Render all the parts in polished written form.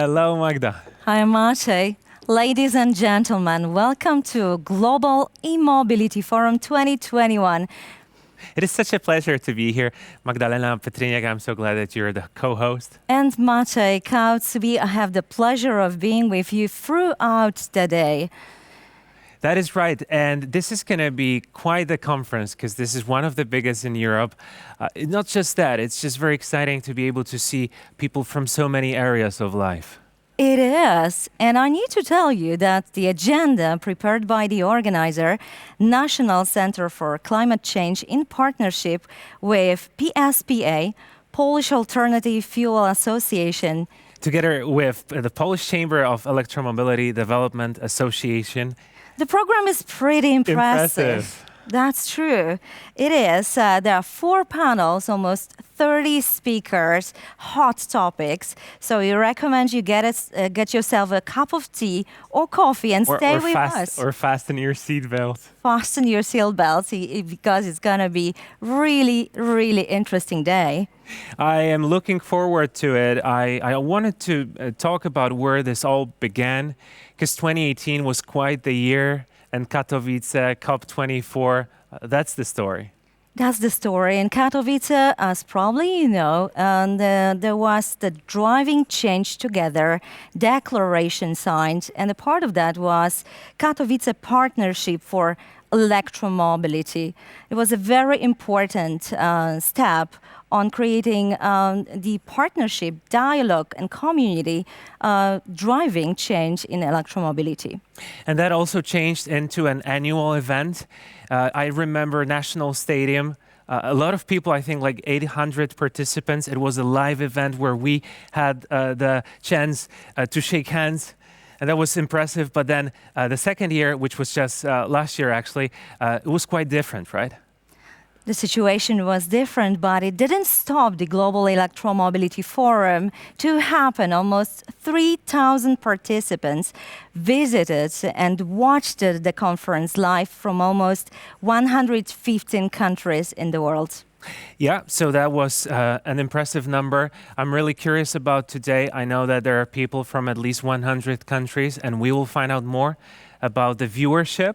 Hello, Magda. Hi, Maciej. Ladies and gentlemen, welcome to Global E-Mobility Forum 2021. It is such a pleasure to be here. Magdalena Petriniak, I'm so glad that you're the co-host. And Maciej Kauts, we have the pleasure of being with you throughout the day. That is right. And this is going to be quite the conference because this is one of the biggest in Europe. Not just that, it's just very exciting to be able to see people from so many areas of life. It is. And I need to tell you that the agenda prepared by the organizer, National Center for Climate Change, in partnership with PSPA, Polish Alternative Fuel Association, together with the Polish Chamber of Electromobility Development Association. The program is pretty impressive. That's true. It is. There are 4 panels, almost 30 speakers, hot topics. So we recommend you get yourself a cup of tea or coffee and stay with us. Or fasten your seatbelt. Fasten your seatbelts because it's going to be really, really interesting day. I am looking forward to it. I wanted to talk about where this all began because 2018 was quite the year. And Katowice, COP24, that's the story. That's the story. In Katowice, as probably you know, there was the Driving Change Together declaration signed, and a part of that was Katowice Partnership for Electromobility. It was a very important step on creating the partnership, dialogue, and community driving change in electromobility. And that also changed into an annual event. I remember National Stadium. A lot of people, I think like 800 participants. It was a live event where we had the chance to shake hands. And that was impressive. But then the second year, which was just last year actually, it was quite different, right? The situation was different, but it didn't stop the Global Electromobility Forum to happen. Almost 3,000 participants visited and watched the conference live from almost 115 countries in the world. Yeah, so that was an impressive number. I'm really curious about today. I know that there are people from at least 100 countries, and we will find out more about the viewership.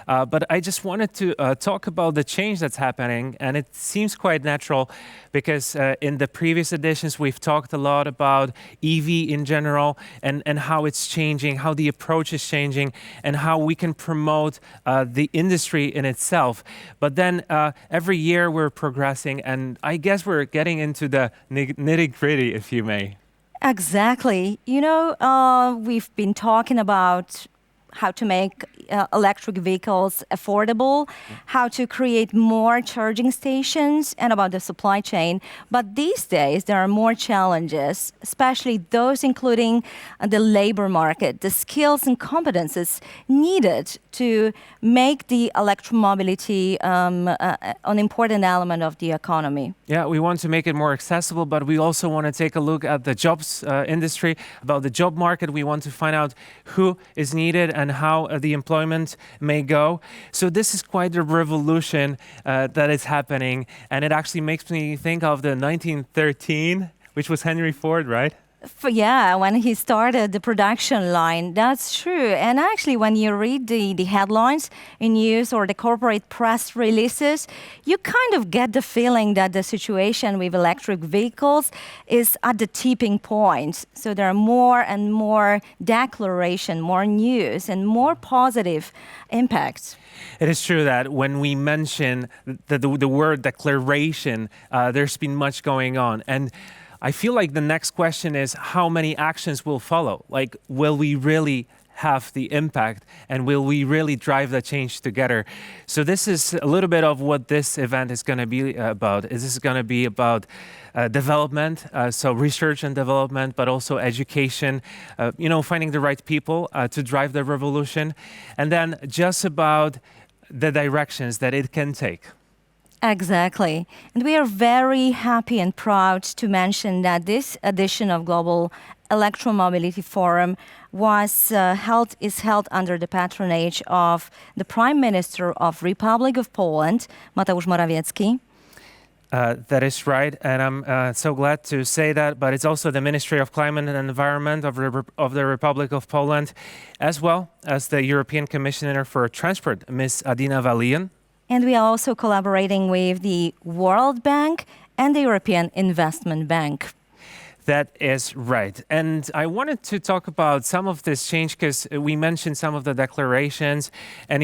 But I just wanted to talk about the change that's happening, and it seems quite natural because in the previous editions we've talked a lot about EV in general and how it's changing, how the approach is changing, and how we can promote the industry in itself. But then every year we're progressing, and I guess we're getting into the nitty-gritty, if you may. Exactly. You know, we've been talking about how to make electric vehicles affordable, how to create more charging stations, and about the supply chain. But these days, there are more challenges, especially those including the labor market, the skills and competences needed to make the electromobility an important element of the economy. Yeah, we want to make it more accessible, but we also want to take a look at the jobs industry, about the job market. We want to find out who is needed and how the employment may go. So this is quite a revolution that is happening, and it actually makes me think of the 1913, which was Henry Ford, right? Yeah, when he started the production line, that's true. And actually, when you read the headlines in news or the corporate press releases, you kind of get the feeling that the situation with electric vehicles is at the tipping point. So there are more and more declaration, more news, and more positive impacts. It is true that when we mention the word declaration, there's been much going on. And I feel like the next question is how many actions will follow? Like, will we really have the impact and will we really drive the change together? So this is a little bit of what this event is going to be about. This is going to be about development, so research and development, but also education, finding the right people to drive the revolution, and then just about the directions that it can take. Exactly. And we are very happy and proud to mention that this edition of Global Electromobility Forum is held under the patronage of the Prime Minister of Republic of Poland, Mateusz Morawiecki. That is right, and I'm so glad to say that. But it's also the Ministry of Climate and Environment of the Republic of Poland, as well as the European Commissioner for Transport, Ms. Adina Valian. And we are also collaborating with the World Bank and the European Investment Bank. That is right. And I wanted to talk about some of this change because we mentioned some of the declarations. And,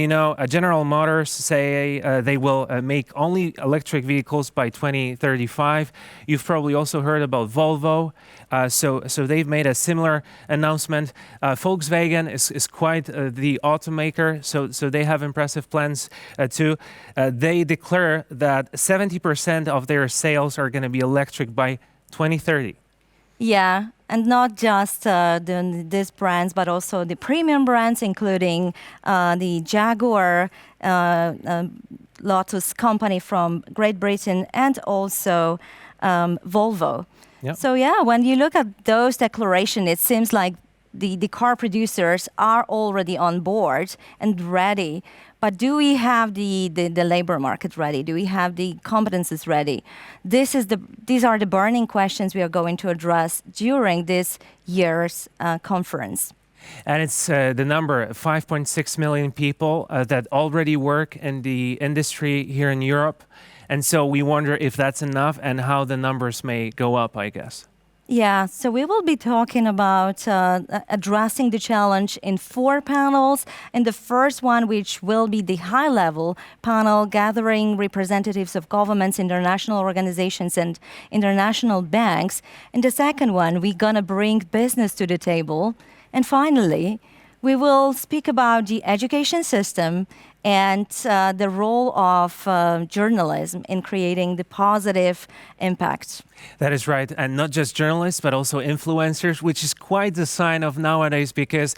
General Motors say they will make only electric vehicles by 2035. You've probably also heard about Volvo. So they've made a similar announcement. Volkswagen is quite the automaker. So they have impressive plans too. They declare that 70% of their sales are going to be electric by 2030. Yeah, and not just these brands, but also the premium brands, including the Jaguar, Lotus company from Great Britain, and also Volvo. Yep. So yeah, when you look at those declarations, it seems like the car producers are already on board and ready. But do we have the labor market ready? Do we have the competences ready? These are the burning questions we are going to address during this year's conference. And it's the number 5.6 million people that already work in the industry here in Europe. And so we wonder if that's enough and how the numbers may go up, I guess. Yeah, so we will be talking about addressing the challenge in 4 panels. And the first one, which will be the high-level panel, gathering representatives of governments, international organizations, and international banks. And the second one, we're going to bring business to the table. And finally, we will speak about the education system and the role of journalism in creating the positive impact. That is right. And not just journalists, but also influencers, which is quite the sign of nowadays because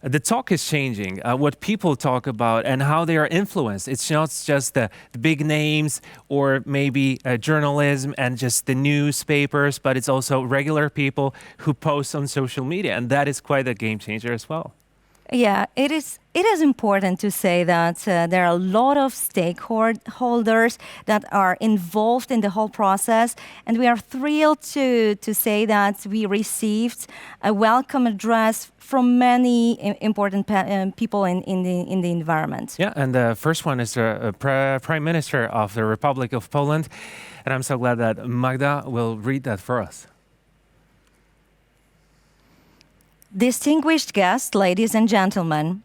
the talk is changing, what people talk about and how they are influenced. It's not just the big names or maybe journalism and just the newspapers, but it's also regular people who post on social media. And that is quite a game changer as well. Yeah, it is important to say that there are a lot of stakeholders that are involved in the whole process, and we are thrilled to say that we received a welcome address from many important people in the environment. Yeah, and the first one is the Prime Minister of the Republic of Poland, and I'm so glad that Magda will read that for us. Distinguished guests, ladies and gentlemen,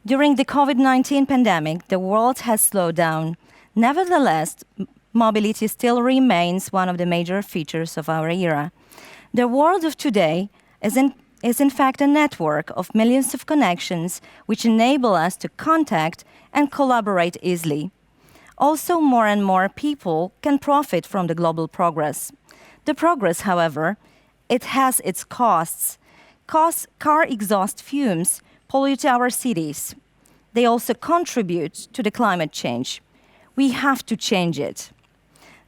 during the COVID-19 pandemic, the world has slowed down. Nevertheless, mobility still remains one of the major features of our era. The world of today is in fact a network of millions of connections which enable us to contact and collaborate easily. Also, more and more people can profit from the global progress. The progress, however, it has its costs. Car exhaust fumes pollute our cities. They also contribute to the climate change. We have to change it.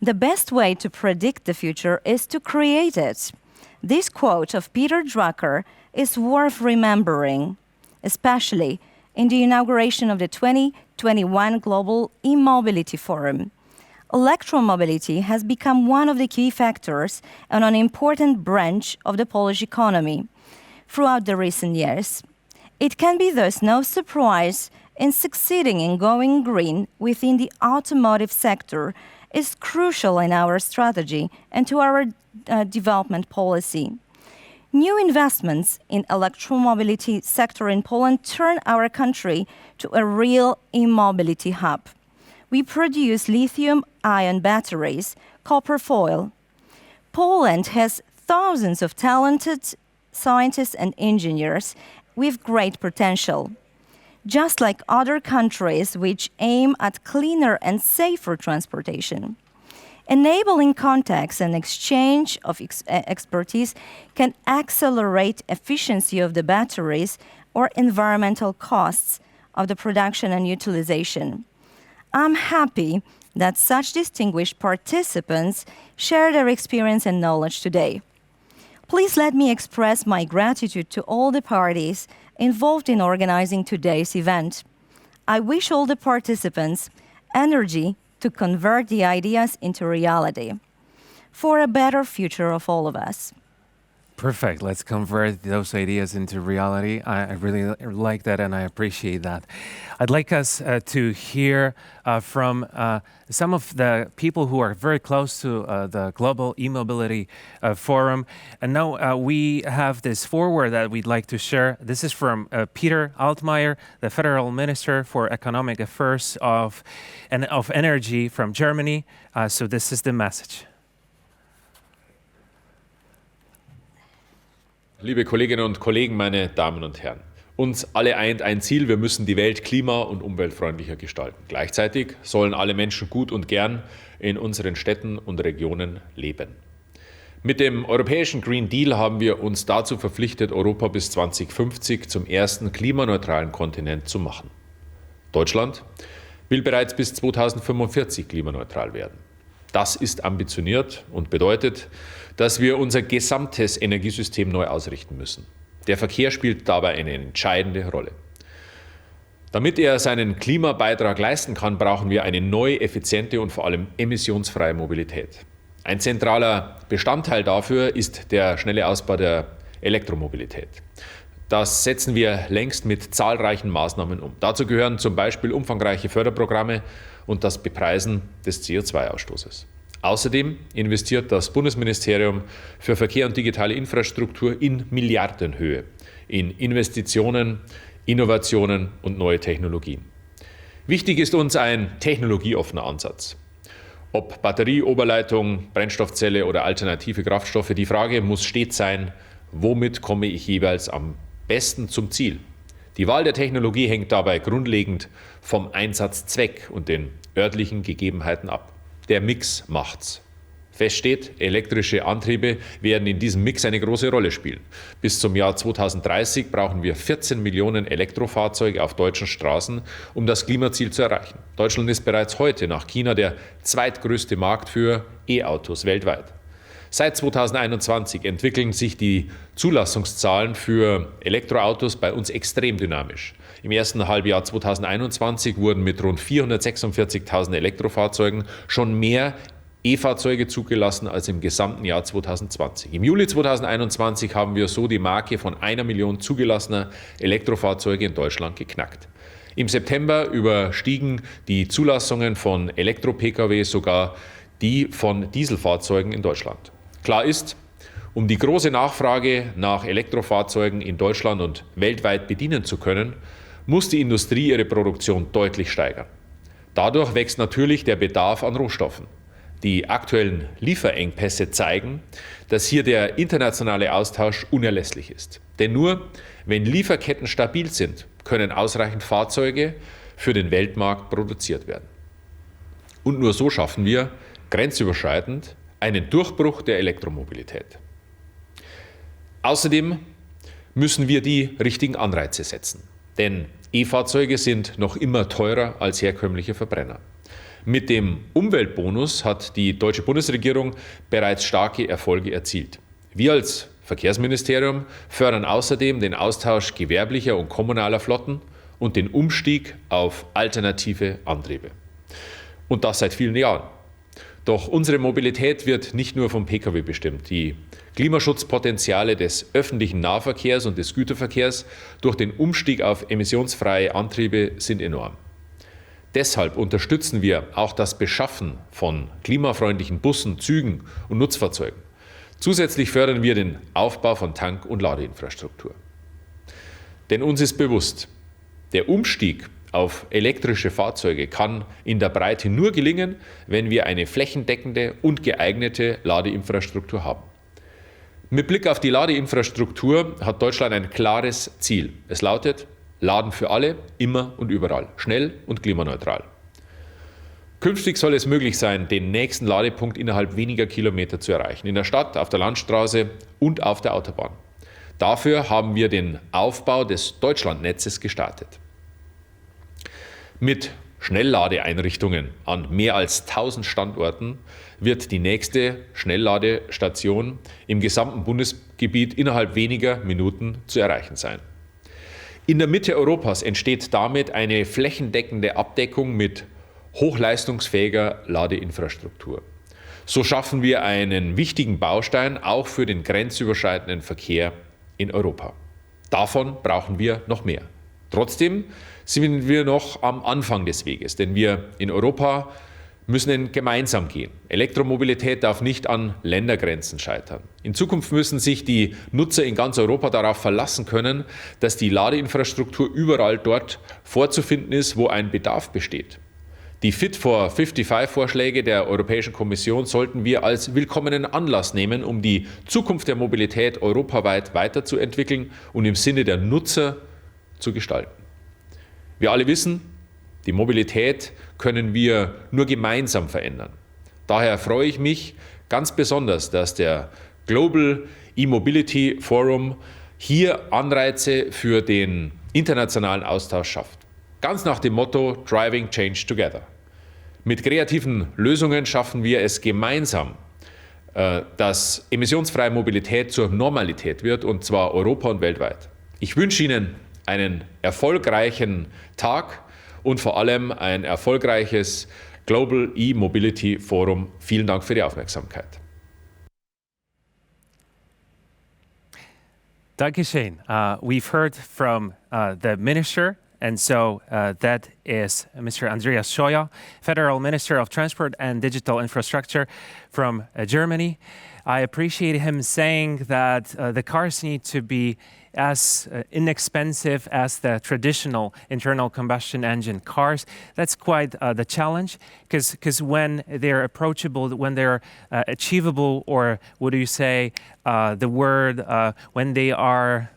The best way to predict the future is to create it. This quote of Peter Drucker is worth remembering, especially in the inauguration of the 2021 Global E-Mobility Forum. Electromobility has become one of the key factors and an important branch of the Polish economy throughout the recent years. It can be thus no surprise in succeeding in going green within the automotive sector is crucial in our strategy and to our development policy. New investments in electromobility sector in Poland turn our country to a real e-mobility hub. We produce lithium-ion batteries, copper foil. Poland has thousands of talented scientists and engineers with great potential. Just like other countries which aim at cleaner and safer transportation. Enabling contacts and exchange of expertise can accelerate efficiency of the batteries or environmental costs of the production and utilization. I'm happy that such distinguished participants share their experience and knowledge today. Please let me express my gratitude to all the parties involved in organizing today's event. I wish all the participants energy to convert the ideas into reality for a better future of all of us. Perfect. Let's convert those ideas into reality. I really like that and I appreciate that. I'd like us to hear from some of the people who are very close to the Global E-Mobility Forum. And now we have this foreword that we'd like to share. This is from Peter Altmaier, the Federal Minister for Economic Affairs of Energy from Germany. So this is the message. Liebe Kolleginnen und Kollegen, meine Damen und Herren, uns alle eint ein Ziel, wir müssen die Welt klima- und umweltfreundlicher gestalten. Gleichzeitig sollen alle Menschen gut und gern in unseren Städten und Regionen leben. Mit dem europäischen Green Deal haben wir uns dazu verpflichtet, Europa bis 2050 zum ersten klimaneutralen Kontinent zu machen. Deutschland will bereits bis 2045 klimaneutral werden. Das ist ambitioniert und bedeutet, dass wir unser gesamtes Energiesystem neu ausrichten müssen. Der Verkehr spielt dabei eine entscheidende Rolle. Damit er seinen Klimabeitrag leisten kann, brauchen wir eine neue, effiziente und vor allem emissionsfreie Mobilität. Ein zentraler Bestandteil dafür ist der schnelle Ausbau der Elektromobilität. Das setzen wir längst mit zahlreichen Maßnahmen um. Dazu gehören zum Beispiel umfangreiche Förderprogramme und das Bepreisen des CO2-Ausstoßes. Außerdem investiert das Bundesministerium für Verkehr und digitale Infrastruktur in Milliardenhöhe in Investitionen, Innovationen und neue Technologien. Wichtig ist uns ein technologieoffener Ansatz. Ob Batterie, Oberleitung, Brennstoffzelle oder alternative Kraftstoffe, die Frage muss stets sein, womit komme ich jeweils am besten zum Ziel? Die Wahl der Technologie hängt dabei grundlegend vom Einsatzzweck und den örtlichen Gegebenheiten ab. Der Mix macht's. Fest steht, elektrische Antriebe werden in diesem Mix eine große Rolle spielen. Bis zum Jahr 2030 brauchen wir 14 Millionen Elektrofahrzeuge auf deutschen Straßen, um das Klimaziel zu erreichen. Deutschland ist bereits heute nach China der zweitgrößte Markt für E-Autos weltweit. Seit 2021 entwickeln sich die Zulassungszahlen für Elektroautos bei uns extrem dynamisch. Im ersten Halbjahr 2021 wurden mit rund 446.000 Elektrofahrzeugen schon mehr E-Fahrzeuge zugelassen als im gesamten Jahr 2020. Im Juli 2021 haben wir so die Marke von 1 Million zugelassener Elektrofahrzeuge in Deutschland geknackt. Im September überstiegen die Zulassungen von Elektro-Pkw sogar die von Dieselfahrzeugen in Deutschland. Klar ist, um die große Nachfrage nach Elektrofahrzeugen in Deutschland und weltweit bedienen zu können, muss die Industrie ihre Produktion deutlich steigern. Dadurch wächst natürlich der Bedarf an Rohstoffen. Die aktuellen Lieferengpässe zeigen, dass hier der internationale Austausch unerlässlich ist. Denn nur wenn Lieferketten stabil sind, können ausreichend Fahrzeuge für den Weltmarkt produziert werden. Und nur so schaffen wir grenzüberschreitend einen Durchbruch der Elektromobilität. Außerdem müssen wir die richtigen Anreize setzen. Denn E-Fahrzeuge sind noch immer teurer als herkömmliche Verbrenner. Mit dem Umweltbonus hat die deutsche Bundesregierung bereits starke Erfolge erzielt. Wir als Verkehrsministerium fördern außerdem den Austausch gewerblicher und kommunaler Flotten und den Umstieg auf alternative Antriebe. Und das seit vielen Jahren. Doch unsere Mobilität wird nicht nur vom Pkw bestimmt. Die Klimaschutzpotenziale des öffentlichen Nahverkehrs und des Güterverkehrs durch den Umstieg auf emissionsfreie Antriebe sind enorm. Deshalb unterstützen wir auch das Beschaffen von klimafreundlichen Bussen, Zügen und Nutzfahrzeugen. Zusätzlich fördern wir den Aufbau von Tank- und Ladeinfrastruktur. Denn uns ist bewusst, der Umstieg auf elektrische Fahrzeuge kann in der Breite nur gelingen, wenn wir eine flächendeckende und geeignete Ladeinfrastruktur haben. Mit Blick auf die Ladeinfrastruktur hat Deutschland ein klares Ziel. Es lautet: Laden für alle, immer und überall, schnell und klimaneutral. Künftig soll es möglich sein, den nächsten Ladepunkt innerhalb weniger Kilometer zu erreichen, in der Stadt, auf der Landstraße und auf der Autobahn. Dafür haben wir den Aufbau des Deutschlandnetzes gestartet. Mit Schnellladeeinrichtungen an mehr als 1000 Standorten wird die nächste Schnellladestation im gesamten Bundesgebiet innerhalb weniger Minuten zu erreichen sein. In der Mitte Europas entsteht damit eine flächendeckende Abdeckung mit hochleistungsfähiger Ladeinfrastruktur. So schaffen wir einen wichtigen Baustein auch für den grenzüberschreitenden Verkehr in Europa. Davon brauchen wir noch mehr. Trotzdem sind wir noch am Anfang des Weges, denn wir in Europa müssen ihn gemeinsam gehen. Elektromobilität darf nicht an Ländergrenzen scheitern. In Zukunft müssen sich die Nutzer in ganz Europa darauf verlassen können, dass die Ladeinfrastruktur überall dort vorzufinden ist, wo ein Bedarf besteht. Die Fit for 55-Vorschläge der Europäischen Kommission sollten wir als willkommenen Anlass nehmen, um die Zukunft der Mobilität europaweit weiterzuentwickeln und im Sinne der Nutzer zu gestalten. Wir alle wissen, die Mobilität können wir nur gemeinsam verändern. Daher freue ich mich ganz besonders, dass der Global E-Mobility Forum hier Anreize für den internationalen Austausch schafft. Ganz nach dem Motto Driving Change Together. Mit kreativen Lösungen schaffen wir es gemeinsam, dass emissionsfreie Mobilität zur Normalität wird, und zwar Europa und weltweit. Ich wünsche Ihnen einen erfolgreichen Tag und vor allem ein erfolgreiches Global E-Mobility Forum. Vielen Dank für die Aufmerksamkeit. Dankeschön. We've heard from the minister, and so that is Mr. Andreas Scheuer, Federal Minister of Transport and Digital Infrastructure from Germany. I appreciate him saying that the cars need to be as inexpensive as the traditional internal combustion engine cars. That's quite the challenge, because when they're approachable, when they're achievable, or what do you say, the word, when they are,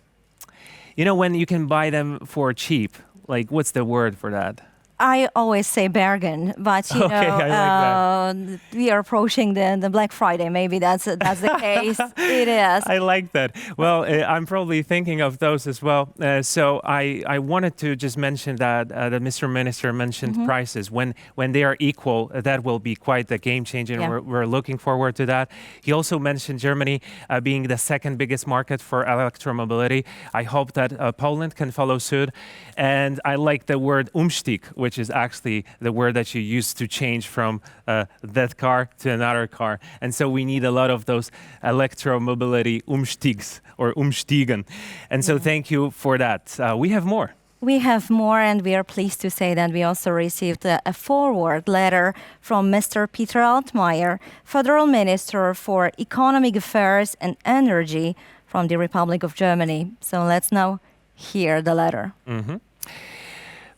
when you can buy them for cheap, like what's the word for that? I always say bargain, but Okay, I like we are approaching the Black Friday. Maybe that's the case. It is. I like that. Well, I'm probably thinking of those as well. So I wanted to just mention that the Mr. Minister mentioned prices. When they are equal, that will be quite the game changer. Yeah. We're looking forward to that. He also mentioned Germany being the second biggest market for electromobility. I hope that Poland can follow suit. And I like the word Umstieg, which is actually the word that you use to change from that car to another car. And so we need a lot of those electromobility Umstiegs or Umstiegen. And so thank you for that. We have more. We have more, and we are pleased to say that we also received a forward letter from Mr. Peter Altmaier, Federal Minister for Economic Affairs and Energy from the Republic of Germany. So let's now hear the letter.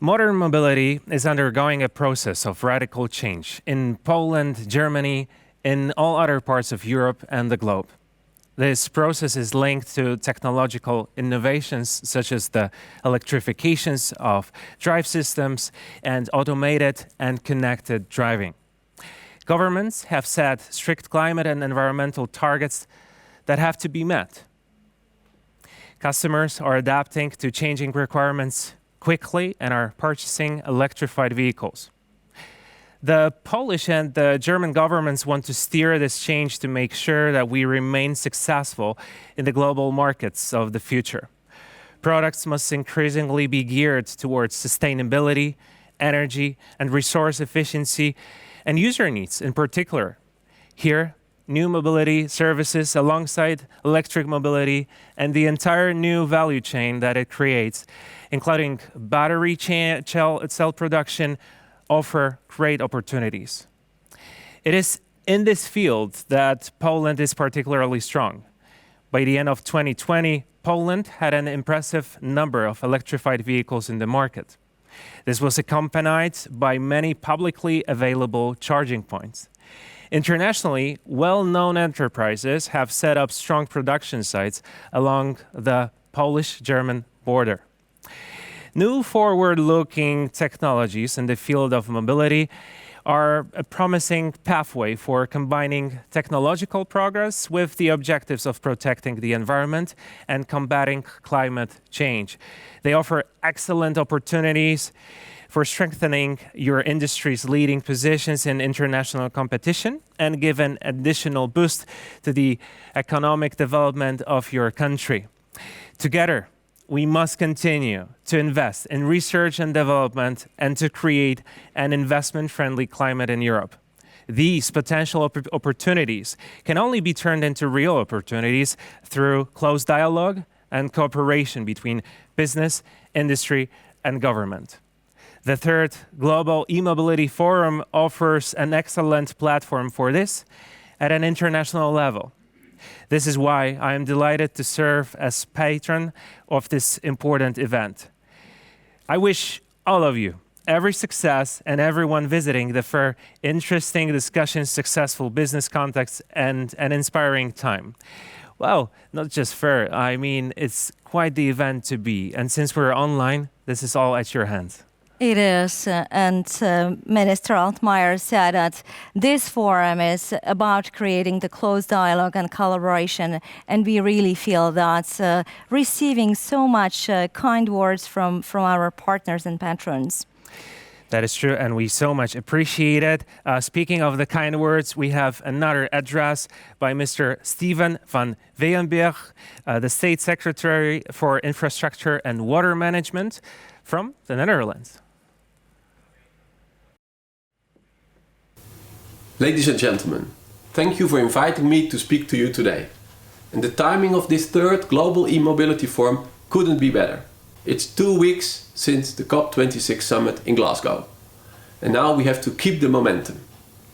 Modern mobility is undergoing a process of radical change in Poland, Germany, in all other parts of Europe and the globe. This process is linked to technological innovations such as the electrifications of drive systems and automated and connected driving. Governments have set strict climate and environmental targets that have to be met. Customers are adapting to changing requirements quickly and are purchasing electrified vehicles. The Polish and the German governments want to steer this change to make sure that we remain successful in the global markets of the future. Products must increasingly be geared towards sustainability, energy, and resource efficiency, and user needs in particular. Here, new mobility services alongside electric mobility and the entire new value chain that it creates, including battery cell production, offer great opportunities. It is in this field that Poland is particularly strong. By the end of 2020, Poland had an impressive number of electrified vehicles in the market. This was accompanied by many publicly available charging points. Internationally, well-known enterprises have set up strong production sites along the Polish-German border. New forward-looking technologies in the field of mobility are a promising pathway for combining technological progress with the objectives of protecting the environment and combating climate change. They offer excellent opportunities for strengthening your industry's leading positions in international competition and give an additional boost to the economic development of your country. Together, we must continue to invest in research and development and to create an investment-friendly climate in Europe. These potential opportunities can only be turned into real opportunities through close dialogue and cooperation between business, industry, and government. The third Global E-Mobility Forum offers an excellent platform for this at an international level. This is why I am delighted to serve as patron of this important event. I wish all of you every success and everyone visiting the fair, interesting discussions, successful business contacts, and an inspiring time. Well, not just fair, I mean, it's quite the event to be. And since we're online, this is all at your hands. It is, and Minister Altmaier said that this forum is about creating the close dialogue and collaboration, and we really feel that receiving so much kind words from our partners and patrons. That is true, and we so much appreciate it. Speaking of the kind words, we have another address by Mr. Steven van Weyenberg, the State Secretary for Infrastructure and Water Management from the Netherlands. Ladies and gentlemen, thank you for inviting me to speak to you today. And the timing of this third Global E-Mobility Forum couldn't be better. It's 2 weeks since the COP26 summit in Glasgow. And now we have to keep the momentum.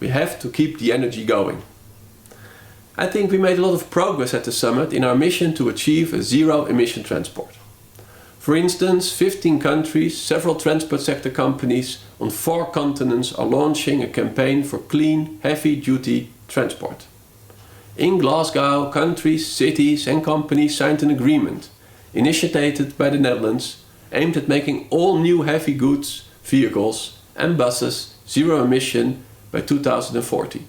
We have to keep the energy going. I think we made a lot of progress at the summit in our mission to achieve a zero-emission transport. For instance, 15 countries, several transport sector companies on 4 continents are launching a campaign for clean, heavy-duty transport. In Glasgow, countries, cities and companies signed an agreement, initiated by the Netherlands, aimed at making all new heavy goods, vehicles and buses zero-emission by 2040.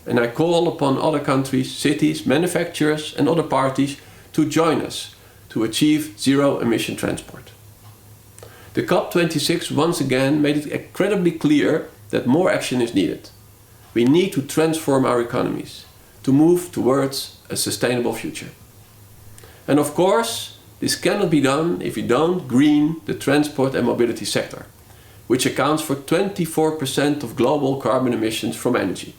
And I call upon other countries, cities, manufacturers and other parties to join us to achieve zero-emission transport. The COP26 once again made it incredibly clear that more action is needed. We need to transform our economies, to move towards a sustainable future. And of course, this cannot be done if we don't green the transport and mobility sector, which accounts for 24% of global carbon emissions from energy.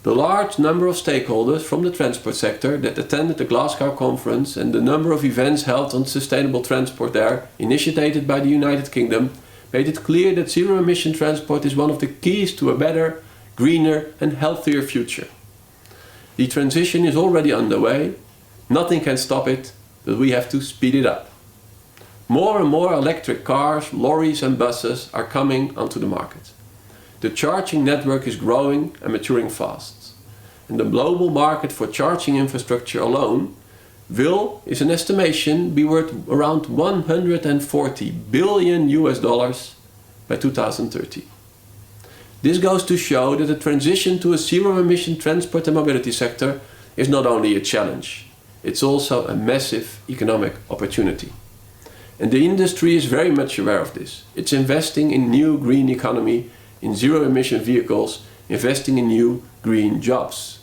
The large number of stakeholders from the transport sector that attended the Glasgow conference and the number of events held on sustainable transport there, initiated by the United Kingdom, made it clear that zero-emission transport is one of the keys to a better, greener and healthier future. The transition is already underway. Nothing can stop it, but we have to speed it up. More and more electric cars, lorries and buses are coming onto the market. The charging network is growing and maturing fast. And the global market for charging infrastructure alone is an estimation, be worth around 140 billion US dollars by 2030. This goes to show that the transition to a zero-emission transport and mobility sector is not only a challenge, it's also a massive economic opportunity. And the industry is very much aware of this. It's investing in new green economy, in zero-emission vehicles, investing in new green jobs.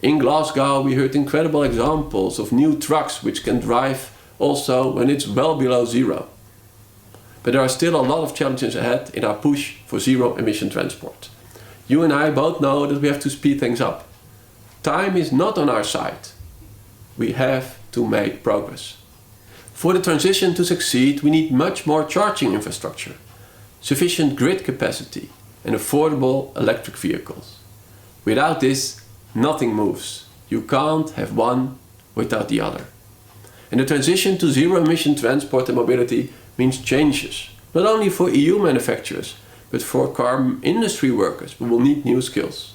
In Glasgow we heard incredible examples of new trucks which can drive also when it's well below zero. But there are still a lot of challenges ahead in our push for zero-emission transport. You and I both know that we have to speed things up. Time is not on our side. We have to make progress. For the transition to succeed, we need much more charging infrastructure, sufficient grid capacity and affordable electric vehicles. Without this, nothing moves. You can't have one without the other. And the transition to zero-emission transport and mobility means changes, not only for EU manufacturers, but for car industry workers who will need new skills.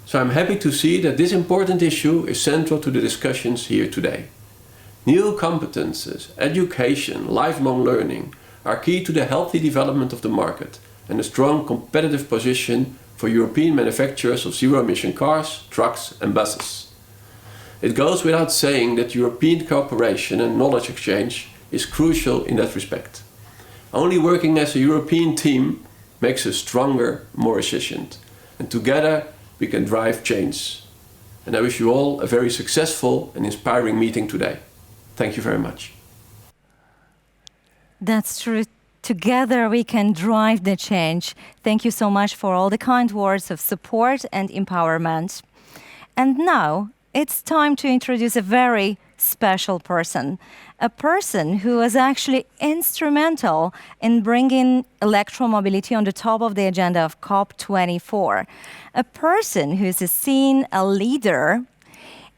So I'm happy to see that this important issue is central to the discussions here today. New competences, education, lifelong learning are key to the healthy development of the market and a strong competitive position for European manufacturers of zero-emission cars, trucks and buses. It goes without saying that European cooperation and knowledge exchange is crucial in that respect. Only working as a European team makes us stronger, more efficient, and together we can drive change. And I wish you all a very successful and inspiring meeting today. Thank you very much. That's true. Together we can drive the change. Thank you so much for all the kind words of support and empowerment. And now it's time to introduce a very special person, a person who was actually instrumental in bringing electromobility on the top of the agenda of COP24, a person who is seen a leader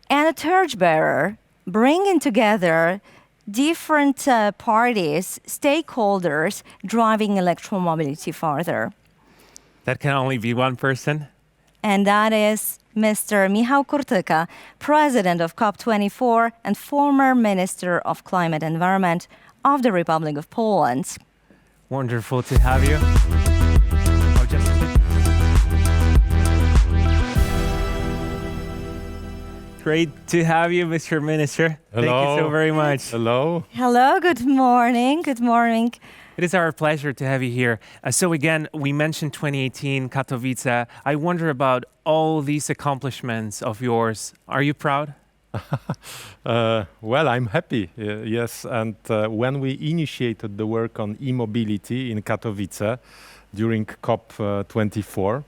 and a torchbearer, bringing together different parties, stakeholders, driving electromobility further. That can only be one person. And that is Mr. Michał Kurtyka, President of COP24 and former Minister of Climate and Environment of the Republic of Poland. Wonderful to have you. Oh, just great to have you, Mr. Minister. Thank you so Hello. very much. Hello. Hello, good morning. Good morning. It is our pleasure to have you here. So again, we mentioned 2018 Katowice. I wonder about all these accomplishments of yours. Are you proud? Well, I'm happy, yes. And when we initiated the work on e-mobility in Katowice during COP24,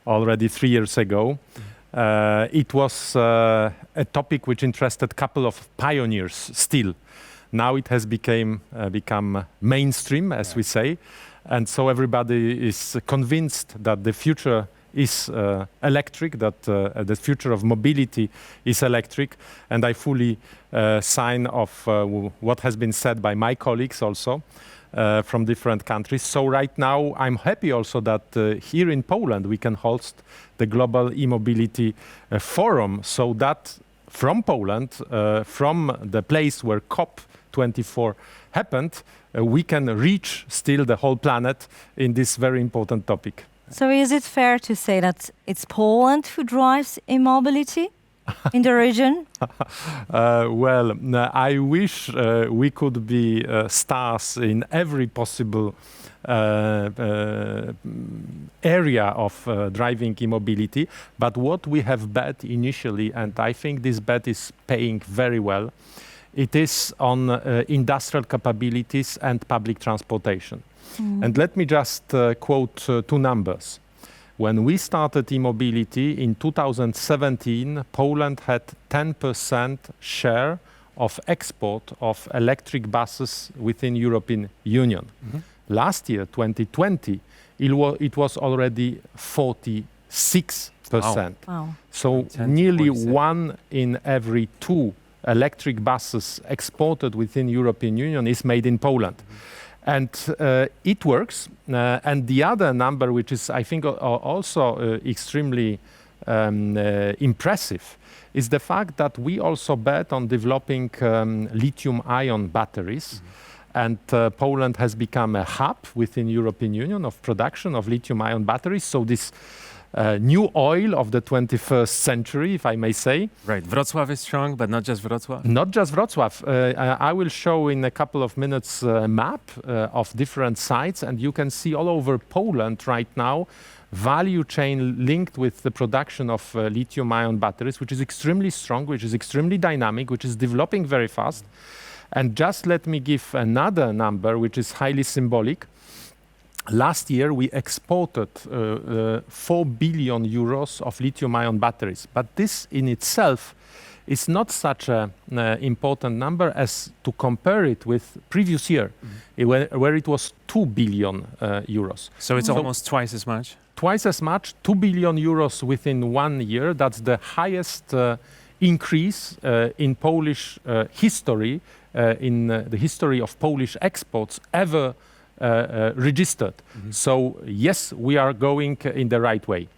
already 3 years ago, it was a topic which interested a couple of pioneers still. Now it has become mainstream, as we say, and so everybody is convinced that the future is electric, that the future of mobility is electric, and I fully sign off what has been said by my colleagues also from different countries. So right now I'm happy also that here in Poland we can host the Global E-Mobility Forum, so that from Poland, from the place where COP24 happened, we can reach still the whole planet in this very important topic. So is it fair to say that it's Poland who drives e-mobility in the region? Well, I wish we could be stars in every possible area of driving e-mobility, but what we have bet initially, and I think this bet is paying very well, it is on industrial capabilities and public transportation. And let me just quote two numbers. When we started e-mobility in 2017, Poland had 10% share of export of electric buses within European Union. Last year, 2020, it was already 46%. Wow. So 10 to nearly 47. 1 in every 2 electric buses exported within European Union is made in Poland. And it works. And the other number, which is, I think, also extremely impressive, is the fact that we also bet on developing lithium-ion batteries. And Poland has become a hub within European Union of production of lithium-ion batteries. So this new oil of the 21st century, if I may say. Right. Wrocław is strong, but not just Wrocław. Not just Wrocław. I will show in a couple of minutes a map of different sites, and you can see all over Poland right now value chain linked with the production of lithium-ion batteries, which is extremely strong, which is extremely dynamic, which is developing very fast. And just let me give another number, which is highly symbolic. Last year, we exported 4 billion euros of lithium-ion batteries. But this in itself is not such an important number as to compare it with previous year, where it was 2 billion euros. So it's almost twice as much. Twice as much, 2 billion euros within 1 year. That's the highest increase in Polish history, in the history of Polish exports ever registered. So yes, we are going in the right way.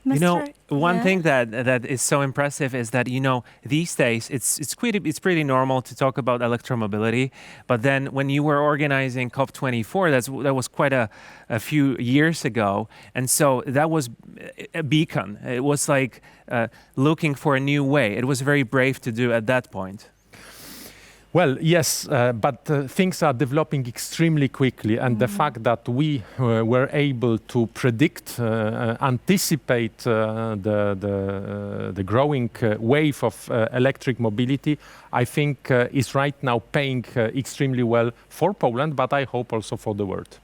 You know, Mr. one Yeah. thing that is so impressive is that, you know, these days it's pretty normal to talk about electromobility. But then when you were organizing COP24, that was quite a few years ago, and so that was a beacon. It was like looking for a new way. It was very brave to do at that point. Well, yes, but things are developing extremely quickly, and the fact that we were able to predict, anticipate the growing wave of electric mobility, I think is right now paying extremely well for Poland, but I hope also for the world.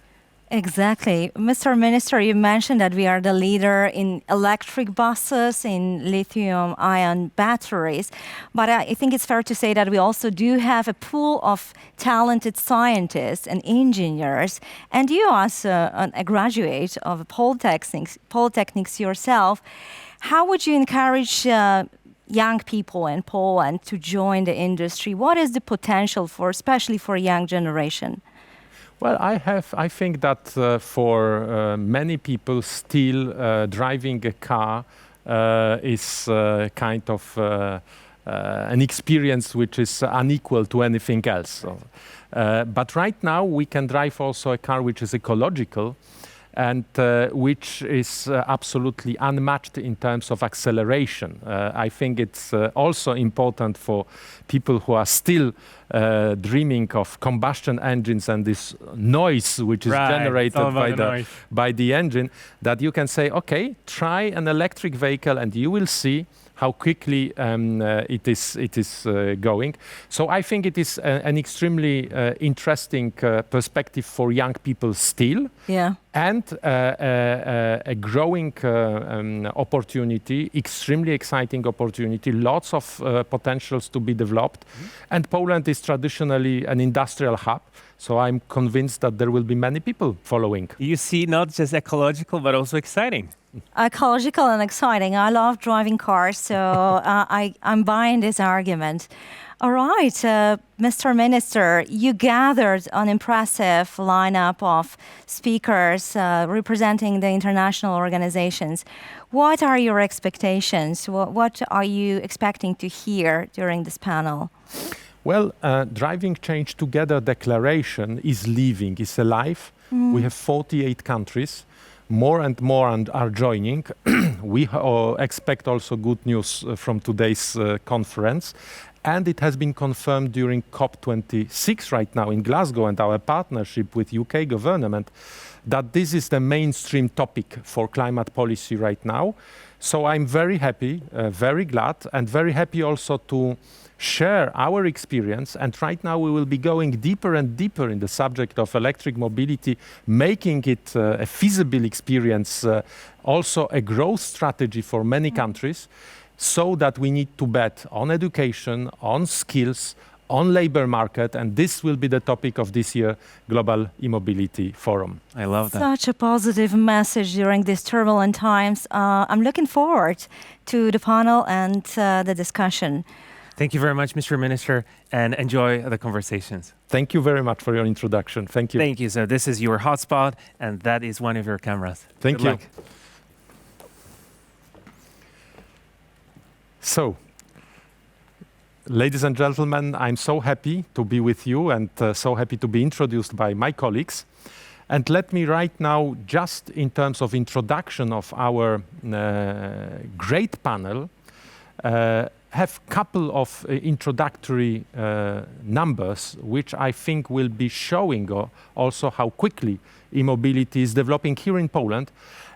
Exactly. Mr. Minister, you mentioned that we are the leader in electric buses, in lithium-ion batteries. But I think it's fair to say that we also do have a pool of talented scientists and engineers. And you, as a graduate of Polytechnics yourself, how would you encourage young people in Poland to join the industry? What is the potential for, especially for young generation? Well, I think that for many people still driving a car is kind of an experience which is unequal to anything else. So, but right now we can drive also a car which is ecological and which is absolutely unmatched in terms of acceleration. I think it's also important for people who are still dreaming of combustion engines and this noise which is generated by the engine, that you can say, okay, try an electric vehicle and you will see how quickly it is going. So I think it is an extremely interesting perspective for young people still. Yeah. And a growing opportunity, extremely exciting opportunity, lots of potentials to be developed. And Poland is traditionally an industrial hub. So I'm convinced that there will be many people following. You see, not just ecological, but also exciting. Ecological and exciting. I love driving cars, so I'm buying this argument. All right, Mr. Minister, you gathered an impressive lineup of speakers representing the international organizations. What are your expectations? What are you expecting to hear during this panel? Well, Driving Change Together declaration is living, is alive. We have 48 countries. More and more are joining. We expect also good news from today's conference. And it has been confirmed during COP26 right now in Glasgow and our partnership with UK government that this is the mainstream topic for climate policy right now. So I'm very happy, very glad, and very happy also to share our experience. And right now we will be going deeper and deeper in the subject of electric mobility, making it a feasible experience, also a growth strategy for many countries, so that we need to bet on education, on skills, on labor market, and this will be the topic of this year Global E-Mobility Forum. I love that. Such a positive message during these turbulent times. I'm looking forward to the panel and the discussion. Thank you very much, Mr. Minister, and enjoy the conversations. Thank you very much for your introduction. Thank you. Thank you. So this is your hotspot, and that is one of your cameras. Thank Good you. luck. So, ladies and gentlemen, I'm so happy to be with you and so happy to be introduced by my colleagues. And let me right now, just in terms of introduction of our great panel, have a couple of introductory numbers, which I think will be showing also how quickly e-mobility is developing here in Poland,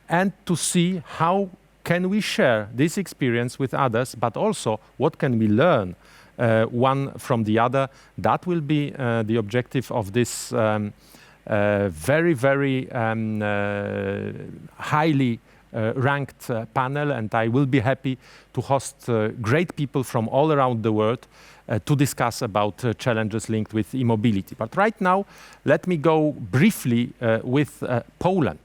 and to see how can we share this experience with others, but also what can we learn one from the other. That will be the objective of this very, very highly ranked panel, and I will be happy to host great people from all around the world to discuss about challenges linked with e-mobility. But right now, let me go briefly with Poland.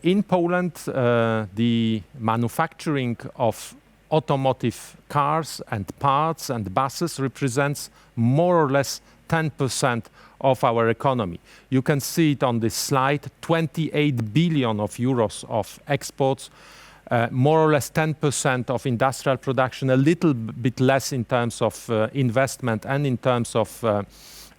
In Poland, the manufacturing of automotive cars and parts and buses represents more or less 10% of our economy. You can see it on this slide, 28 billion of euros of exports, more or less 10% of industrial production, a little bit less in terms of investment and in terms of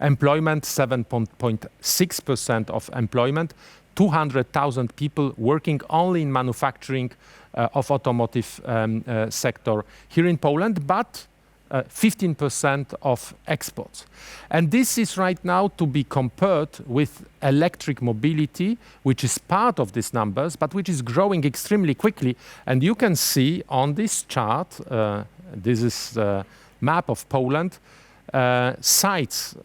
employment, 7.6% of employment, 200,000 people working only in manufacturing of automotive sector here in Poland, but 15% of exports. And this is right now to be compared with electric mobility, which is part of these numbers, but which is growing extremely quickly. And you can see on this chart, this is the map of Poland, sites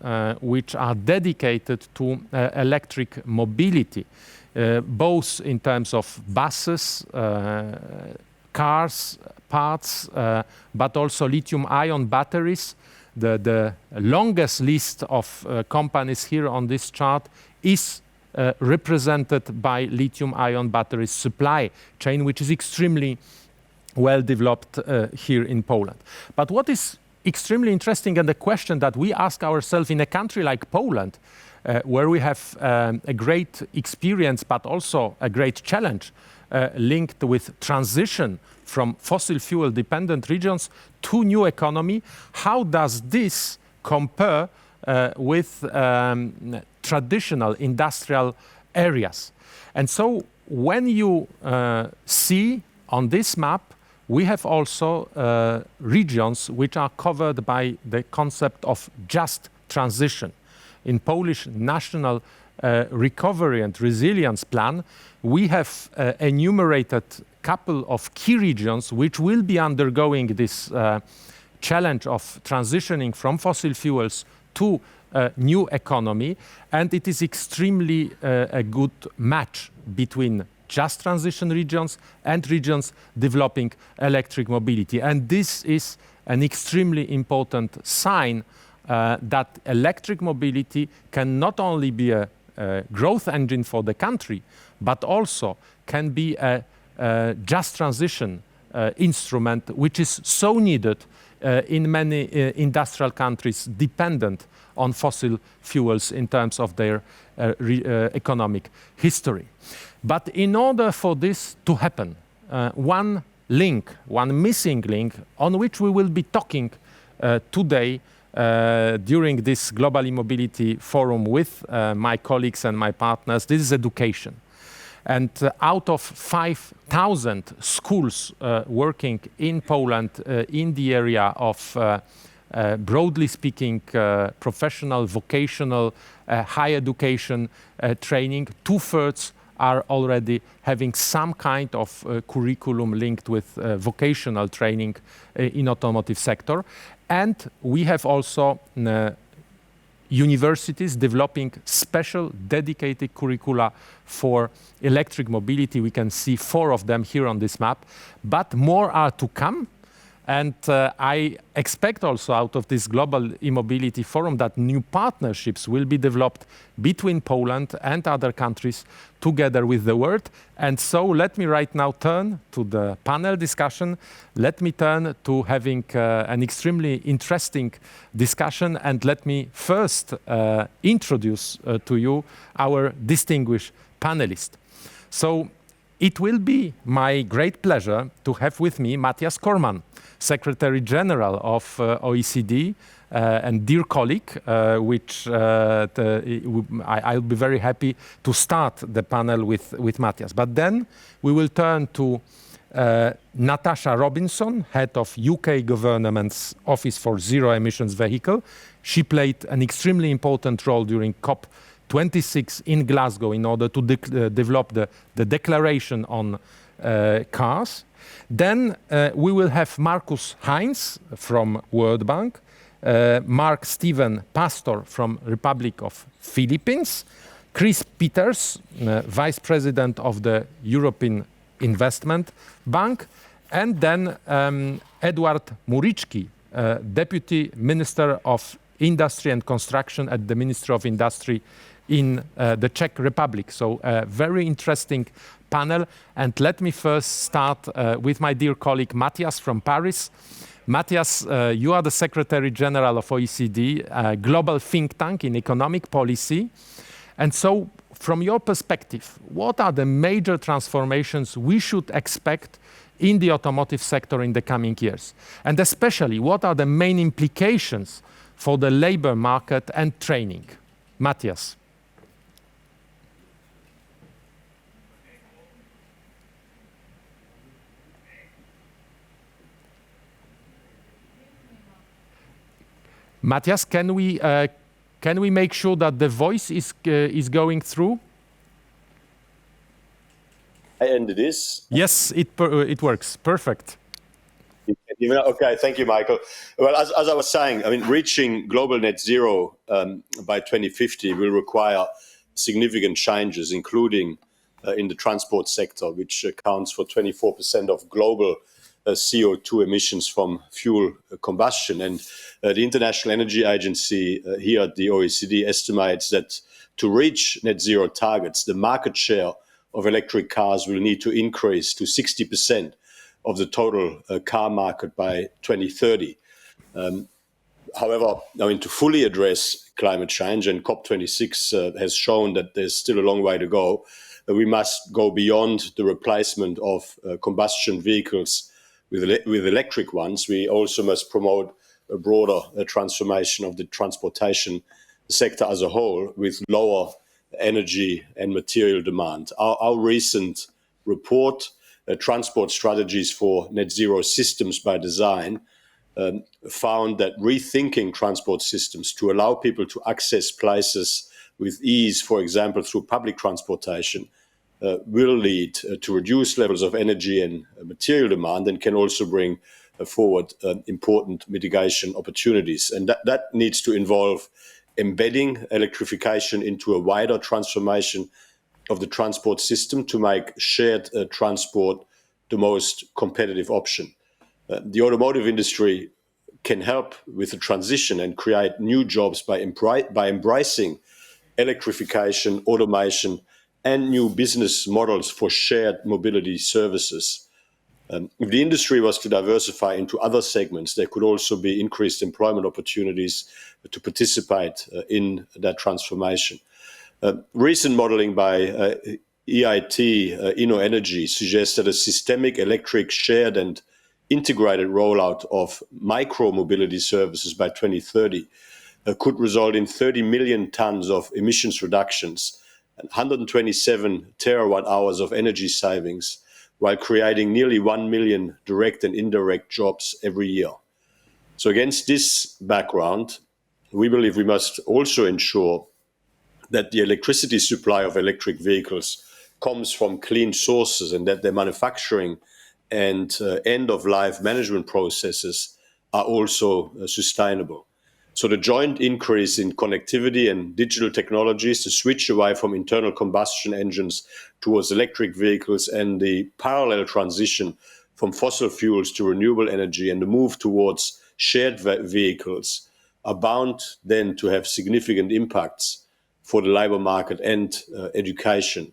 which are dedicated to electric mobility, both in terms of buses, cars, parts, but also lithium-ion batteries. The longest list of companies here on this chart is represented by lithium-ion battery supply chain, which is extremely well developed here in Poland. But what is extremely interesting, and the question that we ask ourselves in a country like Poland, where we have a great experience but also a great challenge linked with transition from fossil fuel dependent regions to new economy, how does this compare with traditional industrial areas? And so when you see on this map, we have also regions which are covered by the concept of just transition. In Polish National Recovery and Resilience Plan, we have enumerated couple of key regions which will be undergoing this challenge of transitioning from fossil fuels to new economy, and it is extremely a good match between just transition regions and regions developing electric mobility. And this is an extremely important sign that electric mobility can not only be a growth engine for the country, but also can be a just transition instrument, which is so needed in many industrial countries dependent on fossil fuels in terms of their economic history. But in order for this to happen, one missing link on which we will be talking today during this Global E-Mobility Forum with my colleagues and my partners, this is education. And out of 5,000 schools working in Poland in the area of, broadly speaking, professional, vocational, higher education training, 2/3 are already having some kind of curriculum linked with vocational training in automotive sector. And we have also universities developing special dedicated curricula for electric mobility. We can see 4 of them here on this map, but more are to come. And I expect also out of this Global E-Mobility Forum that new partnerships will be developed between Poland and other countries together with the world. And so let me right now turn to the panel discussion. Let me turn to having an extremely interesting discussion. And let me first introduce to you our distinguished panelists. So it will be my great pleasure to have with me Matthias Cormann, Secretary General of OECD, and dear colleague, I'll be very happy to start the panel with Matthias. But then we will turn to Natasha Robinson, head of UK government's Office for Zero Emissions Vehicle. She played an extremely important role during COP26 in Glasgow in order to develop the declaration on cars. Then we will have Markus Heinz from World Bank, Mark Steven Pastor from Republic of Philippines, Chris Peters, Vice President of the European Investment Bank, and then Edward Muriczki, Deputy Minister of Industry and Construction at the Ministry of Industry in the Czech Republic. So a very interesting panel. And let me first start with my dear colleague Matthias from Paris. Matthias, you are the Secretary General of OECD, a global think tank in economic policy. And so from your perspective, what are the major transformations we should expect in the automotive sector in the coming years? And especially, what are the main implications for the labor market and training? Matthias. Matthias, can we make sure that the voice is going through? And it is. Yes, it works. Perfect. Okay, thank you, Michael. Well, as I was saying, I mean, reaching global net zero by 2050 will require significant changes, including in the transport sector, which accounts for 24% of global CO2 emissions from fuel combustion. And the International Energy Agency here at the OECD estimates that to reach net zero targets, the market share of electric cars will need to increase to 60% of the total car market by 2030. However, I mean, to fully address climate change, and COP26 has shown that there's still a long way to go, we must go beyond the replacement of combustion vehicles with electric ones. We also must promote a broader transformation of the transportation sector as a whole with lower energy and material demand. Our recent report, Transport Strategies for Net Zero Systems by Design, found that rethinking transport systems to allow people to access places with ease, for example, through public transportation, will lead to reduced levels of energy and material demand, and can also bring forward important mitigation opportunities. And that needs to involve embedding electrification into a wider transformation of the transport system to make shared transport the most competitive option. The automotive industry can help with the transition and create new jobs by embracing electrification, automation, and new business models for shared mobility services. If the industry was to diversify into other segments, there could also be increased employment opportunities to participate in that transformation. Recent modeling by EIT, InnoEnergy, suggests that a systemic electric shared and integrated rollout of micro-mobility services by 2030 could result in 30 million tons of emissions reductions and 127 terawatt hours of energy savings, while creating nearly 1 million direct and indirect jobs every year. So against this background, we believe we must also ensure that the electricity supply of electric vehicles comes from clean sources, and that their manufacturing and end-of-life management processes are also sustainable. So the joint increase in connectivity and digital technologies, to switch away from internal combustion engines towards electric vehicles, and the parallel transition from fossil fuels to renewable energy, and the move towards shared vehicles, are bound then to have significant impacts for the labor market and education.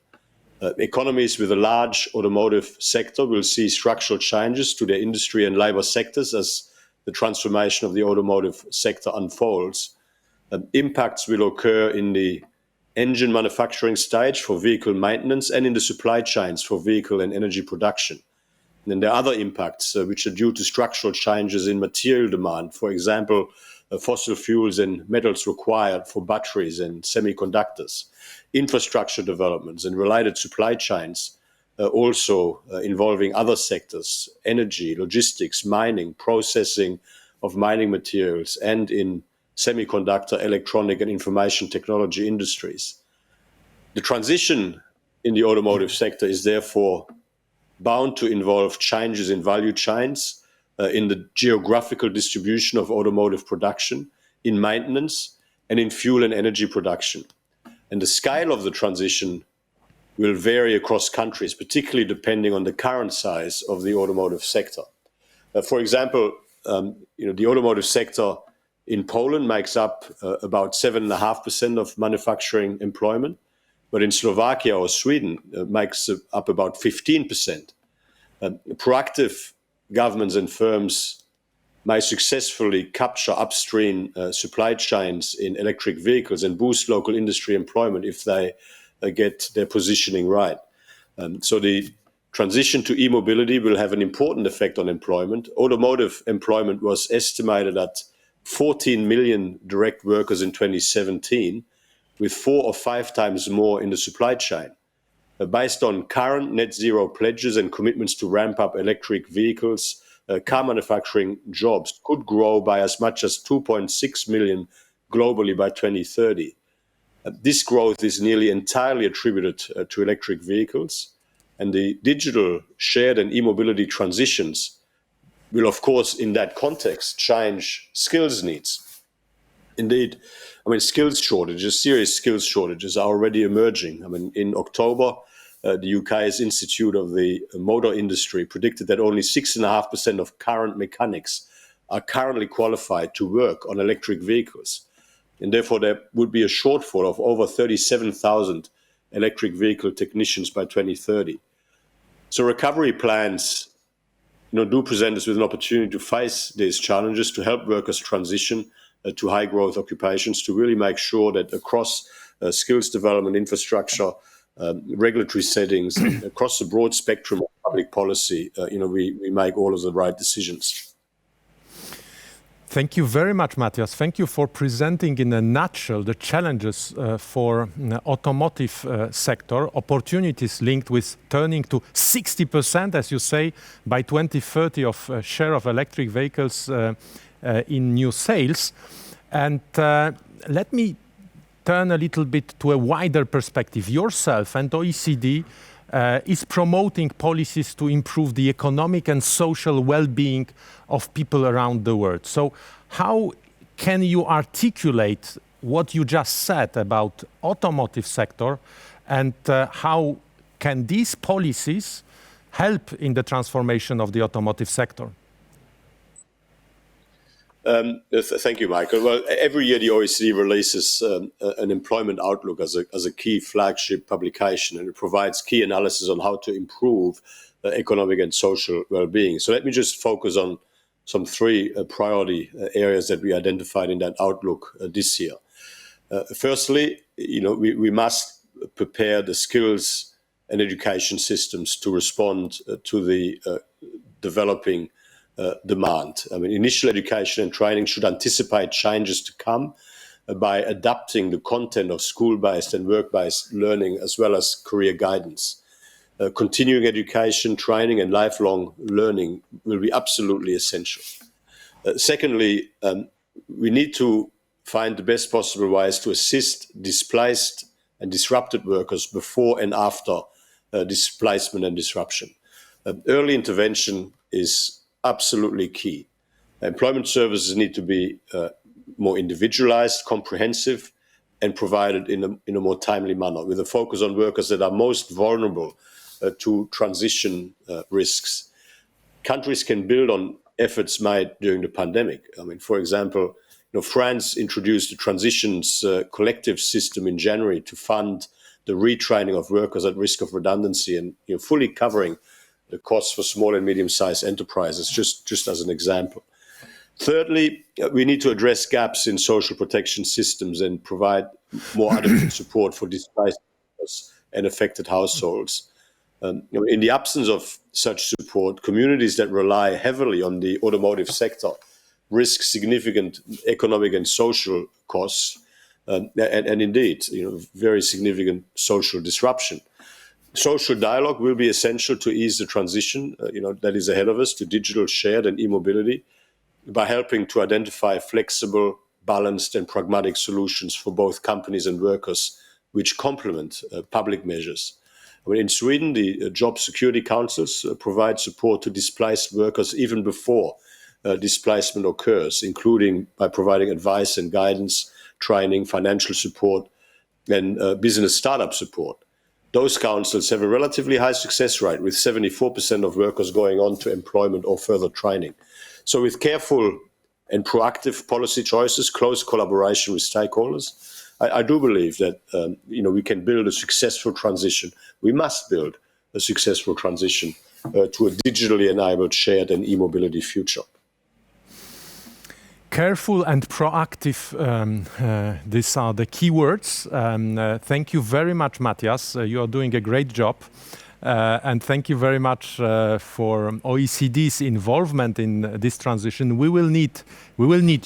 Economies with a large automotive sector will see structural changes to their industry and labor sectors as the transformation of the automotive sector unfolds. Impacts will occur in the engine manufacturing stage for vehicle maintenance and in the supply chains for vehicle and energy production. And then there are other impacts which are due to structural changes in material demand, for example, fossil fuels and metals required for batteries and semiconductors, infrastructure developments and related supply chains, also involving other sectors, energy, logistics, mining, processing of mining materials, and in semiconductor, electronic and information technology industries. The transition in the automotive sector is therefore bound to involve changes in value chains, in the geographical distribution of automotive production, in maintenance, and in fuel and energy production. And the scale of the transition will vary across countries, particularly depending on the current size of the automotive sector. For example, the automotive sector in Poland makes up about 7.5% of manufacturing employment, but in Slovakia or Sweden makes up about 15%. Proactive governments and firms may successfully capture upstream supply chains in electric vehicles and boost local industry employment if they get their positioning right. So the transition to e-mobility will have an important effect on employment. Automotive employment was estimated at 14 million direct workers in 2017, with 4 or 5 times more in the supply chain. Based on current net zero pledges and commitments to ramp up electric vehicles car manufacturing jobs could grow by as much as 2.6 million globally by 2030. This growth is nearly entirely attributed to electric vehicles, and the digital, shared and e-mobility transitions will, of course, in that context, change skills needs. Indeed, skills shortages, serious skills shortages are already emerging. In October, the UK's Institute of the Motor Industry predicted that only 6.5% of current mechanics are currently qualified to work on electric vehicles. And therefore, there would be a shortfall of over 37,000 electric vehicle technicians by 2030. So recovery plans do present us with an opportunity to face these challenges, to help workers transition to high growth occupations, to really make sure that across skills development, infrastructure, regulatory settings, across the broad spectrum of public policy, we make all of the right decisions. Thank you very much, Matthias. Thank you for presenting in a nutshell the challenges for automotive sector, opportunities linked with turning to 60%, as you say, by 2030 of share of electric vehicles in new sales. And let me turn a little bit to a wider perspective. Yourself and OECD is promoting policies to improve the economic and social well-being of people around the world. So how can you articulate what you just said about automotive sector, and how can these policies help in the transformation of the automotive sector? Thank you, Michael. Well, every year the OECD releases an employment outlook as a key flagship publication, and it provides key analysis on how to improve economic and social well-being. So let me just focus on some three priority areas that we identified in that outlook this year. Firstly, we must prepare the skills and education systems to respond to the developing demand. Initial education and training should anticipate changes to come by adapting the content of school-based and work-based learning, as well as career guidance. Continuing education, training and lifelong learning will be absolutely essential. Secondly, we need to find the best possible ways to assist displaced and disrupted workers before and after displacement and disruption. Early intervention is absolutely key. Employment services need to be more individualized, comprehensive, and provided in a more timely manner, with a focus on workers that are most vulnerable to transition risks. Countries can build on efforts made during the pandemic. For example, France introduced the transitions collective system in January to fund the retraining of workers at risk of redundancy, and fully covering the costs for small and medium-sized enterprises, just as an example. Thirdly, we need to address gaps in social protection systems and provide more adequate support for displaced workers and affected households. In the absence of such support, communities that rely heavily on the automotive sector risk significant economic and social costs, and indeed, very significant social disruption. Social dialogue will be essential to ease the transition, that is ahead of us, to digital, shared and e-mobility, by helping to identify flexible, balanced and pragmatic solutions for both companies and workers, which complement public measures. In Sweden, the Job Security Councils provide support to displaced workers even before displacement occurs, including by providing advice and guidance, training, financial support and business startup support. Those councils have a relatively high success rate, with 74% of workers going on to employment or further training. So with careful and proactive policy choices, close collaboration with stakeholders, I do believe that we can build a successful transition. We must build a successful transition to a digitally enabled, shared and e-mobility future. Careful and proactive, these are the key words. Thank you very much, Matthias. You are doing a great job. And thank you very much for OECD's involvement in this transition. We will need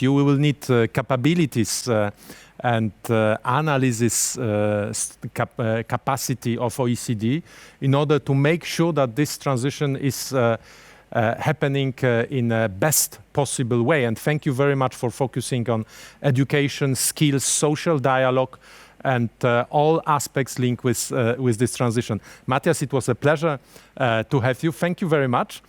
you. We will need capabilities and analysis capacity of OECD in order to make sure that this transition is happening in a best possible way. And thank you very much for focusing on education, skills, social dialogue, and all aspects linked with this transition. Matthias, it was a pleasure to have you. Thank you very much.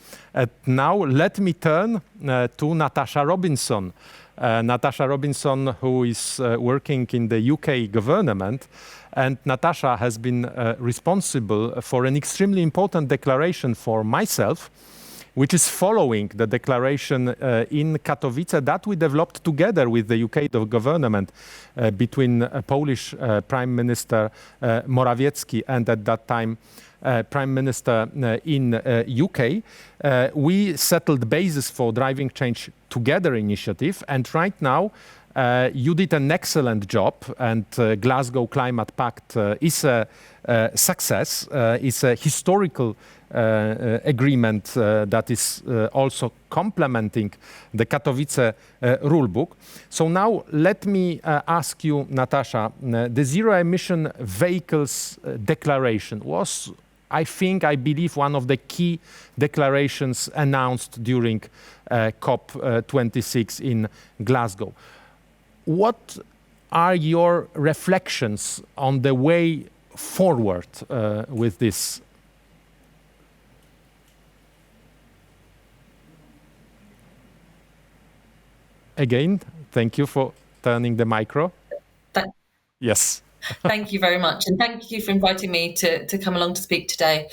Now let me turn to Natasha Robinson. Natasha Robinson, who is working in the UK government. And Natasha has been responsible for an extremely important declaration for myself, which is following the declaration in Katowice that we developed together with the UK government between Polish Prime Minister Morawiecki and at that time Prime Minister in UK. We settled the basis for Driving Change Together initiative, and right now you did an excellent job, and Glasgow Climate Pact is a success, is a historical agreement that is also complementing the Katowice rulebook. So now let me ask you, Natasha, the zero emission vehicles declaration was, I believe, one of the key declarations announced during COP26 in Glasgow. What are your reflections on the way forward with this? Again, thank you for turning the micro. Yes. Thank you very much. And thank you for inviting me to come along to speak today.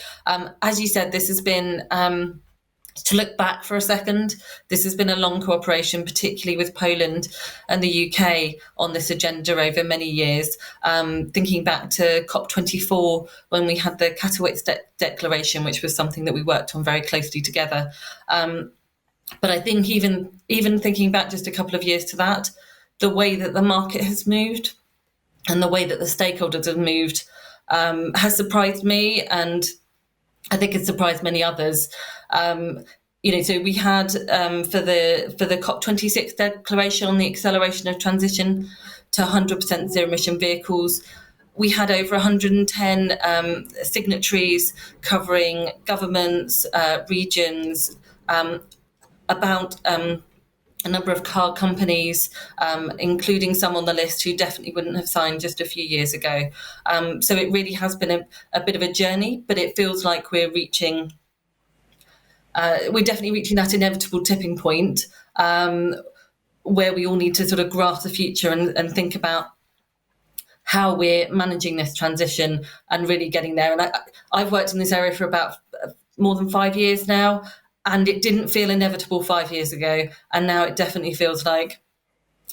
As you said, this has been, to look back for a second, this has been a long cooperation, particularly with Poland and the UK on this agenda over many years. Thinking back to COP24, when we had the Katowice Declaration, which was something that we worked on very closely together. But I think even thinking back just a couple of years to that, the way that the market has moved and the way that the stakeholders have moved has surprised me, and I think it's surprised many others. So we had for the COP26 declaration on the acceleration of transition to 100% zero emission vehicles, we had over 110 signatories covering governments, regions, about a number of car companies, including some on the list who definitely wouldn't have signed just a few years ago. So it really has been a bit of a journey, but it feels like we're definitely reaching that inevitable tipping point where we all need to sort of grasp the future and think about how we're managing this transition and really getting there. And I've worked in this area for about more than 5 years now, and it didn't feel inevitable 5 years ago. And now it definitely feels like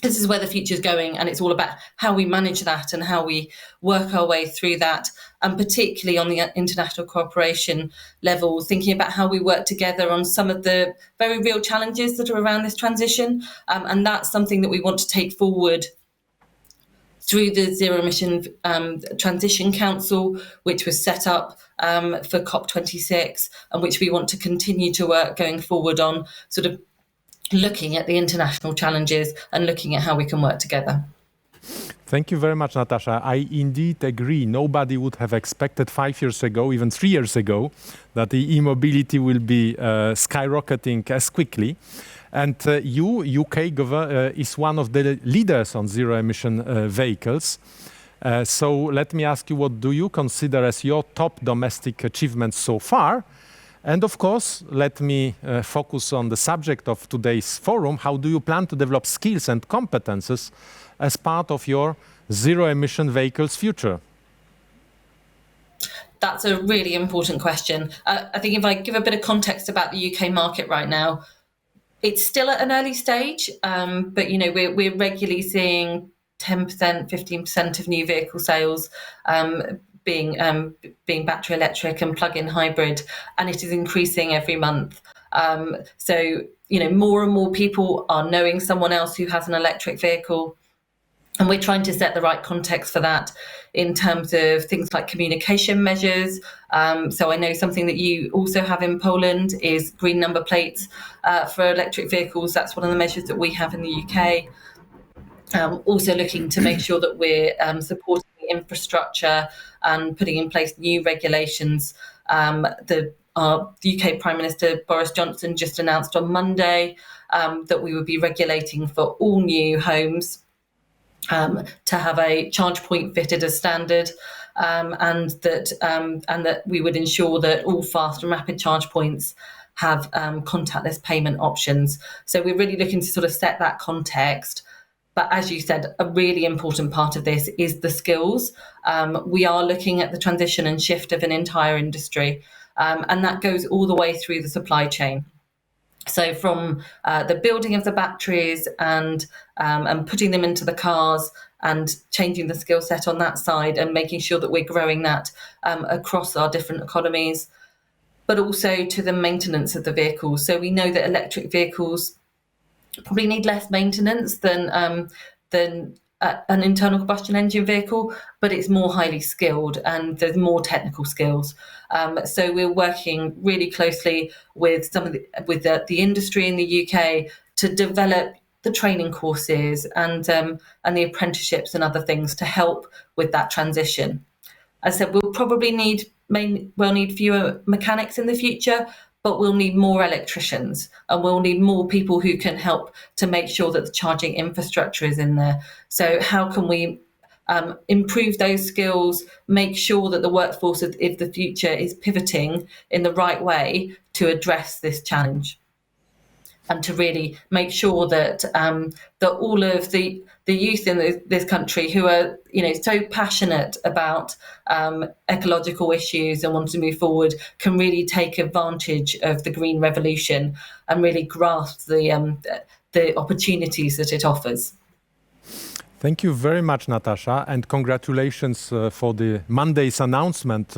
this is where the future is going. And it's all about how we manage that and how we work our way through that. And particularly on the international cooperation level, thinking about how we work together on some of the very real challenges that are around this transition. And that's something that we want to take forward through the Zero Emission Transition Council, which was set up for COP26, and which we want to continue to work going forward on, sort of looking at the international challenges and looking at how we can work together. Thank you very much, Natasha. I indeed agree. Nobody would have expected 5 years ago, even 3 years ago, that the e-mobility will be skyrocketing as quickly. And UK is one of the leaders on zero-emission vehicles. So let me ask you, what do you consider as your top domestic achievements so far? And of course, let me focus on the subject of today's forum. How do you plan to develop skills and competences as part of your zero-emission vehicles future? That's a really important question. I think if I give a bit of context about the UK market right now, it's still at an early stage, but we're regularly seeing 10%, 15% of new vehicle sales being battery electric and plug-in hybrid, and it is increasing every month. So more and more people are knowing someone else who has an electric vehicle, and we're trying to set the right context for that in terms of things like communication measures. So I know something that you also have in Poland is green number plates for electric vehicles. That's one of the measures that we have in the UK. Also looking to make sure that we're supporting the infrastructure and putting in place new regulations. The our UK Prime Minister Boris Johnson just announced on Monday that we would be regulating for all new homes to have a charge point fitted as standard, and that we would ensure that all fast and rapid charge points have contactless payment options. So we're really looking to sort of set that context. But as you said, a really important part of this is the skills. We are looking at the transition and shift of an entire industry, and that goes all the way through the supply chain. So from the building of the batteries and putting them into the cars and changing the skill set on that side and making sure that we're growing that across our different economies, but also to the maintenance of the vehicles. So we know that electric vehicles probably need less maintenance than an internal combustion engine vehicle, but it's more highly skilled and there's more technical skills. So we're working really closely with the industry in the UK to develop the training courses and the apprenticeships and other things to help with that transition. As I said, we'll probably need fewer mechanics in the future, but we'll need more electricians and we'll need more people who can help to make sure that the charging infrastructure is in there. So how can we improve those skills, make sure that the workforce of the future is pivoting in the right way to address this challenge, and to really make sure that that all of the youth in this country who are so passionate about ecological issues and want to move forward can really take advantage of the green revolution and really grasp the opportunities that it offers. Thank you very much, Natasha, and congratulations for the Monday's announcement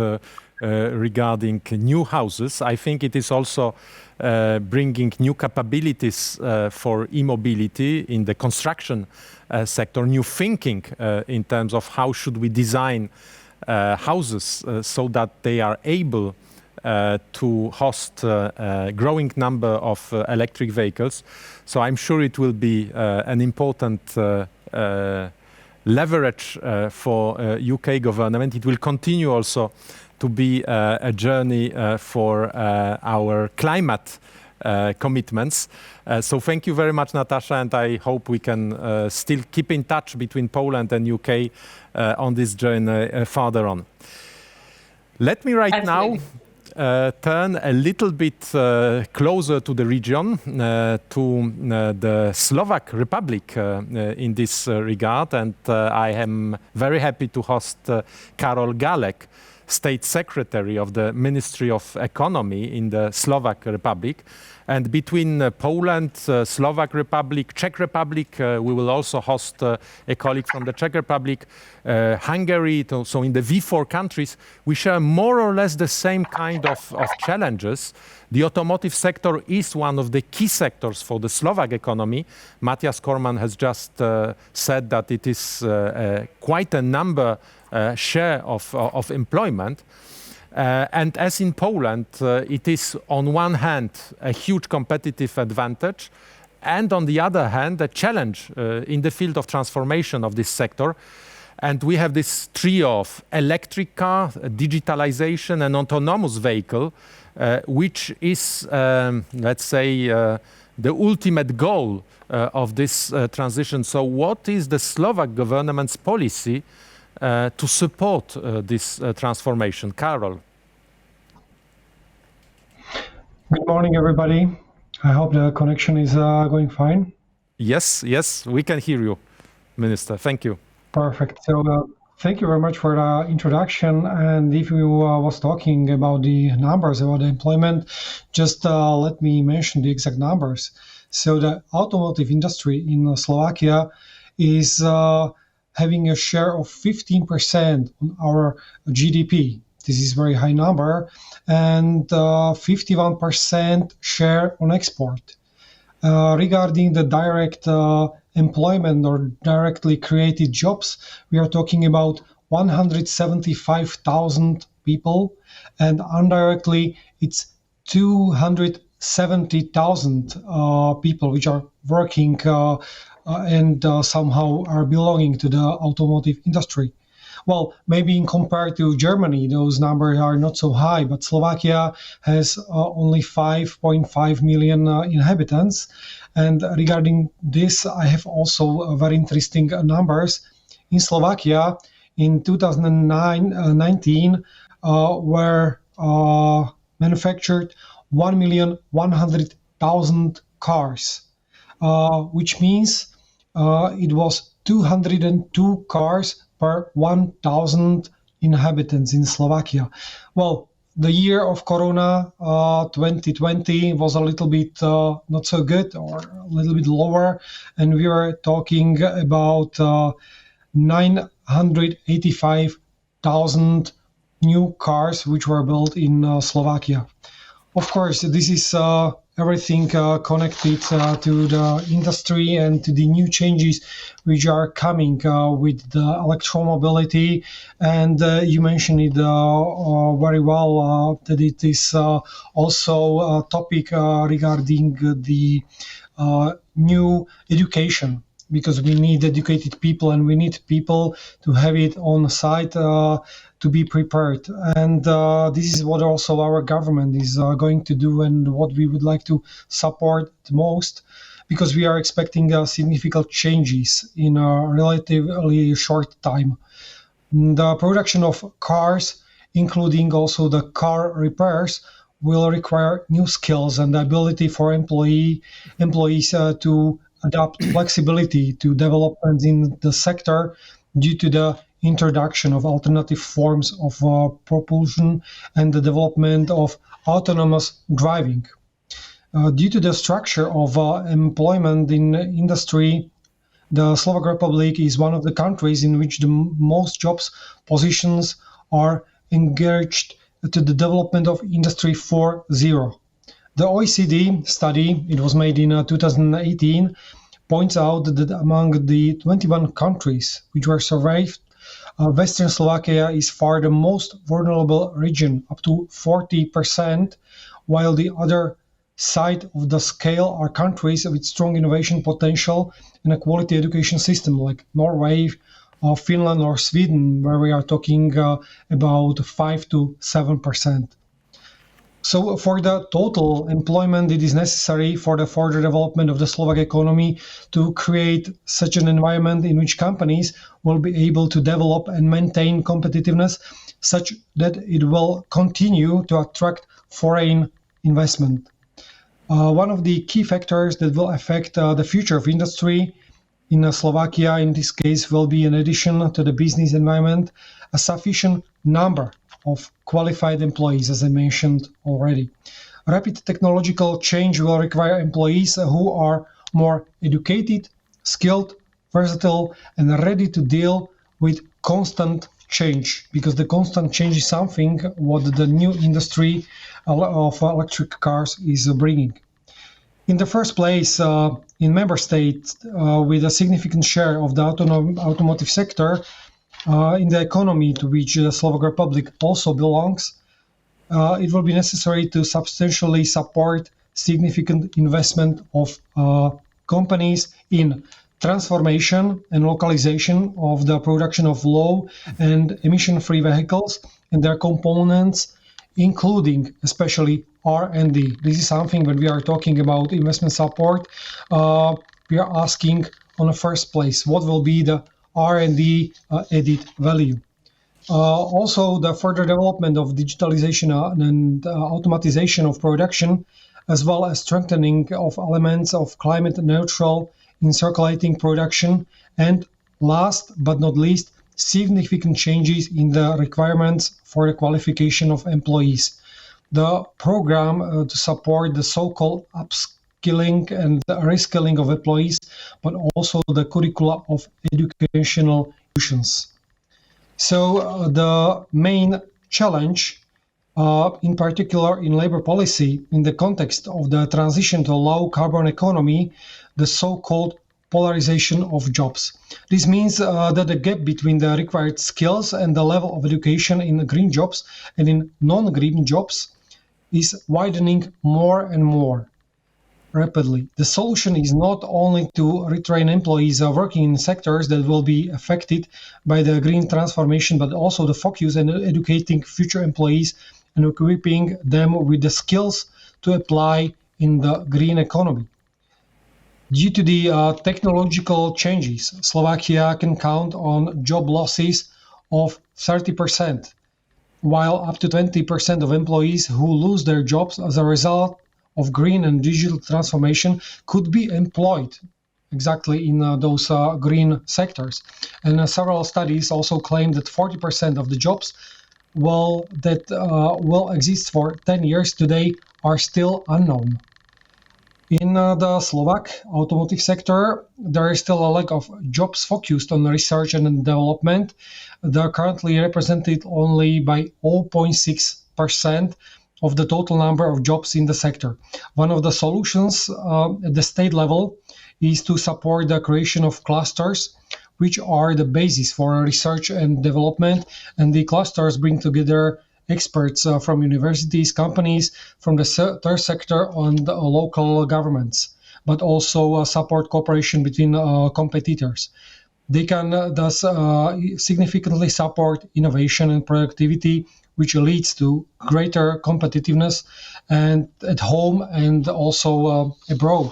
regarding new houses. I think it is also bringing new capabilities for e-mobility in the construction sector, new thinking in terms of how should we design houses so that they are able to host a growing number of electric vehicles. So I'm sure it will be an important leverage for UK government. It will continue also to be a journey for our climate commitments. So thank you very much, Natasha, and I hope we can still keep in touch between Poland and UK on this journey further on. Let me now turn a little bit closer to the region, to the Slovak Republic in this regard, and I am very happy to host Karol Galek, State Secretary of the Ministry of Economy in the Slovak Republic. And between Poland, Slovak Republic, Czech Republic, we will also host a colleague from the Czech Republic, Hungary, so in the V4 countries, we share more or less the same kind of challenges. The automotive sector is one of the key sectors for the Slovak economy. Matthias Kormann has just said that it is quite a number share of employment. And as in Poland, it is on one hand a huge competitive advantage, and on the other hand a challenge in the field of transformation of this sector. And we have this trio of electric car, digitalization and autonomous vehicle, which is, let's say, the ultimate goal of this transition. So what is the Slovak government's policy to support this transformation? Karol. Good morning, everybody. I hope the connection is going fine. Yes, we can hear you, Minister. Thank you. Perfect. So thank you very much for the introduction. And if you was talking about the numbers, about the employment, just let me mention the exact numbers. So the automotive industry in Slovakia is having a share of 15% on our GDP. This is a very high number, and 51% share on export. Regarding the direct employment or directly created jobs, we are talking about 175,000 people, and indirectly it's 270,000 people which are working and somehow are belonging to the automotive industry. Well, maybe in compared to Germany, those numbers are not so high, but Slovakia has only 5.5 million inhabitants. And regarding this, I have also very interesting numbers. In Slovakia, in 2019, were manufactured 1,100,000 cars, which means it was 202 cars per 1,000 inhabitants in Slovakia. Well, the year of Corona 2020 was a little bit not so good, or a little bit lower, and we were talking about 985,000 new cars which were built in Slovakia. Of course, this is everything connected to the industry and to the new changes which are coming with the electromobility. And you mentioned it very well, that it is also a topic regarding the new education, because we need educated people and we need people to have it on site to be prepared. And this is what also our government is going to do, and what we would like to support the most, because we are expecting significant changes in a relatively short time. The production of cars, including also the car repairs, will require new skills and the ability for employees to adapt flexibility to developments in the sector due to the introduction of alternative forms of propulsion and the development of autonomous driving. Due to the structure of employment in industry, the Slovak Republic is one of the countries in which the most jobs positions are engaged to the development of Industry 4.0. The OECD study, it was made in 2018, points out that among the 21 countries which were surveyed, Western Slovakia is far the most vulnerable region, up to 40%, while the other side of the scale are countries with strong innovation potential and a quality education system like Norway, Finland or Sweden, where we are talking about 5 to 7%. So for the total employment, it is necessary for the further development of the Slovak economy to create such an environment in which companies will be able to develop and maintain competitiveness such that it will continue to attract foreign investment. One of the key factors that will affect the future of industry in Slovakia, in this case, will be, in addition to the business environment, a sufficient number of qualified employees, as I mentioned already. Rapid technological change will require employees who are more educated, skilled, versatile, and ready to deal with constant change, because the constant change is something what the new industry of electric cars is bringing. In the first place, in member states with a significant share of the automotive sector, in the economy to which the Slovak Republic also belongs, it will be necessary to substantially support significant investment of companies in transformation and localization of the production of low and emission-free vehicles and their components, including especially R&D. This is something when we are talking about investment support, we are asking on the first place, what will be the R&D added value. Also, the further development of digitalization and automatization of production, as well as strengthening of elements of climate neutral in circulating production, and last but not least, significant changes in the requirements for the qualification of employees. The program to support the so-called upskilling and reskilling of employees, but also the curricula of educational institutions. So the main challenge, in particular in labor policy, in the context of the transition to a low carbon economy, the so-called polarization of jobs. This means that the gap between the required skills and the level of education in green jobs and in non-green jobs is widening more and more. rapidly. The solution is not only to retrain employees working in sectors that will be affected by the green transformation, but also the focus on educating future employees and equipping them with the skills to apply in the green economy. Due to the technological changes, Slovakia can count on job losses of 30%, while up to 20% of employees who lose their jobs as a result of green and digital transformation could be employed exactly in those green sectors. And several studies also claim that 40% of the jobs that will exist for 10 years today are still unknown. In the Slovak automotive sector, there is still a lack of jobs focused on research and development. They're currently represented only by 0.6% of the total number of jobs in the sector. One of the solutions at the state level is to support the creation of clusters, which are the basis for research and development. And the clusters bring together experts from universities, companies, from the third sector and local governments, but also support cooperation between competitors. They can thus significantly support innovation and productivity, which leads to greater competitiveness and at home and also abroad.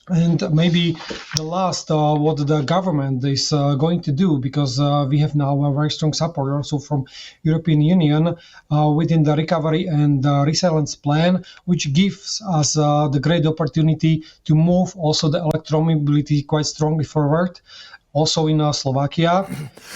And maybe the last, what the government is going to do, because we have now a very strong support also from European Union within the recovery and resilience plan, which gives us the great opportunity to move also the electromobility quite strongly forward, also in Slovakia.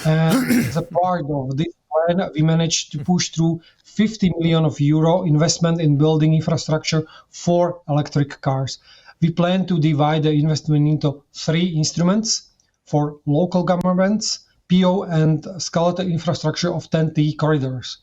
And as a part of this plan, we managed to push through 50 million euro investment in building infrastructure for electric cars. We plan to divide the investment into 3 instruments for local governments, PO and skeletal infrastructure of TEN-T corridors.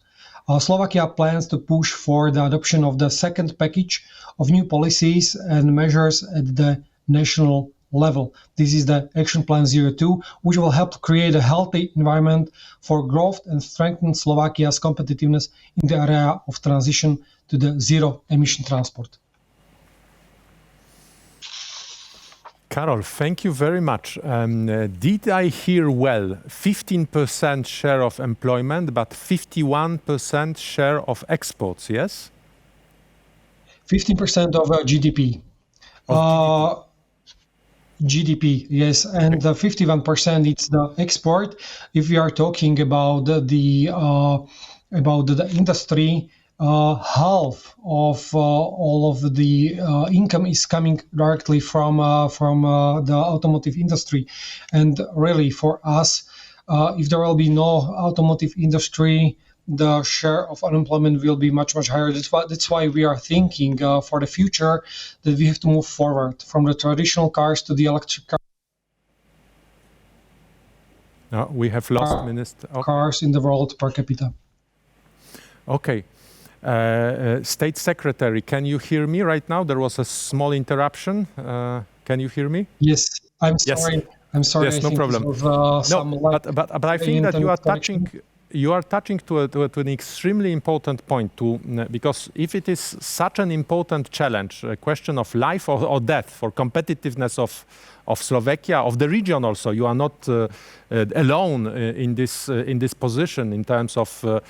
Slovakia plans to push for the adoption of the second package of new policies and measures at the national level. This is the Action Plan 02, which will help create a healthy environment for growth and strengthen Slovakia's competitiveness in the area of transition to the zero-emission transport. Karol, thank you very much. Did I hear well? 15% share of employment, but 51% share of exports, yes? 15% of GDP. GDP, yes, and 51% it's the export. If we are talking about the industry, half of all of the income is coming directly from the automotive industry, and really for us, if there will be no automotive industry, the share of unemployment will be much higher. That's why we are thinking for the future that we have to move forward from the traditional cars to the electric cars. We have lost Minister. Cars in the world per capita. Okay. State Secretary, can you hear me right now? There was a small interruption. Can you hear me? Yes, I'm sorry. Yes. I'm sorry. Yes, no problem. But I think that you are touching to an extremely important point because if it is such an important challenge, a question of life or death for competitiveness of Slovakia, of the region also, you are not alone in this position in terms of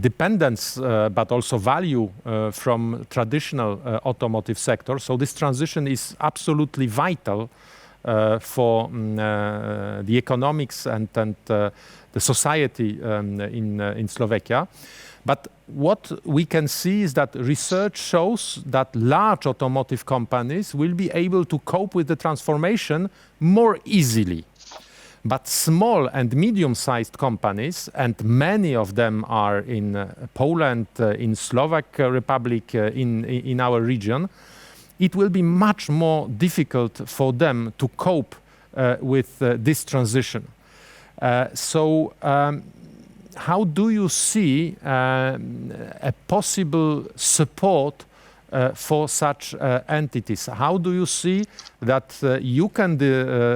dependence, but also value from traditional automotive sector. So this transition is absolutely vital for the economics and the society in Slovakia. But what we can see is that research shows that large automotive companies will be able to cope with the transformation more easily. But small and medium-sized companies, and many of them are in Poland, in Slovak Republic, in our region, it will be much more difficult for them to cope with this transition. So how do you see a possible support for such entities. How do you see that you can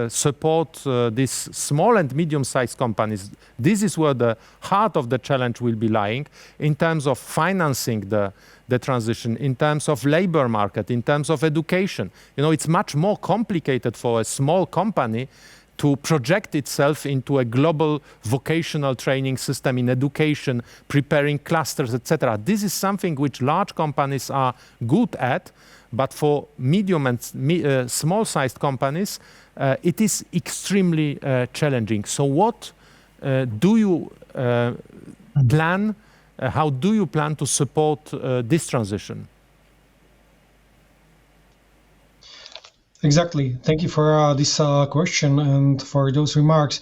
support these small and medium-sized companies? This is where the heart of the challenge will be lying in terms of financing the transition, in terms of labor market, in terms of education. You know, it's much more complicated for a small company to project itself into a global vocational training system in education, preparing clusters, etc. This is something which large companies are good at, but for medium and small-sized companies, it is extremely challenging. So what do you plan, how do you plan to support this transition? Exactly. Thank you for this question and for those remarks.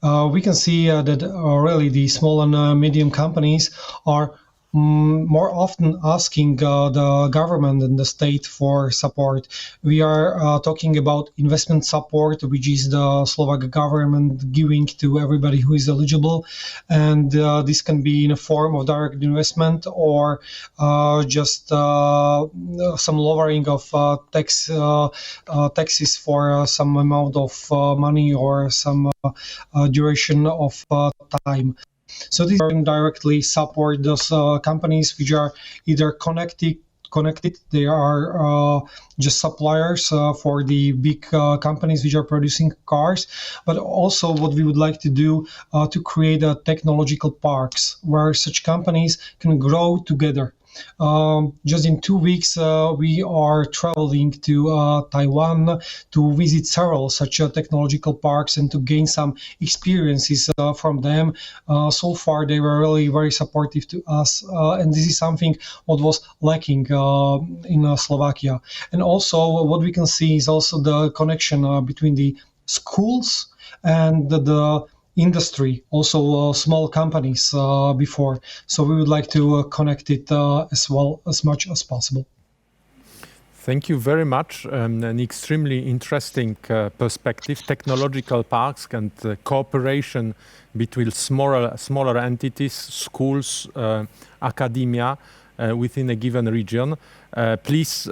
We can see that really the small and medium companies are more often asking the government and the state for support. We are talking about investment support, which is the Slovak government giving to everybody who is eligible. And this can be in a form of direct investment or just some lowering of taxes for some amount of money or some duration of time. So these are directly support those companies which are either connected. They are just suppliers for the big companies which are producing cars, but also what we would like to do to create technological parks where such companies can grow together. Just in 2 weeks, we are traveling to Taiwan to visit several such technological parks and to gain some experiences from them. So far, they were really very supportive to us, and this is something what was lacking in Slovakia. And also, what we can see is also the connection between the schools and the industry, also small companies before. So we would like to connect it as well as much as possible. Thank you very much. An extremely interesting perspective. Technological parks and cooperation between smaller entities, schools, academia within a given region. Please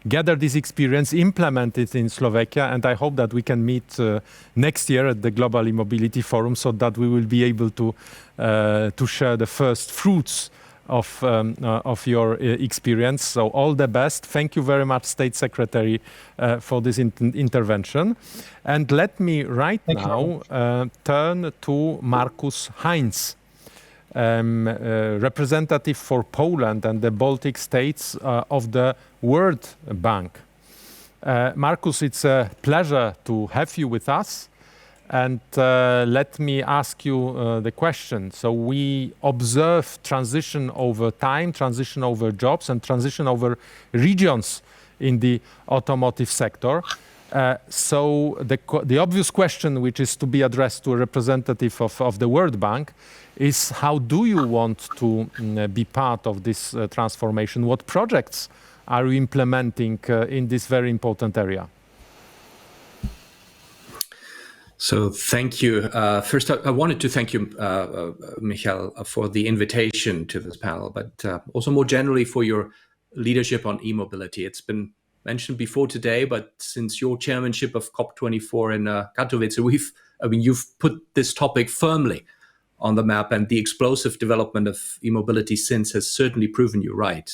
gather this experience, implement it in Slovakia, and I hope that we can meet next year at the Global E-Mobility Forum so that we will be able to share the first fruits of your experience. So all the best. Thank you very much, State Secretary, for this intervention. And let me now turn to Markus Heinz, representative for Poland and the Baltic states of the World Bank. Markus, it's a pleasure to have you with us. And let me ask you the question. So we observe transition over time, transition over jobs, and transition over regions in the automotive sector. So the obvious question, which is to be addressed to a representative of the World Bank, is how do you want to be part of this transformation? What projects are you implementing in this very important area? So thank you. First, I wanted to thank you, Michael, for the invitation to this panel, but also more generally for your leadership on e-mobility. It's been mentioned before today, but since your chairmanship of COP24 in Katowice, you've put this topic firmly on the map, and the explosive development of e-mobility since has certainly proven you right.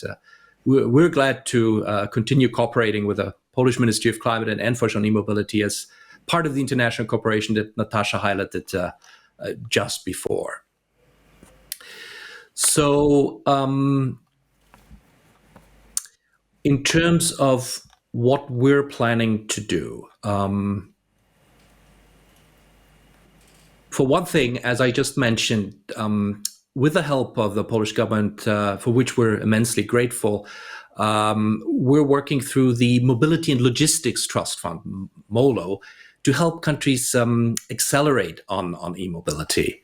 We're glad to continue cooperating with the Polish Ministry of Climate and Enforce on e-mobility as part of the international cooperation that Natasha highlighted just before. So in terms of what we're planning to do, for one thing, as I just mentioned, with the help of the Polish government, for which we're immensely grateful, we're working through the Mobility and Logistics Trust Fund, MOLO, to help countries accelerate on e-mobility.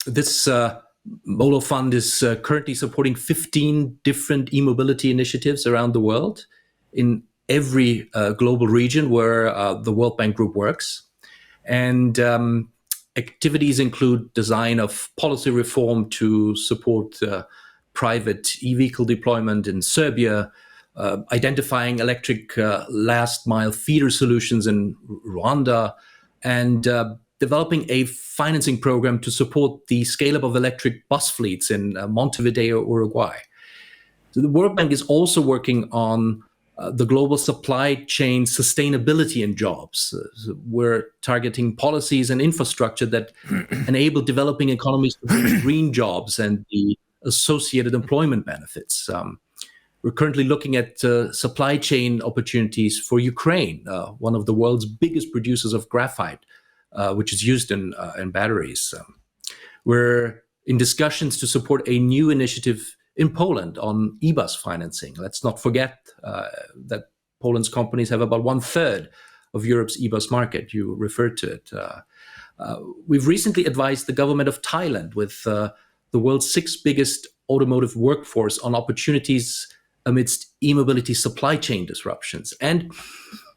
This MOLO fund is currently supporting 15 different e-mobility initiatives around the world in every global region where the World Bank Group works. And activities include design of policy reform to support private e-vehicle deployment in Serbia, identifying electric last mile feeder solutions in Rwanda, and developing a financing program to support the scale up of electric bus fleets in Montevideo, Uruguay. So the World Bank is also working on the global supply chain sustainability and jobs. We're targeting policies and infrastructure that enable developing economies to create green jobs and the associated employment benefits. We're currently looking at supply chain opportunities for Ukraine, one of the world's biggest producers of graphite, which is used in batteries. We're in discussions to support a new initiative in Poland on e-bus financing. Let's not forget that Poland's companies have about 1/3 of Europe's e-bus market. You referred to it. We've recently advised the government of Thailand with the world's 6th biggest automotive workforce on opportunities amidst e-mobility supply chain disruptions. And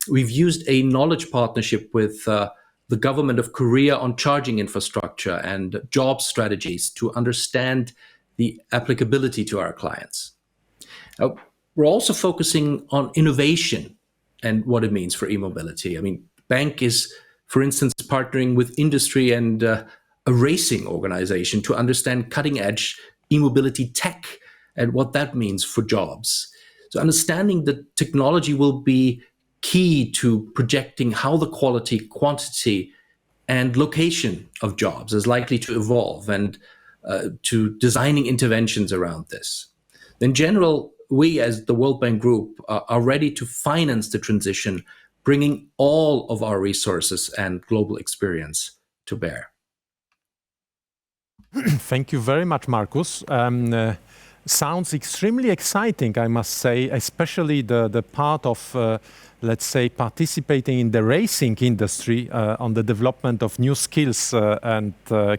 we've used a knowledge partnership with the government of Korea on charging infrastructure and job strategies to understand the applicability to our clients. We're also focusing on innovation and what it means for e-mobility. I mean, Bank is, for instance, partnering with industry and a racing organization to understand cutting-edge e-mobility tech and what that means for jobs. So understanding the technology will be key to projecting how the quality, quantity, and location of jobs is likely to evolve, and to designing interventions around this. In general, we as the World Bank Group are ready to finance the transition, bringing all of our resources and global experience to bear. Thank you very much, Markus. Sounds extremely exciting, I must say, especially the part of, let's say, participating in the racing industry on the development of new skills and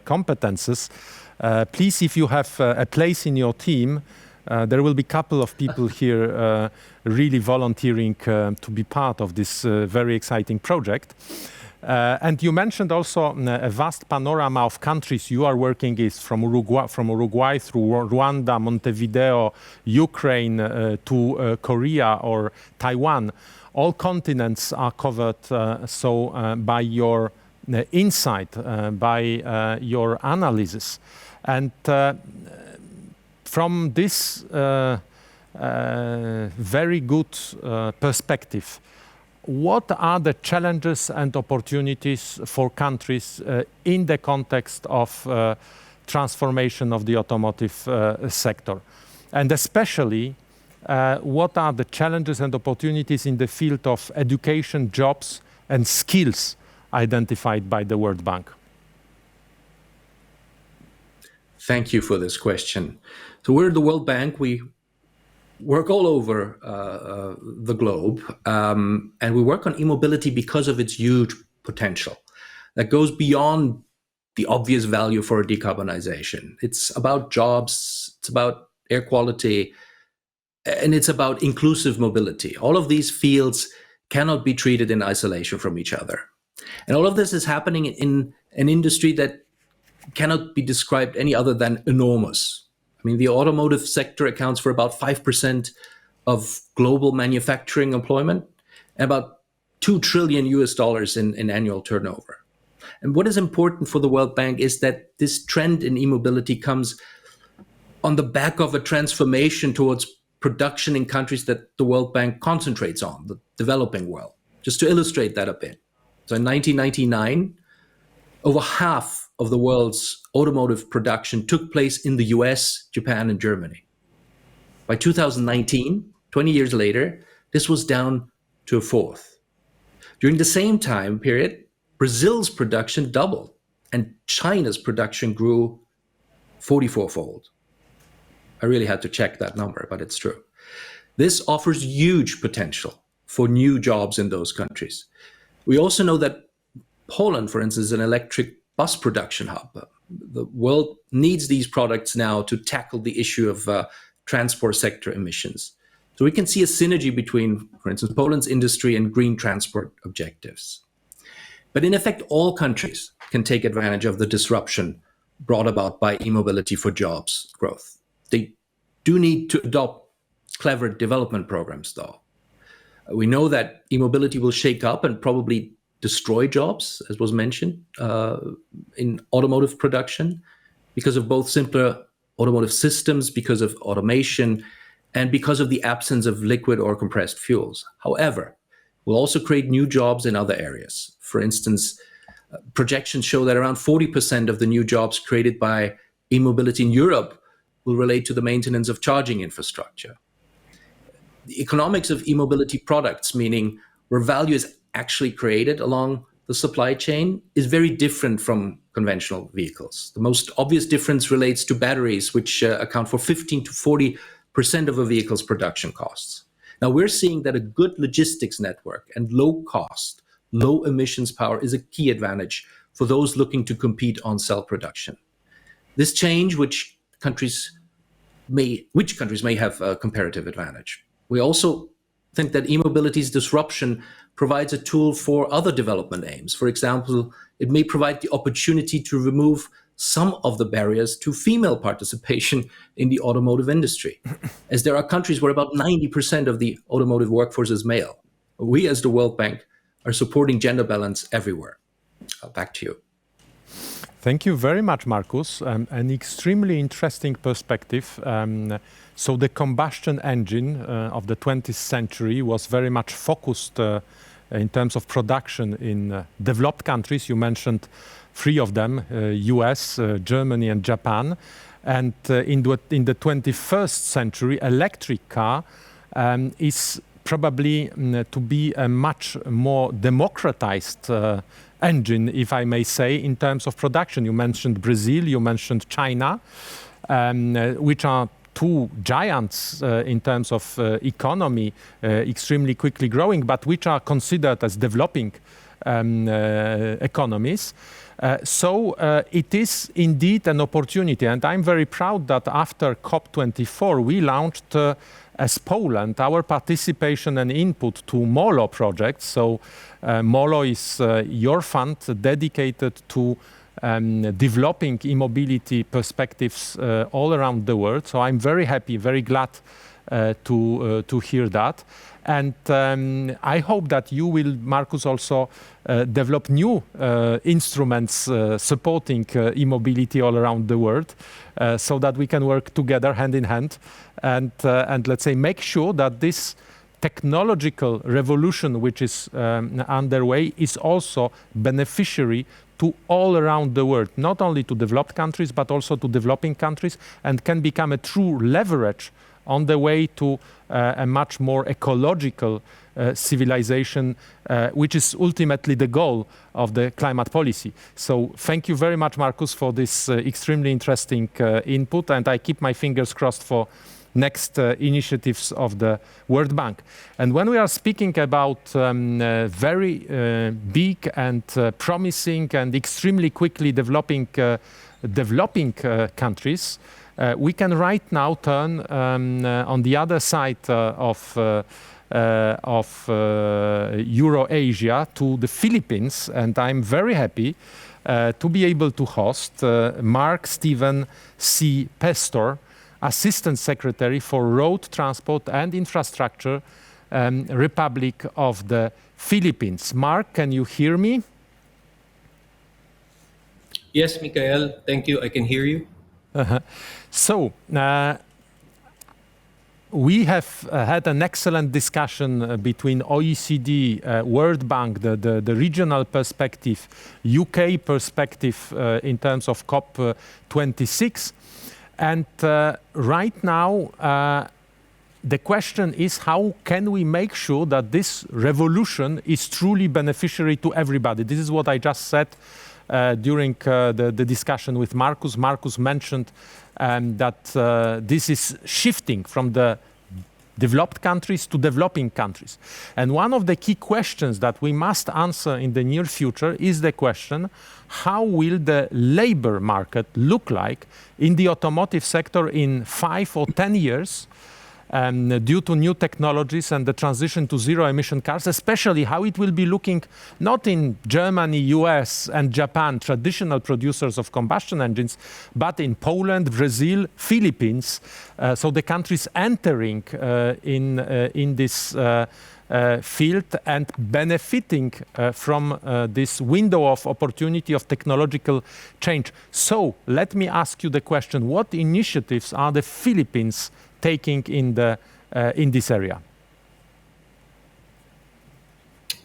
competences. Please, if you have a place in your team, there will be a couple of people here really volunteering to be part of this very exciting project. And you mentioned also a vast panorama of countries you are working is from Uruguay through Rwanda, Montevideo, Ukraine to Korea or Taiwan. All continents are covered by your insight, by your analysis. And from this very good perspective, what are the challenges and opportunities for countries in the context of transformation of the automotive sector? And especially, what are the challenges and opportunities in the field of education, jobs, and skills identified by the World Bank? Thank you for this question. So we're the World Bank. We work all over the globe, and we work on e-mobility because of its huge potential that goes beyond the obvious value for decarbonization. It's about jobs, it's about air quality, and it's about inclusive mobility. All of these fields cannot be treated in isolation from each other. And all of this is happening in an industry that cannot be described any other than enormous. I mean, the automotive sector accounts for about 5% of global manufacturing employment and about $2 trillion in annual turnover. And what is important for the World Bank is that this trend in e-mobility comes on the back of a transformation towards production in countries that the World Bank concentrates on, the developing world. Just to illustrate that a bit. So in 1999, over half of the world's automotive production took place in the US, Japan, and Germany. By 2019, 20 years later, this was down to a fourth. During the same time period, Brazil's production doubled, and China's production grew 44-fold. I really had to check that number, but it's true. This offers huge potential for new jobs in those countries. We also know that Poland, for instance, is an electric bus production hub. The world needs these products now to tackle the issue of transport sector emissions. So we can see a synergy between, for instance, Poland's industry and green transport objectives. But in effect, all countries can take advantage of the disruption brought about by e-mobility for jobs growth. They do need to adopt clever development programs, though. We know that e-mobility will shake up and probably destroy jobs, as was mentioned, in automotive production because of both simpler automotive systems, because of automation, and because of the absence of liquid or compressed fuels. However, we'll also create new jobs in other areas. For instance, projections show that around 40% of the new jobs created by e-mobility in Europe will relate to the maintenance of charging infrastructure. The economics of e-mobility products, meaning where value is actually created along the supply chain, is very different from conventional vehicles. The most obvious difference relates to batteries, which account for 15 to 40% of a vehicle's production costs. Now, we're seeing that a good logistics network and low cost, low emissions power is a key advantage for those looking to compete on cell production. This change, which countries may have a comparative advantage. We also think that e-mobility's disruption provides a tool for other development aims. For example, it may provide the opportunity to remove some of the barriers to female participation in the automotive industry, as there are countries where about 90% of the automotive workforce is male. We, as the World Bank, are supporting gender balance everywhere. Back to you. Thank you very much, Markus. An extremely interesting perspective. So the combustion engine of the 20th century was very much focused in terms of production in developed countries. You mentioned 3 of them, US, Germany and Japan. And in the 21st century, electric car is probably to be a much more democratized engine, if I may say, in terms of production. You mentioned Brazil, you mentioned China, which are 2 giants in terms of economy, extremely quickly growing, but which are considered as developing economies. So it is indeed an opportunity. And I'm very proud that after COP24, we launched as Poland, our participation and input to MOLO projects. So MOLO is your fund dedicated to developing e-mobility perspectives all around the world. So I'm very happy, very glad to hear that. And I hope that you will, Markus, also develop new instruments supporting e-mobility all around the world so that we can work together hand in hand and let's say make sure that this technological revolution which is underway is also beneficiary to all around the world, not only to developed countries, but also to developing countries, and can become a true leverage on the way to a much more ecological civilization, which is ultimately the goal of the climate policy. So thank you very much, Markus, for this extremely interesting input, and I keep my fingers crossed for next initiatives of the World Bank. And when we are speaking about very big and promising and extremely quickly developing countries, we can right now turn on the other side of Eurasia to the Philippines, and I'm very happy to be able to host Mark Steven C. Pestor, Assistant Secretary for Road Transport and Infrastructure, Republic of the Philippines. Mark, can you hear me? Yes, Michael, thank you. I can hear you. So, we have had an excellent discussion between OECD, World Bank, the regional perspective, UK perspective in terms of COP26. And right now, the question is, how can we make sure that this revolution is truly beneficiary to everybody? This is what I just said during the discussion with Markus. Markus mentioned that this is shifting from the developed countries to developing countries. And one of the key questions that we must answer in the near future is the question, how will the labor market look like in the automotive sector in 5 or 10 years due to new technologies and the transition to zero-emission cars, especially how it will be looking not in Germany, US, and Japan, traditional producers of combustion engines, but in Poland, Brazil, Philippines. So the countries entering in this field and benefiting from this window of opportunity of technological change. So let me ask you the question: what initiatives are the Philippines taking in this area?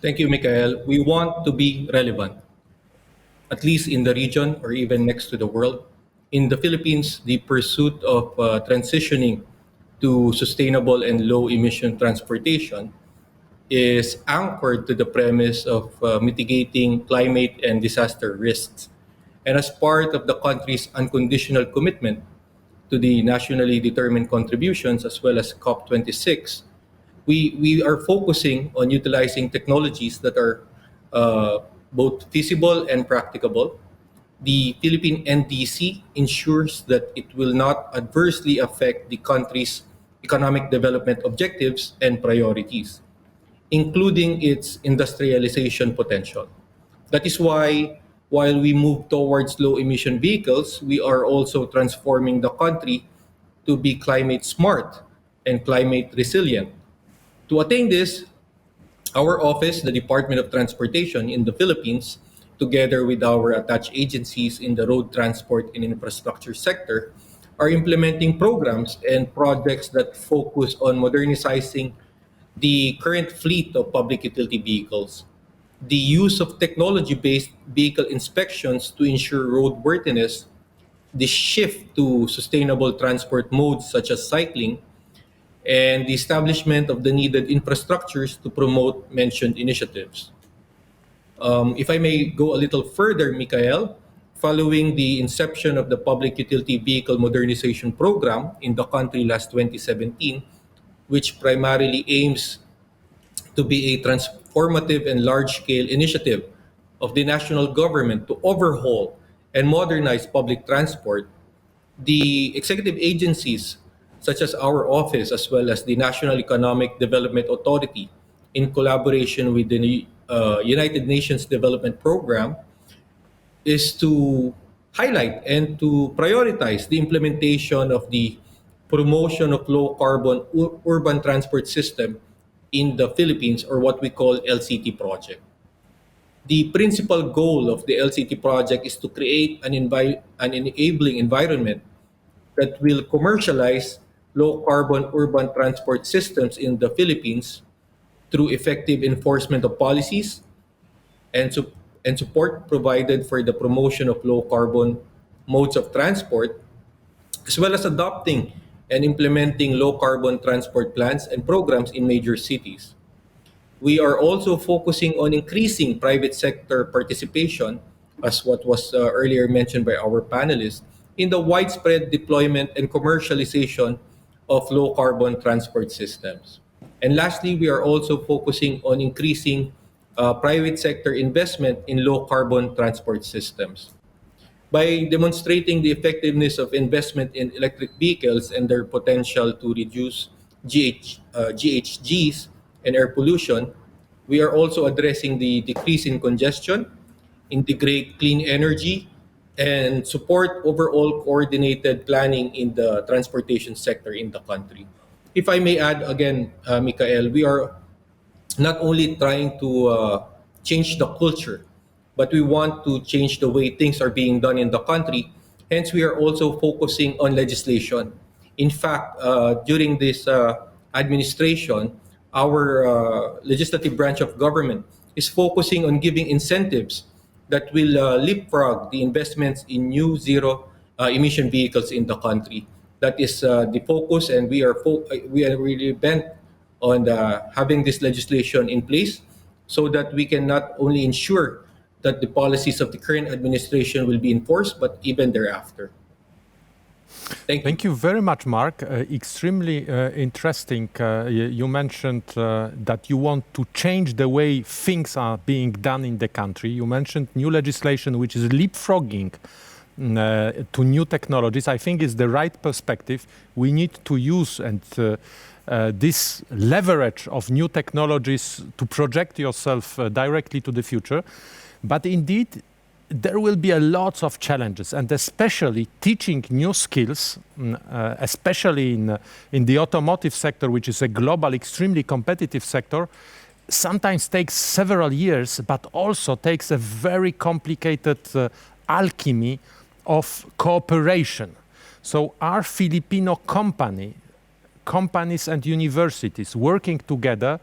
Thank you, Michael. We want to be relevant, at least in the region or even next to the world. In the Philippines, the pursuit of transitioning to sustainable and low-emission transportation is anchored to the premise of mitigating climate and disaster risks. And as part of the country's unconditional commitment to the nationally determined contributions as well as COP26, we are focusing on utilizing technologies that are both feasible and practicable. The Philippine NDC ensures that it will not adversely affect the country's economic development objectives and priorities, including its industrialization potential. That is why, while we move towards low-emission vehicles, we are also transforming the country to be climate smart and climate resilient. To attain this, our office, the Department of Transportation in the Philippines, together with our attached agencies in the road transport and infrastructure sector, are implementing programs and projects that focus on modernizing the current fleet of public utility vehicles, the use of technology-based vehicle inspections to ensure roadworthiness, the shift to sustainable transport modes such as cycling, and the establishment of the needed infrastructures to promote mentioned initiatives. If I may go a little further, Michael, following the inception of the Public Utility Vehicle Modernization Program in the country last 2017, which primarily aims to be a transformative and large-scale initiative of the national government to overhaul and modernize public transport, the executive agencies such as our office as well as the National Economic Development Authority, in collaboration with the United Nations Development Program, is to highlight and to prioritize the implementation of the promotion of low-carbon urban transport system in the Philippines, or what we call LCT project. The principal goal of the LCT project is to create an enabling environment that will commercialize low-carbon urban transport systems in the Philippines through effective enforcement of policies and support provided for the promotion of low-carbon modes of transport, as well as adopting and implementing low-carbon transport plans and programs in major cities. We are also focusing on increasing private sector participation, as what was earlier mentioned by our panelists, in the widespread deployment and commercialization of low-carbon transport systems. And lastly, we are also focusing on increasing private sector investment in low-carbon transport systems. By demonstrating the effectiveness of investment in electric vehicles and their potential to reduce GHGs and air pollution, we are also addressing the decrease in congestion, integrate clean energy, and support overall coordinated planning in the transportation sector in the country. If I may add again, Michael, we are not only trying to change the culture, but we want to change the way things are being done in the country. Hence, we are also focusing on legislation. In fact, during this administration, our legislative branch of government is focusing on giving incentives that will leapfrog the investments in new zero emission vehicles in the country. That is the focus, and we are really bent on having this legislation in place so that we can not only ensure that the policies of the current administration will be enforced, but even thereafter. Thank you very much, Mark. Extremely interesting. You mentioned that you want to change the way things are being done in the country. You mentioned new legislation which is leapfrogging to new technologies, I think is the right perspective. We need to use this leverage of new technologies to project yourself directly to the future. But indeed, there will be a lot of challenges, and especially teaching new skills, especially in the automotive sector, which is a global, extremely competitive sector, sometimes takes several years, but also takes a very complicated alchemy of cooperation. So are Filipino companies and universities working together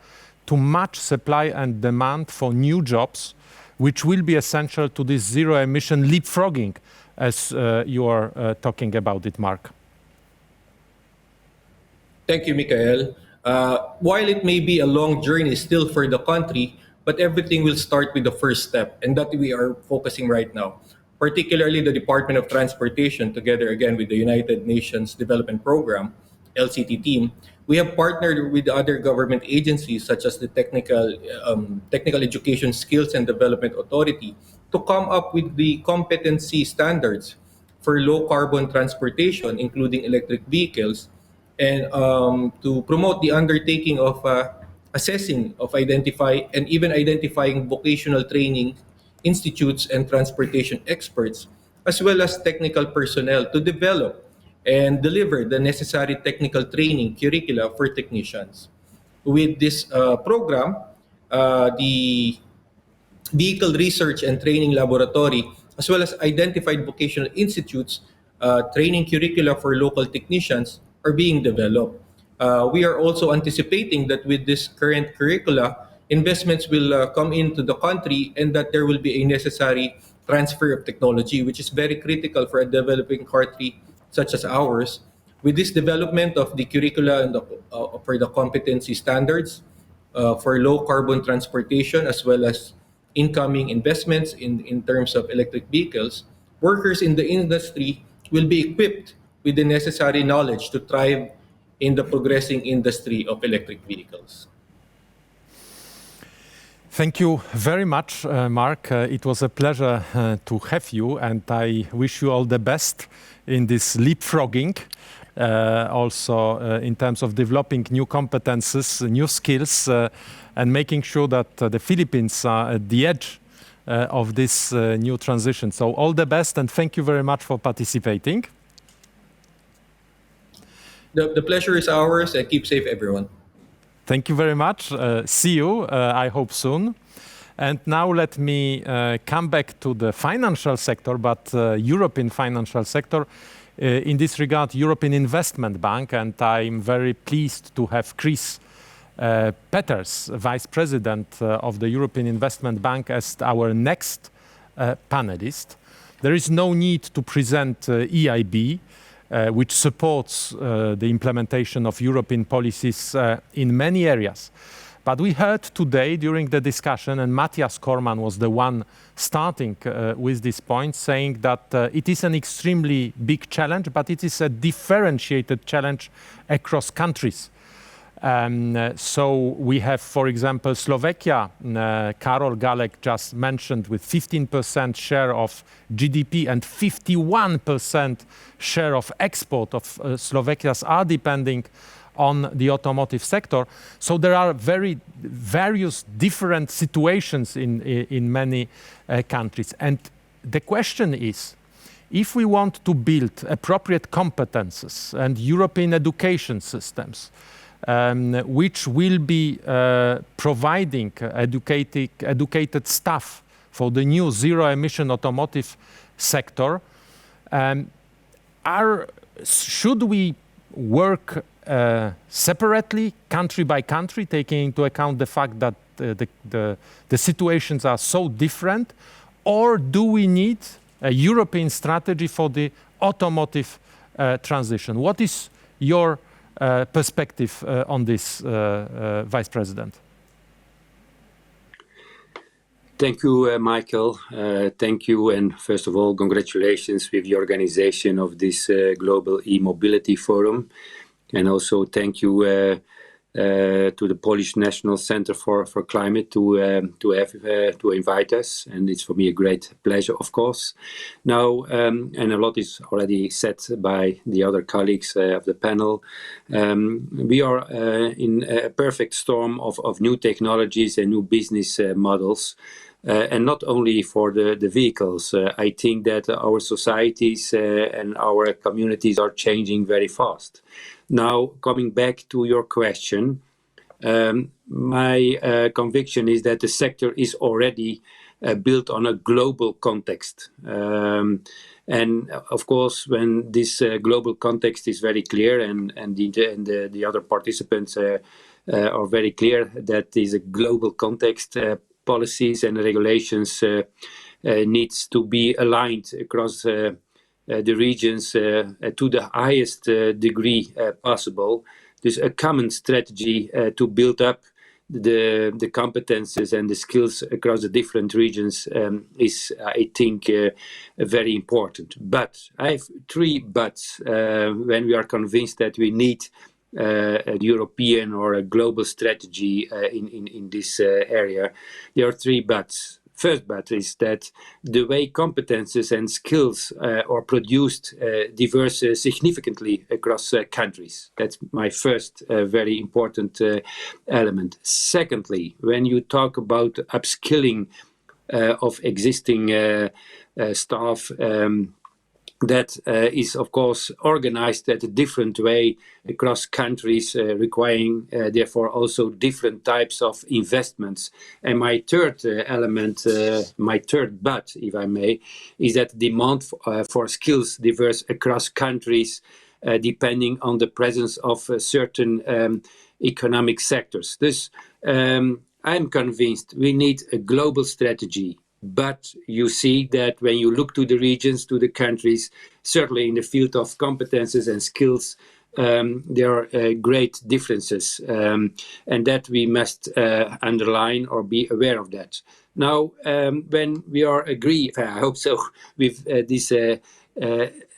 to match supply and demand for new jobs, which will be essential to this zero-emission leapfrogging, as you are talking about it, Mark? Thank you, Michael. While it may be a long journey still for the country, but everything will start with the first step, and that we are focusing right now. Particularly the Department of Transportation, together again with the United Nations Development Program, LCT team, we have partnered with other government agencies such as the Technical Education Skills and Development Authority to come up with the competency standards for low carbon transportation, including electric vehicles, and to promote the undertaking of assessing, of identifying vocational training institutes and transportation experts, as well as technical personnel to develop and deliver the necessary technical training curricula for technicians. With this program, the Vehicle Research and Training Laboratory, as well as identified vocational institutes, training curricula for local technicians are being developed. We are also anticipating that with this current curricula, investments will come into the country and that there will be a necessary transfer of technology, which is very critical for a developing country such as ours. With this development of the curricula and for the competency standards for low carbon transportation, as well as incoming investments in terms of electric vehicles, workers in the industry will be equipped with the necessary knowledge to thrive in the progressing industry of electric vehicles. Thank you very much, Mark. It was a pleasure to have you, and I wish you all the best in this leapfrogging, also in terms of developing new competences, new skills, and making sure that the Philippines are at the edge of this new transition. So all the best, and thank you very much for participating. The pleasure is ours, and keep safe, everyone. Thank you very much. See you, I hope soon. And now let me come back to the financial sector, but European financial sector. In this regard, European Investment Bank, and I'm very pleased to have Chris Peters, Vice President of the European Investment Bank, as our next panelist. There is no need to present EIB, which supports the implementation of European policies in many areas. But we heard today during the discussion, and Matthias Kormann was the one starting with this point, saying that it is an extremely big challenge, but it is a differentiated challenge across countries. So we have, for example, Slovakia, Karol Galek just mentioned, with 15% share of GDP and 51% share of export of Slovakia's are depending on the automotive sector. So there are various different situations in many countries. And the question is, if we want to build appropriate competences and European education systems, which will be providing educated staff for the new zero-emission automotive sector, should we work separately, country by country, taking into account the fact that the situations are so different, or do we need a European strategy for the automotive transition? What is your perspective on this, Vice President? Thank you, Michael. Thank you, and first of all, congratulations with the organization of this Global E-Mobility Forum. And also thank you to the Polish National Center for Climate to invite us, and it's for me a great pleasure, of course. Now, and a lot is already said by the other colleagues of the panel. We are in a perfect storm of new technologies and new business models. And not only for the vehicles. I think that our societies and our communities are changing very fast. Now, coming back to your question, my conviction is that the sector is already built on a global context. And of course, when this global context is very clear and the other participants are very clear that is a global context, policies and regulations needs to be aligned across the regions to the highest degree possible. There's a common strategy to build up the competences and the skills across the different regions is, I think, very important. But I have 3 buts when we are convinced that we need a European or a global strategy in this area. There are 3 buts. First but is that the way competences and skills are produced differs significantly across countries. That's my first very important element. Secondly, when you talk about upskilling of existing staff, that is, of course, organized at a different way across countries, requiring, therefore, also different types of investments. And my third element, my third but, if I may, is that demand for skills differs across countries, depending on the presence of certain economic sectors. Thus, I'm convinced we need a global strategy. But you see that when you look to the regions, to the countries, certainly in the field of competences and skills, there are great differences, and that we must underline or be aware of that. Now, when we are agree, I hope so, with this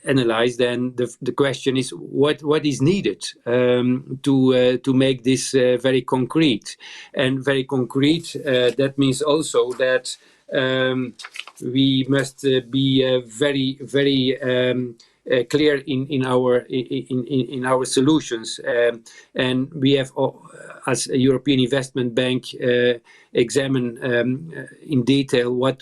analyze, then the question is what is needed to make this very concrete. And very concrete, that means also that we must be very, very clear in our solutions, and we have, as a European Investment Bank, examine in detail what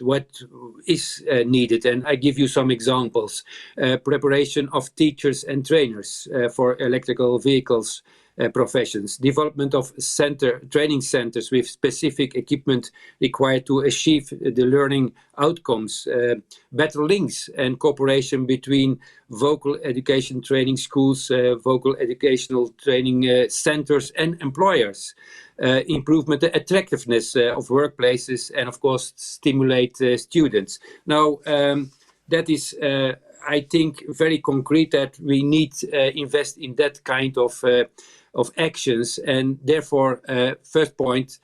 is needed. And I give you some examples: preparation of teachers and trainers for electrical vehicles. Professions, development of training centers with specific equipment required to achieve the learning outcomes, better links and cooperation between vocal education training schools, vocal educational training centers and employers, improvement the attractiveness of workplaces, and of course stimulate students. Now, that is I think very concrete that we need invest in that kind of actions, and therefore first point,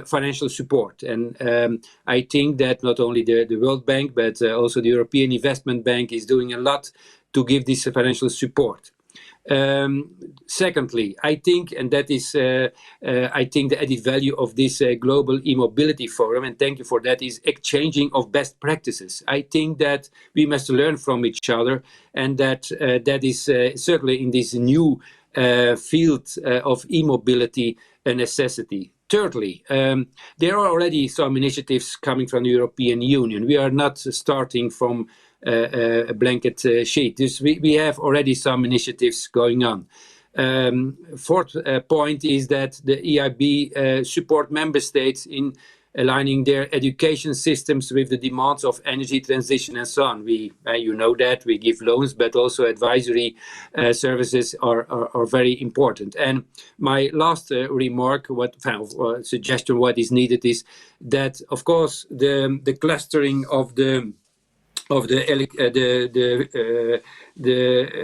financial support. And I think that not only the World Bank but also the European Investment Bank is doing a lot to give this financial support. Secondly, I think, and that is I think the added value of this global e-mobility forum, and thank you for that, is exchanging of best practices. I think that we must learn from each other, and that that is certainly in this new field of e-mobility a necessity. Thirdly, there are already some initiatives coming from the European Union. We are not starting from a blanket sheet. We have already some initiatives going on. Fourth point is that the EIB support member states in aligning their education systems with the demands of energy transition and so on. You know that we give loans, but also advisory services are very important. And my last remark, suggestion, what is needed is that, of course, the clustering of the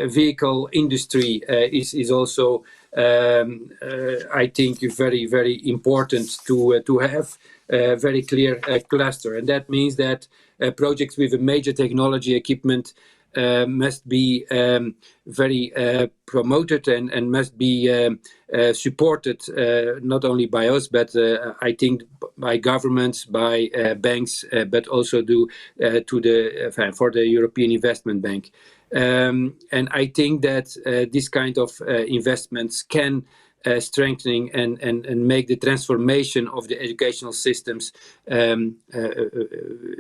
vehicle industry is also I think very, very important to have a very clear cluster, and that means that projects with a major technology equipment must be very promoted and must be supported not only by us, but I think by governments, by banks, but also for the European Investment Bank. And I think that this kind of investments can strengthening and make the transformation of the educational systems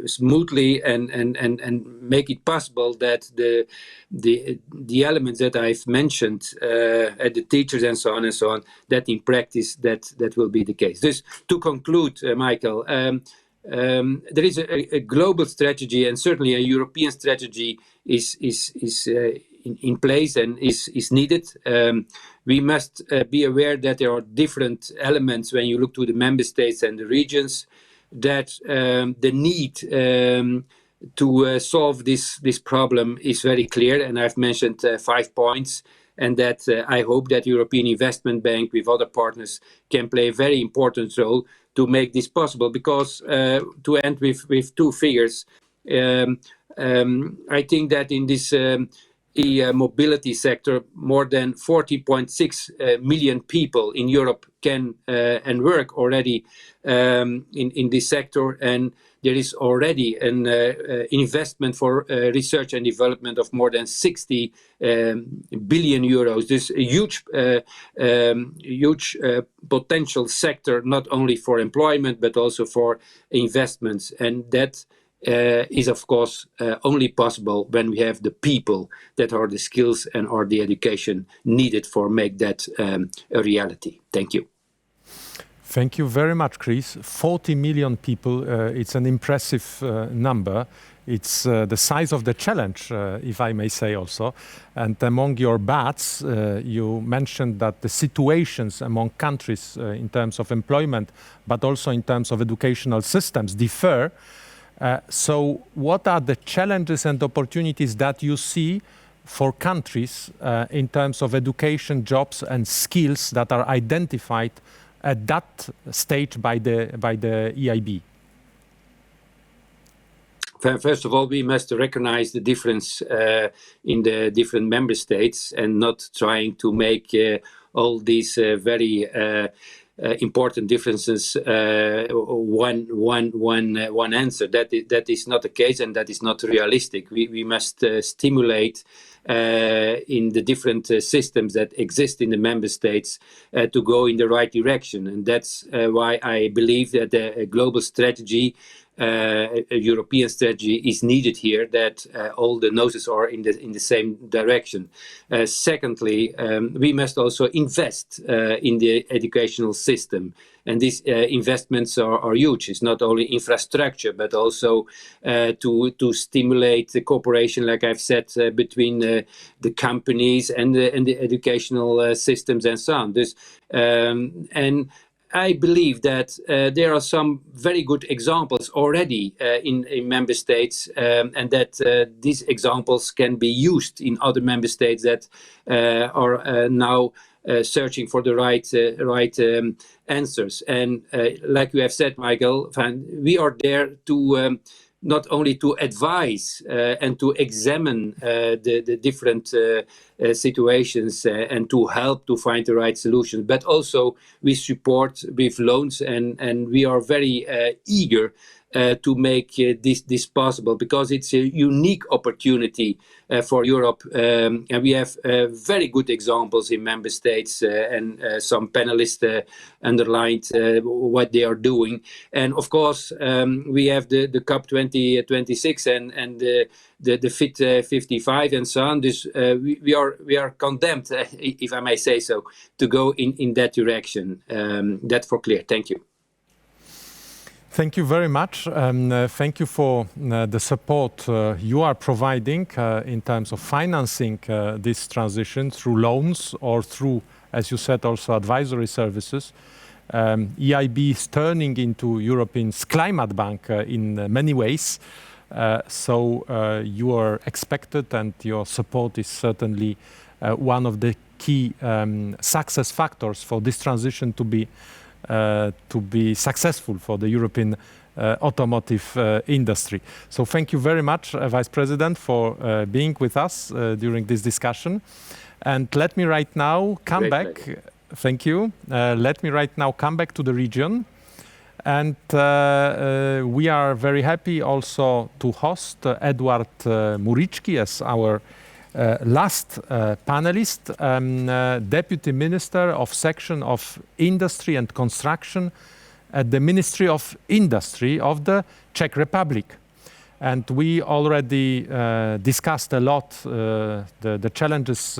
smoothly and make it possible that the elements that I've mentioned at the teachers and so on, that in practice that will be the case. This to conclude, Michael. There is a global strategy, and certainly a European strategy is in place and is needed. We must be aware that there are different elements when you look to the member states and the regions, that the need to solve this problem is very clear, and I've mentioned 5 points, and that I hope that European Investment Bank with other partners can play a very important role to make this possible. Because to end with 2 figures, I think that in this e-mobility sector, more than 40.6 million people in Europe can and work already in this sector, and there is already an investment for research and development of more than 60 billion euros. This huge potential sector, not only for employment but also for investments, and that is of course only possible when we have the people that are the skills and are the education needed for make that a reality. Thank you. Thank you very much, Chris. 40 million people, it's an impressive number. It's the size of the challenge, if I may say also. And among your bats, you mentioned that the situations among countries in terms of employment, but also in terms of educational systems differ. So what are the challenges and opportunities that you see for countries in terms of education, jobs and skills that are identified at that stage by the EIB? First of all, we must recognize the difference in the different member states and not trying to make all these very important differences one answer. That is not the case, and that is not realistic. We must stimulate in the different systems that exist in the member states to go in the right direction, and that's why I believe that a global strategy, a European strategy, is needed here. That all the noses are in the same direction. Secondly, we must also invest in the educational system, and these investments are huge. It's not only infrastructure, but also to stimulate the cooperation, like I've said, between the companies and the educational systems and so on. And I believe that there are some very good examples already in member states, and that these examples can be used in other member states that are now searching for the right answers. And like you have said, Michael, we are there to not only to advise and to examine the different situations and to help to find the right solutions, but also we support with loans, and we are very eager to make this possible, because it's a unique opportunity for Europe, and we have very good examples in member states, and some panelists underlined what they are doing. And of course, we have the COP 2026 and the Fit 55 and so on. This we are condemned, if I may say so, to go in that direction. That's for clear. Thank you. Thank you very much. Thank you for the support you are providing in terms of financing this transition through loans or through, as you said, also advisory services. EIB is turning into Europe's climate bank in many ways. So you are expected, and your support is certainly one of the key success factors for this transition to be successful for the European automotive industry. So thank you very much, Vice President, for being with us during this discussion. And let me right now come back. Pleasure. Thank you. Let me right now come back to the region. And we are very happy also to host Edward Muricki as our last panelist, Deputy Minister of Section of Industry and Construction at the Ministry of Industry of the Czech Republic. And we already discussed a lot the challenges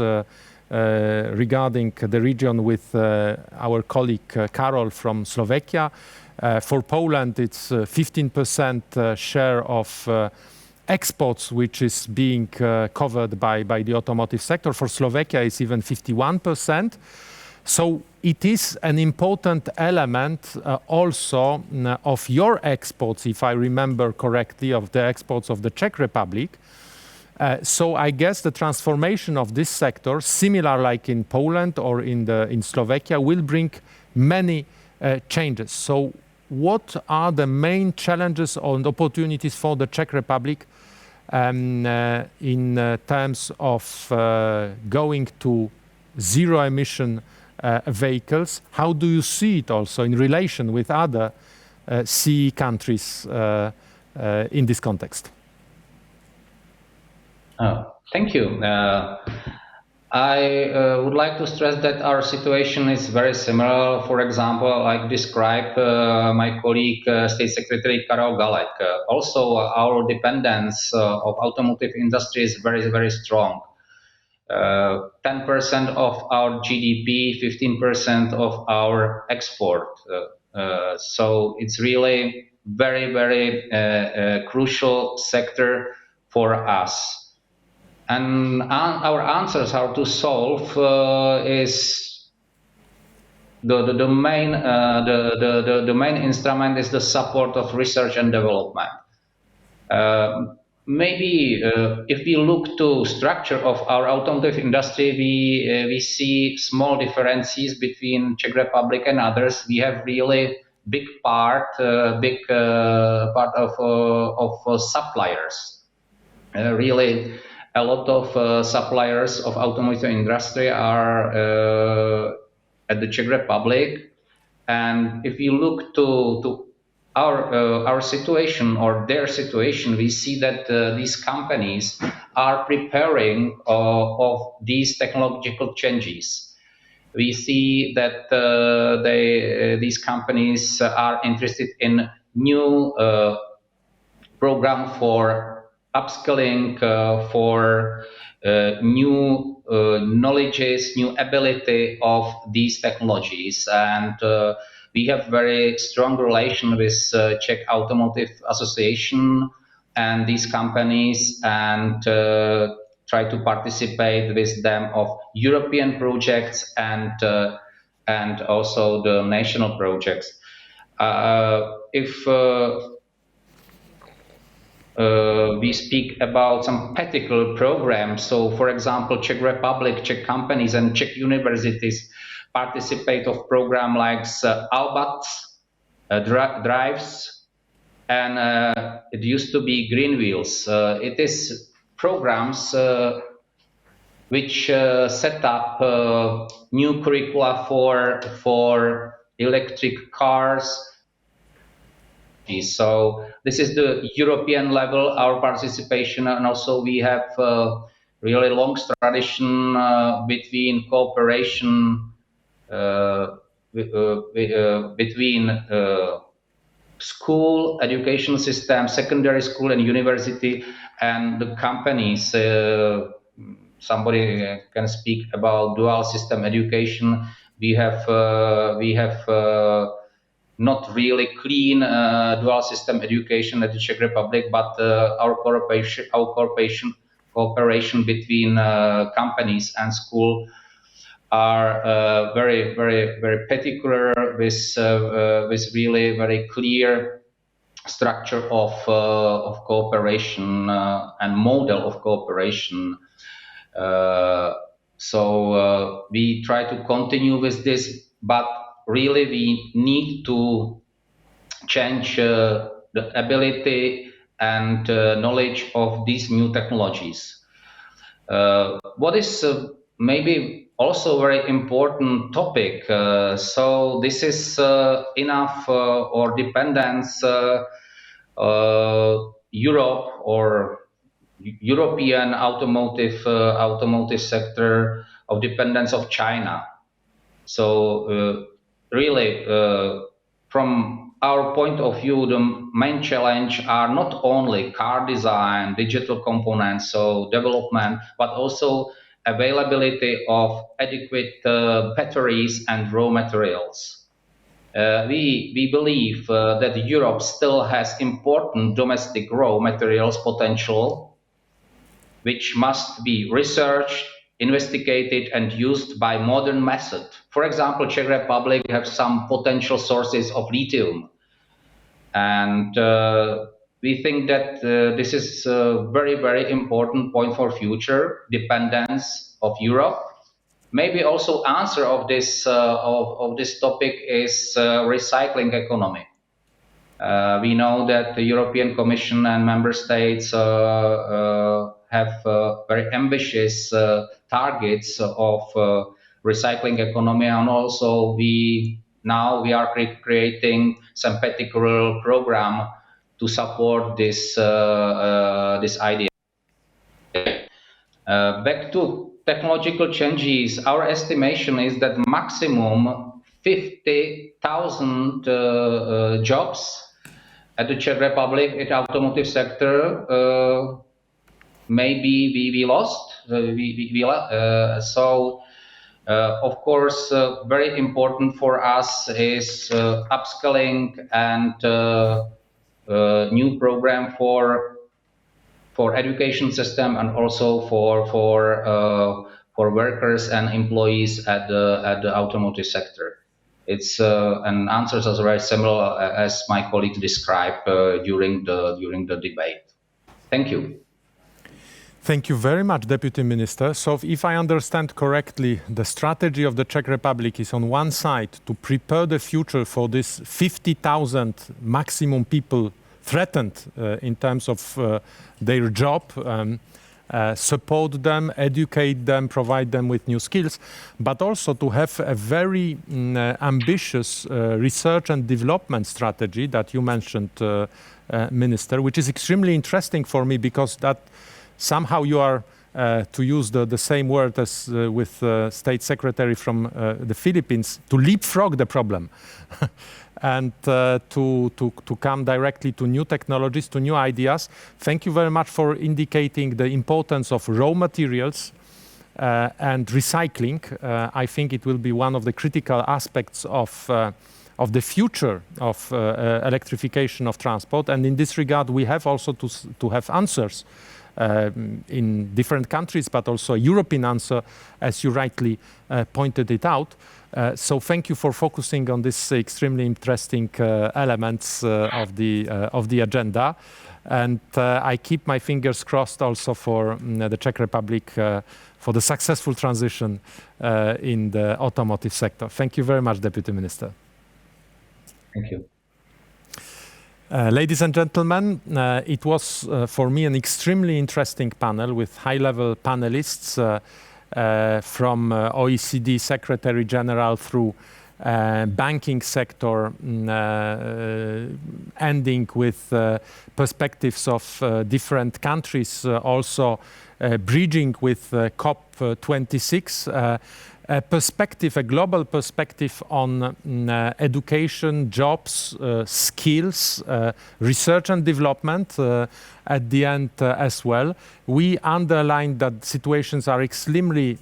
regarding the region with our colleague Karol from Slovakia. For Poland, it's 15% share of exports, which is being covered by the automotive sector. For Slovakia, it's even 51%. So it is an important element also of your exports, if I remember correctly, of the exports of the Czech Republic. So I guess the transformation of this sector, similar like in Poland or in Slovakia, will bring many changes. So what are the main challenges and opportunities for the Czech Republic in terms of going to zero-emission vehicles? How do you see it also in relation with other CE countries in this context? Thank you. I would like to stress that our situation is very similar. For example, like described my colleague, State Secretary Karol Galek. Also, our dependence of automotive industry is very, very strong. 10% of our GDP, 15% of our export. So it's really very, very crucial sector for us. And our answers how to solve is the main instrument is the support of research and development. Maybe if we look to structure of our automotive industry, we see small differences between Czech Republic and others. We have really big part of suppliers. Really, a lot of suppliers of automotive industry are at the Czech Republic, and if you look to our situation or their situation, we see that these companies are preparing of these technological changes. We see that these companies are interested in new program for upskilling, for new knowledges, new ability of these technologies, and we have very strong relation with Czech Automotive Association and these companies, and try to participate with them of European projects and also the national projects. If we speak about some particular programs, so for example, Czech Republic, Czech companies and Czech universities participate of program like Albat drives, and it used to be Green Wheels. It is programs which set up new curricula for electric cars. So this is the European level, our participation, and also we have really long tradition between cooperation between school education system, secondary school and university, and the companies. Somebody can speak about dual system education. We have not really clean dual system education at the Czech Republic, but our cooperation between companies and school are very, very, very particular with really very clear structure of cooperation and model of cooperation. So we try to continue with this, but really we need to change the the ability and knowledge of these new technologies. What is maybe also a very important topic, so this is enough or dependence Europe or European automotive sector of dependence of China. So really, from our point of view, the main challenge are not only car design, digital components, so development, but also availability of adequate batteries and raw materials. We believe that Europe still has important domestic raw materials potential, which must be researched, investigated, and used by modern method. For example, Czech Republic have some potential sources of lithium. And we think that this is a very, very important point for future dependence of Europe. Maybe also answer of this topic is recycling economy. We know that the European Commission and member states have very ambitious targets of recycling economy, and also we are creating some particular program to support this idea. Back to technological changes, our estimation is that maximum 50,000 jobs at the Czech Republic in the automotive sector maybe we lost. So, of course, very important for us is upskilling and new program for education system and also for workers and employees at the automotive sector. It's and answers are very similar as my colleague described during the debate. Thank you. Thank you very much, Deputy Minister. So if I understand correctly, the strategy of the Czech Republic is on one side to prepare the future for this 50,000 maximum people threatened in terms of their job, support them, educate them, provide them with new skills, but also to have a very ambitious research and development strategy that you mentioned, Minister, which is extremely interesting for me because that somehow you are, to use the same word as with State Secretary from the Philippines, to leapfrog the problem and to come directly to new technologies, to new ideas. Thank you very much for indicating the importance of raw materials and recycling. I think it will be one of the critical aspects of the future of electrification of transport. And in this regard, we have also to have answers in different countries, but also a European answer, as you rightly pointed it out. So thank you for focusing on this extremely interesting elements of the agenda. And I keep my fingers crossed also for the Czech Republic for the successful transition in the automotive sector. Thank you very much, Deputy Minister. Thank you. Ladies and gentlemen, it was for me an extremely interesting panel with high-level panelists from OECD Secretary General through banking sector, ending with perspectives of different countries, also bridging with COP26. A perspective, a global perspective on education, jobs, skills, research and development at the end as well. We underlined that situations are extremely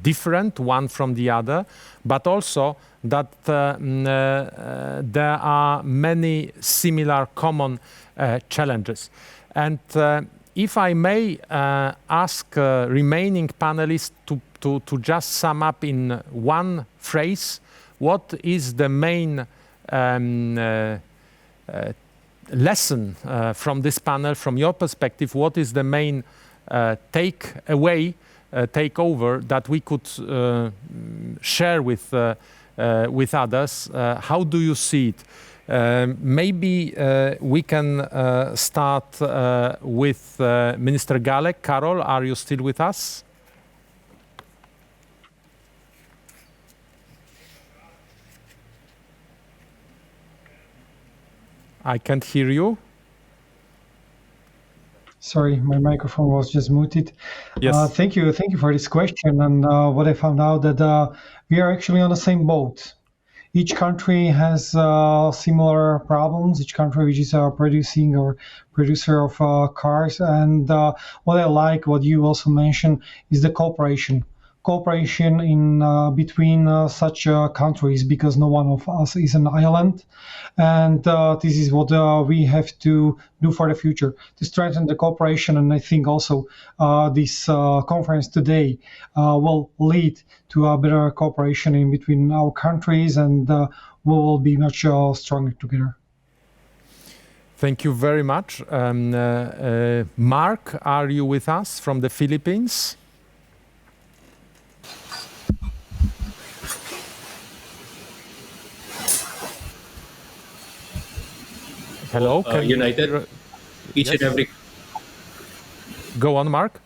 different one from the other, but also that there are many similar common challenges. And if I may ask remaining panelists to just sum up in one phrase, what is the main lesson from this panel, from your perspective? What is the main takeover that we could share with others? How do you see it? Maybe we can start with Minister Galek. Karol, are you still with us? I can't hear you. Sorry, my microphone was just muted. Yes. Thank you for this question. And what I found out that we are actually on the same boat. Each country has similar problems. Each country which is producing or producer of cars. And what I like, what you also mentioned, is the cooperation in between such countries, because no one of us is an island. And this is what we have to do for the future, to strengthen the cooperation. And I think also this conference today will lead to a better cooperation in between our countries, and we will be much stronger together. Thank you very much. Mark, are you with us from the Philippines? Hello. United. Each and every. Go on, Mark.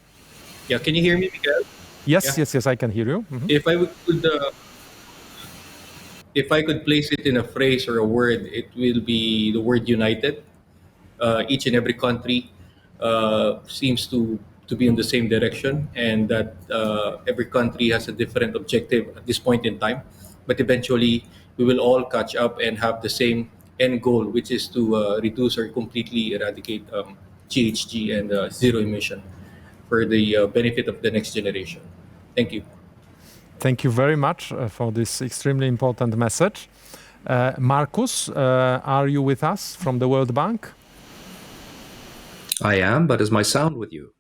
Yeah, can you hear me, Miguel? Yes, yes, I can hear you. Mm-hmm. If I could place it in a phrase or a word, it will be the word united. Each and every country seems to be in the same direction, and that every country has a different objective at this point in time. But eventually, we will all catch up and have the same end goal, which is to reduce or completely eradicate GHG and zero emission for the benefit of the next generation. Thank you. Thank you very much for this extremely important message. Markus, are you with us from the World Bank? I am, but is my sound with you?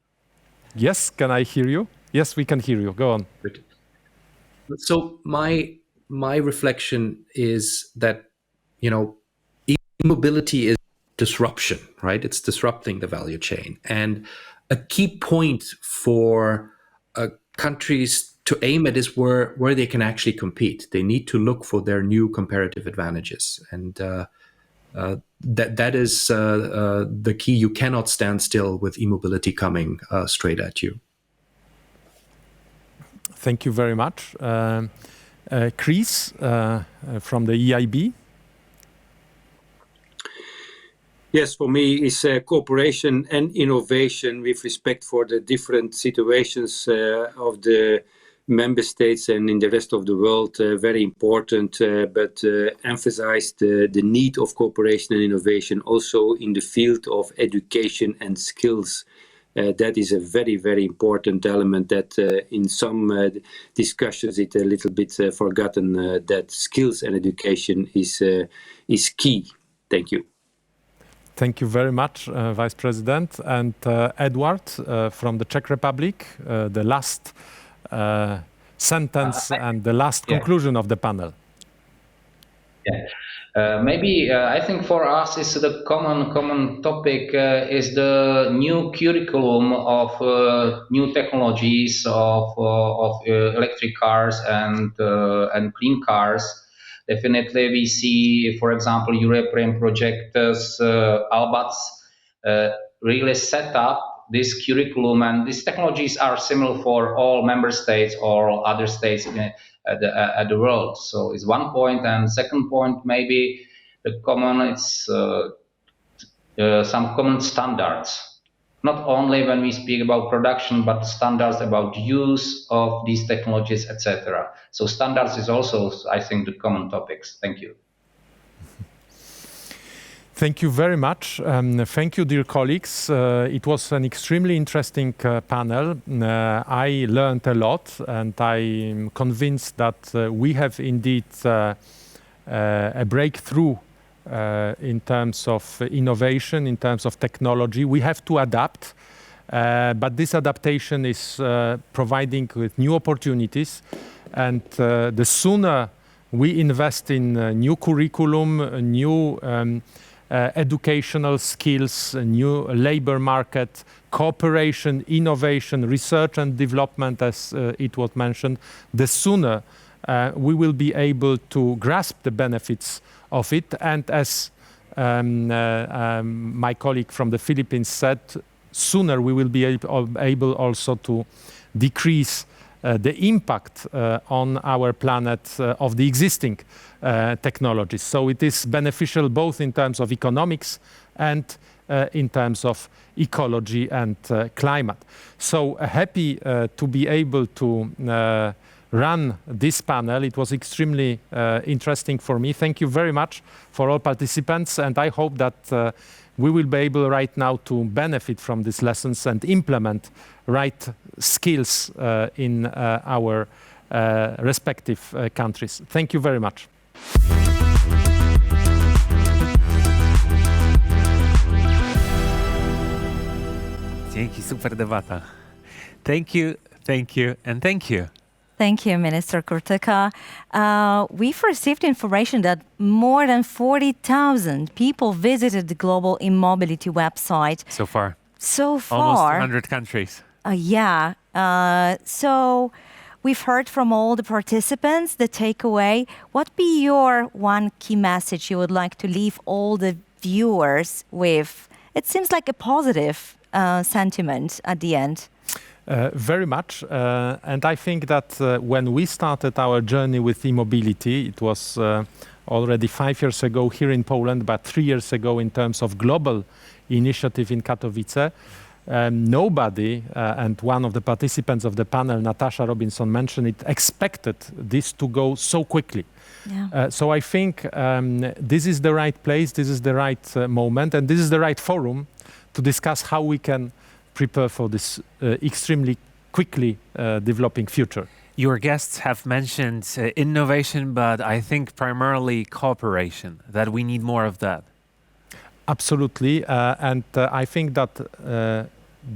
Yes, can I hear you? Yes, we can hear you. Go on. So my reflection is that, e-mobility is disruption, right? It's disrupting the value chain. And a key point for countries to aim at is where they can actually compete. They need to look for their new comparative advantages. And that is the key. You cannot stand still with e-mobility coming straight at you. Thank you very much. Chris from the EIB. Yes, for me, it's cooperation and innovation with respect for the different situations of the member states and in the rest of the world. Very important, but emphasize the need of cooperation and innovation also in the field of education and skills. That is a very, very important element that in some discussions it's a little bit forgotten, that skills and education is key. Thank you. Thank you very much, Vice President. And Edward from the Czech Republic, the last sentence and the last conclusion of the panel. Maybe I think for us is the common topic is the new curriculum of new technologies of electric cars and clean cars. Definitely, we see, for example, European projects, Albats, really set up this curriculum, and these technologies are similar for all member states or other states at the world. So it's one point, and second point, maybe the common, it's some common standards. Not only when we speak about production, but standards about use of these technologies, etc. So standards is also, I think, the common topics. Thank you. Thank you very much. Thank you, dear colleagues. It was an extremely interesting panel. I learned a lot, and I'm convinced that we have indeed a breakthrough in terms of innovation, in terms of technology. We have to adapt, but this adaptation is providing with new opportunities. And the sooner we invest in new curriculum, new educational skills, new labor market, cooperation, innovation, research and development, as it was mentioned, the sooner we will be able to grasp the benefits of it. And as my colleague from the Philippines said, sooner we will be able also to decrease the impact on our planet of the existing technologies. So it is beneficial both in terms of economics and in terms of ecology and climate. So happy to be able to run this panel. It was extremely interesting for me. Thank you very much for all participants, and I hope that we will be able right now to benefit from these lessons and implement right skills in our respective countries. Thank you very much. Dzięki, super debata. Thank you, and thank you. Thank you, Minister Kurtyka. We've received information that more than 40,000 people visited the Global E-Mobility website. So far. Almost 200 countries. So we've heard from all the participants the takeaway. What be your one key message you would like to leave all the viewers with? It seems like a positive sentiment at the end. Very much. And I think that when we started our journey with e-mobility, it was already 5 years ago here in Poland, but 3 years ago in terms of global initiative in Katowice. Nobody, and one of the participants of the panel, Natasha Robinson, mentioned it, expected this to go so quickly. Yeah. So I think this is the right place, this is the right moment, and this is the right forum to discuss how we can prepare for this extremely quickly developing future. Your guests have mentioned innovation, but I think primarily cooperation, that we need more of that. Absolutely. And I think that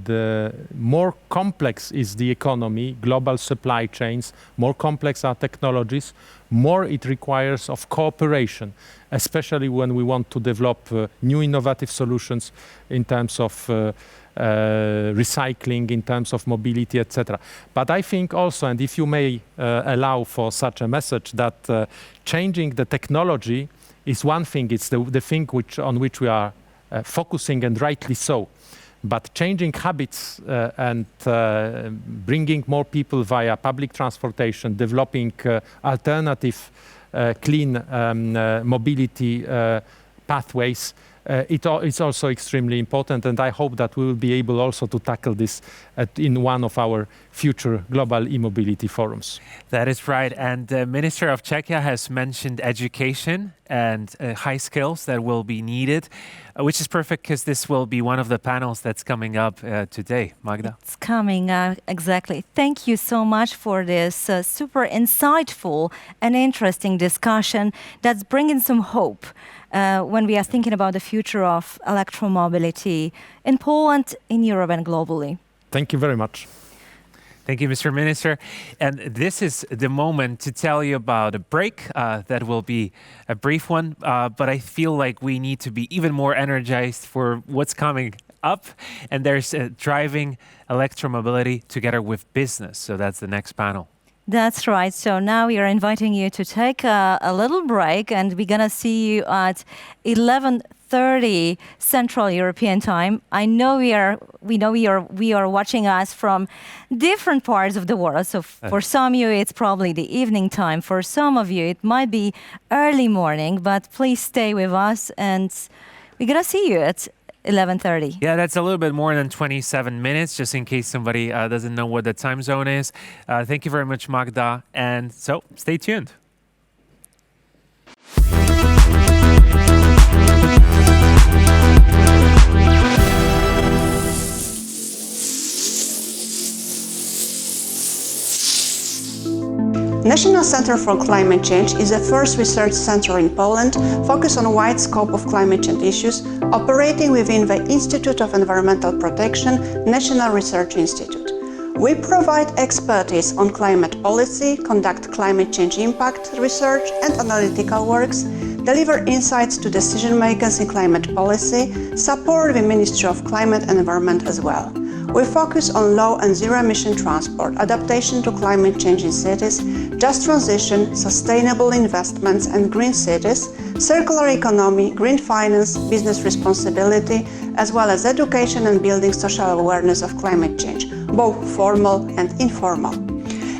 the more complex is the economy, global supply chains, more complex are technologies, more it requires of cooperation, especially when we want to develop new innovative solutions in terms of recycling, in terms of mobility, etc. But I think also, and if you may allow for such a message, that changing the technology is one thing. It's the thing on which we are focusing, and rightly so. But changing habits and bringing more people via public transportation, developing alternative clean mobility pathways, it's also extremely important, and I hope that we will be able also to tackle this in one of our future global e-mobility forums. That is right, and the Minister of Czechia has mentioned education and high skills that will be needed, which is perfect because this will be one of the panels that's coming up today. Magda? It's coming, exactly. Thank you so much for this super insightful and interesting discussion that's bringing some hope when we are thinking about the future of electromobility in Poland, in Europe, and globally. Thank you very much. Thank you, Mr. Minister. And this is the moment to tell you about a break that will be a brief one, but I feel like we need to be even more energized for what's coming up. And there's driving electromobility together with business. So that's the next panel. That's right. So now we are inviting you to take a little break, and we're going to see you at 11:30 Central European Time. I know we are watching us from different parts of the world. So for some of you, it's probably the evening time. For some of you, it might be early morning, but please stay with us, and we're going to see you at 11:30. Yeah, that's a little bit more than 27 minutes, just in case somebody doesn't know what the time zone is. Thank you very much, Magda. And so stay tuned. National Center for Climate Change is the first research center in Poland focused on a wide scope of climate change issues, operating within the Institute of Environmental Protection, National Research Institute. We provide expertise on climate policy, conduct climate change impact research and analytical works, deliver insights to decision makers in climate policy, support the Ministry of Climate and Environment as well. We focus on low and zero emission transport, adaptation to climate change in cities, just transition, sustainable investments and green cities, circular economy, green finance, business responsibility, as well as education and building social awareness of climate change, both formal and informal.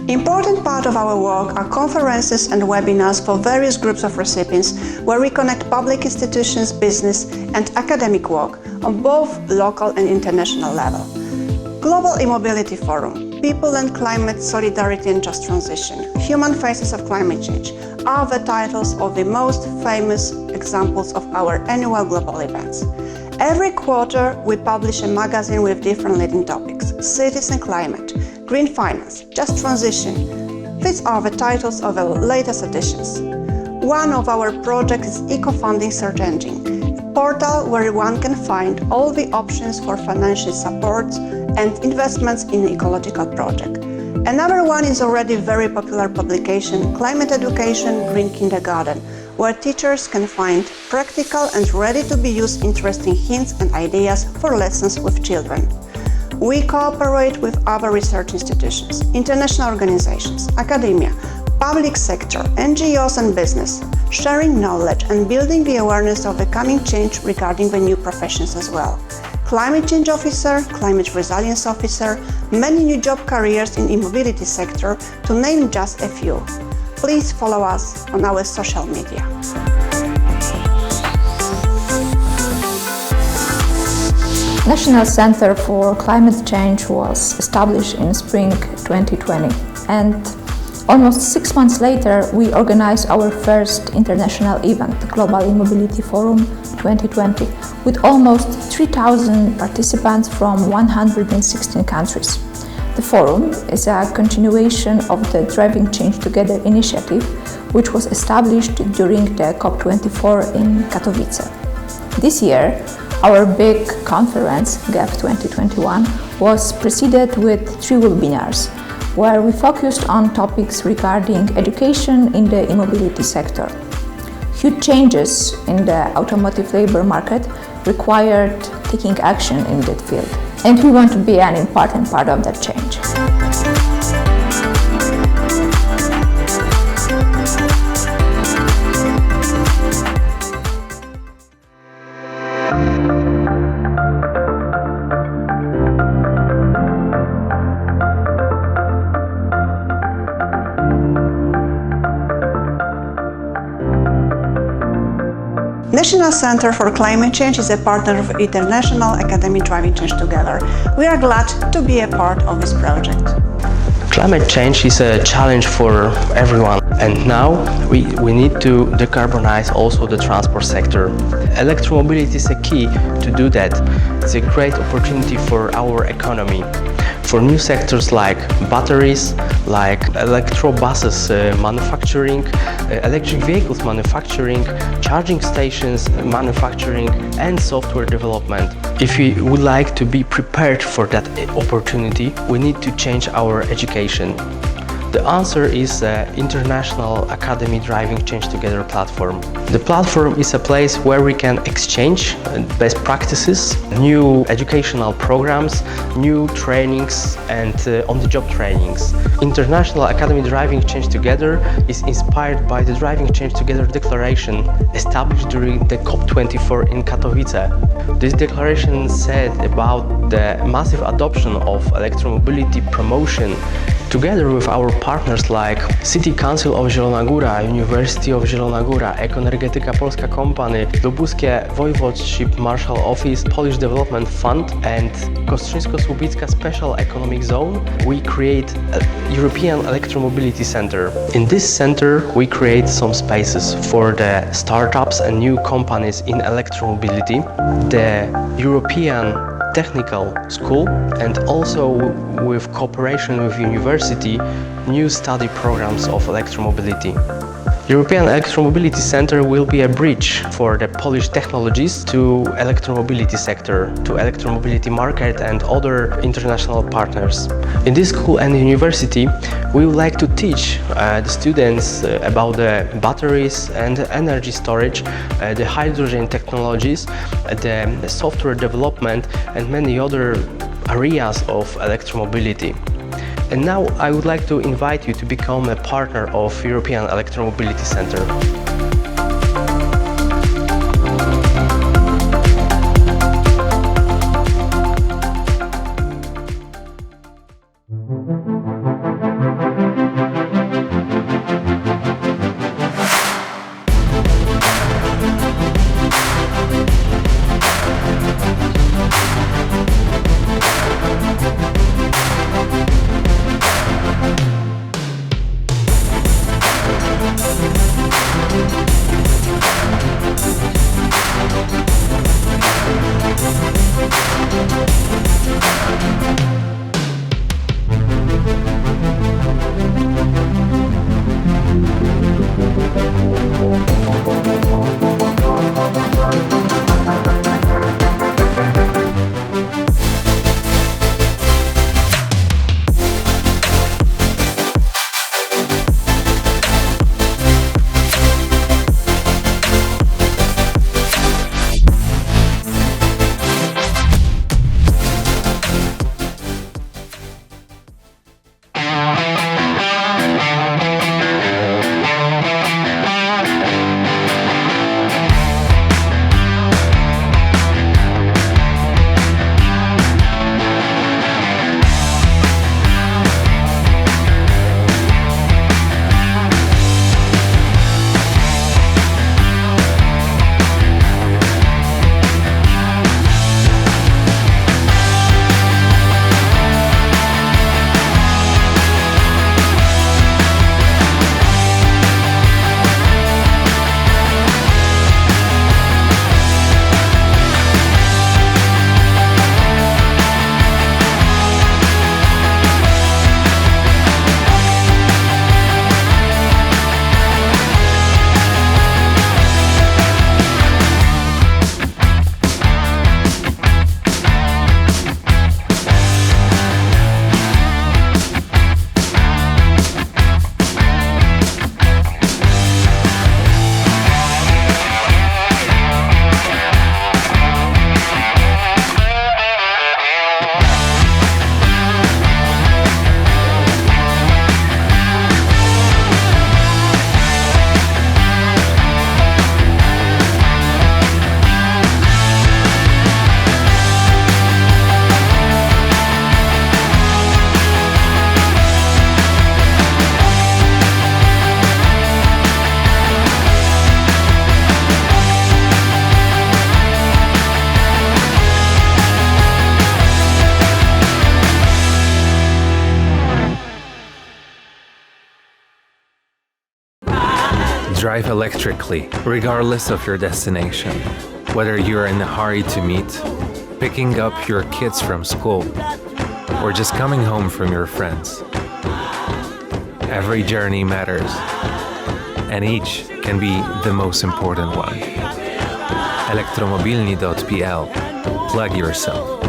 Important part of our work are conferences and webinars for various groups of recipients where we connect public institutions, business and academic work on both local and international level. Global E-Mobility Forum, People and Climate, Solidarity and Just Transition, Human Faces of Climate Change are the titles of the most famous examples of our annual global events. Every quarter we publish a magazine with different leading topics: cities and climate, green finance, just transition. These are the titles of the latest editions. One of our projects is Eco-Funding Search Engine, a portal where one can find all the options for financial support and investments in ecological projects. Another one is already very popular publication, Climate Education Green Kindergarten, where teachers can find practical and ready-to-be-used interesting hints and ideas for lessons with children. We cooperate with other research institutions, international organizations, academia, public sector, NGOs and business, sharing knowledge and building the awareness of the coming change regarding the new professions as well. Climate change officer, climate resilience officer, many new job careers in e-mobility sector, to name just a few. Please follow us on our social media. National Center for Climate Change was established in spring 2020, and almost 6 months later we organized our first international event, the Global E-Mobility Forum 2020, with almost 3,000 participants from 116 countries. The forum is a continuation of the Driving Change Together initiative, which was established during the COP24 in Katowice. This year, our big conference, GEF 2021, was preceded with 3 webinars, where we focused on topics regarding education in the e-mobility sector. Huge changes in the automotive labor market required taking action in that field, and we want to be an important part of that change. National Center for Climate Change is a partner of International Academy Driving Change Together. We are glad to be a part of this project. Climate change is a challenge for everyone, and now we need to decarbonize also the transport sector. Electromobility is a key to do that. It's a great opportunity for our economy. For new sectors like batteries, like electrobuses manufacturing, electric vehicles manufacturing, charging stations manufacturing, and software development. If we would like to be prepared for that opportunity, we need to change our education. The answer is the International Academy Driving Change Together platform. The platform is a place where we can exchange best practices, new educational programs, new trainings and on-the-job trainings. International Academy Driving Change Together is inspired by the Driving Change Together declaration established during the COP24 in Katowice. This declaration said about the massive adoption of electromobility promotion together with our partners like City Council of Zielona Góra, University of Zielona Góra, Ekoenergetyka Polska Company, Lubuskie Voivodeship Marshal Office, Polish Development Fund and Kostrzyńsko-Słubicka Special Economic Zone, we create a European Electromobility Center. In this center, we create some spaces for the startups and new companies in electromobility, the European Technical School, and also with cooperation with university, new study programs of electromobility. European Electromobility Center will be a bridge for the Polish technologies to electromobility sector, to electromobility market and other international partners. In this school and university, we would like to teach the students about the batteries and energy storage, the hydrogen technologies, the software development and many other areas of electromobility. And now I would like to invite you to become a partner of European Electromobility Center. Drive electrically, regardless of your destination. Whether you're in a hurry to meet, picking up your kids from school, or just coming home from your friends. Every journey matters, and each can be the most important one. Elektromobilni.pl. Plug yourself.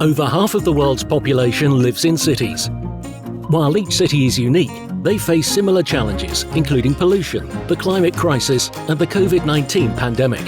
Over half of the world's population lives in cities. While each city is unique, they face similar challenges, including pollution, the climate crisis, and the COVID-19 pandemic.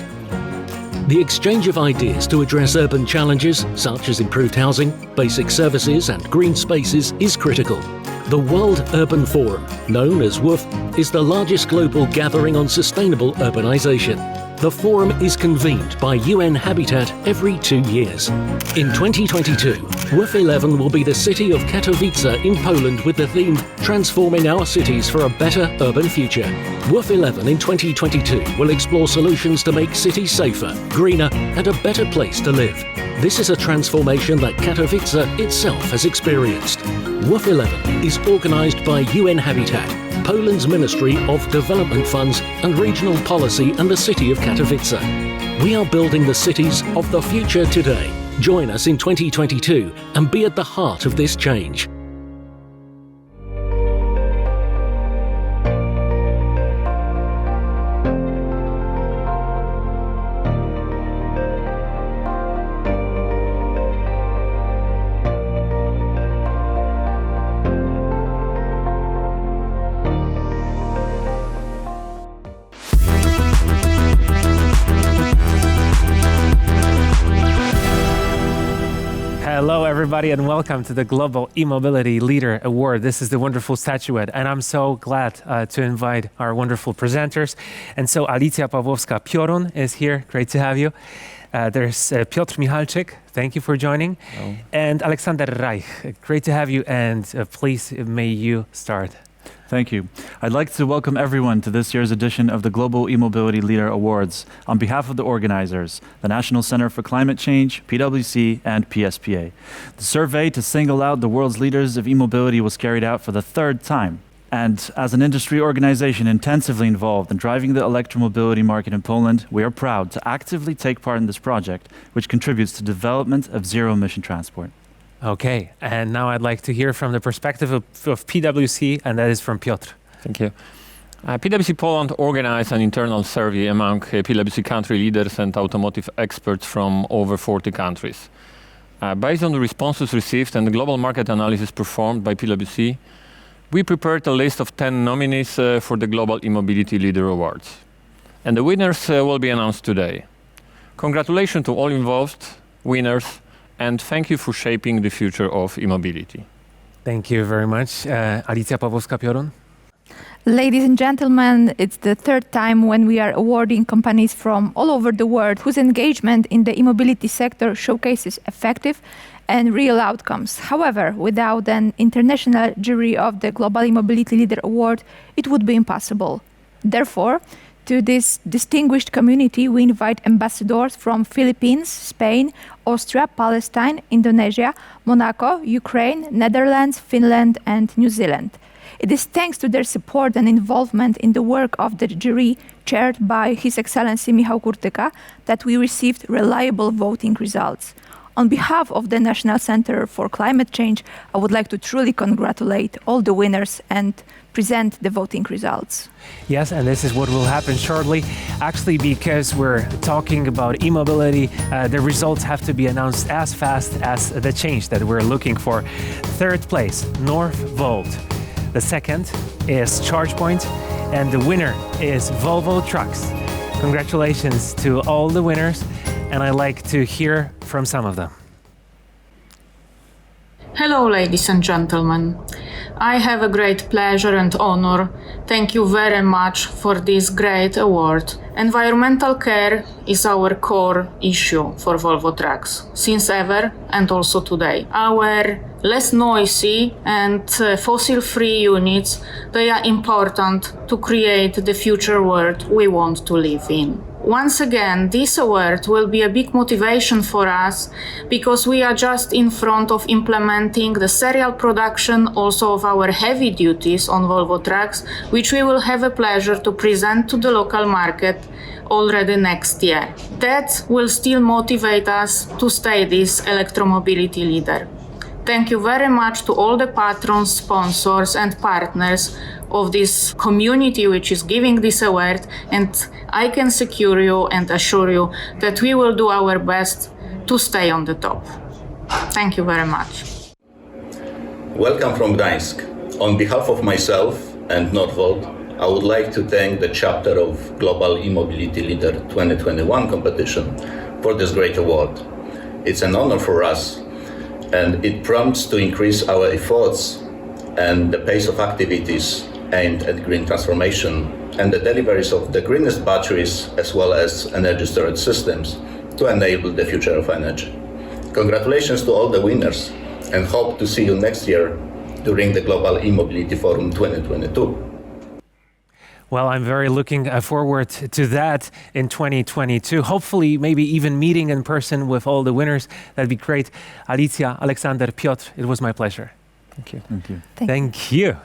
The exchange of ideas to address urban challenges, such as improved housing, basic services, and green spaces, is critical. The World Urban Forum, known as WUF, is the largest global gathering on sustainable urbanization. The forum is convened by UN Habitat every 2 years. In 2022, WUF 11 will be the city of Katowice in Poland with the theme Transforming Our Cities for a Better Urban Future. WUF 11 in 2022 will explore solutions to make cities safer, greener and a better place to live. This is a transformation that Katowice itself has experienced. WUF 11 is organised by UN Habitat, Poland's Ministry of Development Funds and Regional Policy and the city of Katowice. We are building the cities of the future today. Join us in 2022 and be at the heart of this change. Hello, everybody, and welcome to the Global E-Mobility Leader Award. This is the wonderful statuette, and I'm so glad to invite our wonderful presenters. And so Alicja Pawłowska-Piorun is here. Great to have you. There's Piotr Michalczyk. Thank you for joining. Hello. And Aleksander Reich. Great to have you, and please, may you start. Thank you. I'd like to welcome everyone to this year's edition of the Global E-Mobility Leader Awards on behalf of the organizers, the National Center for Climate Change, PwC, and PSPA. The survey to single out the world's leaders of e-mobility was carried out for the third time. And as an industry organization intensively involved in driving the electromobility market in Poland, we are proud to actively take part in this project, which contributes to the development of zero-emission transport. Okay, and now I'd like to hear from the perspective of PwC, and that is from Piotr. Thank you. PwC Poland organized an internal survey among PwC country leaders and automotive experts from over 40 countries. Based on the responses received and the global market analysis performed by PwC, we prepared a list of 10 nominees for the Global E-Mobility Leader Awards. And the winners will be announced today. Congratulations to all involved, winners, and thank you for shaping the future of e-mobility. Thank you very much. Alicja Pawłowska-Piorun. Ladies and gentlemen, it's the third time when we are awarding companies from all over the world whose engagement in the e-mobility sector showcases effective and real outcomes. However, without an international jury of the Global E-Mobility Leader Award, it would be impossible. Therefore, to this distinguished community, we invite ambassadors from Philippines, Spain, Austria, Palestine, Indonesia, Monaco, Ukraine, Netherlands, Finland, and New Zealand. It is thanks to their support and involvement in the work of the jury, chaired by His Excellency Michał Kurtyka, that we received reliable voting results. On behalf of the National Center for Climate Change, I would like to truly congratulate all the winners and present the voting results. Yes, and this is what will happen shortly. Actually, because we're talking about e-mobility, the results have to be announced as fast as the change that we're looking for. Third place, Northvolt. The second is ChargePoint, and the winner is Volvo Trucks. Congratulations to all the winners, and I'd like to hear from some of them. Hello, ladies and gentlemen. I have a great pleasure and honor. Thank you very much for this great award. Environmental care is our core issue for Volvo Trucks, since ever and also today. Our less noisy and fossil-free units, they are important to create the future world we want to live in. Once again, this award will be a big motivation for us because we are just in front of implementing the serial production also of our heavy duties on Volvo Trucks, which we will have a pleasure to present to the local market already next year. That will still motivate us to stay this electromobility leader. Thank you very much to all the patrons, sponsors and partners of this community which is giving this award, and I can secure you and assure you that we will do our best to stay on the top. Thank you very much. Welcome from Gdańsk. On behalf of myself and Northvolt, I would like to thank the chapter of Global E-Mobility Leader 2021 competition for this great award. It's an honor for us, and it prompts to increase our efforts and the pace of activities aimed at green transformation and the deliveries of the greenest batteries as well as energy storage systems to enable the future of energy. Congratulations to all the winners and hope to see you next year during the Global E-Mobility Forum 2022. Well, I'm very looking forward to that in 2022. Hopefully, maybe even meeting in person with all the winners. That'd be great. Alicja, Aleksander, Piotr, it was my pleasure. Thank you. Thank you. Thank you.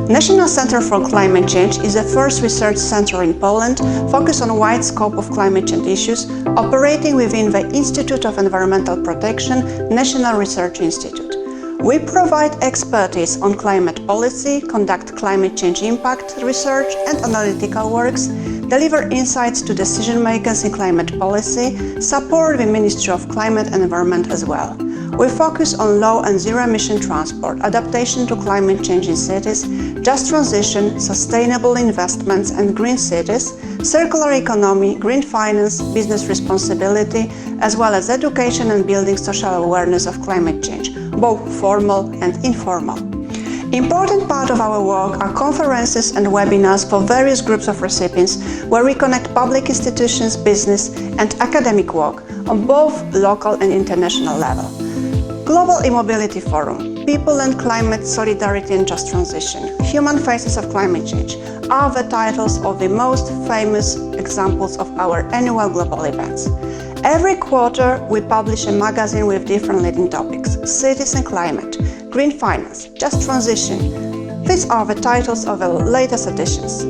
National Center for Climate Change is the first research center in Poland focused on a wide scope of climate change issues, operating within the Institute of Environmental Protection, National Research Institute. We provide expertise on climate policy, conduct climate change impact research and analytical works, deliver insights to decision makers in climate policy, support the Ministry of Climate and Environment as well. We focus on low and zero emission transport, adaptation to climate change in cities, just transition, sustainable investments and green cities, circular economy, green finance, business responsibility, as well as education and building social awareness of climate change, both formal and informal. Important part of our work are conferences and webinars for various groups of recipients where we connect public institutions, business and academic work on both local and international level. Global E-Mobility Forum, People and Climate, Solidarity and Just Transition, Human Faces of Climate Change are the titles of the most famous examples of our annual global events. Every quarter we publish a magazine with different leading topics: cities and climate, green finance, just transition. These are the titles of the latest editions.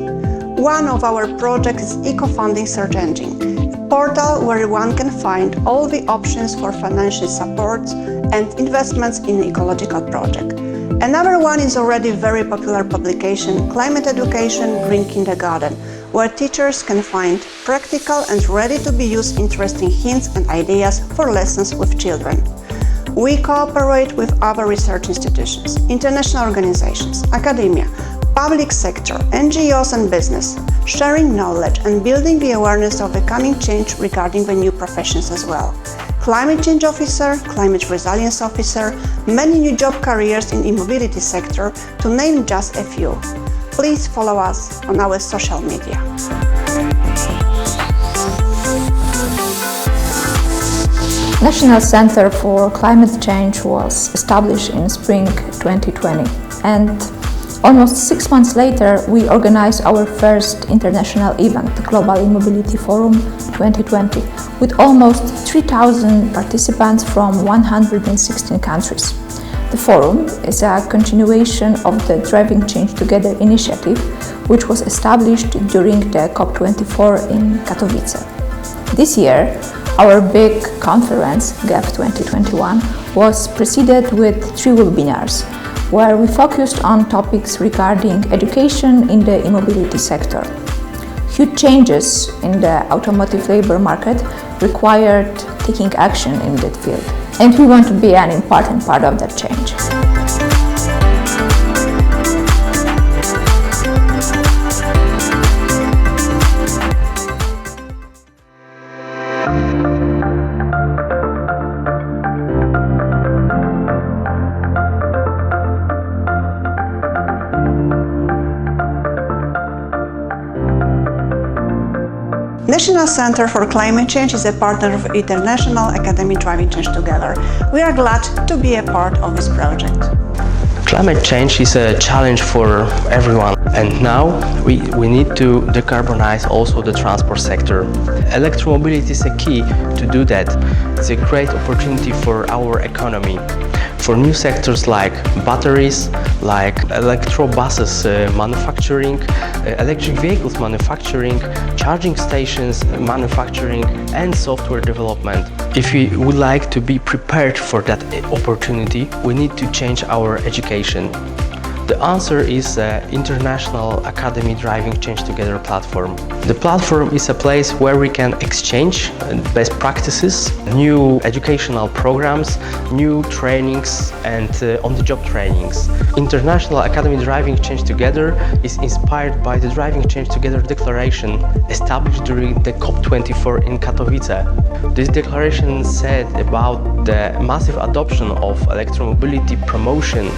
One of our projects is Eco-Funding Search Engine, a portal where one can find all the options for financial support and investments in ecological project. Another one is already very popular publication, Climate Education Green Kindergarten, where teachers can find practical and ready-to-be-used interesting hints and ideas for lessons with children. We cooperate with other research institutions, international organizations, academia, public sector, NGOs and business, sharing knowledge and building the awareness of the coming change regarding the new professions as well. Climate change officer, climate resilience officer, many new job careers in e-mobility sector, to name just a few. Please follow us on our social media. National Center for Climate Change was established in spring 2020, and almost 6 months later we organized our first international event, the Global E-Mobility Forum 2020, with almost 3,000 participants from 116 countries. The forum is a continuation of the Driving Change Together initiative, which was established during the COP24 in Katowice. This year, our big conference, GEF 2021, was preceded with 3 webinars, where we focused on topics regarding education in the e-mobility sector. Huge changes in the automotive labor market required taking action in that field, and we want to be an important part of that change. National Center for Climate Change is a partner of International Academy Driving Change Together. We are glad to be a part of this project. Climate change is a challenge for everyone, and now we need to decarbonize also the transport sector. Electromobility is a key to do that. It's a great opportunity for our economy, for new sectors like batteries, like electrobuses manufacturing, electric vehicles manufacturing, charging stations manufacturing, and software development. If we would like to be prepared for that opportunity, we need to change our education. The answer is the International Academy Driving Change Together platform. The platform is a place where we can exchange best practices, new educational programs, new trainings and on-the-job trainings. International Academy Driving Change Together is inspired by the Driving Change Together declaration established during the COP24 in Katowice. This declaration said about the massive adoption of electromobility promotion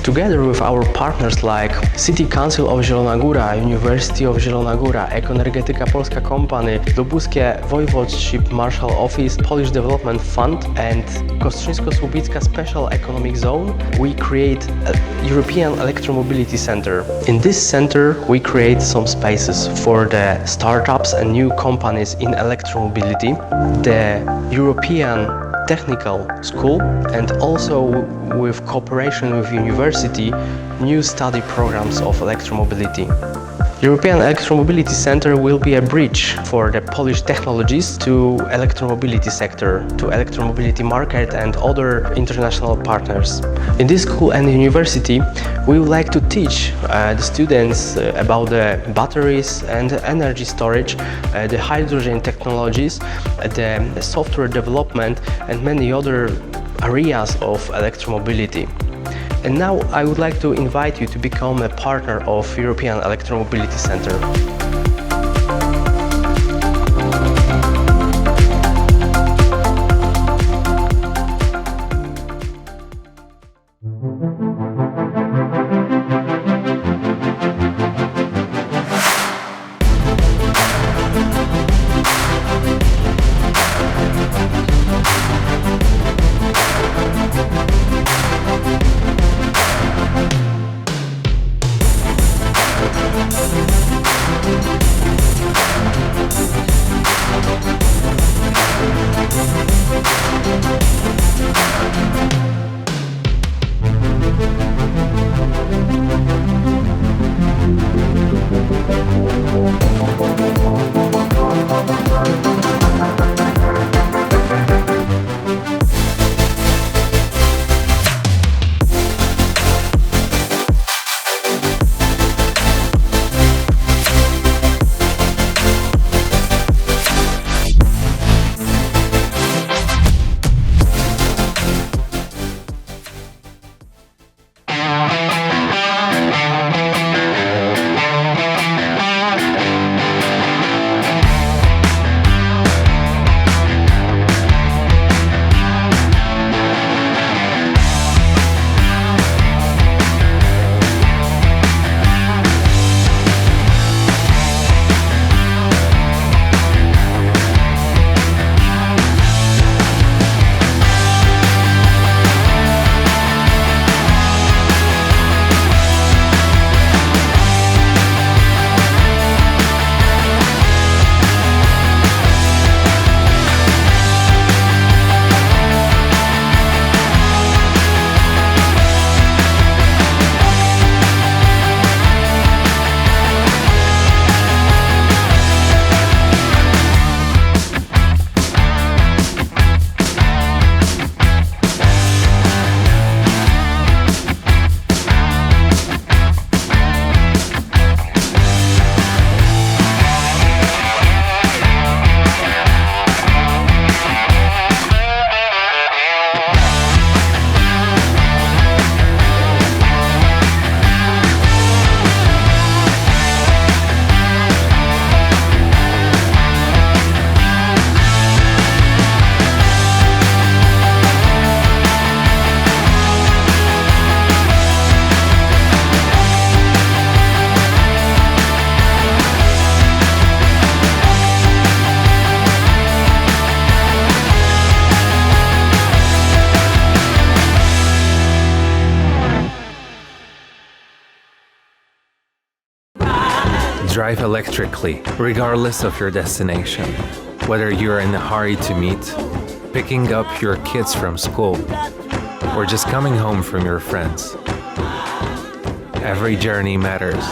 together with our partners like City Council of Zielona Góra, University of Zielona Góra, Ekoenergetyka Polska Company, Lubuskie Voivodeship Marshal Office, Polish Development Fund and Kostrzyńsko-Słubicka Special Economic Zone, we create a European Electromobility Center. In this center, we create some spaces for the startups and new companies in electromobility, the European Technical School, and also with cooperation with university, new study programs of electromobility. European Electromobility Center will be a bridge for the Polish technologies to electromobility sector, to electromobility market and other international partners. In this school and university, we would like to teach the students about the batteries and energy storage, the hydrogen technologies, the software development and many other areas of electromobility. And now I would like to invite you to become a partner of European Electromobility Center. Drive electrically, regardless of your destination. Whether you're in a hurry to meet, picking up your kids from school, or just coming home from your friends. Every journey matters,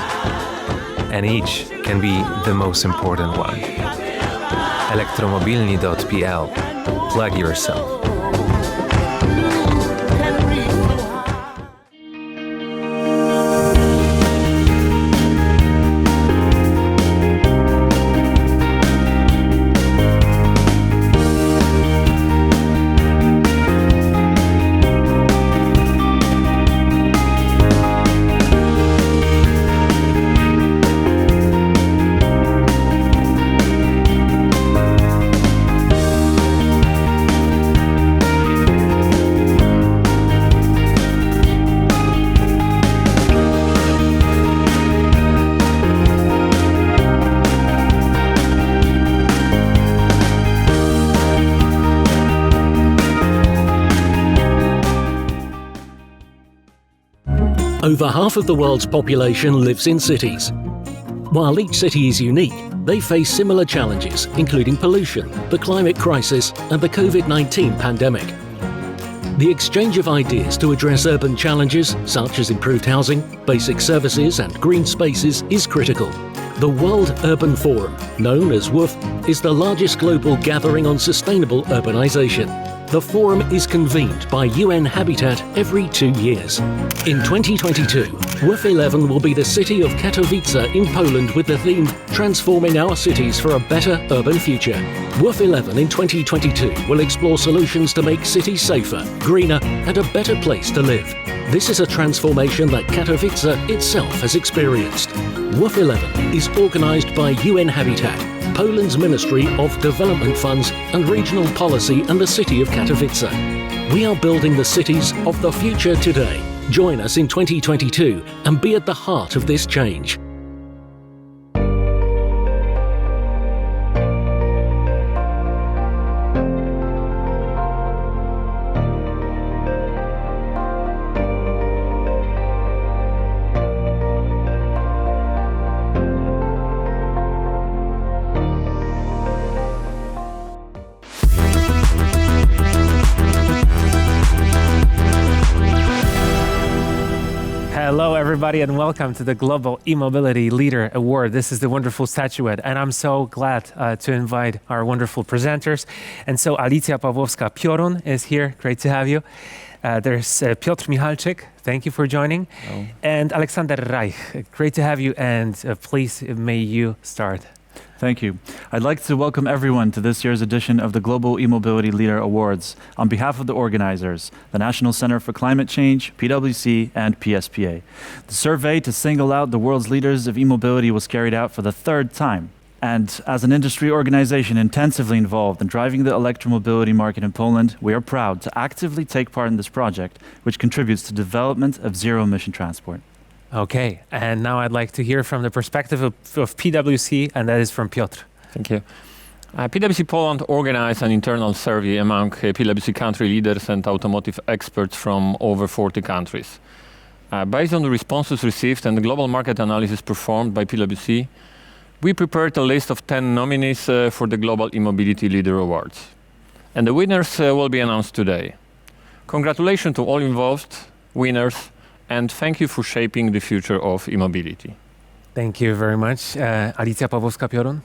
and each can be the most important one. Elektromobilni.pl. Plug yourself. Over half of the world's population lives in cities. While each city is unique, they face similar challenges, including pollution, the climate crisis, and the COVID-19 pandemic. The exchange of ideas to address urban challenges, such as improved housing, basic services, and green spaces, is critical. The World Urban Forum, known as WUF, is the largest global gathering on sustainable urbanization. The forum is convened by UN Habitat every 2 years. In 2022, WUF 11 will be the city of Katowice in Poland with the theme Transforming Our Cities for a Better Urban Future. WUF 11 in 2022 will explore solutions to make cities safer, greener, and a better place to live. This is a transformation that Katowice itself has experienced. WUF 11 is organized by UN Habitat, Poland's Ministry of Development Funds and Regional Policy, and the city of Katowice. We are building the cities of the future today. Join us in 2022 and be at the heart of this change. Hello, everybody, and welcome to the Global E-Mobility Leader Award. This is the wonderful statuette, and I'm so glad to invite our wonderful presenters. And so Alicja Pawłowska-Piorun is here. Great to have you. There's Piotr Michalczyk. Thank you for joining. Hello. And Aleksander Reich. Great to have you, and please, may you start. Thank you. I'd like to welcome everyone to this year's edition of the Global E-Mobility Leader Awards on behalf of the organizers, the National Center for Climate Change, PwC, and PSPA. The survey to single out the world's leaders of e-mobility was carried out for the third time. And as an industry organization intensively involved in driving the electromobility market in Poland, we are proud to actively take part in this project, which contributes to the development of zero-emission transport. Okay, and now I'd like to hear from the perspective of PwC, and that is from Piotr. Thank you. PwC Poland organized an internal survey among PwC country leaders and automotive experts from over 40 countries. Based on the responses received and the global market analysis performed by PwC, we prepared a list of 10 nominees for the Global E-Mobility Leader Awards. And the winners will be announced today. Congratulations to all involved, winners, and thank you for shaping the future of e-mobility. Thank you very much. Alicja Pawłowska-Piorun.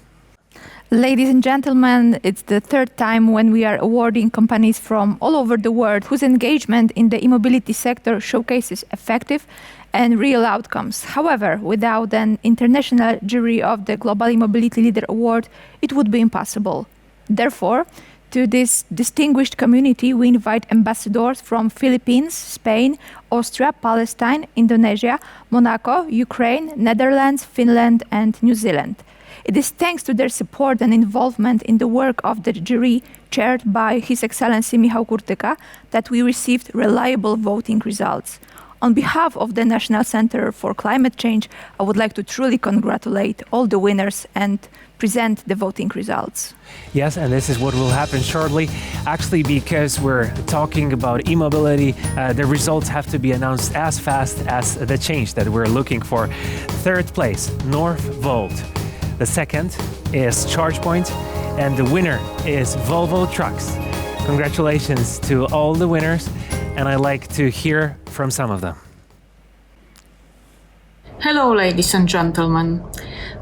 Ladies and gentlemen, it's the third time when we are awarding companies from all over the world whose engagement in the e-mobility sector showcases effective and real outcomes. However, without an international jury of the Global E-Mobility Leader Award, it would be impossible. Therefore, to this distinguished community, we invite ambassadors from Philippines, Spain, Austria, Palestine, Indonesia, Monaco, Ukraine, Netherlands, Finland, and New Zealand. It is thanks to their support and involvement in the work of the jury, chaired by His Excellency Michał Kurtyka, that we received reliable voting results. On behalf of the National Center for Climate Change, I would like to truly congratulate all the winners and present the voting results. Yes, and this is what will happen shortly. Actually, because we're talking about e-mobility, the results have to be announced as fast as the change that we're looking for. Third place, Northvolt. The second is ChargePoint, and the winner is Volvo Trucks. Congratulations to all the winners, and I'd like to hear from some of them. Hello, ladies and gentlemen.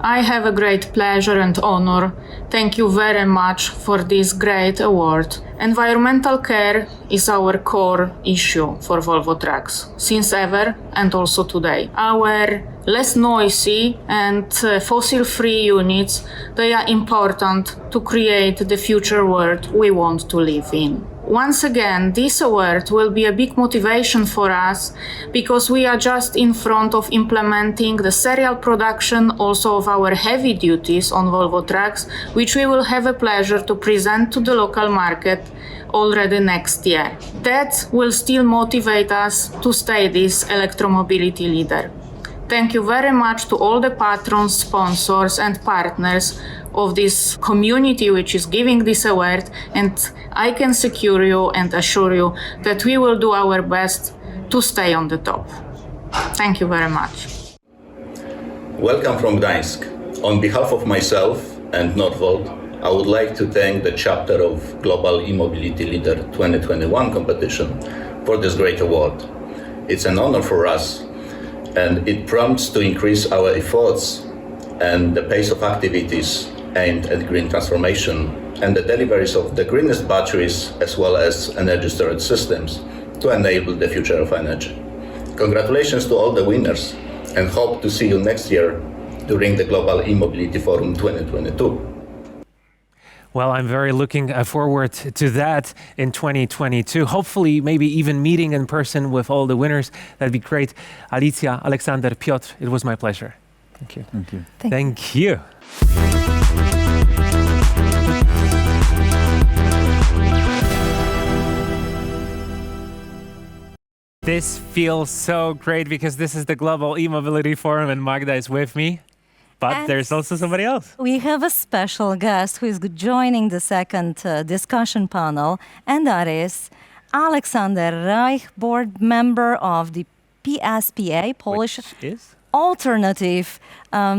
I have a great pleasure and honor. Thank you very much for this great award. Environmental care is our core issue for Volvo Trucks, since ever and also today. Our less noisy and fossil-free units, they are important to create the future world we want to live in. Once again, this award will be a big motivation for us because we are just in front of implementing the serial production also of our heavy duties on Volvo Trucks, which we will have a pleasure to present to the local market already next year. That will still motivate us to stay this electromobility leader. Thank you very much to all the patrons, sponsors and partners of this community which is giving this award, and I can secure you and assure you that we will do our best to stay on the top. Thank you very much. Welcome from Gdańsk. On behalf of myself and Nordvolt, I would like to thank the chapter of Global E-Mobility Leader 2021 competition for this great award. It's an honor for us, and it prompts to increase our efforts and the pace of activities aimed at green transformation and the deliveries of the greenest batteries as well as energy storage systems to enable the future of energy. Congratulations to all the winners, and hope to see you next year during the Global E-Mobility Forum 2022. Well, I'm very looking forward to that in 2022. Hopefully, maybe even meeting in person with all the winners. That'd be great. Alicja, Aleksander, Piotr, it was my pleasure. Thank you. Thank you. Thank you. This feels so great because this is the Global E-Mobility Forum and Magda is with me. But And there's also somebody else. We have a special guest who is joining the second discussion panel, and that is Aleksander Reich, board member of the PSPA, Polish Alternative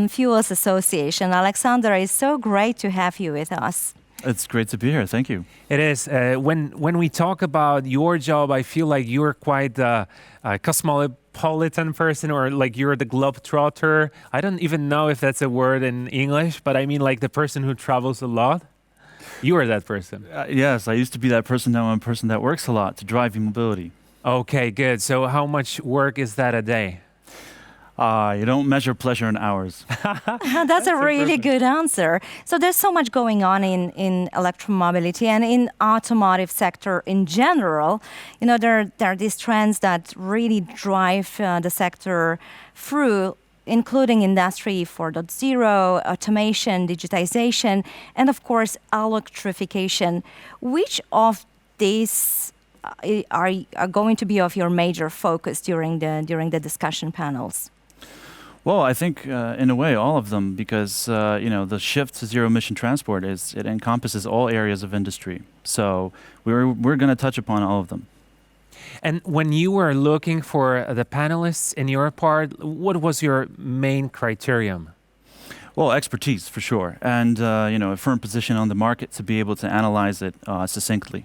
Fuels Association. Aleksander, it's so great to have you with us. It's great to be here. Thank you. It is. When we talk about your job, I feel like you're quite a cosmopolitan person, or like you're the globetrotter. I don't even know if that's a word in English, but I mean like the person who travels a lot. You are that person. Yes, I used to be that person. Now I'm a person that works a lot to drive e-mobility. Okay, good. So how much work is that a day? You don't measure pleasure in hours. That's a really good answer. So there's so much going on in electromobility and in automotive sector in general. You know, there are these trends that really drive the sector through, including Industry 4.0, automation, digitization, and of course, electrification. Which of these are going to be of your major focus during the discussion panels? Well, I think in a way all of them, because the shift to zero-emission transport it encompasses all areas of industry. So we're going to touch upon all of them. And when you were looking for the panelists in your part, what was your main criterion? Well, expertise for sure, and a firm position on the market to be able to analyze it succinctly.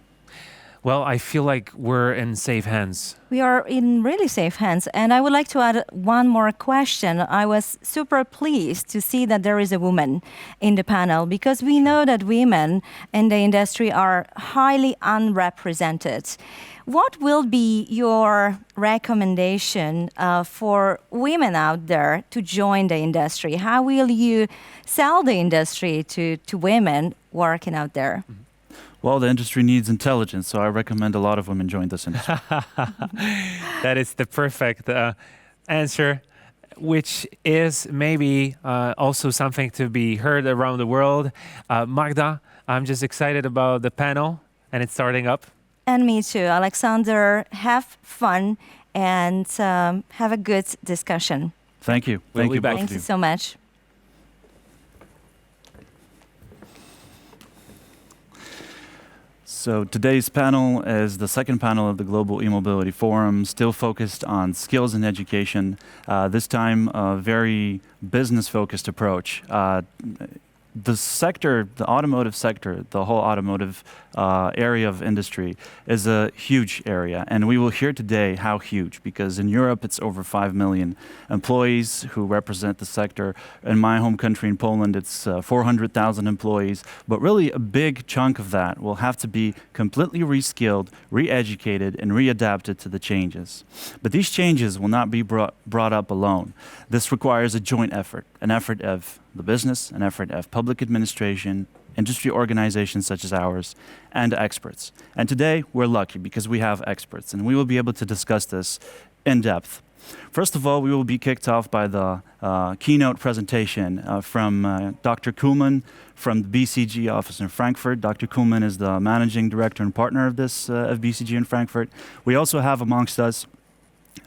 Well, I feel like we're in safe hands. We are in really safe hands. And I would like to add one more question. I was super pleased to see that there is a woman in the panel, because we know that women in the industry are highly unrepresented. What will be your recommendation for women out there to join the industry? How will you sell the industry to women working out there? Mm-hmm. Well, the industry needs intelligence, so I recommend a lot of women join this industry. That is the perfect answer, which is maybe also something to be heard around the world. Magda, I'm just excited about the panel, and it's starting up. And me too. Aleksander, have fun and have a good discussion. Thank you. We'll be back. Thank you so much. So today's panel is the second panel of the Global E-Mobility Forum, still focused on skills and education. This time, a very business-focused approach. The sector, the automotive sector, the whole automotive area of industry is a huge area. And we will hear today how huge, because in Europe, it's over 5 million employees who represent the sector. In my home country, in Poland, it's 400,000 employees. But really, a big chunk of that will have to be completely reskilled, re-educated, and readapted to the changes. But these changes will not be brought up alone. This requires a joint effort, an effort of the business, an effort of public administration, industry organizations such as ours, and experts. And today, we're lucky because we have experts, and we will be able to discuss this in depth. First of all, we will be kicked off by the keynote presentation from Dr. Kuhlmann from the BCG office in Frankfurt. Dr. Kuhlmann is the managing director and partner of this of BCG in Frankfurt. We also have amongst us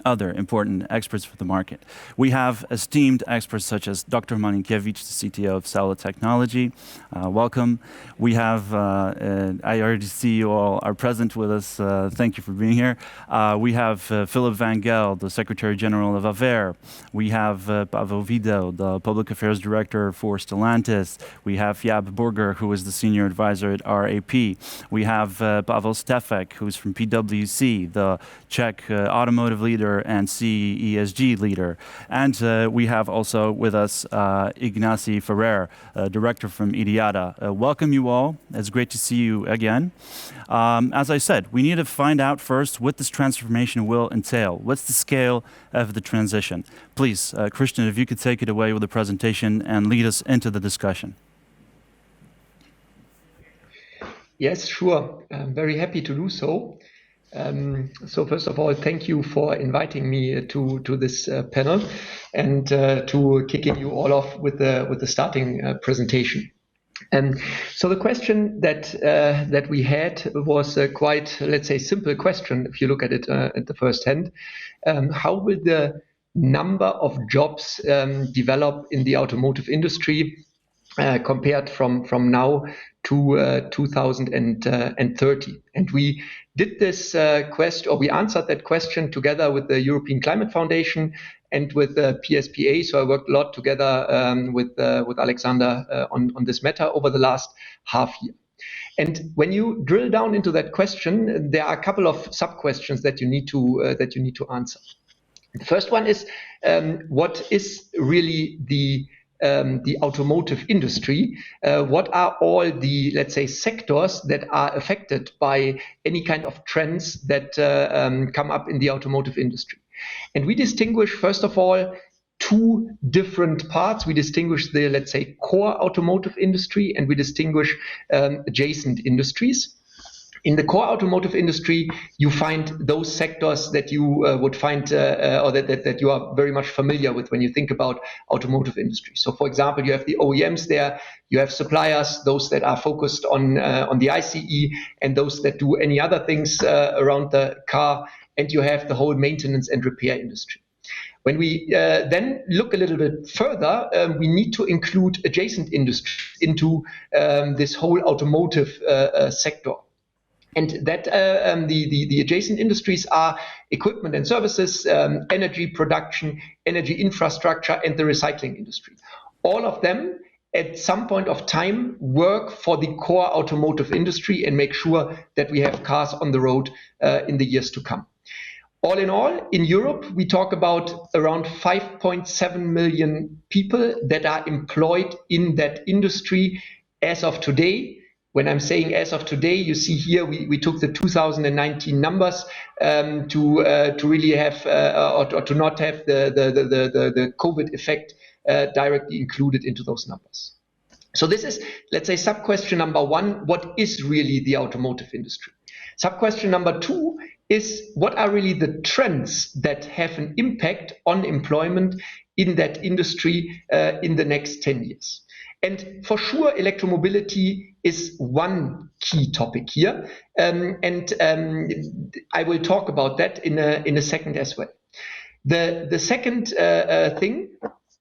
other important experts for the market. We have esteemed experts such as Dr. Malinkiewicz, the CTO of Cella Technology. Welcome. We have, I already see you all are present with us. Thank you for being here. We have Philip Van Gel, the Secretary General of AVER. We have Pavel Vidal, the Public Affairs Director for Stellantis. We have Jaap Burger, who is the Senior Advisor at RAP. We have Pavel Stefek, who's from PwC, the Czech automotive leader and CESG leader. And we have also with us Ignacy Ferrer, director from IDIADA. Welcome you all. It's great to see you again. As I said, we need to find out first what this transformation will entail. What's the scale of the transition? Please, Christian, if you could take it away with the presentation and lead us into the discussion. Yes, sure. I'm very happy to do so. So first of all, thank you for inviting me to this panel and to kicking you all off with the starting presentation. So the question that we had was a quite, let's say, simple question. If you look at it at the first hand, how will the number of jobs develop in the automotive industry compared from now to 2030? And we did this question, or we answered that question together with the European Climate Foundation and with the PSPA. So I worked a lot together with Alexander on this matter over the last half year. And when you drill down into that question, there are a couple of sub-questions that you need to answer. The first one is, what is really the automotive industry? What are all the, let's say, sectors that are affected by any kind of trends that come up in the automotive industry? And we distinguish, first of all, two different parts. We distinguish the, let's say, core automotive industry, and we distinguish adjacent industries. In the core automotive industry, you find those sectors that you would find, or that you are very much familiar with when you think about automotive industry. So, for example, you have the OEMs there, you have suppliers, those that are focused on the ICE, and those that do any other things around the car, and you have the whole maintenance and repair industry. When we then look a little bit further, we need to include adjacent industries into this whole automotive sector. And that the adjacent industries are equipment and services, energy production, energy infrastructure, and the recycling industry. All of them, at some point of time, work for the core automotive industry and make sure that we have cars on the road in the years to come. All in all, in Europe, we talk about around 5.7 million people that are employed in that industry as of today. When I'm saying as of today, you see here we took the 2019 numbers to really have or to not have the COVID effect directly included into those numbers. So this is, let's say, sub-question number one: what is really the automotive industry? Sub-question number two is: what are really the trends that have an impact on employment in that industry in the next 10 years? And for sure, electromobility is one key topic here, and I will talk about that in a second as well. The second thing,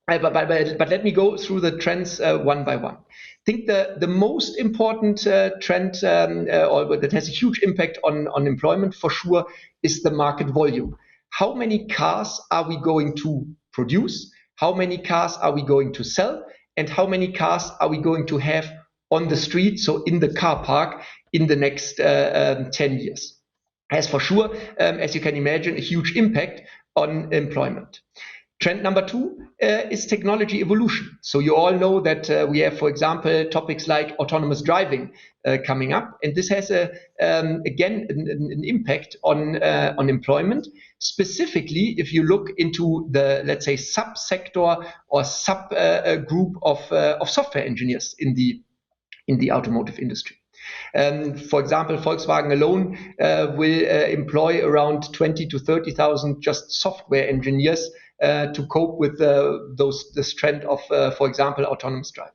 but let me go through the trends one by one. I think the most important trend, or that has a huge impact on employment for sure, is the market volume. How many cars are we going to produce? How many cars are we going to sell? And how many cars are we going to have on the street, so in the car park, in the next 10 years? Has for sure, as you can imagine, a huge impact on employment. Trend number two is technology evolution. So you all know that we have, for example, topics like autonomous driving coming up, and this has again an impact on employment. Specifically, if you look into the, let's say, subsector or sub group of software engineers in the automotive industry. For example, Volkswagen alone will employ around 20 to 30,000 just software engineers to cope with this trend of, for example, autonomous driving.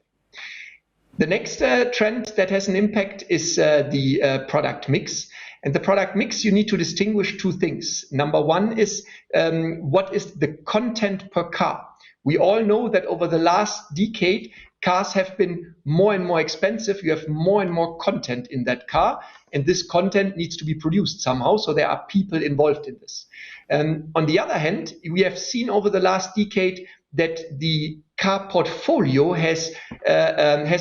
The next trend that has an impact is the product mix. And the product mix, you need to distinguish two things. Number one is what is the content per car. We all know that over the last decade, cars have been more and more expensive. You have more and more content in that car, and this content needs to be produced somehow, so there are people involved in this. On the other hand, we have seen over the last decade that the car portfolio has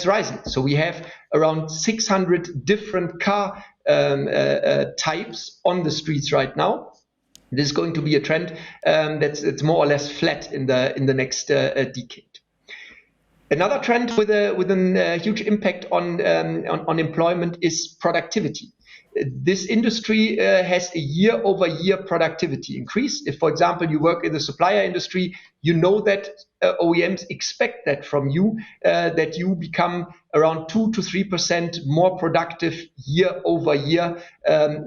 risen. So we have around 600 different car types on the streets right now. This is going to be a trend that's more or less flat in the next decade. Another trend with a huge impact on employment is productivity. This industry has a year-over-year productivity increase. If, for example, you work in the supplier industry, you know that OEMs expect that from you, that you become around 2 to 3% more productive year-over-year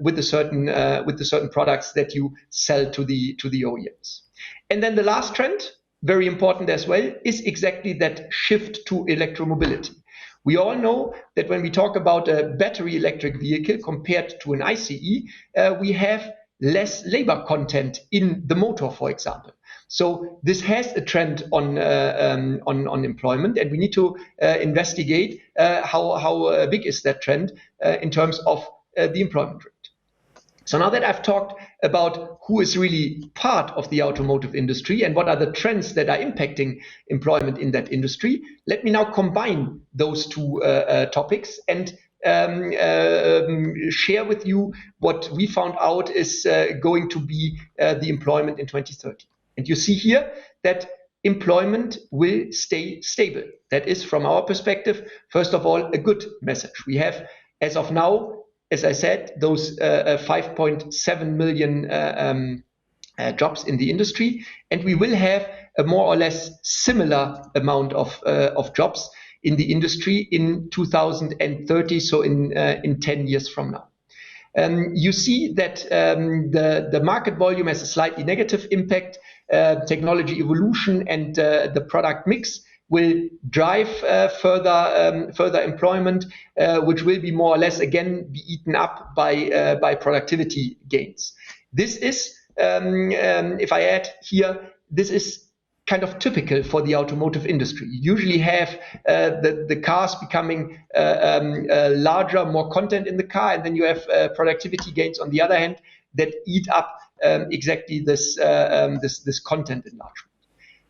with the certain products that you sell to the OEMs. And then the last trend, very important as well, is exactly that shift to electromobility. We all know that when we talk about a battery electric vehicle compared to an ICE, we have less labor content in the motor, for example. So this has a trend on employment, and we need to investigate how big is that trend in terms of the employment rate. So now that I've talked about who is really part of the automotive industry and what are the trends that are impacting employment in that industry, let me now combine those two topics and share with you what we found out is going to be the employment in 2030. And you see here that employment will stay stable. That is, from our perspective, first of all, a good message. We have, as of now, as I said, those 5.7 million jobs in the industry, and we will have a more or less similar amount of jobs in the industry in 2030, so in 10 years from now. You see that the market volume has a slightly negative impact. Technology evolution and the product mix will drive further employment, which will be more or less again be eaten up by productivity gains. This is, if I add here, this is kind of typical for the automotive industry. You usually have the cars becoming larger, more content in the car, and then you have productivity gains on the other hand that eat up exactly this content enlargement.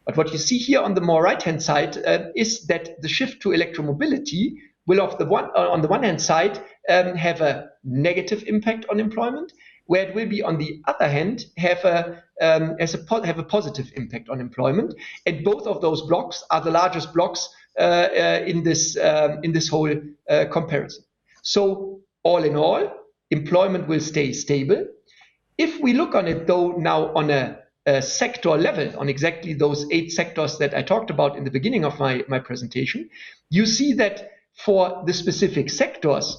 But what you see here on the more right-hand side is that the shift to electromobility will, on the one hand side, have a negative impact on employment, where it will be, on the other hand, have a positive impact on employment. And both of those blocks are the largest blocks in this whole comparison. So all in all, employment will stay stable. If we look on it, though, now on a sector level, on exactly those 8 sectors that I talked about in the beginning of my presentation, you see that for the specific sectors,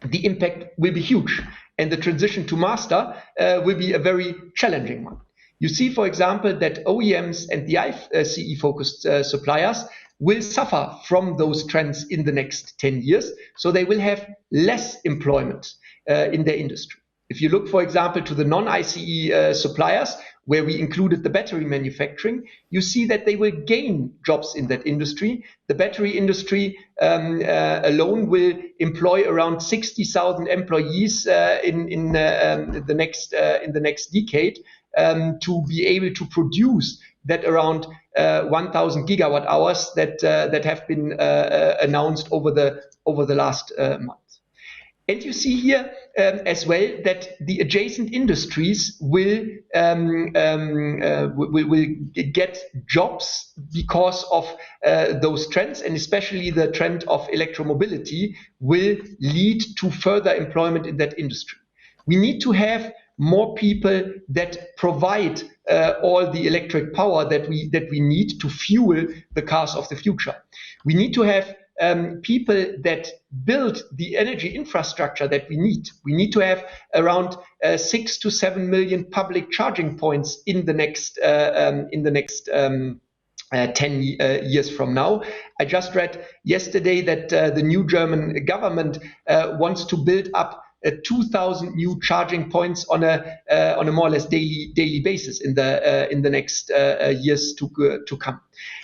the impact will be huge, and the transition to master will be a very challenging one. You see, for example, that OEMs and the ICE-focused suppliers will suffer from those trends in the next 10 years, so they will have less employment in their industry. If you look, for example, to the non-ICE suppliers, where we included the battery manufacturing, you see that they will gain jobs in that industry. The battery industry alone will employ around 60,000 employees in the next decade to be able to produce that around 1,000 gigawatt hours that have been announced over the last month. And you see here as well that the adjacent industries will get jobs because of those trends, and especially the trend of electromobility will lead to further employment in that industry. We need to have more people that provide all the electric power that we need to fuel the cars of the future. We need to have people that build the energy infrastructure that we need. We need to have around 6 to 7 million public charging points in the next 10 years from now. I just read yesterday that the new German government wants to build up 2,000 new charging points on a more or less daily basis in the next years to come.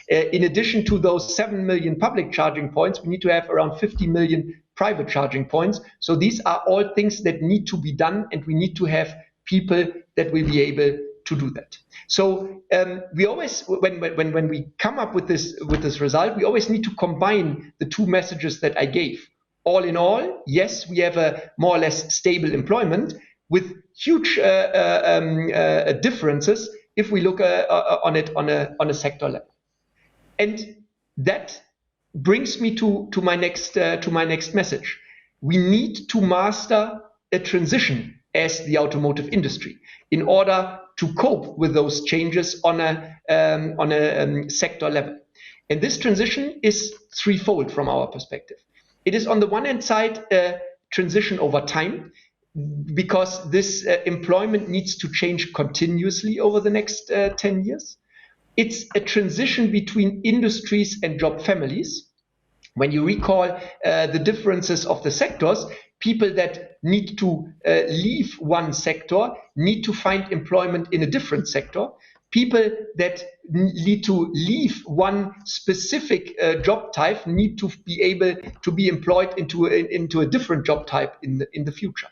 In addition to those 7 million public charging points, we need to have around 50 million private charging points. So these are all things that need to be done, and we need to have people that will be able to do that. So we always, when we come up with this result, we always need to combine the two messages that I gave. All in all, yes, we have a more or less stable employment with huge differences if we look on it on a sector level. And that brings me to my next message. We need to master a transition as the automotive industry in order to cope with those changes on a sector level. And this transition is threefold from our perspective. It is on the one hand side a transition over time, because this employment needs to change continuously over the next 10 years. It's a transition between industries and job families. When you recall the differences of the sectors, people that need to leave one sector need to find employment in a different sector. People that need to leave one specific job type need to be able to be employed into a different job type in the future.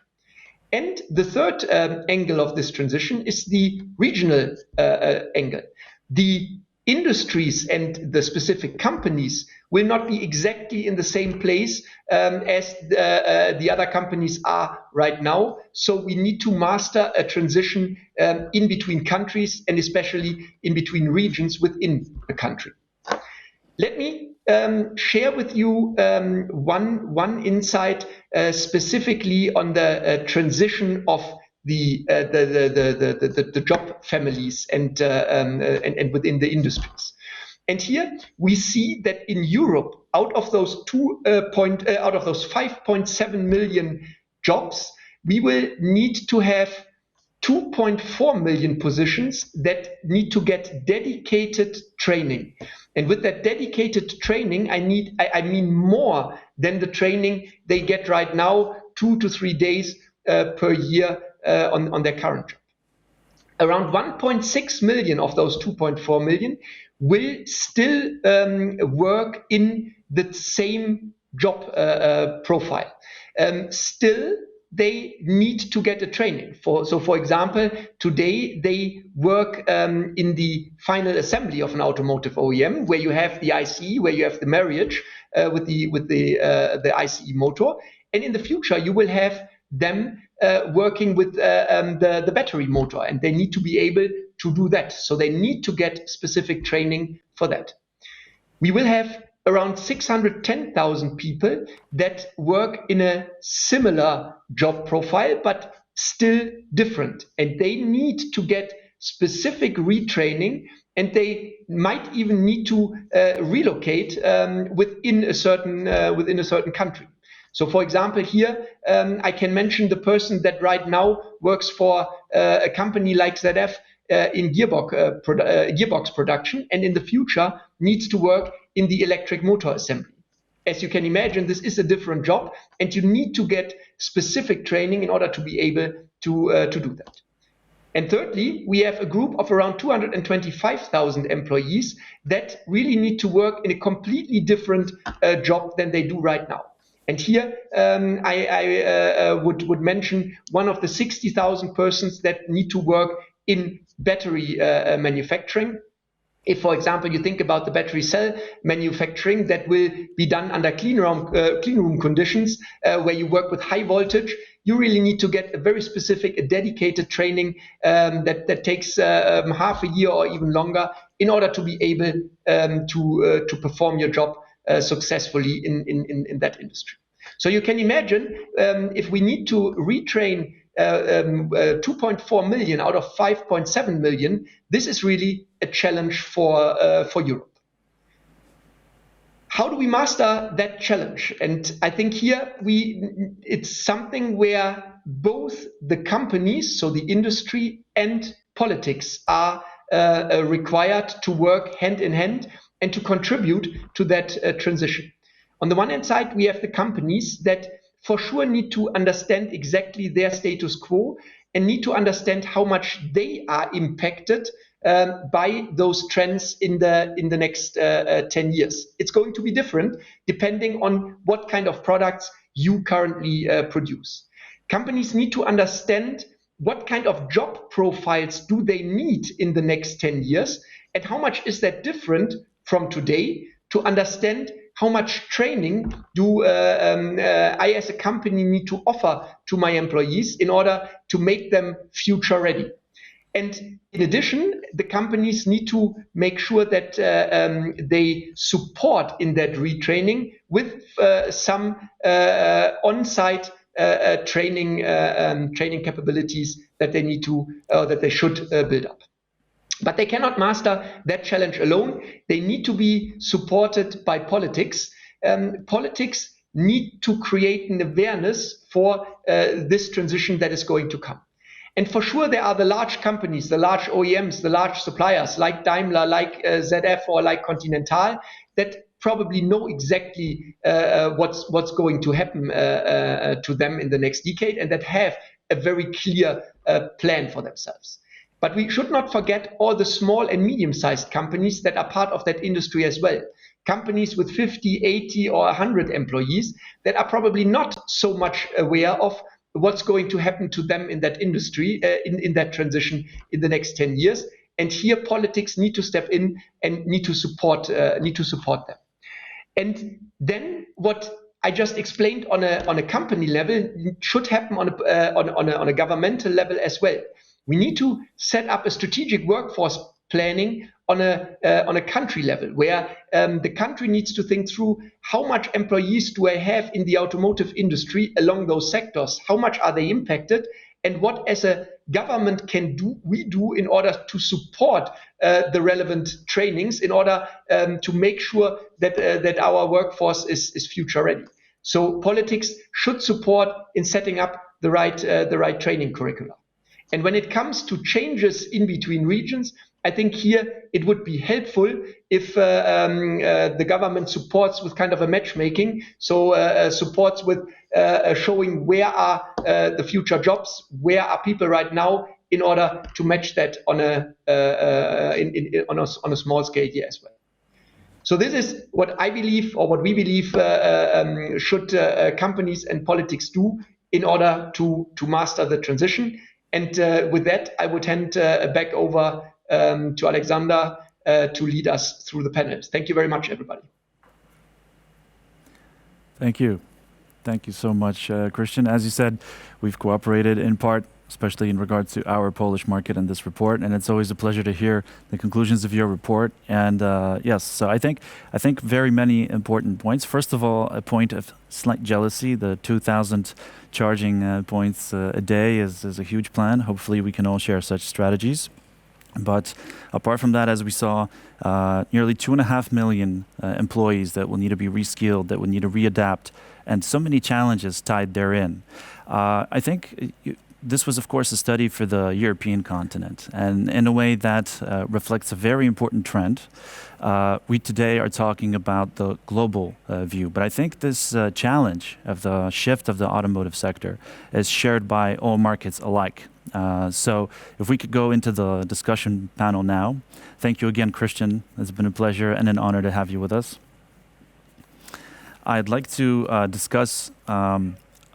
And the third angle of this transition is the regional angle. The industries and the specific companies will not be exactly in the same place as the other companies are right now. So we need to master a transition in between countries, and especially in between regions within a country. Let me share with you one insight specifically on the transition of the job families and within the industries. And here we see that in Europe, out of those 5.7 million jobs, we will need to have 2.4 million positions that need to get dedicated training. And with that dedicated training, I mean more than the training they get right now, 2 to 3 days per year on their current job. Around 1.6 million of those 2.4 million will still work in the same job profile. Still, they need to get a training. So for example, today they work in the final assembly of an automotive OEM, where you have the ICE, where you have the marriage with the ICE motor. And in the future, you will have them working with the battery motor, and they need to be able to do that. So they need to get specific training for that. We will have around 610,000 people that work in a similar job profile, but still different. And they need to get specific retraining, and they might even need to relocate within a certain country. So, for example, here I can mention the person that right now works for a company like ZF in gearbox production, and in the future needs to work in the electric motor assembly. As you can imagine, this is a different job, and you need to get specific training in order to be able to do that. And thirdly, we have a group of around 225,000 employees that really need to work in a completely different job than they do right now. And here I would mention one of the 60,000 persons that need to work in battery manufacturing. If, for example, you think about the battery cell manufacturing that will be done under clean room conditions, where you work with high voltage, you really need to get a very specific, a dedicated training that takes half a year or even longer in order to be able to perform your job successfully in that industry. So you can imagine if we need to retrain 2.4 million out of 5.7 million, this is really a challenge for Europe. How do we master that challenge? And I think here it's something where both the companies, so the industry and politics, are required to work hand in hand and to contribute to that transition. On the one hand side, we have the companies that for sure need to understand exactly their status quo and need to understand how much they are impacted by those trends in the next 10 years. It's going to be different depending on what kind of products you currently produce. Companies need to understand what kind of job profiles do they need in the next 10 years and how much is that different from today, to understand how much training do I as a company need to offer to my employees in order to make them future ready. And in addition, the companies need to make sure that they support in that retraining with some on-site training capabilities that they need to that they should build up. But they cannot master that challenge alone. They need to be supported by politics. Politics need to create an awareness for this transition that is going to come. And for sure, there are the large companies, the large OEMs, the large suppliers like Daimler, like ZF, or like Continental, that probably know exactly what's going to happen to them in the next decade, and that have a very clear plan for themselves. But we should not forget all the small and medium-sized companies that are part of that industry as well. Companies with 50, 80, or 100 employees that are probably not so much aware of what's going to happen to them in that industry, in that transition in the next 10 years. And here politics need to step in and need to support them. And then what I just explained on a company level should happen on a governmental level as well. We need to set up a strategic workforce planning on a country level, where the country needs to think through how much employees do I have in the automotive industry along those sectors, how much are they impacted, and what as a government we do in order to support the relevant trainings in order to make sure that our workforce is future ready. So politics should support in setting up the right training curricula. And when it comes to changes in between regions, I think here it would be helpful if the government supports with kind of a matchmaking, so supports with showing where are the future jobs, where are people right now, in order to match that on a small scale here as well. So this is what I believe, or what we believe should companies and politics do in order to master the transition. And with that, I would hand back over to Alexander to lead us through the panels. Thank you very much, everybody. Thank you. Thank you so much, Christian. As you said, we've cooperated in part, especially in regards to our Polish market and this report. And it's always a pleasure to hear the conclusions of your report. And yes, so I think very many important points. First of all, a point of slight jealousy. The 2,000 charging points a day is a huge plan. Hopefully we can all share such strategies. But apart from that, as we saw, nearly 2.5 million employees that will need to be reskilled, that will need to readapt, and so many challenges tied therein. I think this was, of course, a study for the European continent, and in a way that reflects a very important trend. We today are talking about the global view, but I think this challenge of the shift of the automotive sector is shared by all markets alike. So if we could go into the discussion panel now. Thank you again, Christian. It's been a pleasure and an honor to have you with us. I'd like to discuss a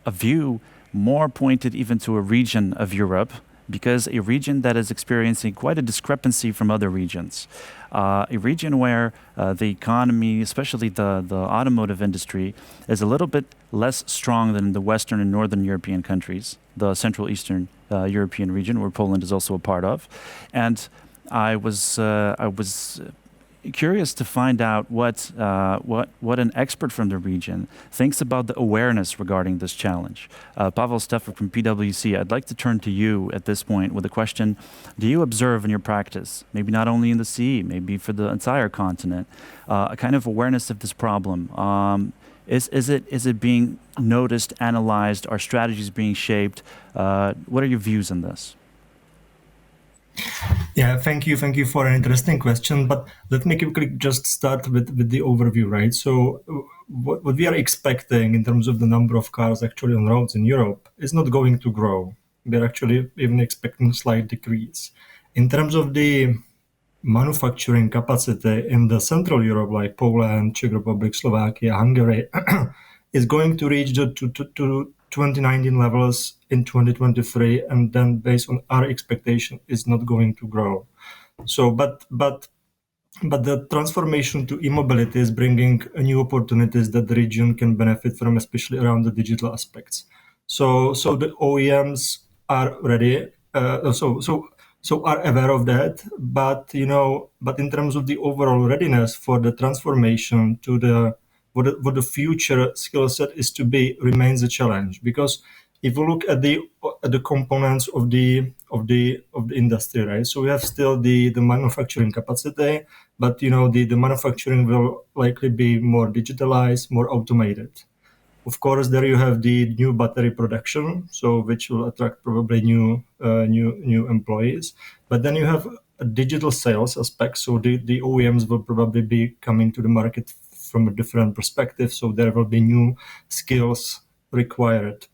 view more pointed even to a region of Europe, because a region that is experiencing quite a discrepancy from other regions. A region where the economy, especially the automotive industry, is a little bit less strong than the Western and Northern European countries, the Central Eastern European region, where Poland is also a part of. And I was curious to find out what an expert from the region thinks about the awareness regarding this challenge. Pavel Stefan from PwC, I'd like to turn to you at this point with a question. Do you observe in your practice, maybe not only in the CE, maybe for the entire continent, a kind of awareness of this problem? Is it being noticed, analyzed? Are strategies being shaped? What are your views on this? Yeah, thank you for an interesting question. But let me quickly just start with the overview, right? So what we are expecting in terms of the number of cars actually on roads in Europe is not going to grow. We're actually even expecting a slight decrease. In terms of the manufacturing capacity in the Central Europe, like Poland, Czech Republic, Slovakia, Hungary, is going to reach the 2019 levels in 2023, and then based on our expectation is not going to grow. So but the transformation to e-mobility is bringing new opportunities that the region can benefit from, especially around the digital aspects. So the OEMs are ready, so are aware of that, but in terms of the overall readiness for the transformation to what the future skill set is to be remains a challenge, because if you look at the components of the industry, right? So we have still the manufacturing capacity, but the manufacturing will likely be more digitalized, more automated. Of course, there you have the new battery production, so which will attract probably new employees. But then you have a digital sales aspect, so the OEMs will probably be coming to the market from a different perspective, so there will be new skills required.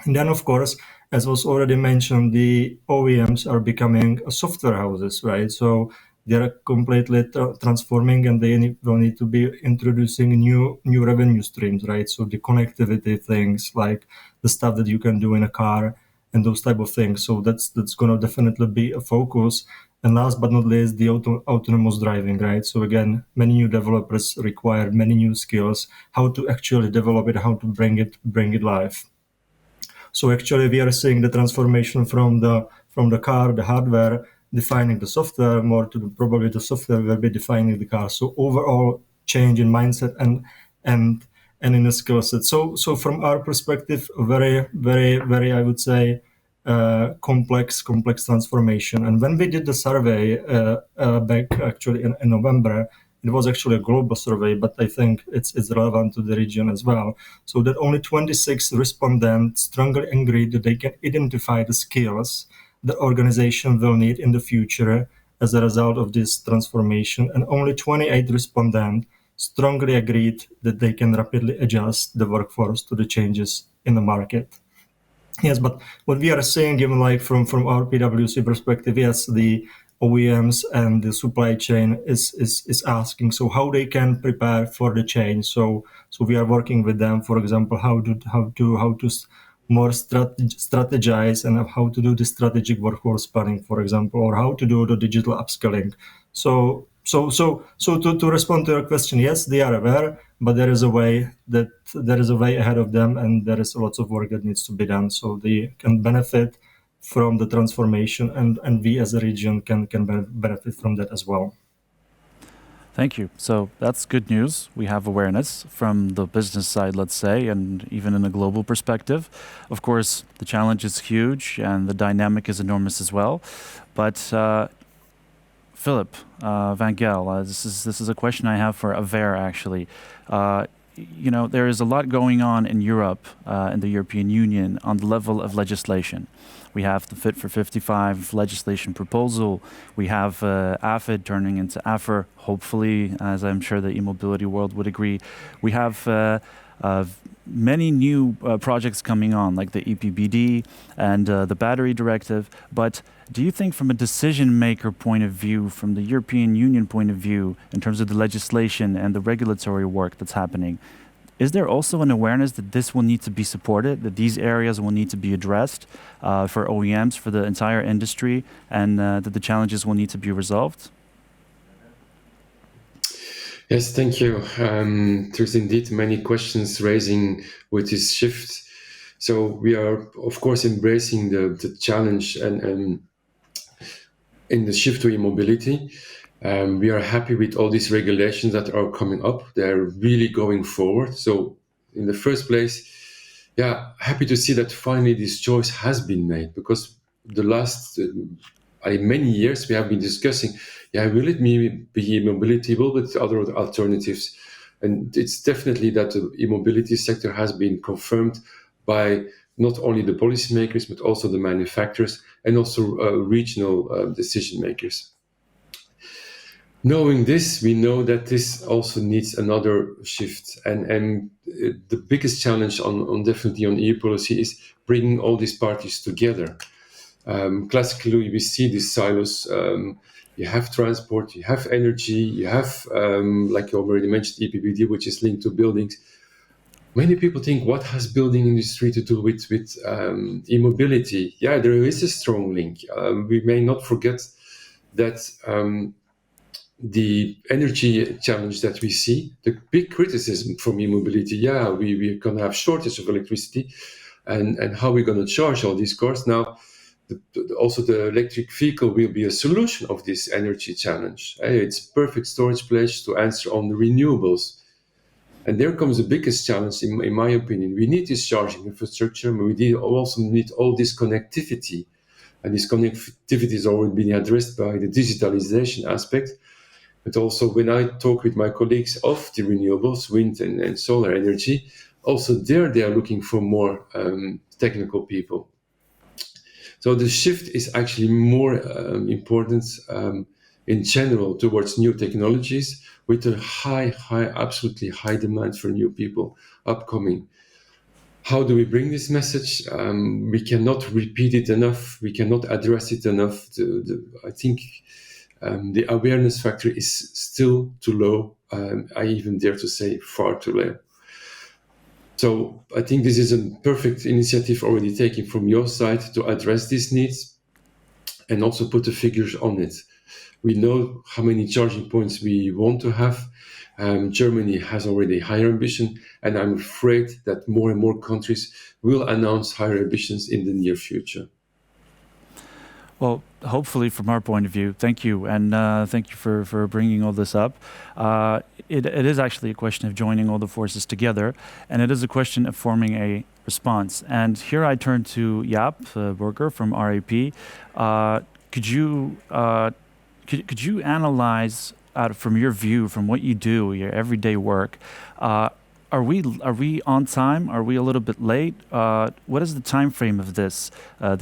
And then, of course, as was already mentioned, the OEMs are becoming software houses, right? So they are completely transforming, and they will need to be introducing new revenue streams, right? So the connectivity things, like the stuff that you can do in a car and those type of things. So that's going to definitely be a focus. And last but not least, the autonomous driving, right? So again, many new developers require many new skills, how to actually develop it, how to bring it live. So actually, we are seeing the transformation from the car, the hardware, defining the software, more to probably the software will be defining the car. So overall change in mindset and in the skill set. So from our perspective, very, very, very, I would say, complex transformation. And when we did the survey back actually in November, it was actually a global survey, but I think it's relevant to the region as well. So that only 26 respondents strongly agreed that they can identify the skills the organization will need in the future as a result of this transformation. And only 28 respondents strongly agreed that they can rapidly adjust the workforce to the changes in the market. Yes, but what we are saying, given like from our PwC perspective, yes, the OEMs and the supply chain is asking, so how they can prepare for the change. So we are working with them, for example, how to more strategize and how to do the strategic workforce planning, for example, or how to do the digital upskilling. So to respond to your question, yes, they are aware, but there is a way ahead of them, and there is lots of work that needs to be done, so they can benefit from the transformation, and we as a region can benefit from that as well. Thank you. So that's good news. We have awareness from the business side, let's say, and even in a global perspective. Of course, the challenge is huge and the dynamic is enormous as well. But Philip van Gel, this is a question I have for Aver, actually. There is a lot going on in Europe, in the European Union, on the level of legislation. We have the Fit for 55 legislation proposal. We have AFID turning into AFER, hopefully, as I'm sure the e-mobility world would agree. We have many new projects coming on, like the EPBD and the battery directive. But do you think from a decision maker point of view, from the European Union point of view, in terms of the legislation and the regulatory work that's happening, is there also an awareness that this will need to be supported, that these areas will need to be addressed for OEMs, for the entire industry, and that the challenges will need to be resolved? Yes, thank you. There's indeed many questions raising with this shift. So we are, of course, embracing the challenge and in the shift to e-mobility. We are happy with all these regulations that are coming up. They're really going forward. So in the first place, happy to see that finally this choice has been made, because the last many years we have been discussing, will it be e-mobility, will with other alternatives? And it's definitely that the e-mobility sector has been confirmed by not only the policymakers, but also the manufacturers and also regional decision makers. Knowing this, we know that this also needs another shift. And the biggest challenge definitely on EU policy is bringing all these parties together. Classically, we see these silos. You have transport, you have energy, you have, like you already mentioned, EPBD, which is linked to buildings. Many people think, what has building industry to do with e-mobility? Yeah, there is a strong link. We may not forget that the energy challenge that we see, the big criticism from e-mobility, we're going to have shortage of electricity, and how we're going to charge all these cars. Now, also the electric vehicle will be a solution of this energy challenge. It's perfect storage place to answer on the renewables. And there comes the biggest challenge, in my opinion. We need this charging infrastructure, but we also need all this connectivity. And this connectivity is already being addressed by the digitalization aspect. But also when I talk with my colleagues of the renewables, wind and solar energy, also there they are looking for more technical people. So the shift is actually more important in general towards new technologies with a absolutely high demand for new people upcoming. How do we bring this message? We cannot repeat it enough. We cannot address it enough. I think the awareness factor is still too low. I even dare to say far too low. So I think this is a perfect initiative already taken from your side to address these needs and also put the figures on it. We know how many charging points we want to have. Germany has already higher ambition, and I'm afraid that more and more countries will announce higher ambitions in the near future. Well, hopefully from our point of view, thank you. And thank you for bringing all this up. It is actually a question of joining all the forces together, and it is a question of forming a response. And here I turn to Jaap Burger from RAP. Could you analyze, from your view, from what you do, your everyday work, are we on time? Are we a little bit late? What is the time frame of this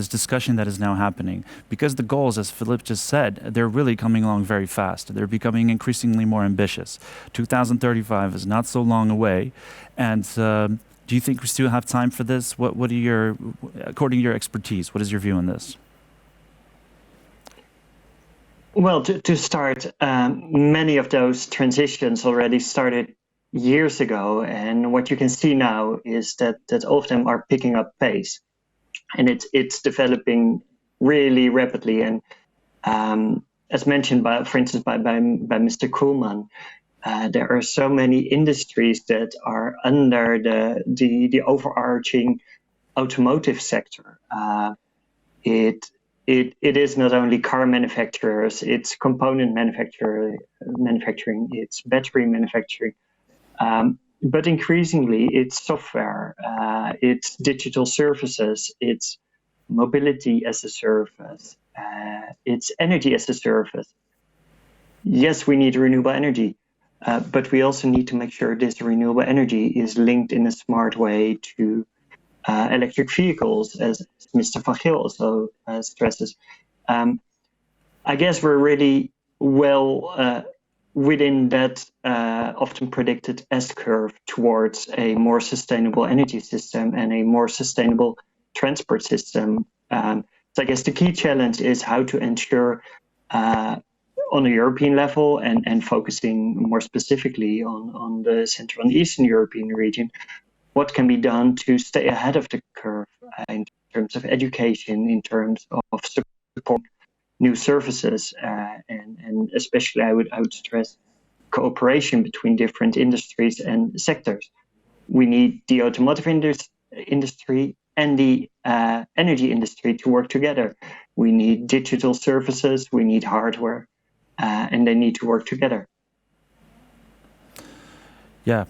discussion that is now happening? Because the goals, as Philippe just said, they're really coming along very fast. They're becoming increasingly more ambitious. 2035 is not so long away. And do you think we still have time for this? What are according to your expertise, what is your view on this? Well, to start, many of those transitions already started years ago, and what you can see now is that all of them are picking up pace, and it's developing really rapidly. And as mentioned for instance by Mr. Kuhlmann, there are so many industries that are under the overarching automotive sector. It is not only car manufacturers, it's component manufacturing, it's battery manufacturing. But increasingly, it's software, it's digital services, it's mobility as a service, it's energy as a service. Yes, we need renewable energy, but we also need to make sure this renewable energy is linked in a smart way to electric vehicles, as Mr. Van Geel also stresses. I guess we're really well within that often predicted S-curve towards a more sustainable energy system and a more sustainable transport system. So I guess the key challenge is how to ensure on a European level and focusing more specifically on the Central and Eastern European region, what can be done to stay ahead of the curve in terms of education, in terms of support new services, and especially I would stress cooperation between different industries and sectors. We need the automotive industry and the energy industry to work together. We need digital services, we need hardware, and they need to work together. Yeah,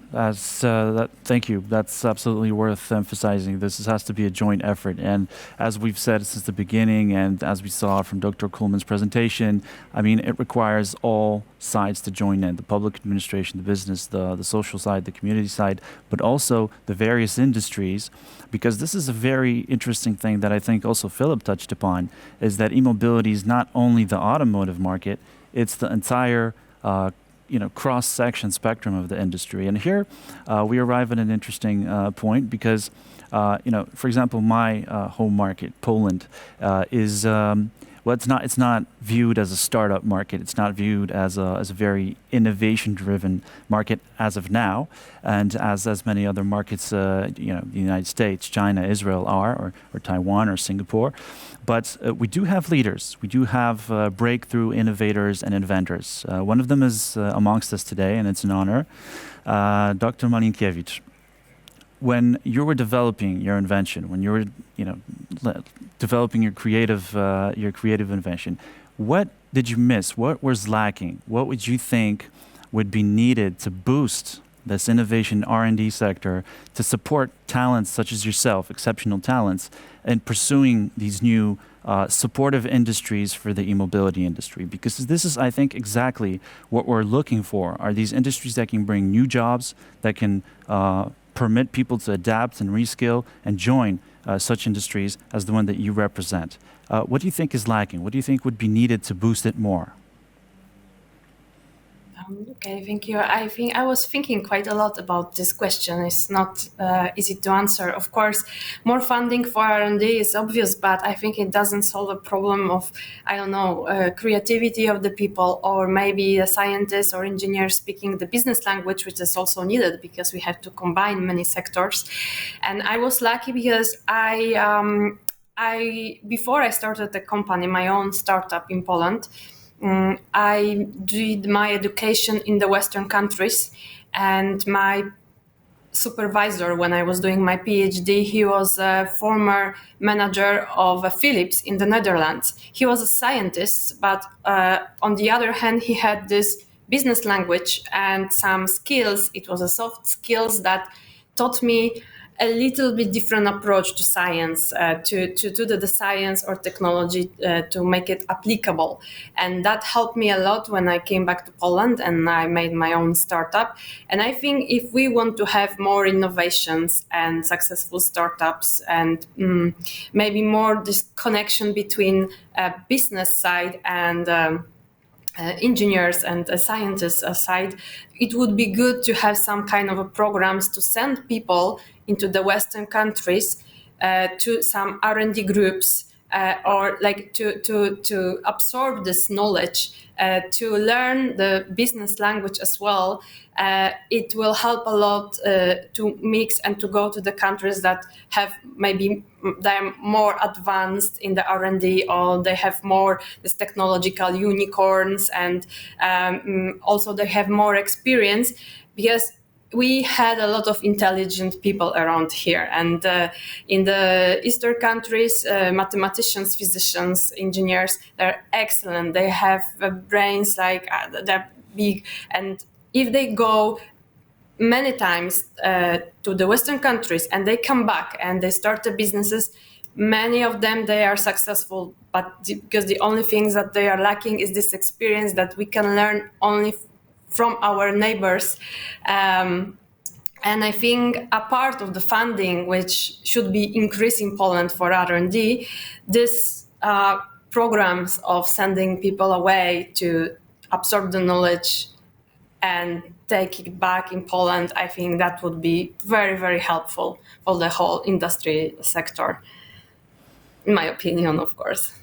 thank you. That's absolutely worth emphasizing. This has to be a joint effort. And as we've said since the beginning, and as we saw from Dr. Kuhlmann's presentation, I mean, it requires all sides to join in, the public administration, the business, the social side, the community side, but also the various industries, because this is a very interesting thing that I think also Philip touched upon, is that e-mobility is not only the automotive market, it's the entire cross-section spectrum of the industry. And here we arrive at an interesting point because, for example, my home market, Poland, is it's not viewed as a startup market. It's not viewed as a very innovation-driven market as of now, and as many other markets, the United States, China, Israel are, or Taiwan or Singapore. But we do have leaders. We do have breakthrough innovators and inventors. One of them is amongst us today, and it's an honor, Dr. Malinkiewicz. When you were developing your invention, when you were, developing your creative invention, what did you miss? What was lacking? What would you think would be needed to boost this innovation R&D sector to support talents such as yourself, exceptional talents, in pursuing these new supportive industries for the e-mobility industry? Because this is, I think, exactly what we're looking for, are these industries that can bring new jobs, that can permit people to adapt and reskill and join such industries as the one that you represent. What do you think is lacking? What do you think would be needed to boost it more? Okay, thank you. I think I was thinking quite a lot about this question. It's not easy to answer. Of course, more funding for R&D is obvious, but I think it doesn't solve a problem of, creativity of the people, or maybe a scientist or engineer speaking the business language, which is also needed because we have to combine many sectors. And I was lucky because before I started the company, my own startup in Poland, I did my education in the Western countries, and my supervisor when I was doing my PhD, he was a former manager of Philips in the Netherlands. He was a scientist, but on the other hand, he had this business language and some skills. It was a soft skills that taught me a little bit different approach to science, to the science or technology to make it applicable. And that helped me a lot when I came back to Poland and I made my own startup. And I think if we want to have more innovations and successful startups and maybe more this connection between business side and engineers and scientists aside, it would be good to have some kind of programs to send people into the Western countries to some R&D groups or like to absorb this knowledge, to learn the business language as well. It will help a lot to mix and to go to the countries that have maybe they're more advanced in the R&D, or they have more this technological unicorns, and also they have more experience, because we had a lot of intelligent people around here, and in the Eastern countries, mathematicians, physicians, engineers, they're excellent. They have brains like they're big, and if they go many times to the Western countries and they come back and they start the businesses, many of them, they are successful, but because the only things that they are lacking is this experience that we can learn only from our neighbors. And I think a part of the funding, which should be increased in Poland for R&D, this programs of sending people away to absorb the knowledge and take it back in Poland, I think that would be very, very helpful for the whole industry sector, in my opinion, of course.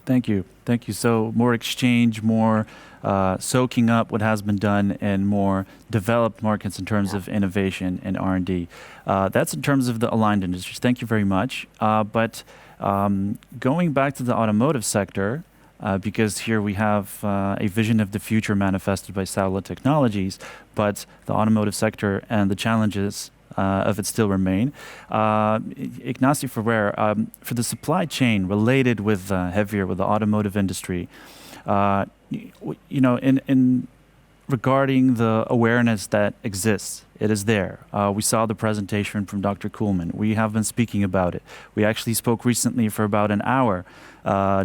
Thank you. Thank you. So more exchange, more soaking up what has been done in more developed markets in terms of innovation and R&D. That's in terms of the aligned industries. Thank you very much. But going back to the automotive sector, because here we have a vision of the future manifested by Saula Technologies, but the automotive sector and the challenges of it still remain. Ignacio Ferrer, for the supply chain related with heavier with the automotive industry, in regarding the awareness that exists. It is there. We saw the presentation from Dr. Kuhlmann. We have been speaking about it. We actually spoke recently for about an hour,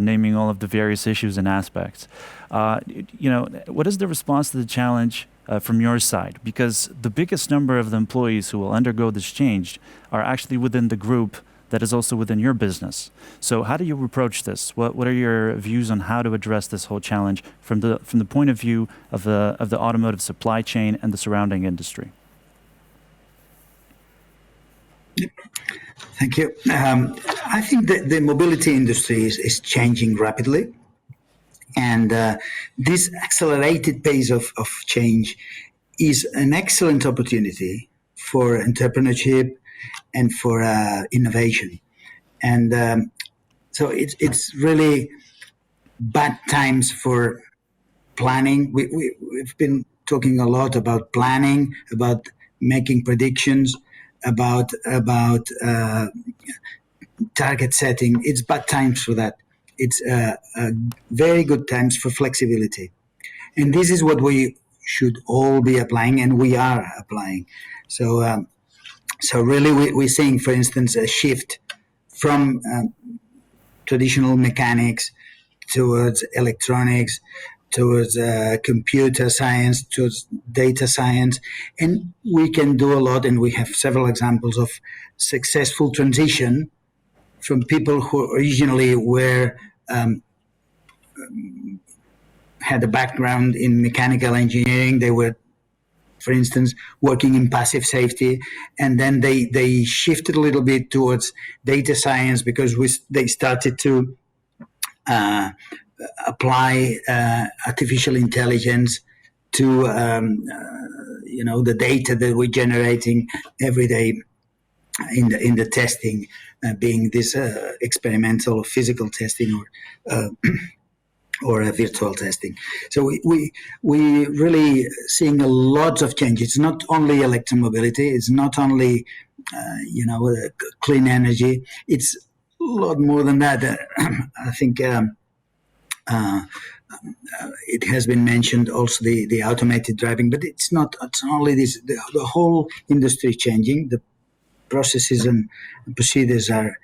naming all of the various issues and aspects. What is the response to the challenge from your side? Because the biggest number of the employees who will undergo this change are actually within the group that is also within your business. So how do you approach this? What are your views on how to address this whole challenge from the point of view of the automotive supply chain and the surrounding industry? Thank you. I think that the mobility industry is changing rapidly. And this accelerated pace of change is an excellent opportunity for entrepreneurship and for innovation. And so it's really bad times for planning. We've been talking a lot about planning, about making predictions, about target setting. It's bad times for that. It's very good times for flexibility. And this is what we should all be applying, and we are applying. So really we're seeing, for instance, a shift from traditional mechanics towards electronics, towards computer science, towards data science. And we can do a lot, and we have several examples of successful transition from people who originally were had a background in mechanical engineering. They were, for instance, working in passive safety, and then they shifted a little bit towards data science because they started to apply artificial intelligence to the data that we're generating every day in the testing, being this experimental or physical testing or a virtual testing. So we really seeing a lot of change. It's not only electromobility. It's not only clean energy. It's a lot more than that. I think it has been mentioned also the automated driving, but it's not. It's only this. The whole industry changing. The processes and procedures are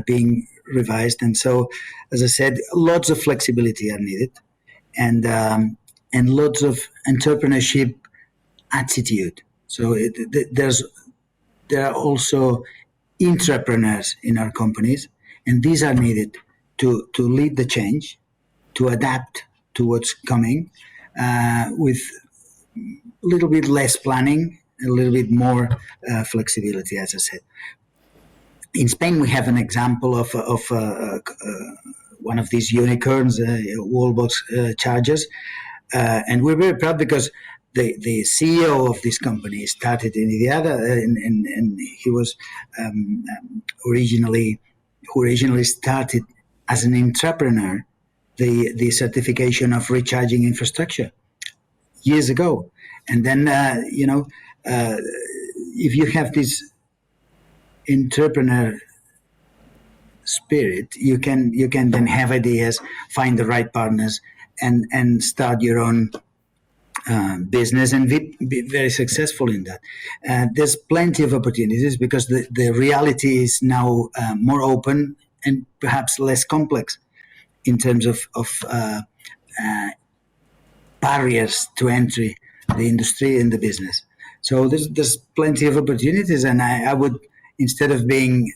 being revised, and so, as I said, lots of flexibility are needed, and lots of entrepreneurship attitude. So there are also entrepreneurs in our companies, and these are needed to lead the change, to adapt to what's coming, with a little bit less planning, a little bit more flexibility, as I said. In Spain, we have an example of one of these unicorns, Wallbox chargers, and we're very proud because the CEO of this company started in IDIADA, and he was originally started as an entrepreneur the certification of recharging infrastructure years ago, and then if you have this entrepreneur spirit, you can then have ideas, find the right partners, and start your own business and be very successful in that. There's plenty of opportunities because the reality is now more open and perhaps less complex in terms of barriers to entry, the industry and the business. So there's plenty of opportunities, and I would, instead of being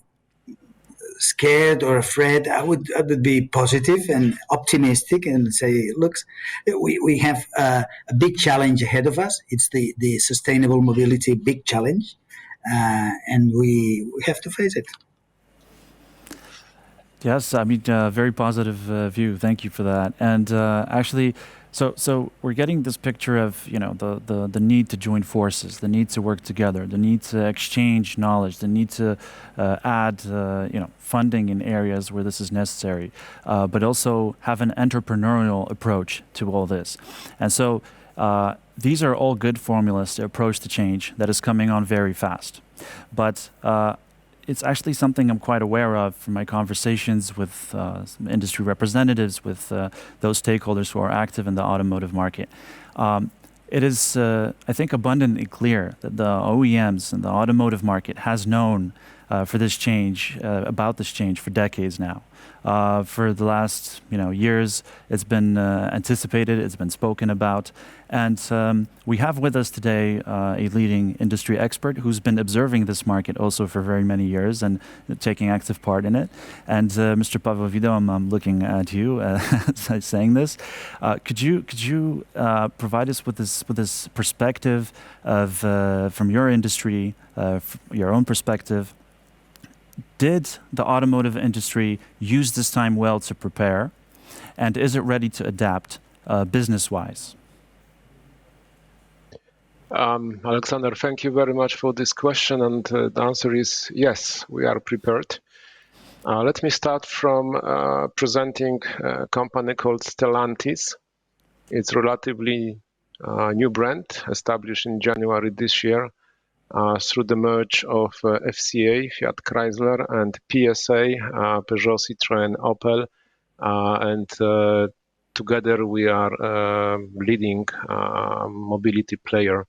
scared or afraid, I would be positive and optimistic and say, look, we have a big challenge ahead of us. It's the sustainable mobility big challenge, and we have to face it. Yes, I mean, very positive view. Thank you for that. And actually, so we're getting this picture of the need to join forces, the need to work together, the need to exchange knowledge, the need to add funding in areas where this is necessary, but also have an entrepreneurial approach to all this. And so these are all good formulas to approach the change that is coming on very fast. But it's actually something I'm quite aware of from my conversations with some industry representatives, with those stakeholders who are active in the automotive market. It is, I think, abundantly clear that the OEMs and the automotive market has known for this change, about this change for decades now. For the last years, it's been anticipated, it's been spoken about, and we have with us today a leading industry expert who's been observing this market also for very many years and taking active part in it. And Mr. Paweł Wido, I'm looking at you saying this. Could you provide us with this perspective of from your industry, your own perspective? Did the automotive industry use this time well to prepare? And is it ready to adapt business-wise? Alexander, thank you very much for this question. And the answer is yes, we are prepared. Let me start from presenting a company called Stellantis. It's relatively new brand established in January this year. Through the merge of FCA, Fiat Chrysler, and PSA, Peugeot, Citroën, Opel, and together we are leading mobility player.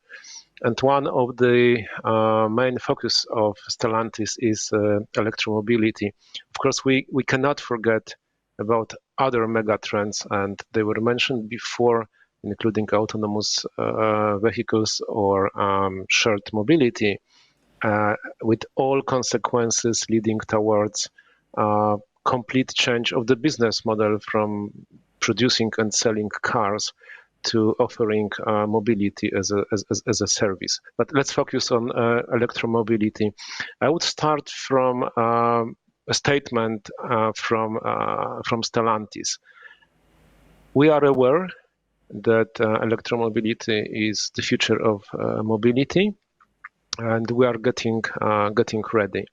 And one of the main focus of Stellantis is electromobility. Of course, we cannot forget about other mega trends, and they were mentioned before, including autonomous vehicles or shared mobility, with all consequences leading towards complete change of the business model from producing and selling cars to offering mobility as a service. But let's focus on electromobility. I would start from a statement from Stellantis. We are aware that electromobility is the future of mobility, and we are getting ready.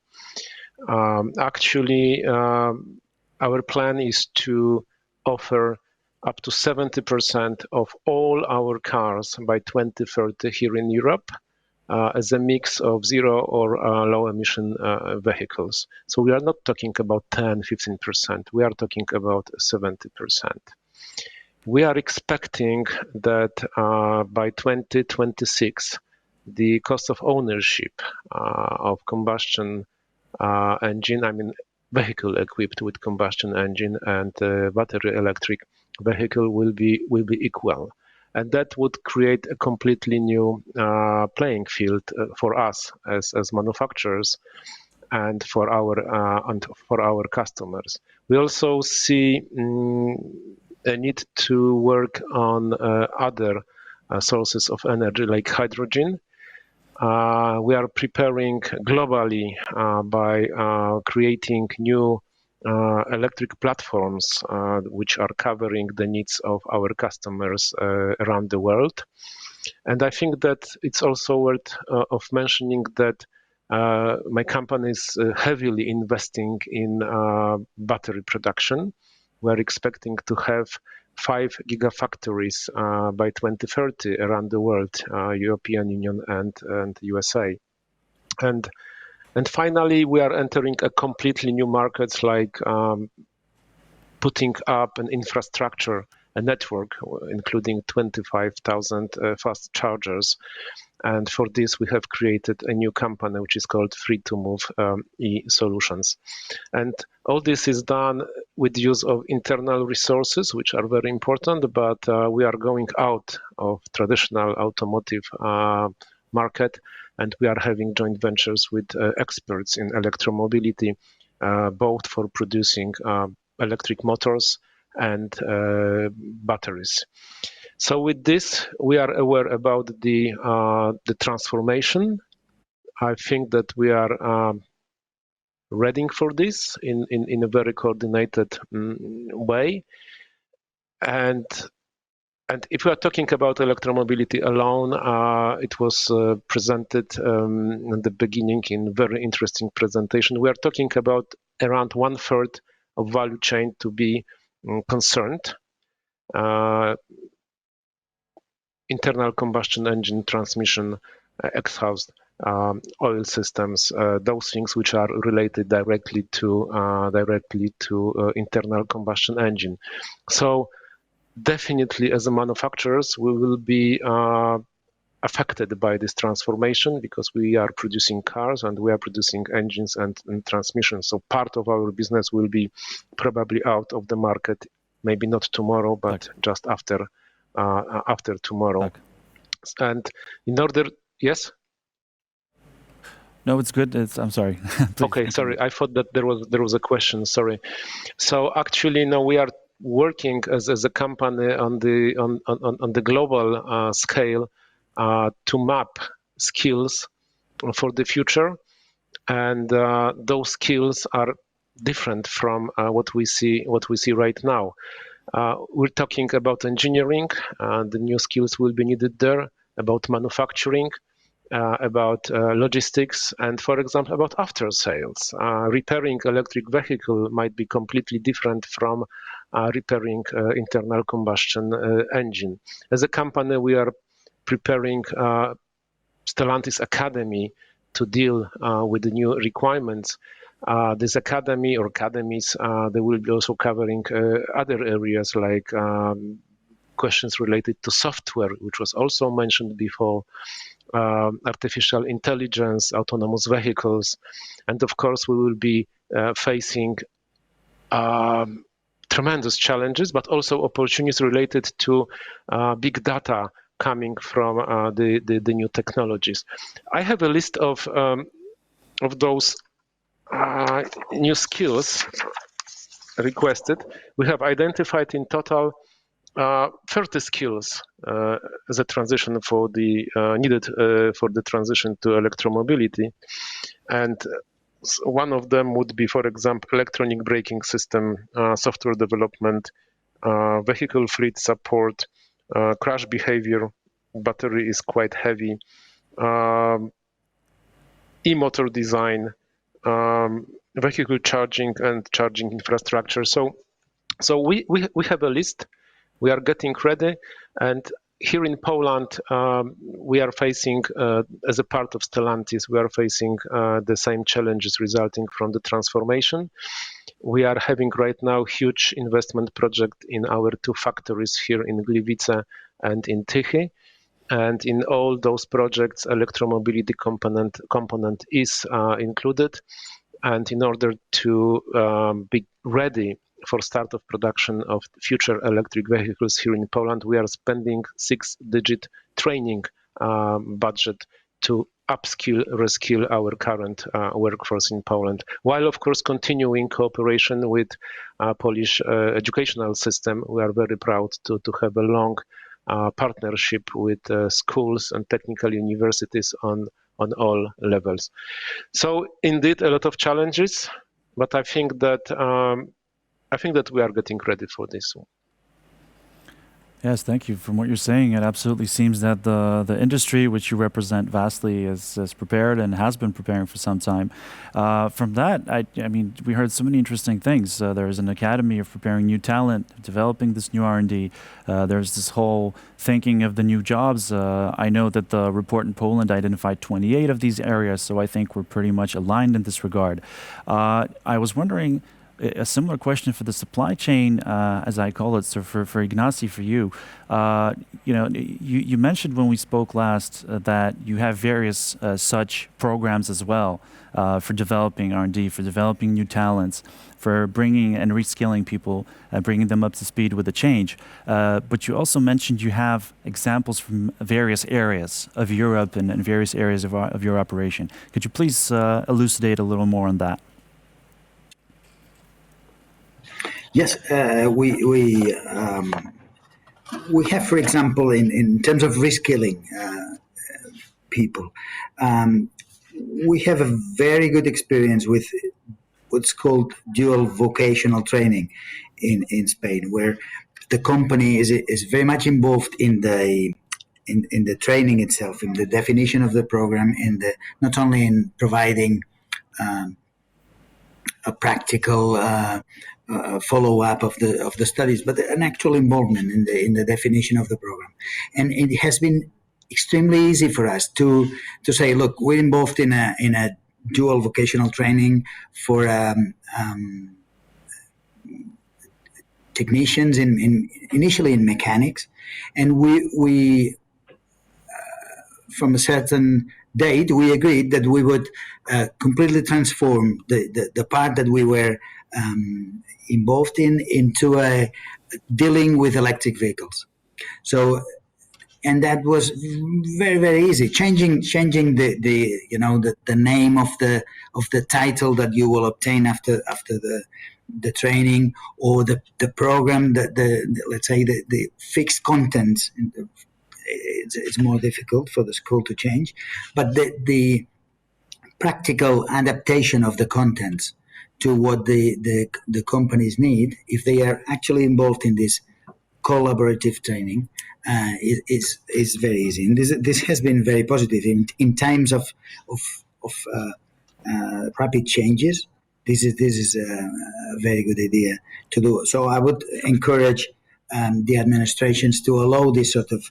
Actually, our plan is to offer up to 70% of all our cars by 2030 here in Europe as a mix of zero or low emission vehicles. So we are not talking about 10, 15%, we are talking about 70%. We are expecting that by 2026, the cost of ownership of combustion engine, I mean vehicle equipped with combustion engine and battery electric vehicle will be equal. And that would create a completely new playing field for us as manufacturers and for our customers. We also see a need to work on other sources of energy like hydrogen. We are preparing globally by creating new electric platforms which are covering the needs of our customers around the world. And I think that it's also worth of mentioning that my company is heavily investing in battery production. We're expecting to have 5 gigafactories by 2030 around the world, European Union and USA. And finally, we are entering a completely new markets like putting up an infrastructure, a network, including 25,000 fast chargers. And for this, we have created a new company, which is called Free2move e-Solutions. And all this is done with the use of internal resources, which are very important, but we are going out of traditional automotive market, and we are having joint ventures with experts in electromobility, both for producing electric motors and batteries. So with this, we are aware about the transformation. I think that we are ready for this in a very coordinated way. And if we are talking about electromobility alone, it was presented in the beginning in very interesting presentation. We are talking about around 1/3 of value chain to be concerned. Internal combustion engine, transmission, exhaust, oil systems, those things which are related directly to internal combustion engine. So definitely, as a manufacturers, we will be affected by this transformation because we are producing cars and we are producing engines and transmissions. So part of our business will be probably out of the market, maybe not tomorrow, but just after tomorrow. And in order, yes. No, it's good. I'm sorry. Okay, sorry. I thought that there was a question. Sorry. So actually, no, we are working as a company on the global scale to map skills for the future, and those skills are different from what we see right now. We're talking about engineering. The new skills will be needed there. About manufacturing. About logistics, and for example about after sales. Repairing electric vehicle might be completely different from repairing internal combustion engine. As a company, we are preparing Stellantis Academy to deal with the new requirements. This academy or academies, they will be also covering other areas like questions related to software, which was also mentioned before, artificial intelligence, autonomous vehicles, and of course we will be facing tremendous challenges, but also opportunities related to big data coming from the new technologies. I have a list of those new skills requested. We have identified in total 30 skills as a transition for the needed for the transition to electromobility, and one of them would be, for example, electronic braking system, software development, vehicle fleet support, crash behavior. Battery is quite heavy. E-motor design, vehicle charging and charging infrastructure. So we have a list. We are getting ready, and here in Poland, we are facing, as a part of Stellantis, we are facing the same challenges resulting from the transformation. We are having right now huge investment project in our two factories here in Gliwice and in Tychy. And in all those projects, electromobility component is included. And in order to be ready for start of production of future electric vehicles here in Poland, we are spending 6-digit training budget to upskill, reskill our current workforce in Poland, while of course continuing cooperation with Polish educational system. We are very proud to have a long partnership with schools and technical universities on all levels. So indeed a lot of challenges, but I think that we are getting ready for this one. Yes, thank you. From what you're saying, it absolutely seems that the industry which you represent vastly is prepared and has been preparing for some time. From that, I mean, we heard so many interesting things. There's an academy of preparing new talent, developing this new R&D. There's this whole thinking of the new jobs. I know that the report in Poland identified 28 of these areas, so I think we're pretty much aligned in this regard. I was wondering, a similar question for the supply chain, as I call it. So for Ignacy, for you, you mentioned when we spoke last that you have various such programs as well for developing R&D, for developing new talents, for bringing and reskilling people, bringing them up to speed with the change. But you also mentioned you have examples from various areas of Europe and various areas of your operation. Could you please elucidate a little more on that? Yes, we have, for example, in terms of reskilling people, we have a very good experience with what's called dual vocational training in Spain, where the company is very much involved in the training itself, in the definition of the program, in the not only in providing a practical follow-up of the studies, but an actual involvement in the definition of the program. And it has been extremely easy for us to say, look, we're involved in a dual vocational training for technicians initially in mechanics, and we from a certain date we agreed that we would completely transform the part that we were involved in into dealing with electric vehicles. So, and that was very, very easy. Changing the name of the title that you will obtain after the training, or the program, let's say the fixed content. It's more difficult for the school to change, but the practical adaptation of the contents to what the companies need, if they are actually involved in this collaborative training, is very easy. And this has been very positive in times of rapid changes. This is a very good idea to do. So I would encourage the administrations to allow this sort of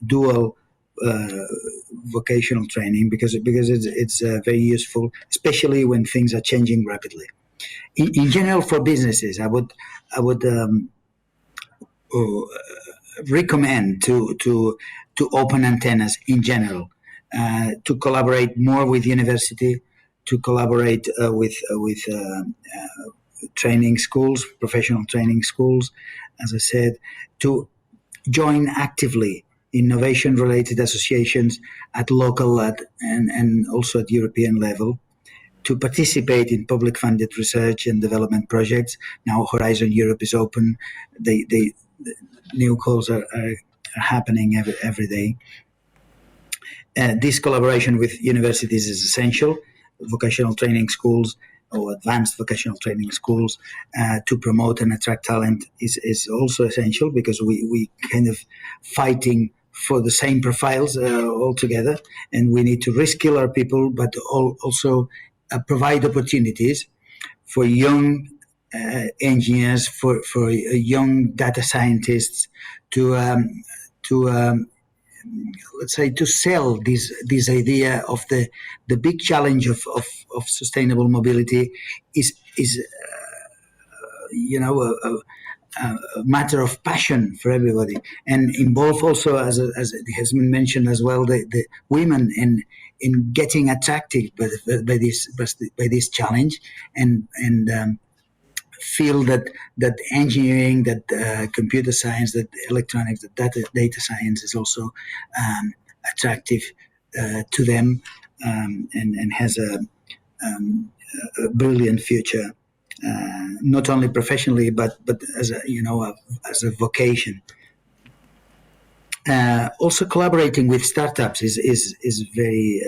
dual vocational training, because it's very useful, especially when things are changing rapidly. In general, for businesses, I would recommend to open antennas in general, to collaborate more with university, to collaborate with training schools, professional training schools, as I said, to join actively innovation-related associations at local and also at European level, to participate in public-funded research and development projects. Now Horizon Europe is open. The new calls are happening every day. This collaboration with universities is essential. Vocational training schools or advanced vocational training schools to promote and attract talent is also essential, because we kind of fighting for the same profiles all together, and we need to reskill our people, but also provide opportunities for young engineers, for young data scientists to let's say, to sell this idea of the big challenge of sustainable mobility is a matter of passion for everybody, and involve also, as it has been mentioned as well, the women in getting attracted by this challenge, and feel that engineering, that computer science, that electronics, that data science is also attractive to them, and has a brilliant future, not only professionally but as a vocation. Also, collaborating with startups is very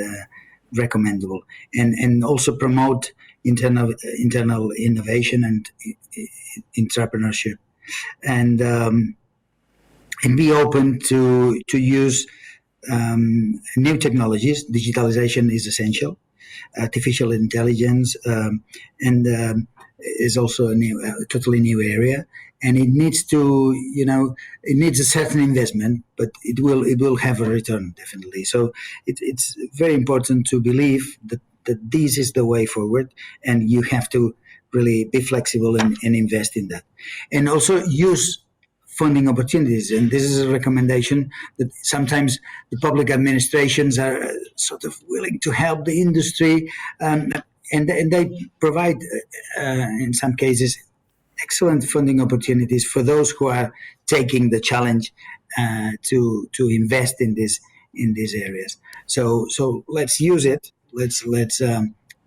recommendable, and also promote internal innovation and entrepreneurship, and be open to use new technologies. Digitalization is essential. Artificial intelligence and is also a totally new area, and it needs it needs a certain investment, but it will have a return, definitely. So it's very important to believe that this is the way forward, and you have to really be flexible and invest in that, and also use funding opportunities. And this is a recommendation that sometimes the public administrations are sort of willing to help the industry, and they provide, in some cases, excellent funding opportunities for those who are taking the challenge to invest in these areas. So let's use it. Let's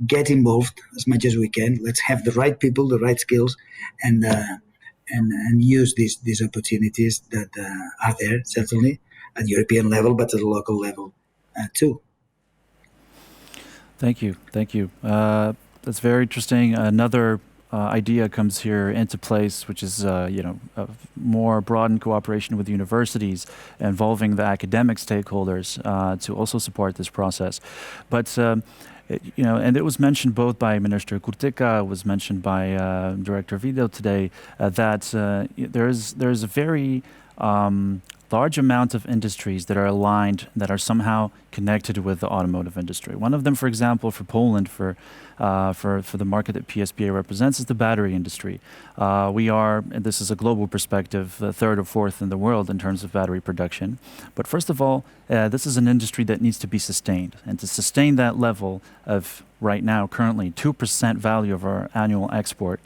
get involved as much as we can. Let's have the right people, the right skills, and use these opportunities that are there, certainly at European level, but at the local level too. Thank you. That's very interesting. Another idea comes here into place, which is a more broadened cooperation with universities, involving the academic stakeholders to also support this process. But and it was mentioned both by Minister Kurtyka, was mentioned by Director Video today, that there's a very large amount of industries that are aligned, that are somehow connected with the automotive industry. One of them, for example, for Poland, for the market that PSPA represents, is the battery industry. We are, and this is a global perspective, the third or fourth in the world in terms of battery production. But first of all, this is an industry that needs to be sustained. And to sustain that level of, right now, currently 2% value of our annual export,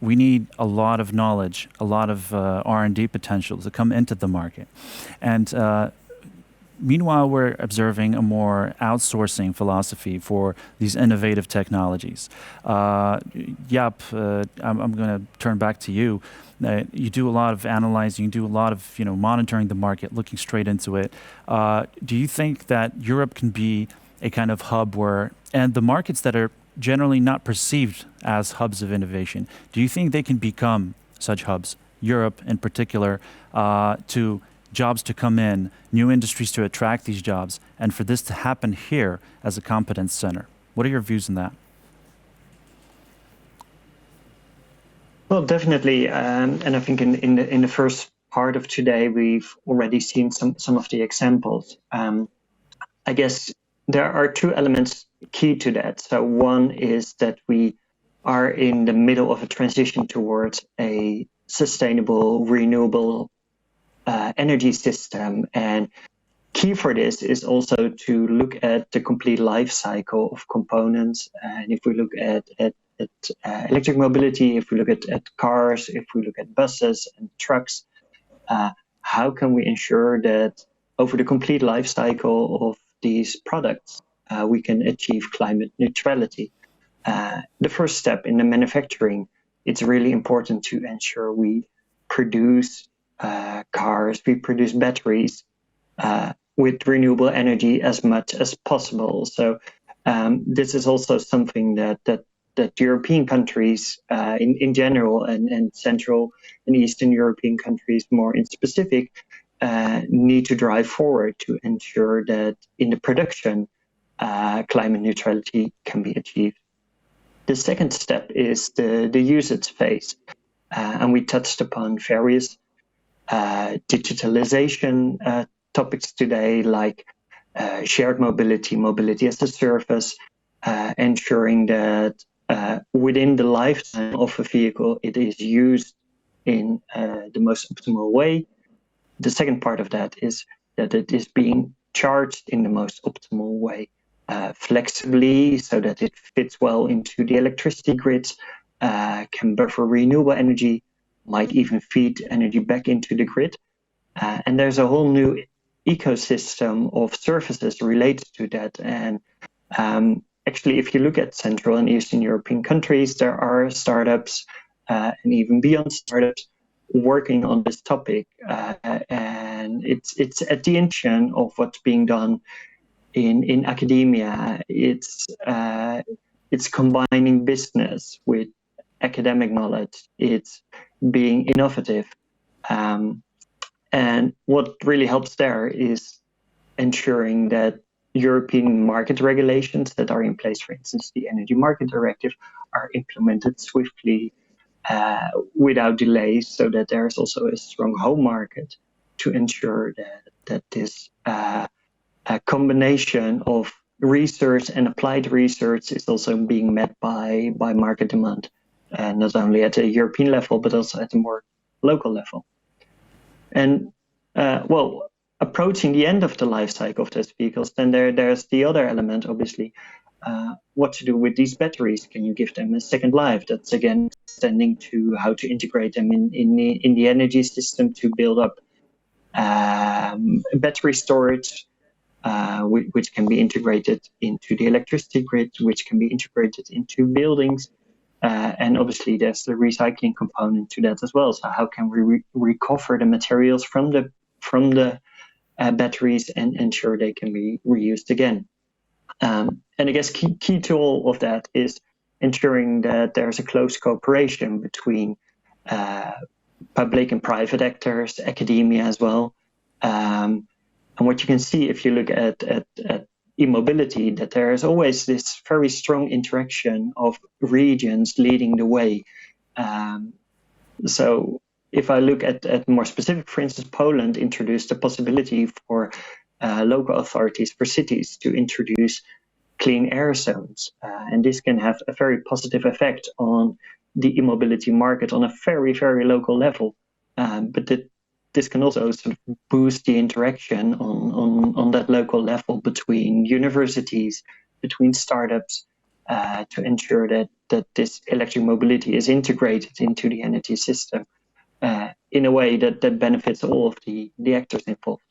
we need a lot of knowledge, a lot of R&D potential to come into the market. And meanwhile, we're observing a more outsourcing philosophy for these innovative technologies. Jaap, I'm going to turn back to you. You do a lot of analyzing, you do a lot of monitoring the market, looking straight into it. Do you think that Europe can be a kind of hub where, and the markets that are generally not perceived as hubs of innovation, do you think they can become such hubs, Europe in particular, to jobs to come in, new industries to attract these jobs, and for this to happen here as a competence center? What are your views on that? Well, definitely, and I think in the first part of today we've already seen some of the examples. I guess there are two elements key to that. So one is that we are in the middle of a transition towards a sustainable, renewable energy system, and key for this is also to look at the complete life cycle of components. And if we look at electric mobility, if we look at cars, if we look at buses and trucks, how can we ensure that over the complete life cycle of these products, we can achieve climate neutrality? The first step in the manufacturing, it's really important to ensure we produce cars, we produce batteries with renewable energy as much as possible. So this is also something that European countries in general and Central and Eastern European countries more in specific need to drive forward to ensure that in the production climate neutrality can be achieved. The second step is the usage phase, and we touched upon various digitalization topics today, like shared mobility, mobility as a service, ensuring that within the lifetime of a vehicle, it is used in the most optimal way. The second part of that is that it is being charged in the most optimal way, flexibly, so that it fits well into the electricity grids, can buffer renewable energy, might even feed energy back into the grid. And there's a whole new ecosystem of services related to that. And actually, if you look at Central and Eastern European countries, there are startups and even beyond startups working on this topic. And it's at the engine of what's being done in academia. It's combining business with academic knowledge. It's being innovative. And what really helps there is ensuring that European market regulations that are in place, for instance, the Energy Market Directive, are implemented swiftly without delays, so that there is also a strong home market to ensure that this combination of research and applied research is also being met by market demand, not only at a European level, but also at a more local level. And approaching the end of the life cycle of those vehicles, then there's the other element, obviously, what to do with these batteries. Can you give them a second life? That's again extending to how to integrate them in the energy system to build up battery storage, which can be integrated into the electricity grid, which can be integrated into buildings. And obviously there's the recycling component to that as well. So how can we recover the materials from the batteries and ensure they can be reused again? And I guess key to all of that is ensuring that there's a close cooperation between public and private actors, academia as well. And what you can see if you look at e-mobility, that there is always this very strong interaction of regions leading the way. So if I look at more specific, for instance, Poland introduced the possibility for local authorities, for cities, to introduce clean air zones. And this can have a very positive effect on the e-mobility market on a very, very local level. But this can also sort of boost the interaction on that local level between universities, between startups, to ensure that this electric mobility is integrated into the energy system in a way that benefits all of the actors involved.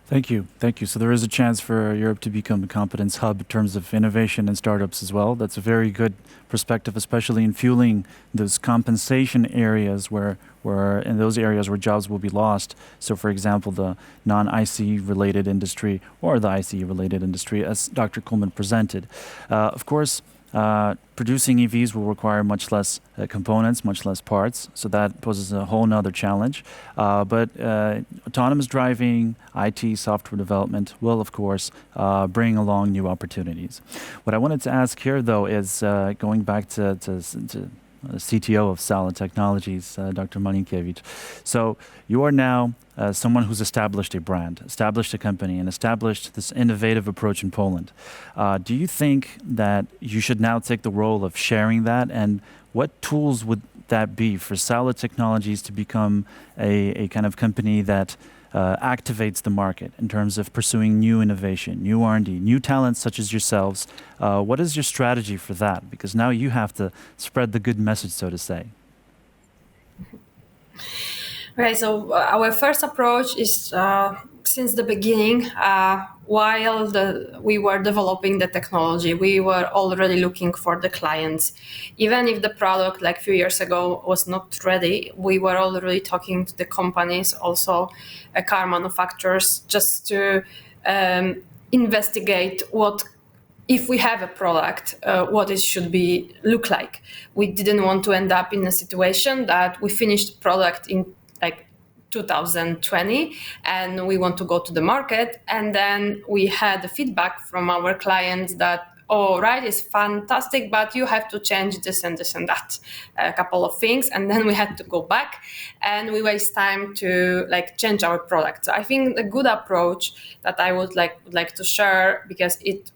Thank you. So there is a chance for Europe to become a competence hub in terms of innovation and startups as well. That's a very good perspective, especially in fueling those compensation areas where in those areas where jobs will be lost. So for example, the non-ICE related industry or the ICE related industry, as Dr. Kuhlmann presented. Of course, producing EVs will require much less components, much less parts, so that poses a whole nother challenge. But autonomous driving, IT, software development will, of course, bring along new opportunities. What I wanted to ask here, though, is going back to CTO of Sala Technologies, Dr. Malinkiewicz. So you are now someone who's established a brand, established a company, and established this innovative approach in Poland. Do you think that you should now take the role of sharing that? And what tools would that be for Sala Technologies to become a kind of company that activates the market in terms of pursuing new innovation, new R&D, new talents such as yourselves? What is your strategy for that? Because now you have to spread the good message, so to say. Okay, so our first approach is since the beginning, while we were developing the technology, we were already looking for the clients. Even if the product, like a few years ago, was not ready, we were already talking to the companies, also car manufacturers, just to investigate what, if we have a product, what it should be look like. We didn't want to end up in a situation that we finished the product in 2020 and we want to go to the market, and then we had the feedback from our clients that, oh, right, it's fantastic, but you have to change this and this and that, a couple of things, and then we had to go back and we waste time to change our product. So I think a good approach that I would like to share, because it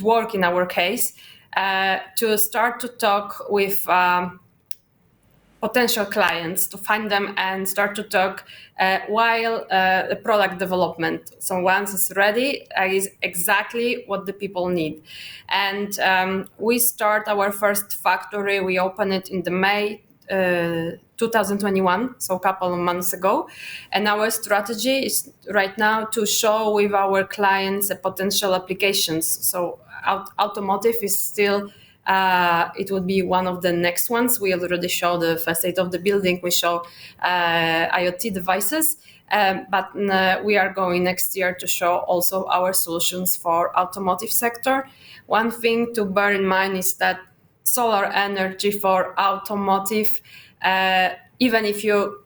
worked in our case, to start to talk with potential clients, to find them and start to talk while the product development. So once it's ready, is exactly what the people need. And we start our first factory. We opened it in the May 2021, so a couple of months ago. And our strategy is right now to show with our clients the potential applications. So automotive is still it would be one of the next ones. We already show the facade of the building. We show IoT devices, but we are going next year to show also our solutions for automotive sector. One thing to bear in mind is that solar energy for automotive, even if you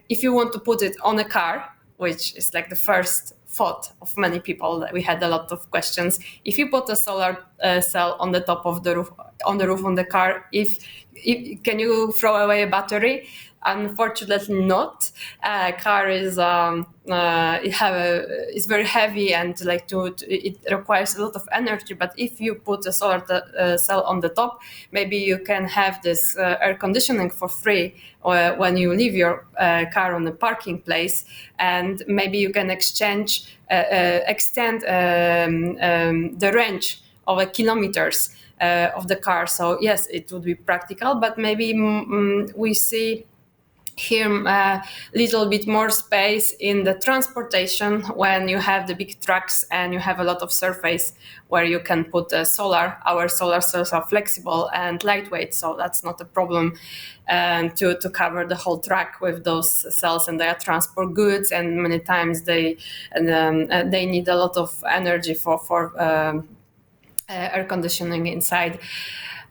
if you want to put it on a car, which is the first thought of many people, that we had a lot of questions. If you put a solar cell on the top of the roof, on the car, can you throw away a battery? Unfortunately not. Car is it's very heavy and it requires a lot of energy. But if you put a solar cell on the top, maybe you can have this air conditioning for free when you leave your car on the parking place, and maybe you can extend the range of kilometers of the car. So yes, it would be practical, but maybe we see here a little bit more space in the transportation when you have the big trucks and you have a lot of surface where you can put solar. Our solar cells are flexible and lightweight, so that's not a problem to cover the whole truck with those cells, and they transport goods, and many times they need a lot of energy for air conditioning inside.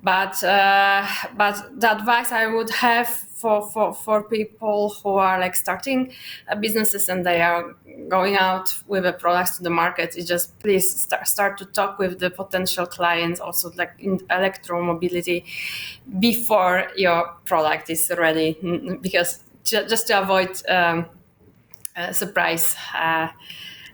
But the advice I would have for people who are like starting businesses and they are going out with a products to the market is just please start to talk with the potential clients also like in electromobility before your product is ready, because just to avoid surprise.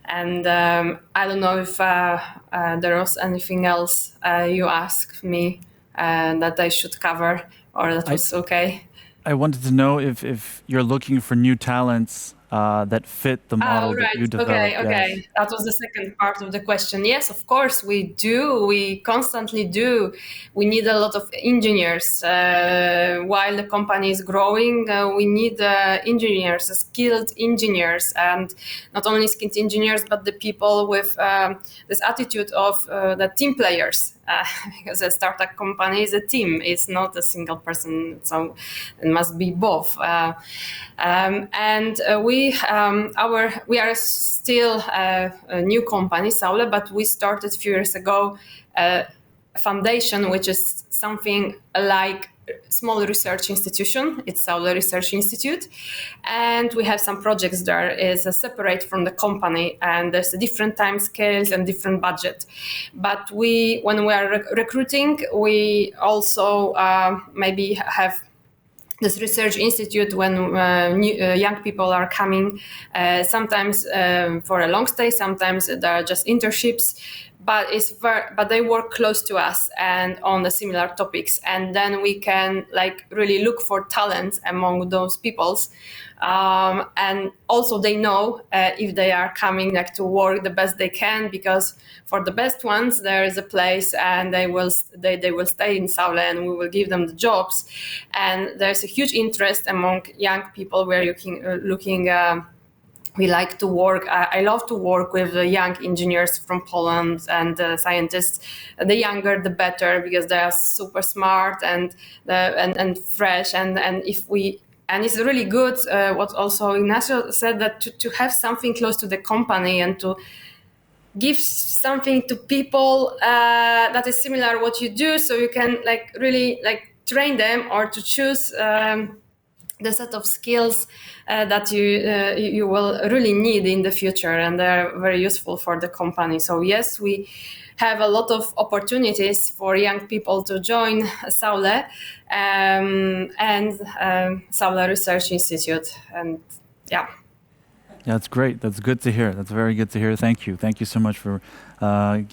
And I don't know if there was anything else you asked me that I should cover, or that was okay. I wanted to know if you're looking for new talents that fit the model that you developed. Okay. Yes. That was the second part of the question. Yes, of course we do. We constantly do. We need a lot of engineers. While the company is growing, we need engineers, skilled engineers, and not only skilled engineers, but the people with this attitude of the team players. Because a startup company is a team. It's not a single person. So it must be both. We are still a new company, Saule, but we started a few years ago a foundation, which is something like small research institution. It's Saule Research Institute, and we have some projects there is separate from the company, and there's a different time scales and different budget. But when we are recruiting, we also maybe have this research institute when young people are coming, sometimes for a long stay, sometimes there are just internships, but they work close to us and on the similar topics, and then we can like really look for talents among those peoples, and also they know if they are coming like to work the best they can, because for the best ones there is a place and they will stay in Saule and we will give them the jobs, and there's a huge interest among young people. We're looking we like to work. I love to work with the young engineers from Poland and scientists. The younger, the better, because they are super smart and fresh. And it's really good. What also Ignacio said, that to have something close to the company and to give something to people that is similar what you do, so you can like really like train them or to choose. The set of skills that you will really need in the future, and they're very useful for the company. So yes, we have a lot of opportunities for young people to join Saule and Saule Research Institute, and yeah. Yeah, that's great. That's good to hear. That's very good to hear. Thank you. Thank you so much for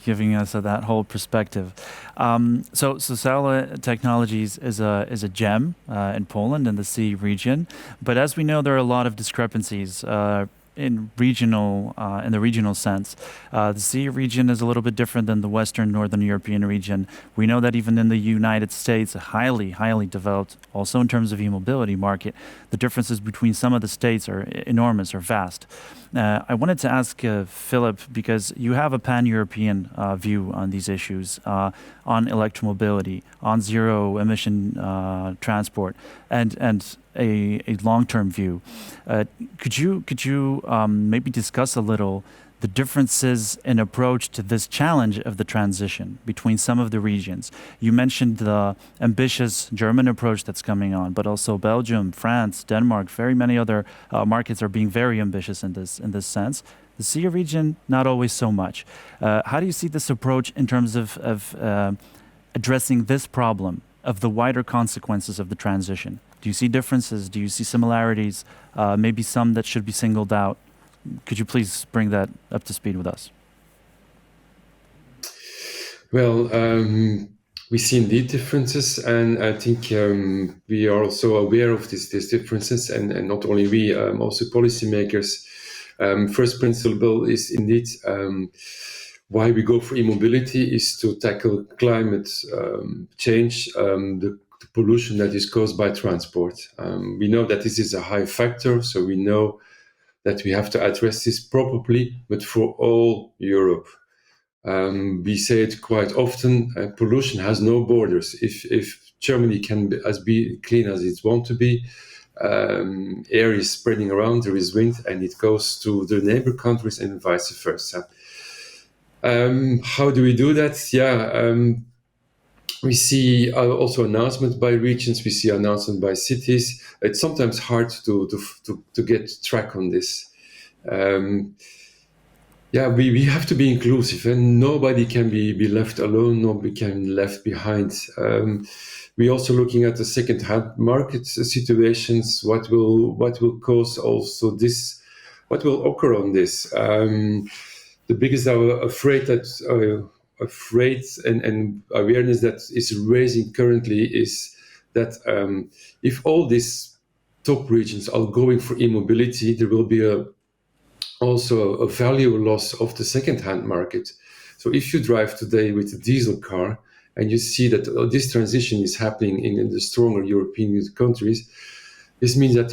giving us that whole perspective. So Saule Technologies is a gem in Poland and the CEE region, but as we know, there are a lot of discrepancies in the regional sense. The CEE region is a little bit different than the Western Northern European region. We know that even in the United States, a highly developed, also in terms of e-mobility market, the differences between some of the states are enormous or vast. I wanted to ask Philip, because you have a pan-European view on these issues, on electromobility, on zero-emission transport, and a long-term view. Could you maybe discuss a little the differences in approach to this challenge of the transition between some of the regions? You mentioned the ambitious German approach that's coming on, but also Belgium, France, Denmark, very many other markets are being very ambitious in this sense. The CEE region, not always so much. How do you see this approach in terms of addressing this problem of the wider consequences of the transition? Do you see differences? Do you see similarities? Maybe some that should be singled out? Could you please bring that up to speed with us? Well, we see indeed differences, and I think we are also aware of these differences, and not only we, also policymakers. First principle is indeed why we go for e-mobility is to tackle climate change, the pollution that is caused by transport. We know that this is a high factor, so we know that we have to address this properly, but for all Europe. We say it quite often, pollution has no borders. If Germany can be clean as it wants to be, air is spreading around, there is wind, and it goes to the neighbor countries and vice versa. How do we do that? we see also announcements by regions. We see announcements by cities. It's sometimes hard to get track on this. We have to be inclusive, and nobody can be left alone. Nobody can be left behind. We're also looking at the second-hand market situations. What will cause also this? What will occur on this? The biggest afraid and awareness that is raising currently is that if all these top regions are going for e-mobility, there will be also a value loss of the second-hand market. So if you drive today with a diesel car and you see that this transition is happening in the stronger European countries, this means that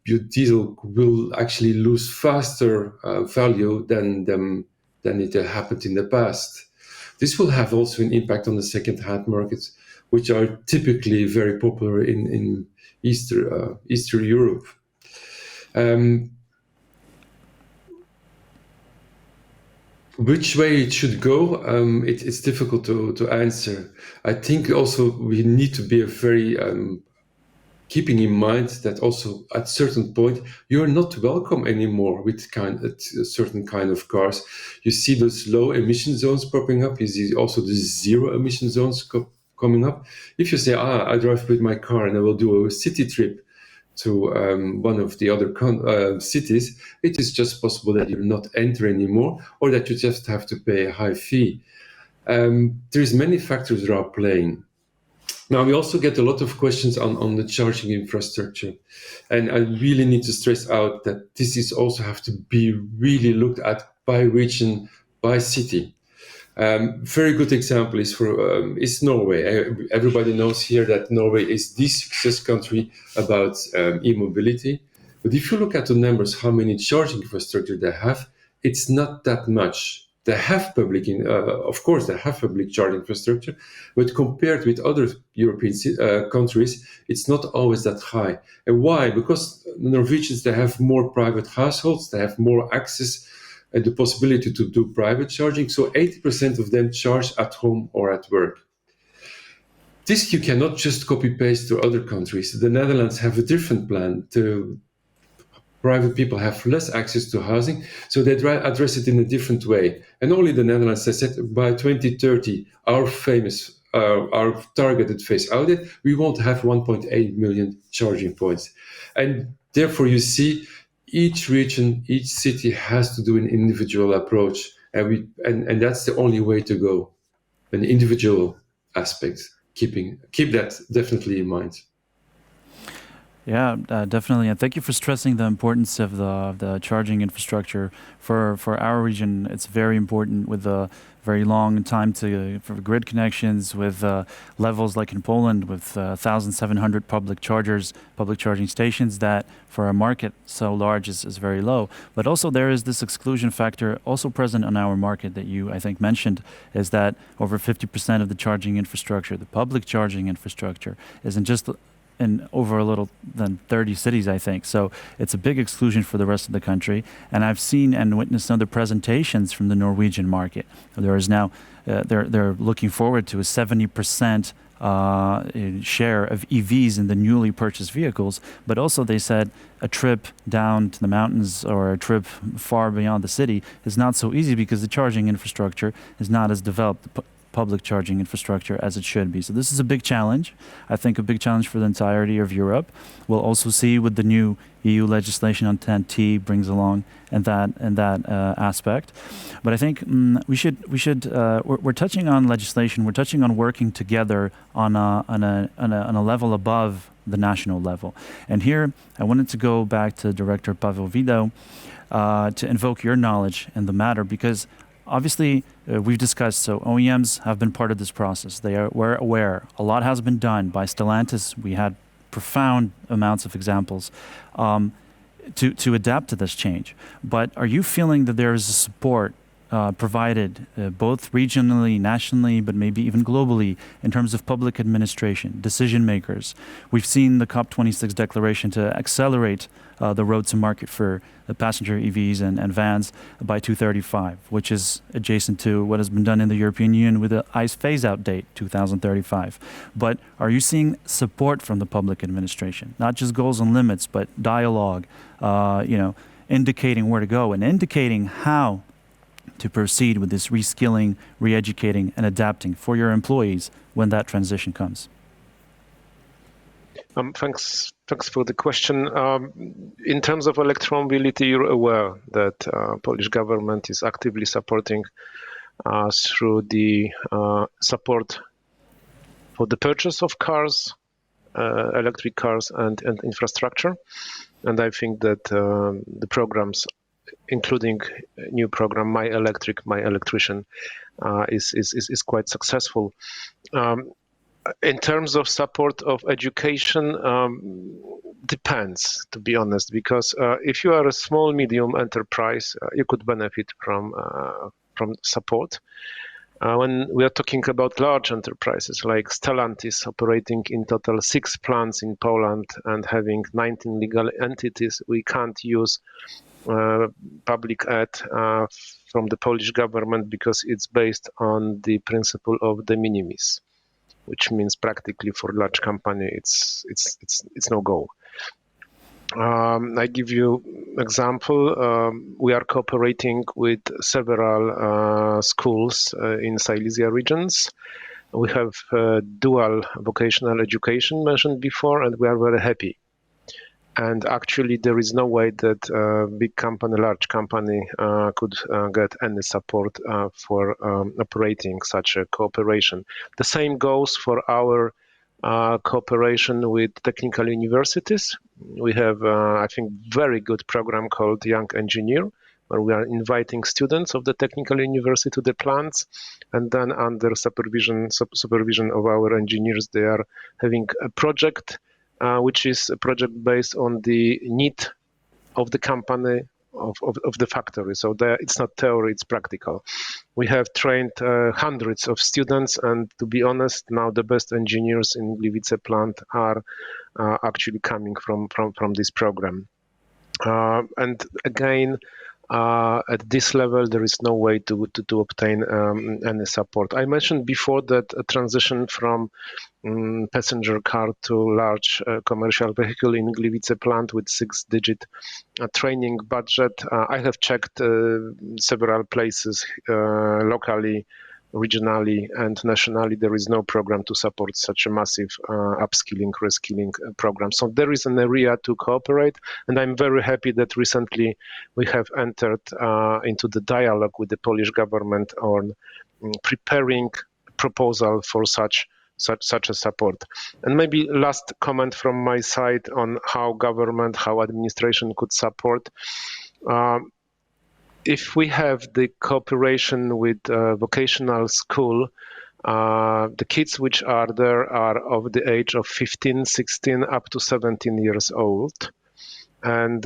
your diesel will actually lose faster value than it happened in the past. This will have also an impact on the second-hand markets, which are typically very popular in Eastern Europe. Which way it should go, it's difficult to answer. I think also we need to be very keeping in mind that also at a certain point you're not welcome anymore with a certain kind of cars. You see those low emission zones popping up. You see also the zero emission zones coming up. If you say, I drive with my car and I will do a city trip to one of the other cities, it is just possible that you will not enter anymore, or that you just have to pay a high fee. There's many factors that are playing. Now, we also get a lot of questions on the charging infrastructure. And I really need to stress out that this is also have to be really looked at by region, by city. Very good example is Norway. Everybody knows here that Norway is the success country about e-mobility. But if you look at the numbers, how many charging infrastructure they have, it's not that much. They have of course, they have public charging infrastructure, but compared with other European countries, it's not always that high. And why? Because the Norwegians, they have more private households, they have more access and the possibility to do private charging. So 80% of them charge at home or at work. This you cannot just copy-paste to other countries. The Netherlands have a different plan. Private people have less access to housing, so they address it in a different way. And only the Netherlands has said by 2030, our targeted phase out date, we won't have 1.8 million charging points. And therefore you see each region, each city has to do an individual approach. And that's the only way to go, an individual aspect. Keep that definitely in mind. Yeah, definitely. And thank you for stressing the importance of the charging infrastructure. For our region, it's very important with the very long time for grid connections, with levels like in Poland with 1,700 public charging stations, that for a market so large is very low. But also there is this exclusion factor also present on our market that you, I think, mentioned, is that over 50% of the charging infrastructure, the public charging infrastructure, isn't just in over a little than 30 cities, I think. So it's a big exclusion for the rest of the country. And I've seen and witnessed other presentations from the Norwegian market. There is now, they're looking forward to a 70% share of EVs in the newly purchased vehicles. But also they said a trip down to the mountains or a trip far beyond the city is not so easy because the charging infrastructure is not as developed. Public charging infrastructure as it should be. So this is a big challenge. I think a big challenge for the entirety of Europe. We'll also see what the new EU legislation on TEN-T brings along in that aspect. But I think we're touching on legislation. We're touching on working together on a level above the national level. And here I wanted to go back to Director Pavel Vido to invoke your knowledge in the matter, because obviously, we've discussed, so OEMs have been part of this process. We're aware. A lot has been done. By Stellantis, we had profound amounts of examples to adapt to this change. But are you feeling that there is a support provided, both regionally, nationally, but maybe even globally, in terms of public administration, decision makers. We've seen the COP26 declaration to accelerate the road to market for the passenger EVs and vans by 2035, which is adjacent to what has been done in the European Union with the ICE phase-out date, 2035. But are you seeing support from the public administration? Not just goals and limits, but dialogue, indicating where to go and indicating how to proceed with this reskilling, re-educating, and adapting for your employees when that transition comes? Thanks for the question. In terms of electromobility, you're aware that Polish government is actively supporting through the support for the purchase of cars, electric cars, and infrastructure. And I think that the programs, including a new program, My Electric, My Electrician, is quite successful. In terms of support of education, depends, to be honest, because if you are a small, medium enterprise, you could benefit from support. When we are talking about large enterprises like Stellantis, operating in total 6 plants in Poland and having 19 legal entities, we can't use public aid from the Polish government because it's based on the principle of de minimis, which means practically for large company it's no go. I give you example. We are cooperating with several schools in Silesia regions. We have dual vocational education mentioned before, and we are very happy. And actually, there is no way that a big company, large company, could get any support for operating such a cooperation. The same goes for our cooperation with technical universities. We have, I think, very good program called Young Engineer, where we are inviting students of the technical university to the plants, and then under supervision of our engineers, they are having a project, which is a project based on the need of the company, of the factory. So it's not theory, it's practical. We have trained hundreds of students, and to be honest, now the best engineers in Gliwice plant are actually coming from this program. And again, at this level, there is no way to obtain any support. I mentioned before that a transition from passenger car to large commercial vehicle in Gliwice plant with 6-digit training budget. I have checked several places locally, regionally, and nationally. There is no program to support such a massive upskilling, reskilling program. So there is an area to cooperate, and I'm very happy that recently we have entered into the dialogue with the Polish government on preparing a proposal for such a support. And maybe last comment from my side on how government, how administration could support. If we have the cooperation with vocational school, the kids which are there are of the age of 15, 16, up to 17 years old. And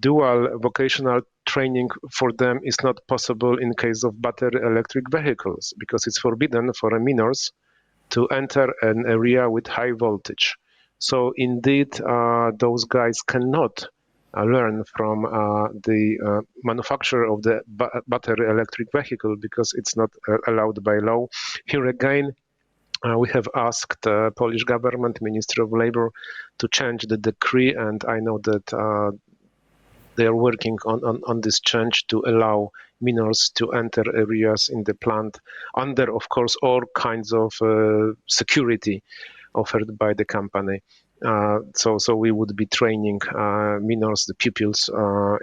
dual vocational training for them is not possible in case of battery electric vehicles, because it's forbidden for minors to enter an area with high voltage. So indeed, those guys cannot learn from the manufacturer of the battery electric vehicle because it's not allowed by law. Here again, we have asked the Polish government, Ministry of Labor, to change the decree, and I know that they are working on this change to allow minors to enter areas in the plant under, of course, all kinds of security offered by the company. So we would be training minors, the pupils,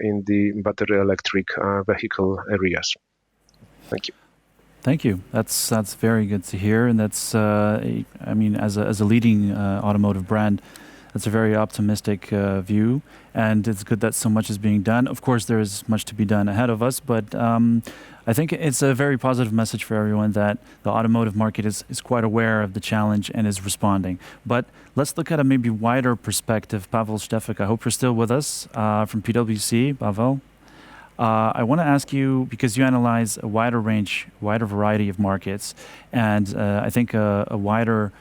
in the battery electric vehicle areas. Thank you. Thank you. That's very good to hear, and that's I mean, as a leading automotive brand, that's a very optimistic view, and it's good that so much is being done. Of course, there is much to be done ahead of us, but I think it's a very positive message for everyone that the automotive market is quite aware of the challenge and is responding. But let's look at a maybe wider perspective. Paweł Stefik, I hope you're still with us from PwC. Paweł, I want to ask you, because you analyze a wider variety of markets, and I think a wider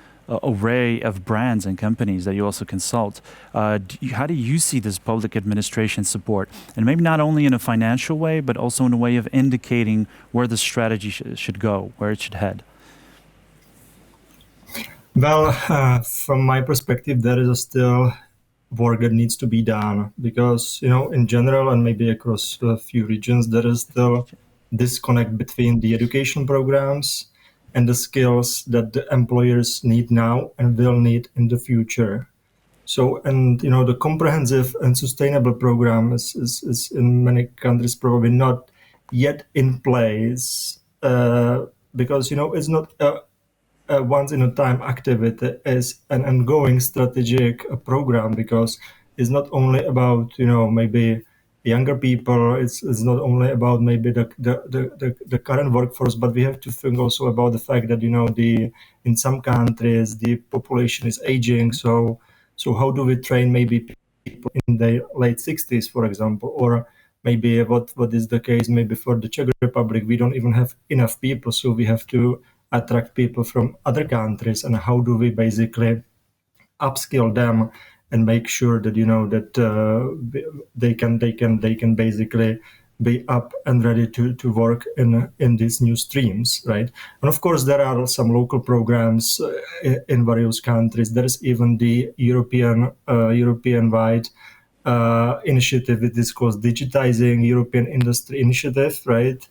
array of brands and companies that you also consult. How do you see this public administration support? And maybe not only in a financial way, but also in a way of indicating where the strategy should go, where it should head. Well, from my perspective, there is still work that needs to be done because, in general and maybe across a few regions, there is still disconnect between the education programs and the skills that the employers need now and will need in the future. So, and the comprehensive and sustainable program is in many countries probably not yet in place because, it's not a once in a time activity, is an ongoing strategic program because it's not only about, maybe younger people, it's not only about maybe the current workforce, but we have to think also about the fact that, in some countries, the population is aging. So how do we train maybe people in their late 60s, for example, or maybe what is the case maybe for the Czech Republic, we don't even have enough people, so we have to attract people from other countries, and how do we basically upskill them and make sure that that they can basically be up and ready to work in these new streams, right? And of course, there are some local programs in various countries. There is even the European-wide initiative. It is called Digitizing European Industry Initiative, right?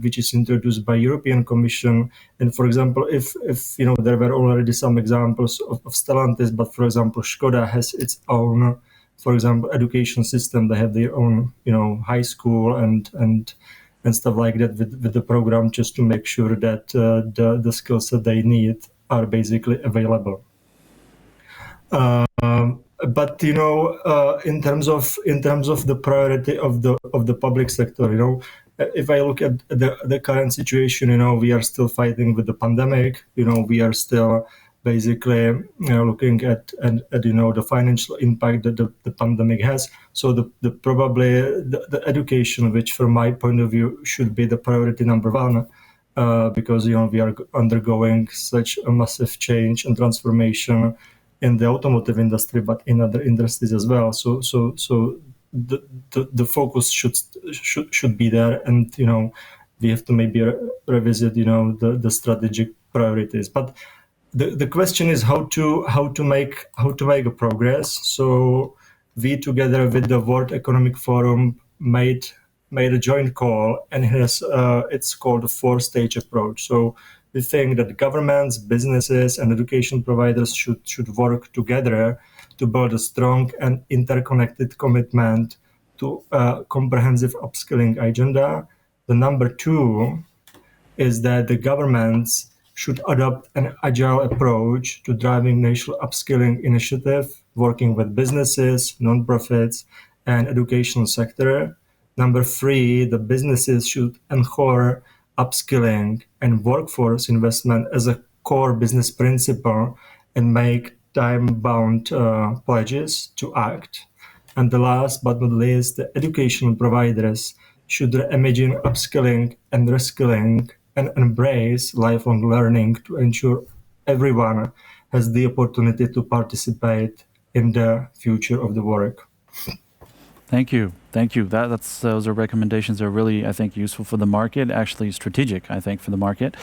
Which is introduced by European Commission. And for example, if there were already some examples of Stellantis, but for example, Škoda has its own, for example, education system. They have their own, high school and stuff like that with the program, just to make sure that the skills that they need are basically available. But in terms of the priority of the public sector, if I look at the current situation, we are still fighting with the pandemic. We are still basically looking at the financial impact that the pandemic has. So the education, which from my point of view should be the priority number one, because we are undergoing such a massive change and transformation in the automotive industry, but in other industries as well. So the focus should be there, and we have to maybe revisit the strategic priorities. But the question is how to make a progress. So we, together with the World Economic Forum, made a joint call, and it's called a 4-stage approach. So we think that governments, businesses, and education providers should work together to build a strong and interconnected commitment to a comprehensive upskilling agenda. The number 2 is that the governments should adopt an agile approach to driving national upskilling initiative, working with businesses, non-profits, and educational sector. Number 3, the businesses should ensure upskilling and workforce investment as a core business principle and make time-bound pledges to act. And the last but not least, the educational providers should reimagine upskilling and reskilling and embrace lifelong learning to ensure everyone has the opportunity to participate in the future of the work. Thank you. Those are recommendations that are really, I think, useful for the market, actually strategic, I think, for the market.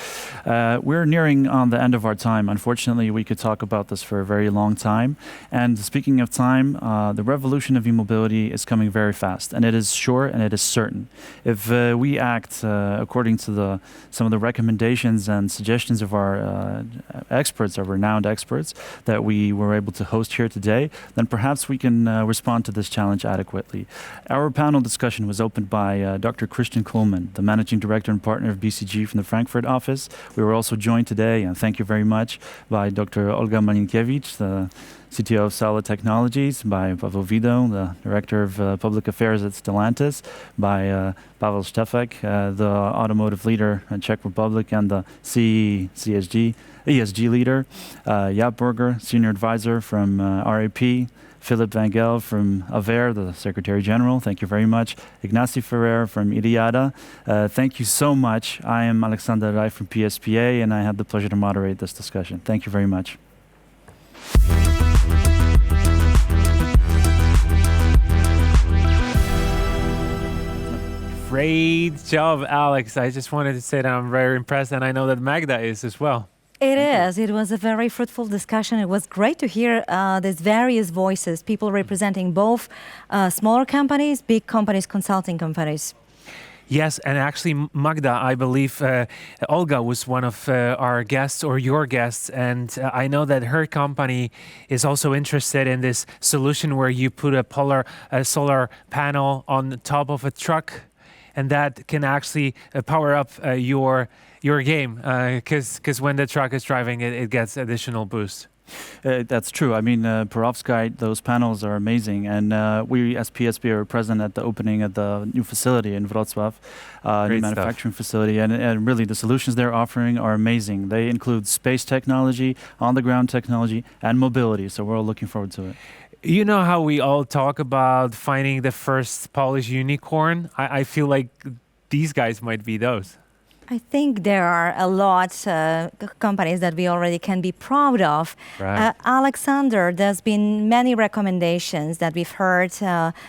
We're nearing on the end of our time. Unfortunately, we could talk about this for a very long time. And speaking of time, the revolution of e-mobility is coming very fast, and it is sure and it is certain. If we act according to some of the recommendations and suggestions of our experts, our renowned experts that we were able to host here today, then perhaps we can respond to this challenge adequately. Our panel discussion was opened by Dr. Christian Kuhlmann, the Managing Director and Partner of BCG from the Frankfurt office. We were also joined today, and thank you very much, by Dr. Olga Malinkiewicz, the CTO of Solid Technologies, by Pavel Vido, the Director of Public Affairs at Stellantis, by Pavel Štefek, the Automotive Leader in Czech Republic and the ESG Leader, Jaap Burger, Senior Advisor from RAP, Philip Van Gel from AVER, the Secretary General. Thank you very much. Ignacio Ferrer from IDIADA. Thank you so much. I am Alexander Rai from PSPA, and I had the pleasure to moderate this discussion. Thank you very much. Great job, Alex. I just wanted to say that I'm very impressed, and I know that Magda is as well. It is. It was a very fruitful discussion. It was great to hear these various voices, people representing both smaller companies, big companies, consulting companies. Yes, and actually, Magda, I believe Olga was one of our guests or your guests, and I know that her company is also interested in this solution where you put a solar panel on the top of a truck, and that can actually power up your game, because when the truck is driving, it gets additional boost. That's true. I mean, Perovskite, those panels are amazing. And we, as PSP, are present at the opening of the new facility in Wrocław, new manufacturing facility. And really, the solutions they're offering are amazing. They include space technology, on-the-ground technology, and mobility. So we're all looking forward to it. You know how we all talk about finding the first Polish unicorn? I feel like these guys might be those. I think there are a lot of companies that we already can be proud of. Right. Alexander, there's been many recommendations that we've heard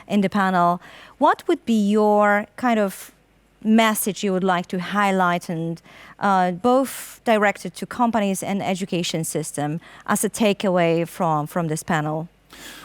in the panel. What would be your kind of message you would like to highlight, and both directed to companies and education system as a takeaway from this panel?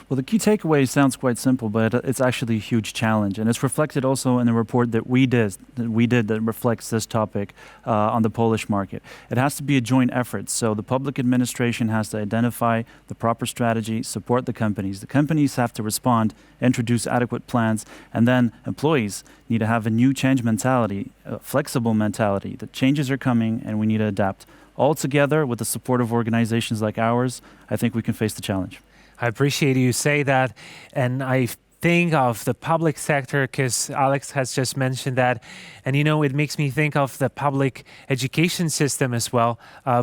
Well, the key takeaway sounds quite simple, but it's actually a huge challenge. And it's reflected also in the report that we did that reflects this topic on the Polish market. It has to be a joint effort. So the public administration has to identify the proper strategy, support the companies. The companies have to respond, introduce adequate plans, and then employees need to have a new change mentality, a flexible mentality. The changes are coming and we need to adapt. All together, with the support of organizations like ours, I think we can face the challenge. I appreciate you say that, and I think of the public sector because Alex has just mentioned that, and it makes me think of the public education system as well.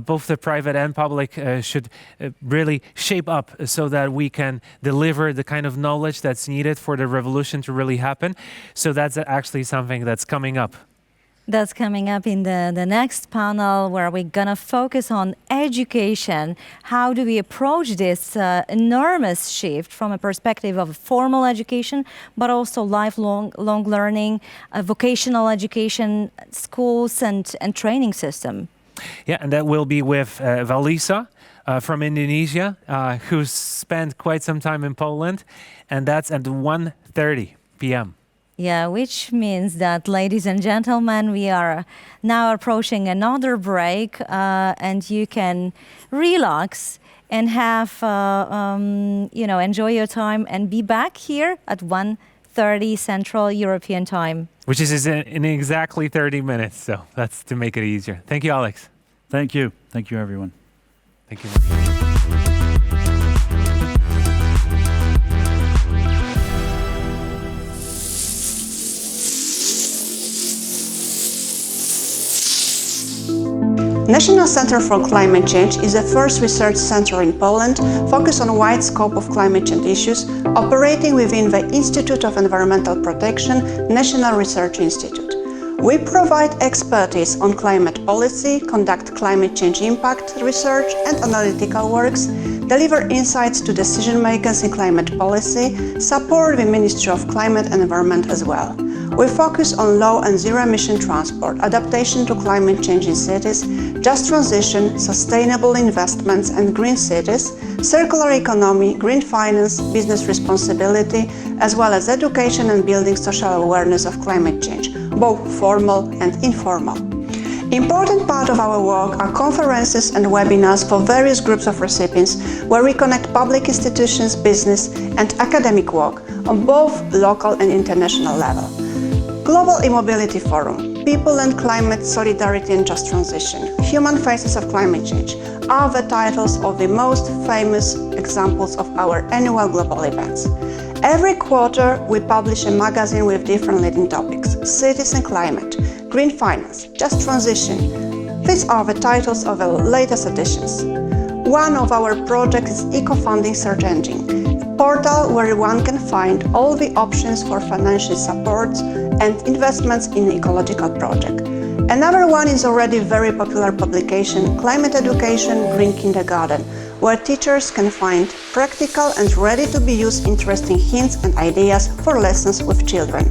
Both the private and public should really shape up so that we can deliver the kind of knowledge that's needed for the revolution to really happen. So that's actually something that's coming up. That's coming up in the next panel, where we're going to focus on education. How do we approach this enormous shift from a perspective of formal education, but also lifelong learning, vocational education, schools and training system? Yeah, and that will be with Valisa from Indonesia, who's spent quite some time in Poland, and that's at 1:30 p.m. Yeah, which means that, ladies and gentlemen, we are now approaching another break, and you can relax and have, enjoy your time and be back here at 1:30 Central European Time. Which is in exactly 30 minutes, so that's to make it easier. Thank you, Alex. Thank you. Thank you, everyone. Thank you. National Center for Climate Change is the first research center in Poland focused on a wide scope of climate change issues, operating within the Institute of Environmental Protection, National Research Institute. We provide expertise on climate policy, conduct climate change impact research and analytical works, deliver insights to decision makers in climate policy, support the Ministry of Climate and Environment as well. We focus on low and zero emission transport, adaptation to climate change in cities, just transition, sustainable investments and green cities, circular economy, green finance, business responsibility, as well as education and building social awareness of climate change, both formal and informal. Important part of our work are conferences and webinars for various groups of recipients, where we connect public institutions, business and academic work on both local and international level. Global E-Mobility Forum, People and Climate, Solidarity and Just Transition, Human Faces of Climate Change are the titles of the most famous examples of our annual global events. Every quarter, we publish a magazine with different leading topics: cities and climate, green finance, just transition. These are the titles of the latest editions. One of our projects is Eco-Funding Search Engine, a portal where one can find all the options for financial supports and investments in ecological project. Another one is already very popular publication, Climate Education Green Kindergarten, where teachers can find practical and ready-to-be-used interesting hints and ideas for lessons with children.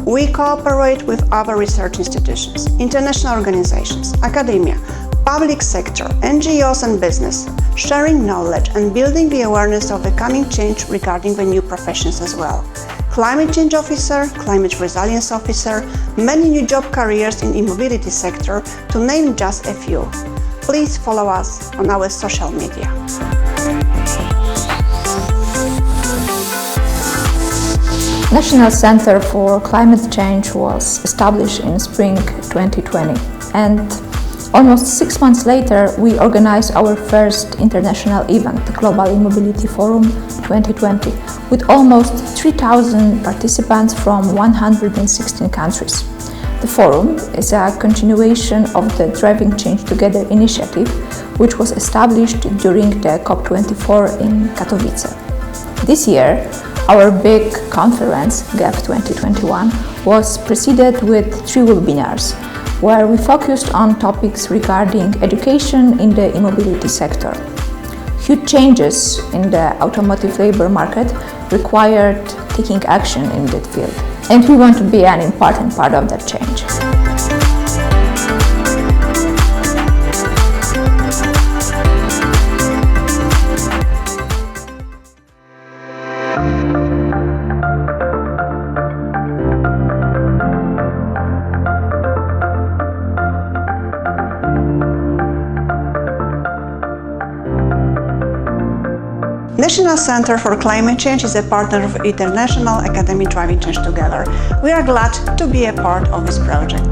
We cooperate with other research institutions, international organizations, academia, public sector, NGOs and business, sharing knowledge and building the awareness of the coming change regarding the new professions as well. Climate change officer, climate resilience officer, many new job careers in e-mobility sector, to name just a few. Please follow us on our social media. National Center for Climate Change was established in spring 2020, and almost 6 months later we organized our first international event, the Global E-Mobility Forum 2020, with almost 3,000 participants from 116 countries. The forum is a continuation of the Driving Change Together initiative, which was established during the COP24 in Katowice. This year, our big conference, GEF 2021, was preceded with 3 webinars, where we focused on topics regarding education in the e-mobility sector. Huge changes in the automotive labor market required taking action in that field, and we want to be an important part of that change. National Center for Climate Change is a partner of International Academy Driving Change Together. We are glad to be a part of this project.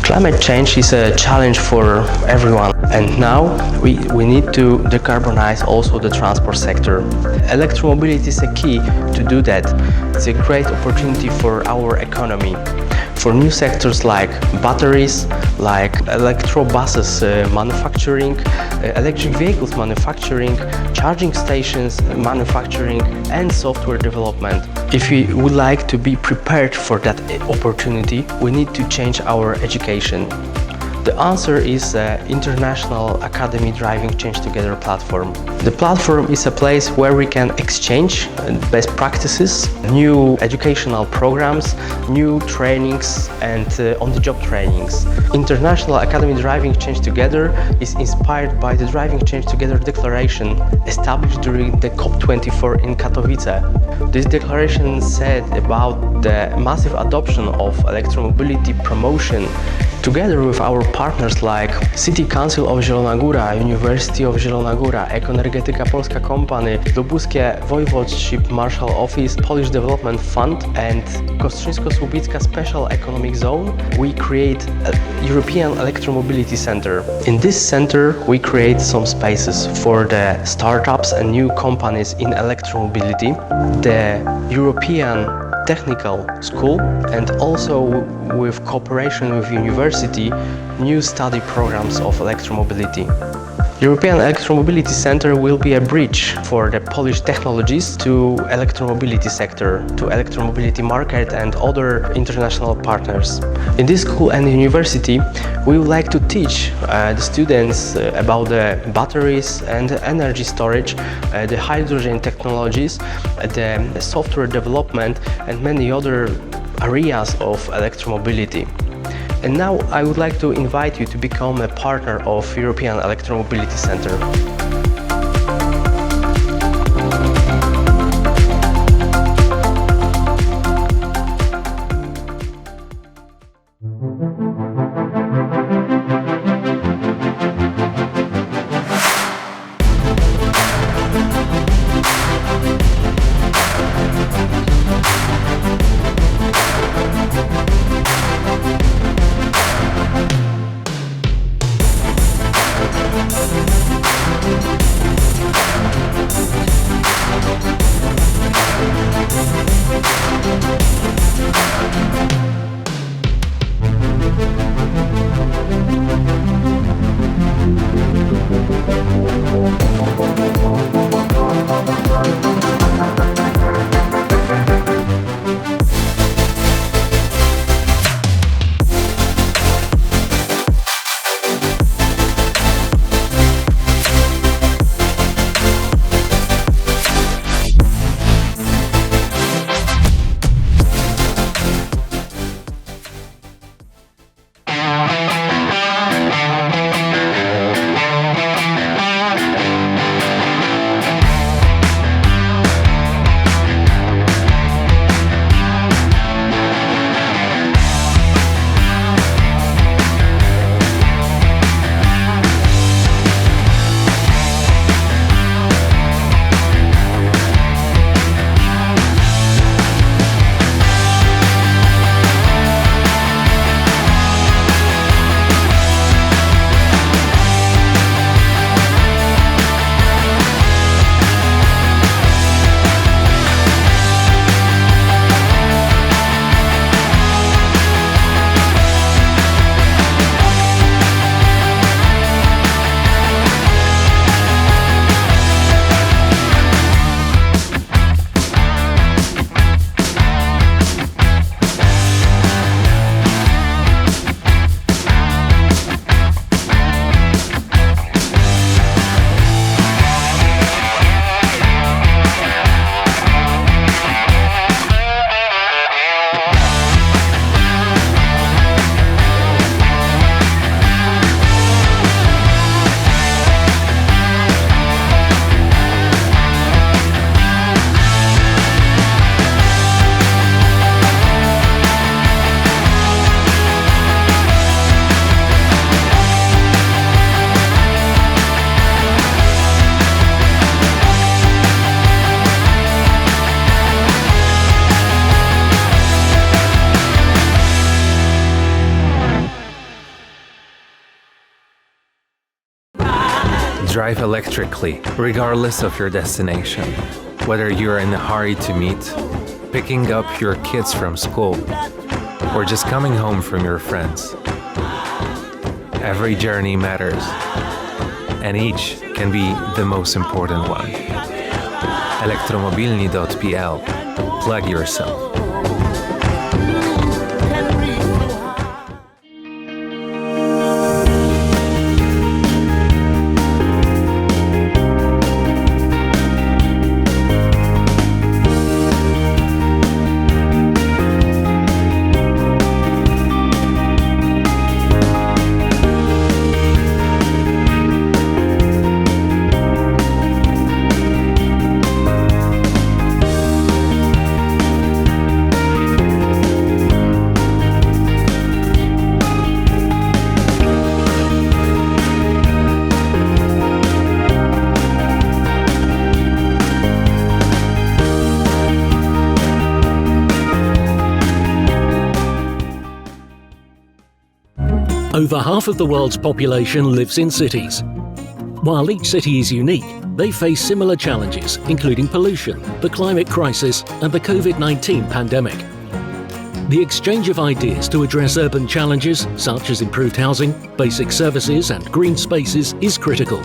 Climate change is a challenge for everyone, and now we need to decarbonize also the transport sector. Electromobility is a key to do that. It's a great opportunity for our economy. For new sectors like batteries, like electrobuses manufacturing, electric vehicles manufacturing, charging stations manufacturing, and software development. If we would like to be prepared for that opportunity, we need to change our education. The answer is the International Academy Driving Change Together platform. The platform is a place where we can exchange best practices, new educational programs, new trainings and on-the-job trainings. International Academy Driving Change Together is inspired by the Driving Change Together declaration established during the COP24 in Katowice. This declaration said about the massive adoption of electromobility promotion together with our partners like City Council of Zielona Góra, University of Zielona Góra, Ekoenergetyka Polska Company, Lubuskie Voivodeship Marshal Office, Polish Development Fund and Kostrzyńsko-Słubicka Special Economic Zone, we create a European Electromobility Center. In this center, we create some spaces for the startups and new companies in electromobility, the European Technical School, and also with cooperation with university, new study programs of electromobility. European Electromobility Center will be a bridge for the Polish technologies to electromobility sector, to electromobility market and other international partners. In this school and university, we would like to teach the students about the batteries and energy storage, the hydrogen technologies, the software development and many other areas of electromobility. And now I would like to invite you to become a partner of European Electromobility Center. Drive electrically, regardless of your destination. Whether you're in a hurry to meet, picking up your kids from school, or just coming home from your friends. Every journey matters, and each can be the most important one. Elektromobilni.pl. Plug yourself. Over half of the world's population lives in cities. While each city is unique, they face similar challenges, including pollution, the climate crisis, and the COVID-19 pandemic. The exchange of ideas to address urban challenges, such as improved housing, basic services, and green spaces, is critical.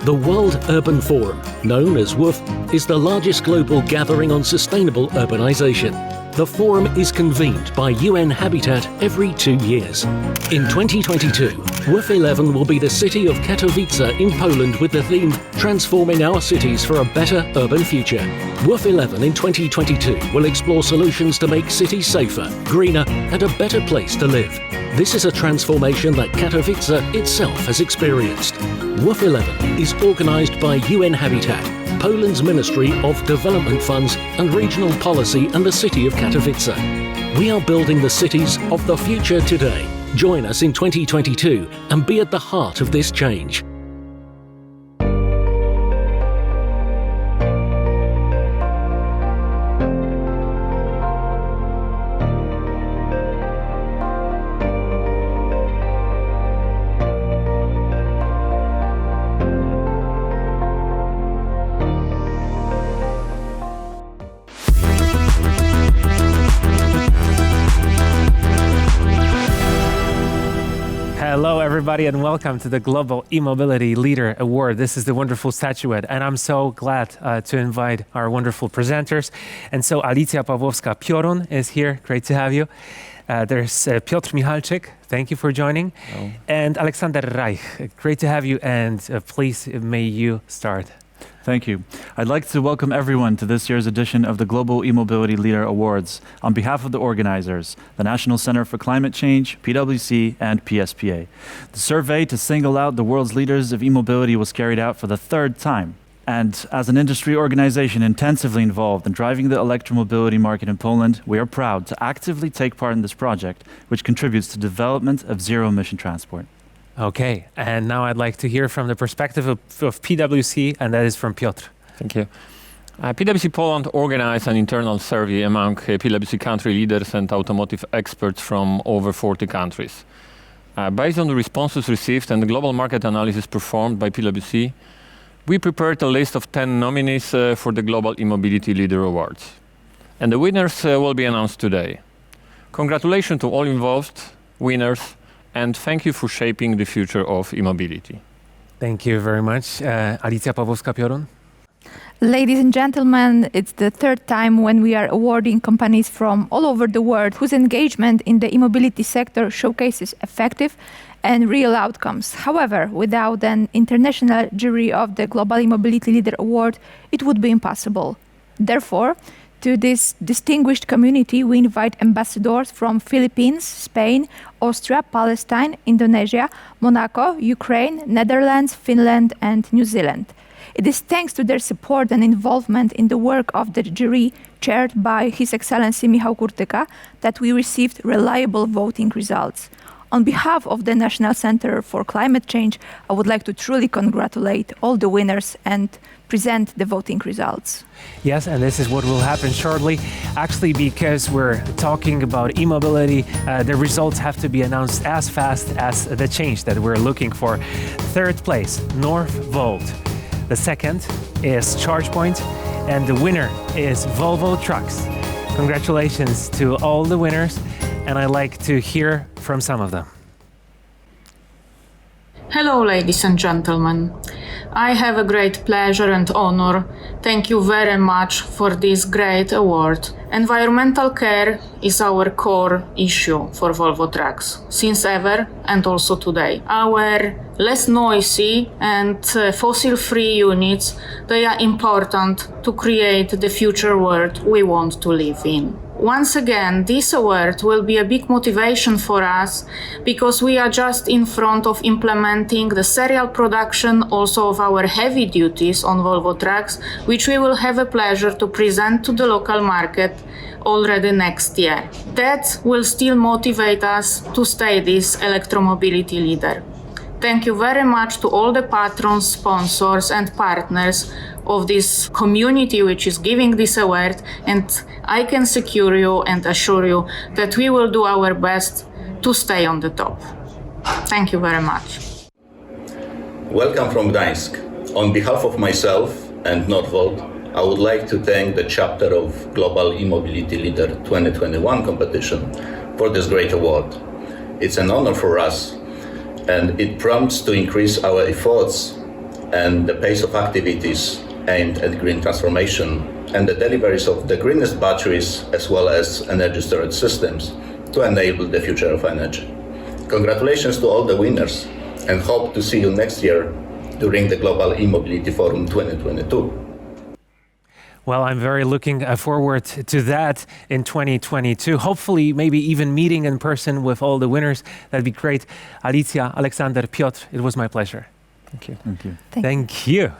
The World Urban Forum, known as WUF, is the largest global gathering on sustainable urbanization. The forum is convened by UN Habitat every 2 years. In 2022, WUF 11 will be the city of Katowice in Poland with the theme Transforming Our Cities for a Better Urban Future. WUF 11 in 2022 will explore solutions to make cities safer, greener, and a better place to live. This is a transformation that Katowice itself has experienced. WUF 11 is organized by UN Habitat, Poland's Ministry of Development Funds and Regional Policy, and the city of Katowice. We are building the cities of the future today. Join us in 2022 and be at the heart of this change. Hello, everybody, and welcome to the Global E-Mobility Leader Award. This is the wonderful statuette, and I'm so glad to invite our wonderful presenters. And so Alicja Pawłowska-Piorun is here. Great to have you. There's Piotr Michalczyk. Thank you for joining. Hello. And Alexander Reich. Great to have you, and please, may you start. Thank you. I'd like to welcome everyone to this year's edition of the Global E-Mobility Leader Awards on behalf of the organizers, the National Center for Climate Change, PwC, and PSPA. The survey to single out the world's leaders of e-mobility was carried out for the third time. And as an industry organization intensively involved in driving the electromobility market in Poland, we are proud to actively take part in this project, which contributes to the development of zero-emission transport. Okay, and now I'd like to hear from the perspective of PwC, and that is from Piotr. Thank you. PwC Poland organized an internal survey among PwC country leaders and automotive experts from over 40 countries. Based on the responses received and the global market analysis performed by PwC, we prepared a list of 10 nominees for the Global E-Mobility Leader Awards. And the winners will be announced today. Congratulations to all involved, winners, and thank you for shaping the future of e-mobility. Thank you very much. Alicja Pawłowska-Piorun. Ladies and gentlemen, it's the third time when we are awarding companies from all over the world whose engagement in the e-mobility sector showcases effective and real outcomes. However, without an international jury of the Global E-Mobility Leader Award, it would be impossible. Therefore, to this distinguished community, we invite ambassadors from Philippines, Spain, Austria, Palestine, Indonesia, Monaco, Ukraine, Netherlands, Finland, and New Zealand. It is thanks to their support and involvement in the work of the jury, chaired by His Excellency Michał Kurtyka, that we received reliable voting results. On behalf of the National Center for Climate Change, I would like to truly congratulate all the winners and present the voting results. Yes, and this is what will happen shortly. Actually, because we're talking about e-mobility, the results have to be announced as fast as the change that we're looking for. Third place, Northvolt. The second is ChargePoint, and the winner is Volvo Trucks. Congratulations to all the winners, and I'd like to hear from some of them. Hello, ladies and gentlemen. I have a great pleasure and honor. Thank you very much for this great award. Environmental care is our core issue for Volvo Trucks, since ever and also today. Our less noisy and fossil-free units, they are important to create the future world we want to live in. Once again, this award will be a big motivation for us because we are just in front of implementing the serial production also of our heavy duties on Volvo Trucks, which we will have a pleasure to present to the local market already next year. That will still motivate us to stay this electromobility leader. Thank you very much to all the patrons, sponsors and partners of this community which is giving this award, and I can secure you and assure you that we will do our best to stay on the top. Thank you very much. Welcome from Gdańsk. On behalf of myself and Northvolt, I would like to thank the chapter of Global E-Mobility Leader 2021 competition for this great award. It's an honor for us, and it prompts to increase our efforts and the pace of activities aimed at green transformation and the deliveries of the greenest batteries as well as energy storage systems to enable the future of energy. Congratulations to all the winners, and hope to see you next year during the Global E-Mobility Forum 2022. Well, I'm very looking forward to that in 2022. Hopefully, maybe even meeting in person with all the winners. That'd be great. Alicja, Aleksander, Piotr, it was my pleasure. Thank you. Thank you. Thank you.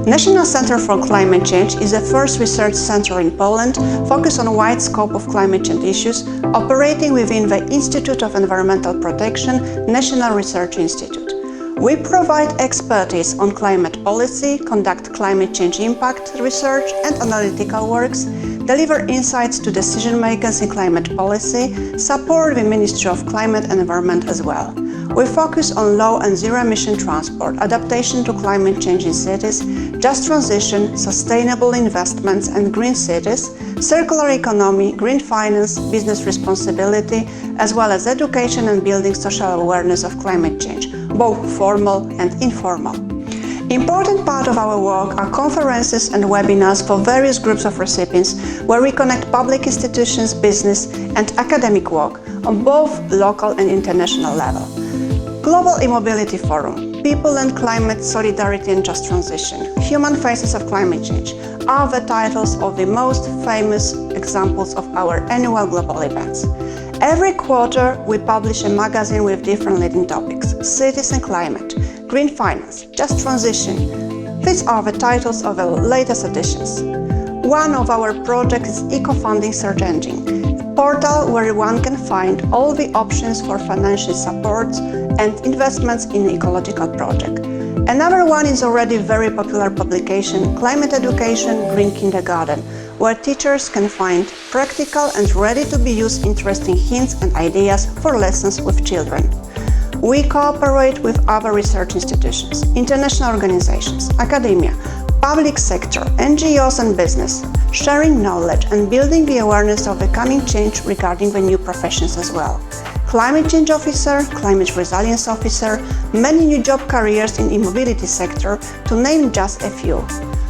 National Center for Climate Change is the first research center in Poland focused on a wide scope of climate change issues, operating within the Institute of Environmental Protection, National Research Institute. We provide expertise on climate policy, conduct climate change impact research and analytical works, deliver insights to decision makers in climate policy, support the Ministry of Climate and Environment as well. We focus on low and zero emission transport, adaptation to climate change in cities, just transition, sustainable investments and green cities, circular economy, green finance, business responsibility, as well as education and building social awareness of climate change, both formal and informal. Important part of our work are conferences and webinars for various groups of recipients, where we connect public institutions, business and academic work on both local and international level. Global E-Mobility Forum, People and Climate, Solidarity and Just Transition, Human Faces of Climate Change are the titles of the most famous examples of our annual global events. Every quarter, we publish a magazine with different leading topics: cities and climate, green finance, just transition. These are the titles of the latest editions. One of our projects is Eco-Funding Search Engine, a portal where one can find all the options for financial support and investments in ecological projects. Another one is already very popular publication, Climate Education Green Kindergarten, where teachers can find practical and ready-to-be-used interesting hints and ideas for lessons with children. We cooperate with other research institutions, international organizations, academia, public sector, NGOs and business, sharing knowledge and building the awareness of the coming change regarding the new professions as well. Climate change officer, climate resilience officer, many new job careers in e-mobility sector, to name just a few.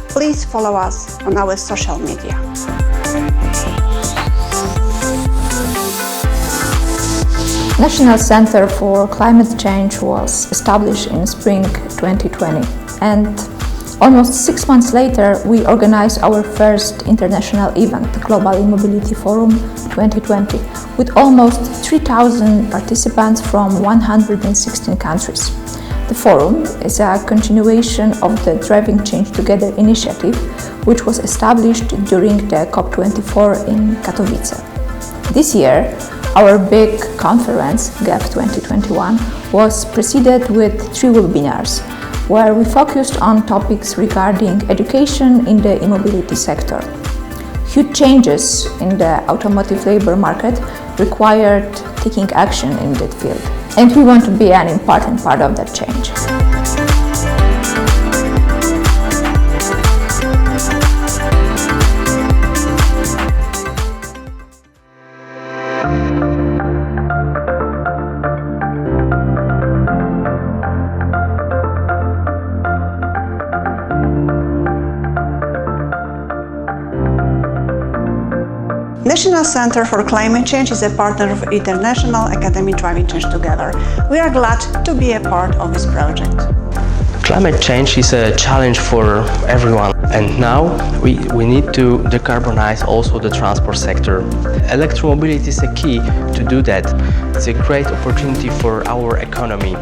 Please follow us on our social media. National Center for Climate Change was established in spring 2020, and Almost 6 months later, we organized our first international event, the Global E-Mobility Forum 2020, with almost 3,000 participants from 116 countries. The forum is a continuation of the Driving Change Together initiative, which was established during the COP24 in Katowice. This year, our big conference, GEF 2021, was preceded with 3 webinars, where we focused on topics regarding education in the e-mobility sector. Huge changes in the automotive labor market required taking action in that field, and we want to be an important part of that change. National Center for Climate Change is a partner of International Academy Driving Change Together. We are glad to be a part of this project. Climate change is a challenge for everyone, and now we need to decarbonize also the transport sector. Electromobility is a key to do that. It's a great opportunity for our economy.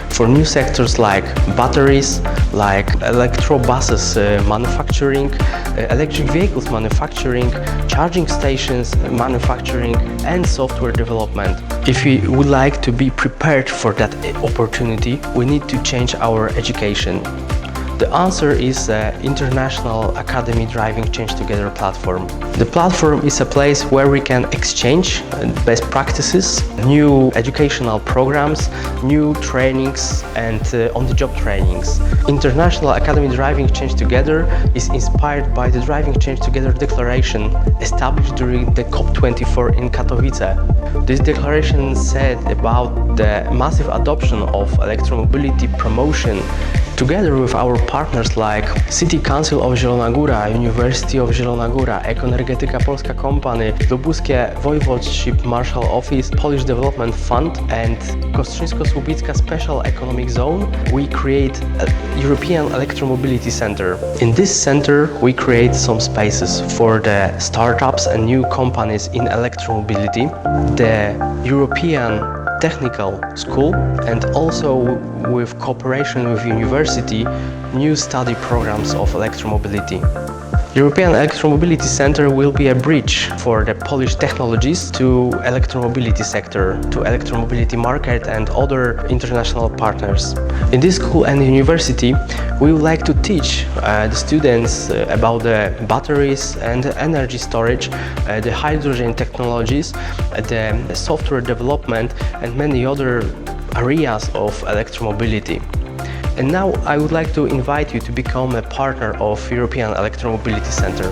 For new sectors like batteries, like electrobuses manufacturing, electric vehicles manufacturing, charging stations manufacturing, and software development. If we would like to be prepared for that opportunity, we need to change our education. The answer is the International Academy Driving Change Together platform. The platform is a place where we can exchange best practices, new educational programs, new trainings, and on-the-job trainings. International Academy Driving Change Together is inspired by the Driving Change Together declaration established during the COP24 in Katowice. This declaration said about the massive adoption of electromobility promotion together with our partners like City Council of Zielona Góra, University of Zielona Góra, Ekoenergetyka Polska Company, Lubuskie Voivodeship Marshal Office, Polish Development Fund, and Kostrzyńsko-Słubicka Special Economic Zone, we create a European Electromobility Center. In this center, we create some spaces for the startups and new companies in electromobility, the European Technical School, and also with cooperation with university, new study programs of electromobility. European Electromobility Center will be a bridge for the Polish technologies to electromobility sector, to electromobility market and other international partners. In this school and university, we would like to teach the students about the batteries and energy storage, the hydrogen technologies, the software development, and many other areas of electromobility. And now I would like to invite you to become a partner of European Electromobility Center.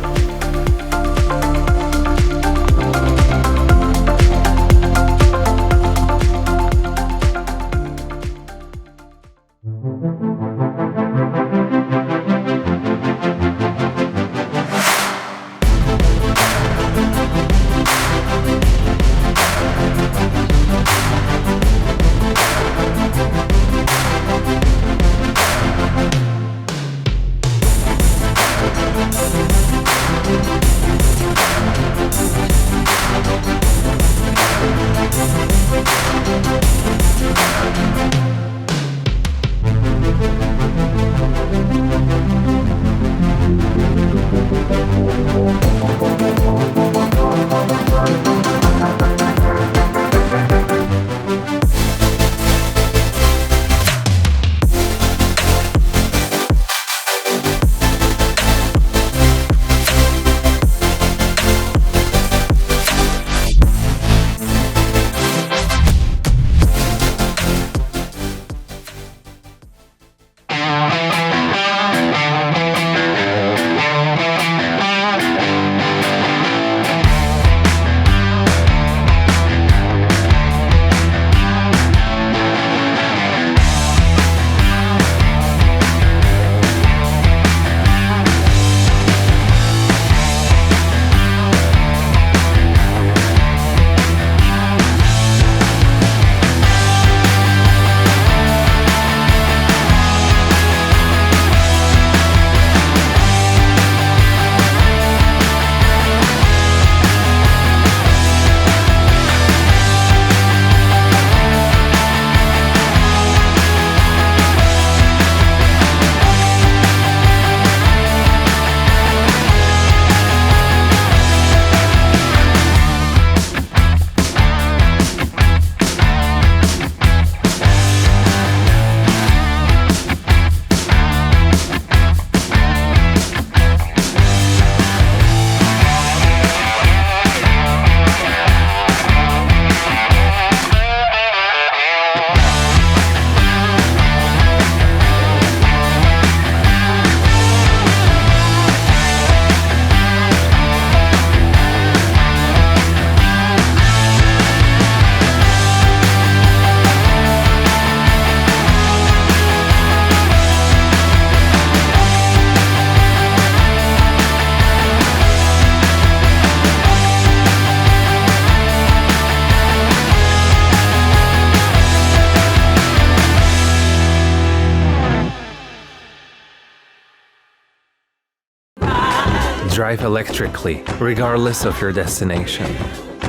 Drive electrically, regardless of your destination.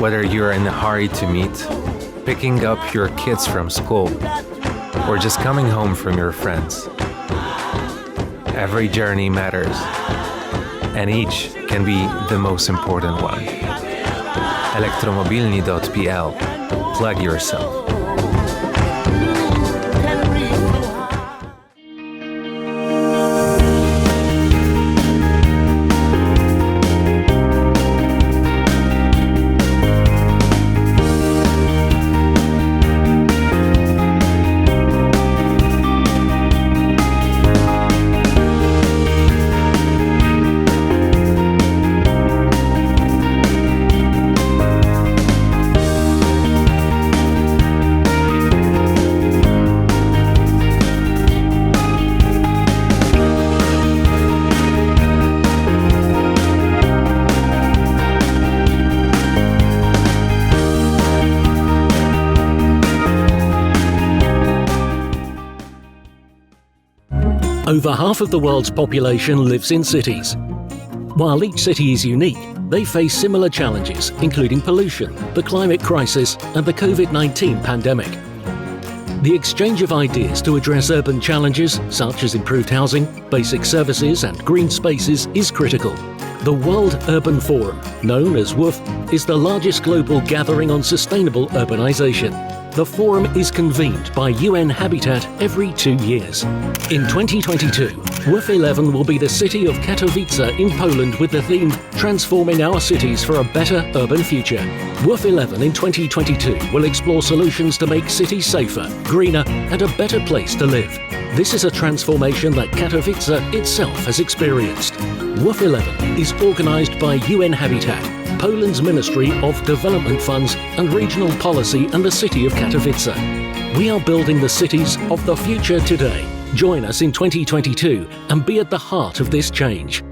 Whether you're in a hurry to meet, picking up your kids from school, or just coming home from your friends. Every journey matters, and each can be the most important one. Elektromobilni.pl. Plug yourself. Over half of the world's population lives in cities. While each city is unique, they face similar challenges, including pollution, the climate crisis, and the COVID-19 pandemic. The exchange of ideas to address urban challenges, such as improved housing, basic services, and green spaces, is critical. The World Urban Forum, known as WUF, is the largest global gathering on sustainable urbanization. The forum is convened by UN Habitat every 2 years. In 2022, WUF 11 will be the city of Katowice in Poland with the theme Transforming Our Cities for a Better Urban Future. WUF 11 in 2022 will explore solutions to make cities safer, greener, and a better place to live. This is a transformation that Katowice itself has experienced. WUF 11 is organized by UN Habitat, Poland's Ministry of Development Funds and Regional Policy, and the city of Katowice. We are building the cities of the future today. Join us in 2022 and be at the heart of this change.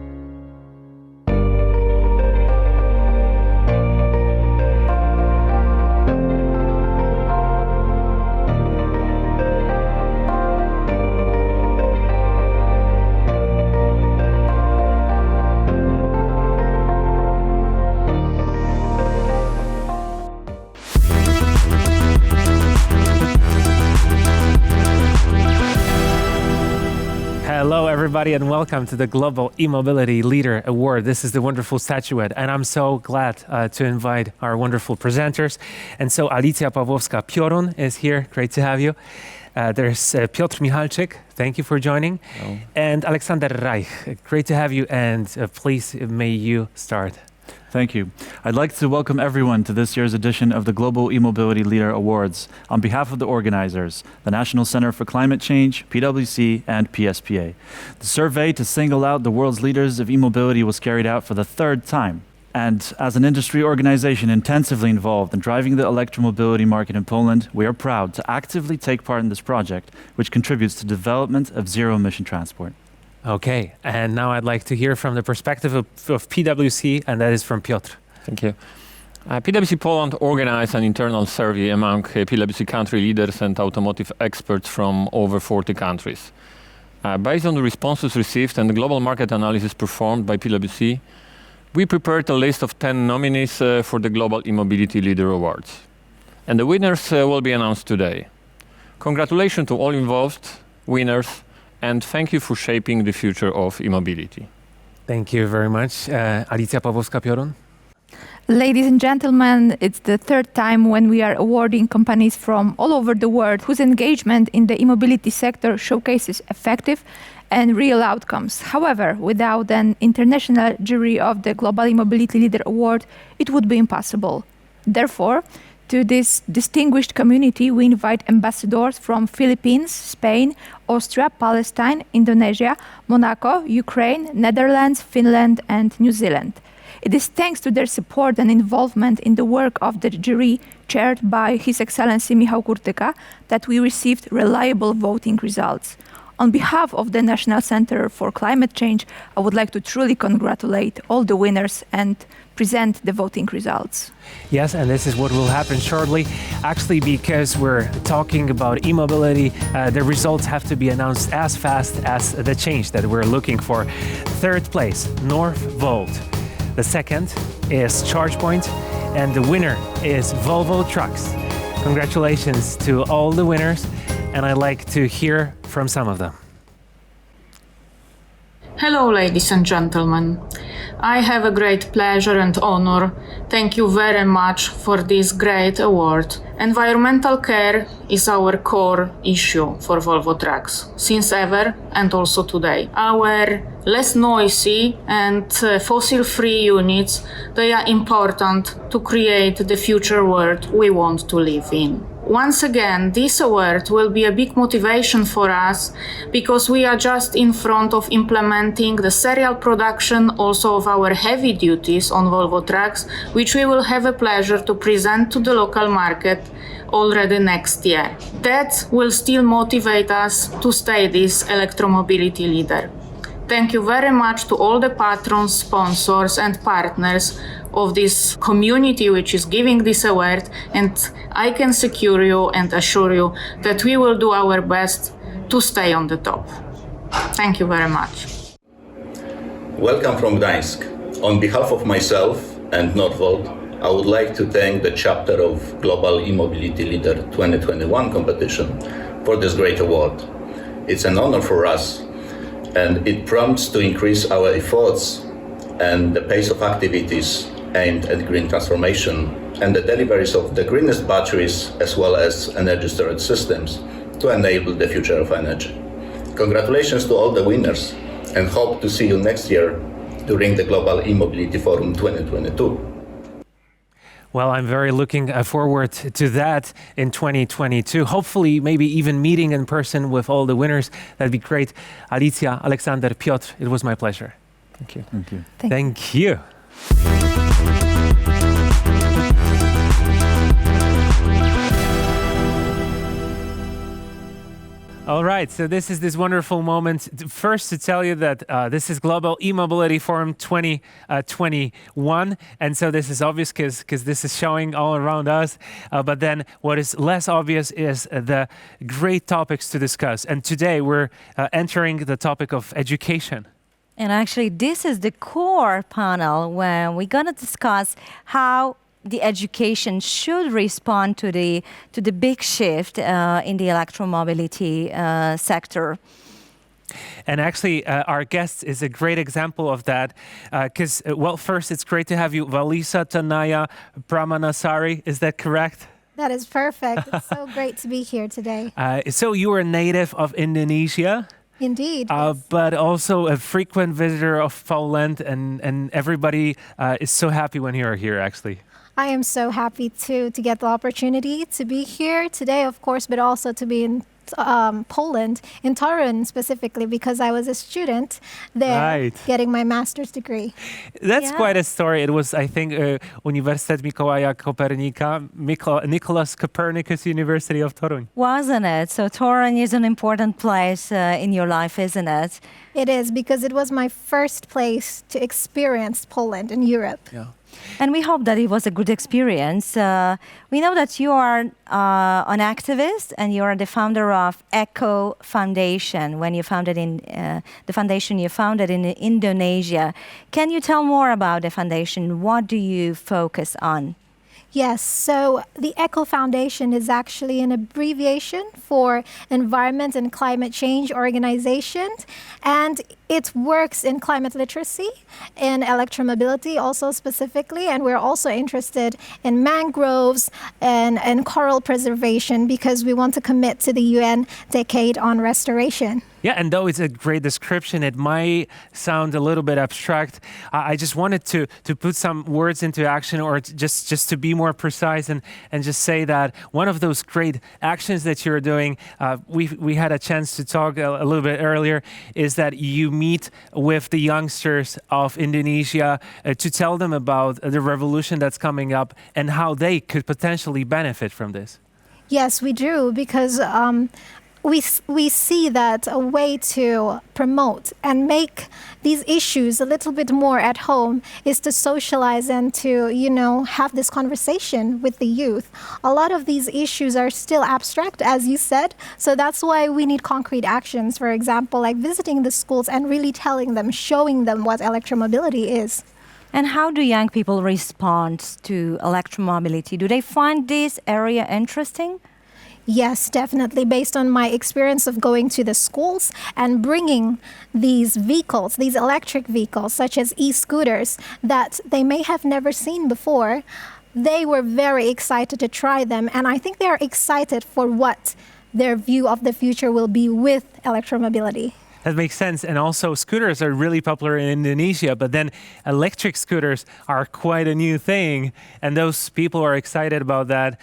Hello, everybody, and welcome to the Global E-Mobility Leader Award. This is the wonderful statuette, and I'm so glad to invite our wonderful presenters. And so Alicja Pawłowska-Piorun is here. Great to have you. There's Piotr Michalczyk. Thank you for joining. Hello. And Aleksander Reich. Great to have you, and please, may you start. Thank you. I'd like to welcome everyone to this year's edition of the Global E-Mobility Leader Awards on behalf of the organizers, the National Center for Climate Change, PwC, and PSPA. The survey to single out the world's leaders of e-mobility was carried out for the third time. And as an industry organization intensively involved in driving the electromobility market in Poland, we are proud to actively take part in this project, which contributes to the development of zero-emission transport. Okay, and now I'd like to hear from the perspective of PwC, and that is from Piotr. Thank you. PwC Poland organized an internal survey among PwC country leaders and automotive experts from over 40 countries. Based on the responses received and the global market analysis performed by PwC, we prepared a list of 10 nominees for the Global E-Mobility Leader Awards. And the winners will be announced today. Congratulations to all involved, winners, and thank you for shaping the future of e-mobility. Thank you very much. Alicja Pawłowska-Piorun. Ladies and gentlemen, it's the third time when we are awarding companies from all over the world whose engagement in the e-mobility sector showcases effective and real outcomes. However, without an international jury of the Global E-Mobility Leader Award, it would be impossible. Therefore, to this distinguished community, we invite ambassadors from Philippines, Spain, Austria, Palestine, Indonesia, Monaco, Ukraine, Netherlands, Finland, and New Zealand. It is thanks to their support and involvement in the work of the jury, chaired by His Excellency Michał Kurtyka, that we received reliable voting results. On behalf of the National Center for Climate Change, I would like to truly congratulate all the winners and present the voting results. Yes, and this is what will happen shortly. Actually, because we're talking about e-mobility, the results have to be announced as fast as the change that we're looking for. Third place, Northvolt. The second is ChargePoint, and the winner is Volvo Trucks. Congratulations to all the winners, and I'd like to hear from some of them. Hello, ladies and gentlemen. I have a great pleasure and honor. Thank you very much for this great award. Environmental care is our core issue for Volvo Trucks, since ever and also today. Our less noisy and fossil-free units, they are important to create the future world we want to live in. Once again, this award will be a big motivation for us because we are just in front of implementing the serial production also of our heavy duties on Volvo Trucks, which we will have a pleasure to present to the local market already next year. That will still motivate us to stay this electromobility leader. Thank you very much to all the patrons, sponsors and partners of this community which is giving this award, and I can secure you and assure you that we will do our best to stay on the top. Thank you very much. Welcome from Gdańsk. On behalf of myself and Northvolt, I would like to thank the chapter of Global E-Mobility Leader 2021 competition for this great award. It's an honor for us, and it prompts to increase our efforts and the pace of activities aimed at green transformation and the deliveries of the greenest batteries as well as energy storage systems to enable the future of energy. Congratulations to all the winners, and hope to see you next year during the Global E-Mobility Forum 2022. Well, I'm very looking forward to that in 2022. Hopefully, maybe even meeting in person with all the winners. That'd be great. Alicja, Aleksander, Piotr, it was my pleasure. Thank you. Thank you. Thank you. All right, so this is this wonderful moment. First, to tell you that this is Global E-Mobility Forum 2021. And so this is obvious because this is showing all around us. But then what is less obvious is the great topics to discuss. And today we're entering the topic of education. And actually, this is the core panel where we're going to discuss how the education should respond to the big shift in the electromobility sector. And actually, our guest is a great example of that because, well, first, it's great to have you, Valisa Tanaya Pramanasari. Is that correct? That is perfect. It's so great to be here today. So you are a native of Indonesia? Indeed. But also a frequent visitor of Poland, and everybody is so happy when you are here, actually. I am so happy to get the opportunity to be here today, of course, but also to be in Poland, in Torun specifically, because I was a student there getting my master's degree. That's quite a story. It was, I think, Uniwersytet Mikołaja Kopernika, Nicholas Copernicus University of Torun. Wasn't it? So Torun is an important place in your life, isn't it? It is, because it was my first place to experience Poland in Europe. Yeah. And we hope that it was a good experience. We know that you are an activist and you are the founder of ECHO Foundation. When you founded in the foundation you founded in Indonesia. Can you tell more about the foundation? What do you focus on? Yes, so the ECHO Foundation is actually an abbreviation for Environment and Climate Change Organization, and it works in climate literacy, in electromobility also specifically, and we're also interested in mangroves and coral preservation because we want to commit to the UN Decade on Restoration. Yeah, and though it's a great description, it might sound a little bit abstract. I just wanted to put some words into action, or just to be more precise and just say that one of those great actions that you're doing, we had a chance to talk a little bit earlier, is that you meet with the youngsters of Indonesia to tell them about the revolution that's coming up and how they could potentially benefit from this. Yes, we do, because we see that a way to promote and make these issues a little bit more at home is to socialize and to, have this conversation with the youth. A lot of these issues are still abstract, as you said, so that's why we need concrete actions, for example, like visiting the schools and really telling them, showing them what electromobility is. And how do young people respond to electromobility? Do they find this area interesting? Yes, definitely. Based on my experience of going to the schools and bringing these vehicles, these electric vehicles, such as e-scooters, that they may have never seen before, they were very excited to try them. And I think they are excited for what their view of the future will be with electromobility. That makes sense. And also scooters are really popular in Indonesia, but then electric scooters are quite a new thing. And those people are excited about that.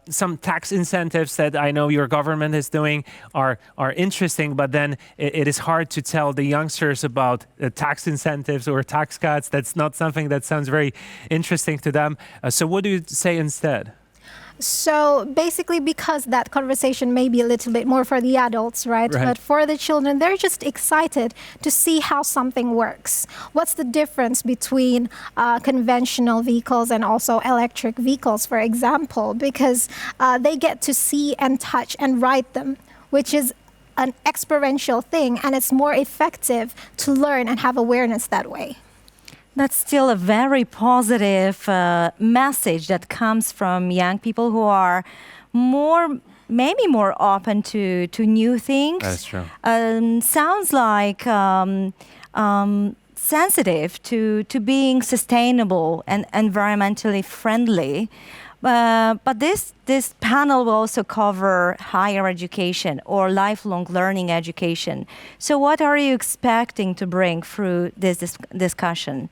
Some tax incentives that I know your government is doing are interesting, but then it is hard to tell the youngsters about tax incentives or tax cuts. That's not something that sounds very interesting to them. So what do you say instead? So basically, because that conversation may be a little bit more for the adults, right? But for the children, they're just excited to see how something works. What's the difference between conventional vehicles and also electric vehicles, for example? Because they get to see and touch and ride them, which is an experiential thing, and it's more effective to learn and have awareness that way. That's still a very positive message that comes from young people who are maybe more open to new things. That's true. Sounds like sensitive to being sustainable and environmentally friendly. But this panel will also cover higher education or lifelong learning education. So what are you expecting to bring through this discussion?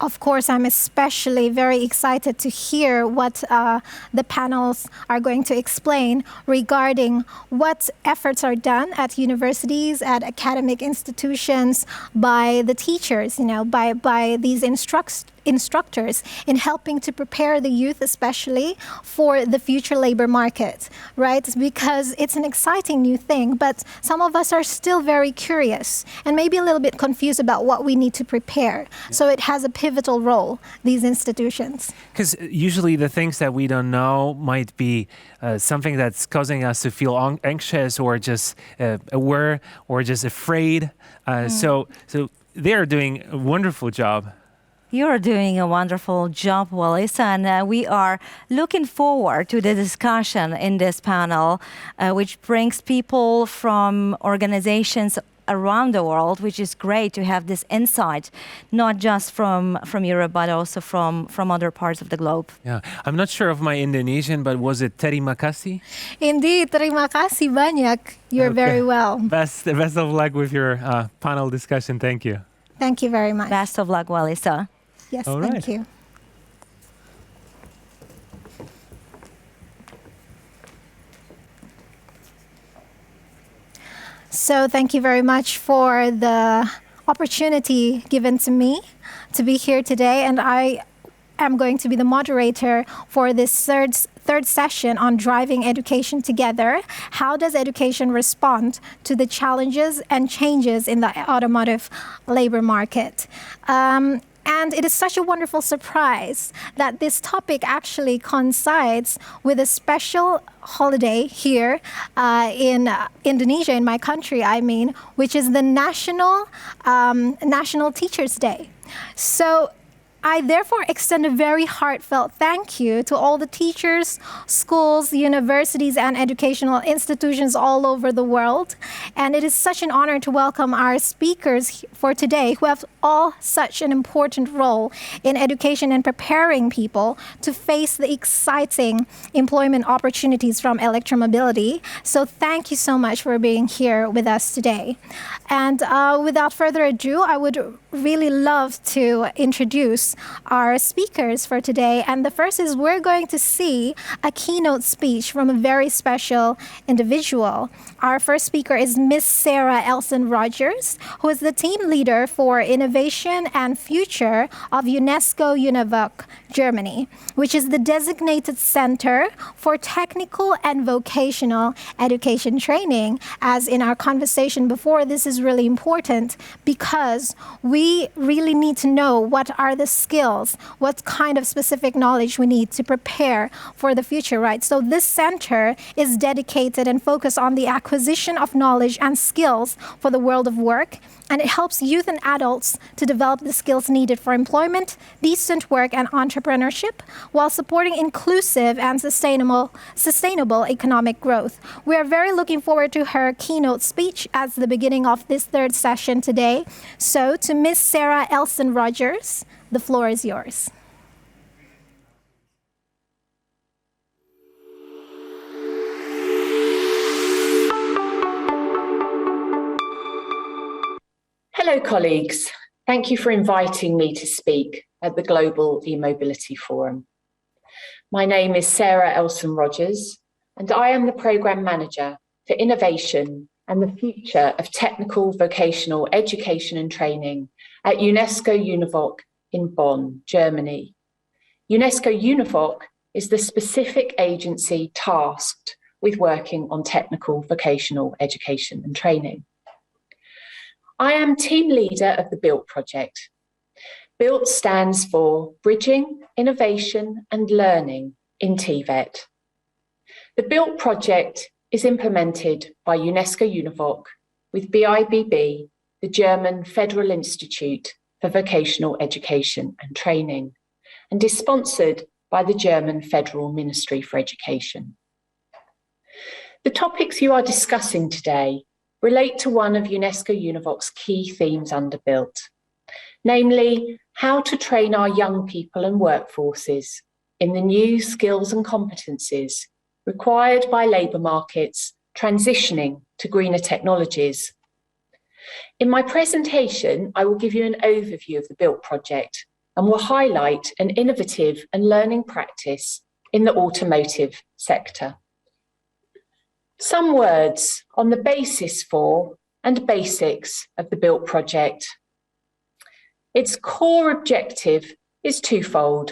Of course, I'm especially very excited to hear what the panels are going to explain regarding what efforts are done at universities, at academic institutions, by the teachers, by these instructors in helping to prepare the youth, especially for the future labor market, right? Because it's an exciting new thing, but some of us are still very curious and maybe a little bit confused about what we need to prepare. So it has a pivotal role, these institutions. Because usually the things that we don't know might be something that's causing us to feel anxious or just aware or just afraid. So they're doing a wonderful job. You're doing a wonderful job, Walisa, and we are looking forward to the discussion in this panel, which brings people from organizations around the world, which is great to have this insight, not just from Europe, but also from other parts of the globe. Yeah, I'm not sure of my Indonesian, but was it terima kasih? Indeed, terima kasih banyak. You're very well. Best of luck with your panel discussion. Thank you. Thank you very much. Best of luck, Walisa. Yes, all thank right. you. So thank you very much for the opportunity given to me to be here today, and I am going to be the moderator for this third session on driving education together. How does education respond to the challenges and changes in the automotive labor market? And it is such a wonderful surprise that this topic actually coincides with a special holiday here in Indonesia, in my country, which is the National Teachers' Day. So I therefore extend a very heartfelt thank you to all the teachers, schools, universities, and educational institutions all over the world. And it is such an honor to welcome our speakers for today, who have all such an important role in education and preparing people to face the exciting employment opportunities from electromobility. So thank you so much for being here with us today. And without further ado, I would really love to introduce introduce our speakers for today. And the first is we're going to see a keynote speech from a very special individual. Our first speaker is Miss Sarah Elson-Rogers, who is the team leader for Innovation and Future of UNESCO UNIVOC Germany, which is the designated center for technical and vocational education training. As in our conversation before, this is really important because we really need to know what are the skills, what kind of specific knowledge we need to prepare for the future, right? So this center is dedicated and focused on the acquisition of knowledge and skills for the world of work, and it helps youth and adults to develop the skills needed for employment, decent work, and entrepreneurship, while supporting inclusive and sustainable economic growth. We are very looking forward to her keynote speech as the beginning of this third session today. So to Miss Sarah Elson-Rogers, the floor is yours. Hello, colleagues. Thank you for inviting me to speak at the Global E-Mobility Forum. My name is Sarah Elson-Rogers, and I am the Programme Manager for Innovation and the Future of Technical Vocational Education and Training at UNESCO UNIVOC in Bonn, Germany. UNESCO UNIVOC is the specific agency tasked with working on technical vocational education and training. I am team leader of the BUILT project. BUILT stands for Bridging Innovation and Learning in TVET. The BUILT project is implemented by UNESCO UNIVOC with BIBB, the German Federal Institute for Vocational Education and Training, and is sponsored by the German Federal Ministry for Education. The topics you are discussing today relate to one of UNESCO UNIVOC's key themes under BUILT, namely how to train our young people and workforces in the new skills and competencies required by labour markets transitioning to greener technologies. In my presentation, I will give you an overview of the BUILT project and will highlight an innovative and learning practice in the automotive sector. Some words on the basis for and basics of the BUILT project. Its core objective is twofold.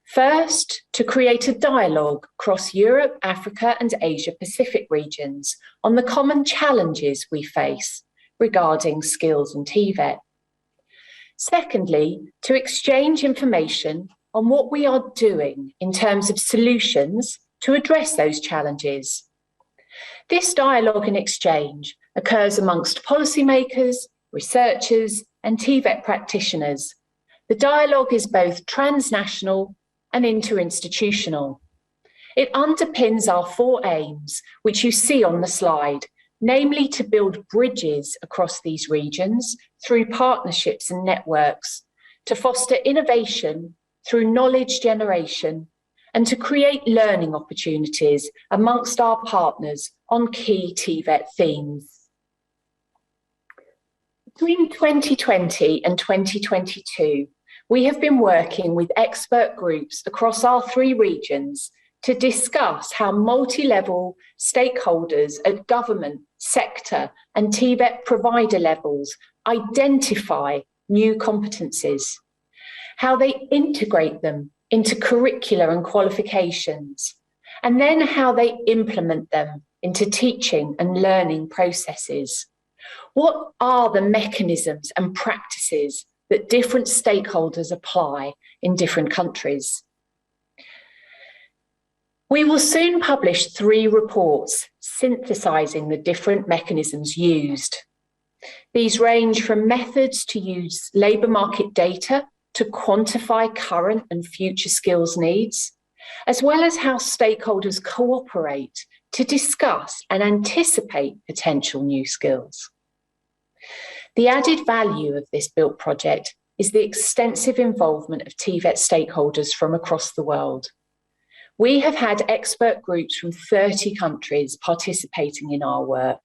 First, to create a dialogue across Europe, Africa, and Asia Pacific regions on the common challenges we face regarding skills and TVET. Secondly, to exchange information on what we are doing in terms of solutions to address those challenges. This dialogue and exchange occurs amongst policymakers, researchers, and TVET practitioners. The dialogue is both transnational and interinstitutional. It underpins our 4 aims, which you see on the slide, namely to build bridges across these regions through partnerships and networks, to foster innovation through knowledge generation, and to create learning opportunities amongst our partners on key TVET themes. Between 2020 and 2022, we have been working with expert groups across our 3 regions to discuss how multi-level stakeholders at government, sector, and TVET provider levels identify new competencies, how they integrate them into curricula and qualifications, and then how they implement them into teaching and learning processes. What are the mechanisms and practices that different stakeholders apply in different countries? We will soon publish 3 reports synthesizing the different mechanisms used. These range from methods to use labour market data to quantify current and future skills needs, as well as how stakeholders cooperate to discuss and anticipate potential new skills. The added value of this BUILT project is the extensive involvement of TVET stakeholders from across the world. We have had expert groups from 30 countries participating in our work.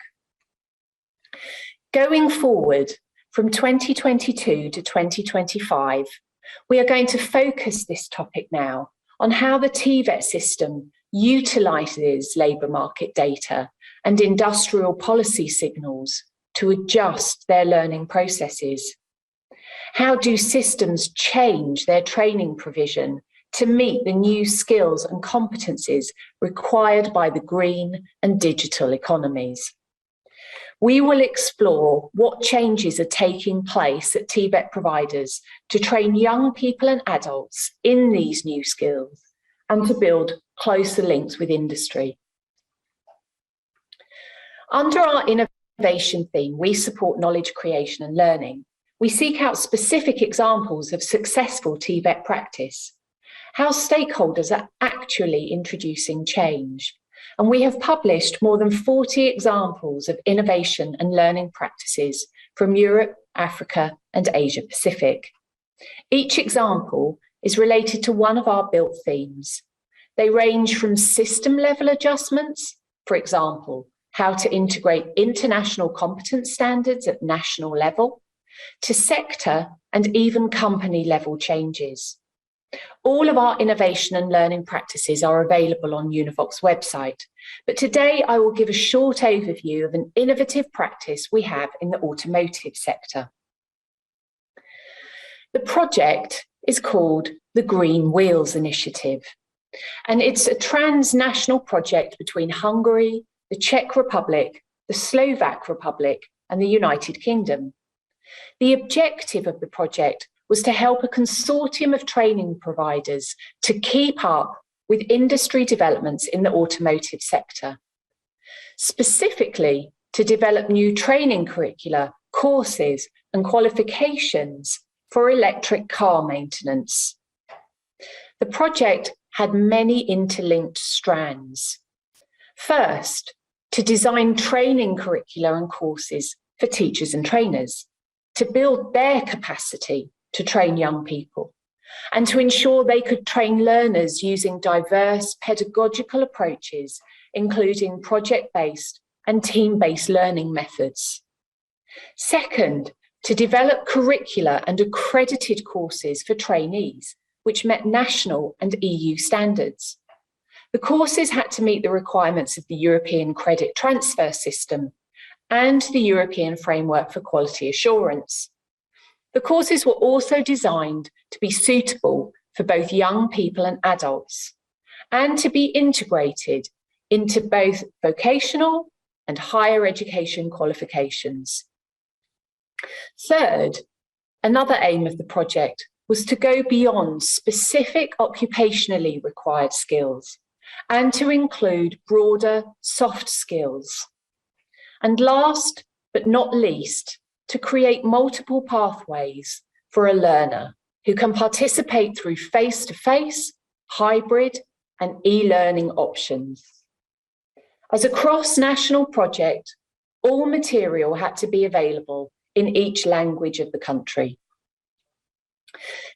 Going forward, from 2022 to 2025, We are going to focus this topic now on how the TVET system utilises labour market data and industrial policy signals to adjust their learning processes. How do systems change their training provision to meet the new skills and competencies required by the green and digital economies? We will explore what changes are taking place at TVET providers to train young people and adults in these new skills and to build closer links with industry. Under our innovation theme, we support knowledge creation and learning. We seek out specific examples of successful TVET practice, how stakeholders are actually introducing change. And we have published more than 40 examples of innovation and learning practices from Europe, Africa, and Asia Pacific. Each example is related to one of our built themes. They range from system level adjustments, for example, how to integrate international competence standards at national level, to sector and even company level changes. All of our innovation and learning practices are available on Univoc's website, but today I will give a short overview of an innovative practice we have in the automotive sector. The project is called the Green Wheels Initiative, and it's a transnational project between Hungary, the Czech Republic, the Slovak Republic, and the United Kingdom. The objective of the project was to help a consortium of training providers to keep up with industry developments in the automotive sector, specifically to develop new training curricula, courses, and qualifications for electric car maintenance. The project had many interlinked strands. First, to design training curricula and courses for teachers and trainers, to build their capacity to train young people, and to ensure they could train learners using diverse pedagogical approaches, including project-based and team-based learning methods. Second, to develop curricula and accredited courses for trainees, which met national and EU standards. The courses had to meet the requirements of the European Credit Transfer System and the European Framework for Quality Assurance. The courses were also designed to be suitable for both young people and adults, and to be integrated into both vocational and higher education qualifications. Third, another aim of the project was to go beyond specific occupationally required skills and to include broader soft skills. And last but not least, to create multiple pathways for a learner who can participate through face-to-face, hybrid, and e-learning options. As a cross-national project, all material had to be available in each language of the country.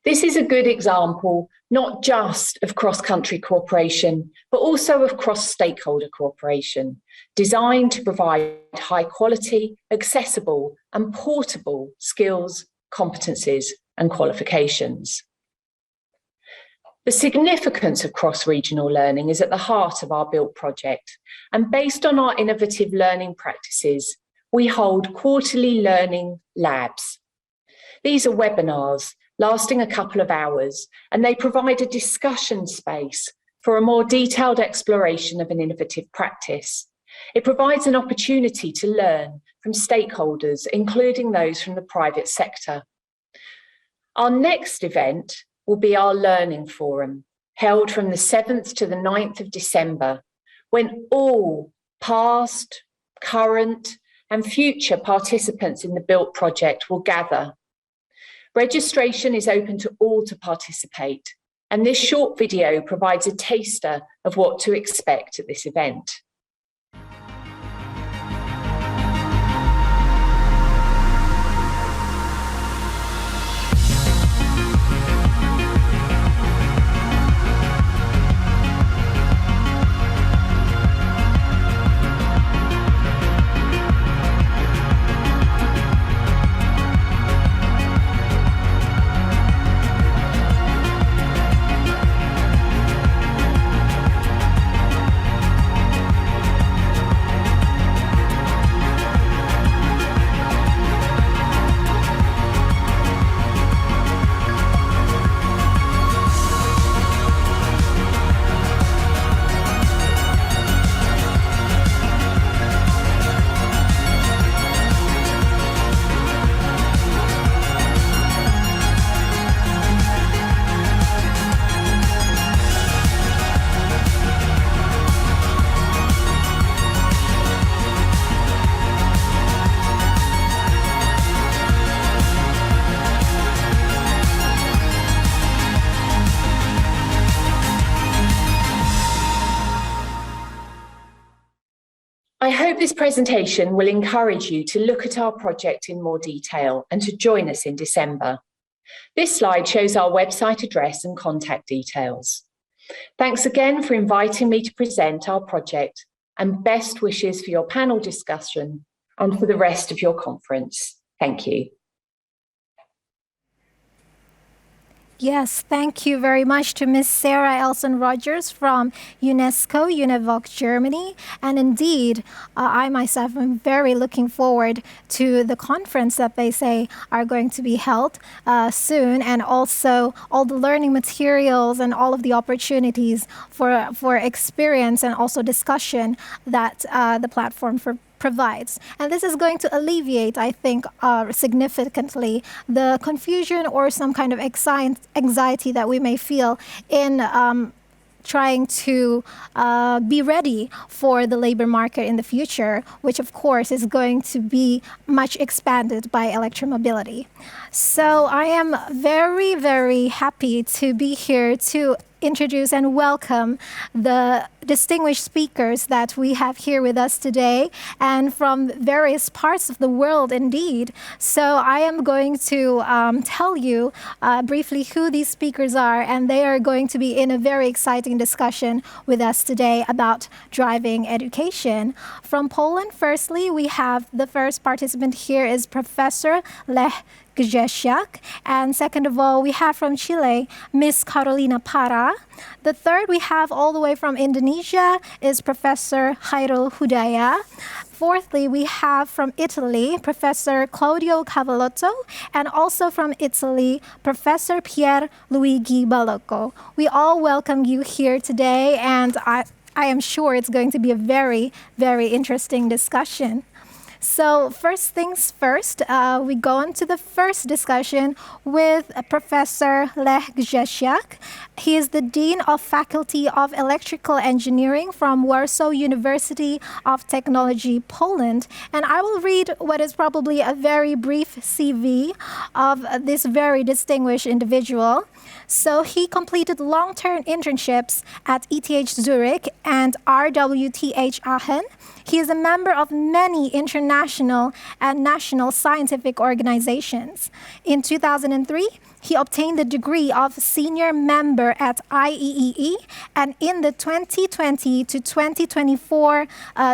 This is a good example, not just of cross-country cooperation, but also of cross-stakeholder cooperation, designed to provide high-quality, accessible, and portable skills, competencies, and qualifications. The significance of cross-regional learning is at the heart of our BUILT project, and based on our innovative learning practices, we hold quarterly learning labs. These are webinars lasting a couple of hours, and they provide a discussion space for a more detailed exploration of an innovative practice. It provides an opportunity to learn from stakeholders, including those from the private sector. Our next event will be our Learning Forum, held from the 7th to the 9th of December, when all past, current, and future participants in the BUILT project will gather. Registration is open to all to participate, and this short video provides a taster of what to expect at this event. I hope this presentation will encourage you to look at our project in more detail and to join us in December. This slide shows our website address and contact details. Thanks again for inviting me to present our project, and best wishes for your panel discussion and for the rest of your conference. Thank you. Yes, thank you very much to Ms. Sarah Elson-Rogers from UNESCO, UNEVOC Germany. And indeed, I myself am very looking forward to the conference that they say are going to be held soon, and also all the learning materials and all of the opportunities for experience and also discussion that the platform provides. And this is going to alleviate, I think, significantly the confusion or some kind of anxiety that we may feel in trying to be ready for the labor market in the future, which of course is going to be much expanded by electromobility. So I am very, very happy to be here to introduce and welcome the distinguished speakers that we have here with us today, and from various parts of the world indeed. So I am going to tell you briefly who these speakers are, and they are going to be in a very exciting discussion with us today about driving education. From Poland, firstly, we have the first participant here is Professor Lech Grzesiak. And second of all, we have from Chile, Ms. Carolina Parra. The third we have all the way from Indonesia is Professor Khairul Hudaya. Fourthly, we have from Italy, Professor Claudio Cavallotto, and also from Italy, Professor Pier Luigi Ballocco. We all welcome you here today, and I am sure it's going to be a very, very interesting discussion. So first things first, we go on to the first discussion with Professor Lech Grzesiak. He is the Dean of Faculty of Electrical Engineering from Warsaw University of Technology, Poland. And I will read what is probably a very brief CV of this very distinguished individual. So he completed long-term internships at ETH Zurich and RWTH Aachen. He is a member of many international and national scientific organizations. In 2003, he obtained the degree of senior member at IEEE, and in the 2020 to 2024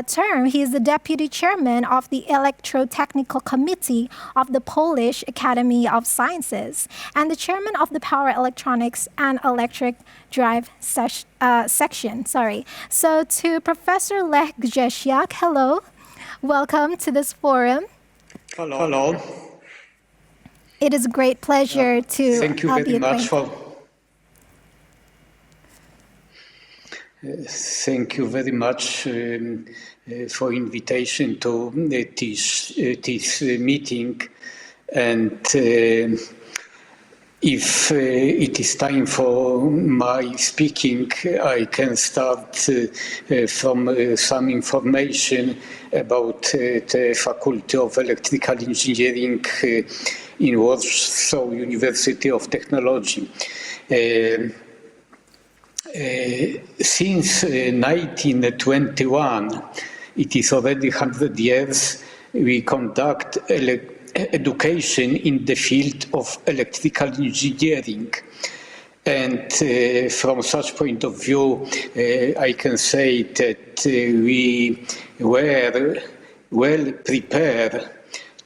term, he is the deputy chairman of the Electrotechnical Committee of the Polish Academy of Sciences, and the chairman of the Power Electronics and Electric Drive section. So to Professor Lech Grzesiak, hello. Welcome to this forum. Hello. It is a great pleasure to thank you very much for thank you very much for invitation to this meeting, and if it is time for my speaking, I can start from some information about the Faculty of Electrical Engineering in Warsaw University of Technology. Since 1921, it is already 100 years, we conduct education in the field of electrical engineering. And from such point of view, I can say that we were well prepared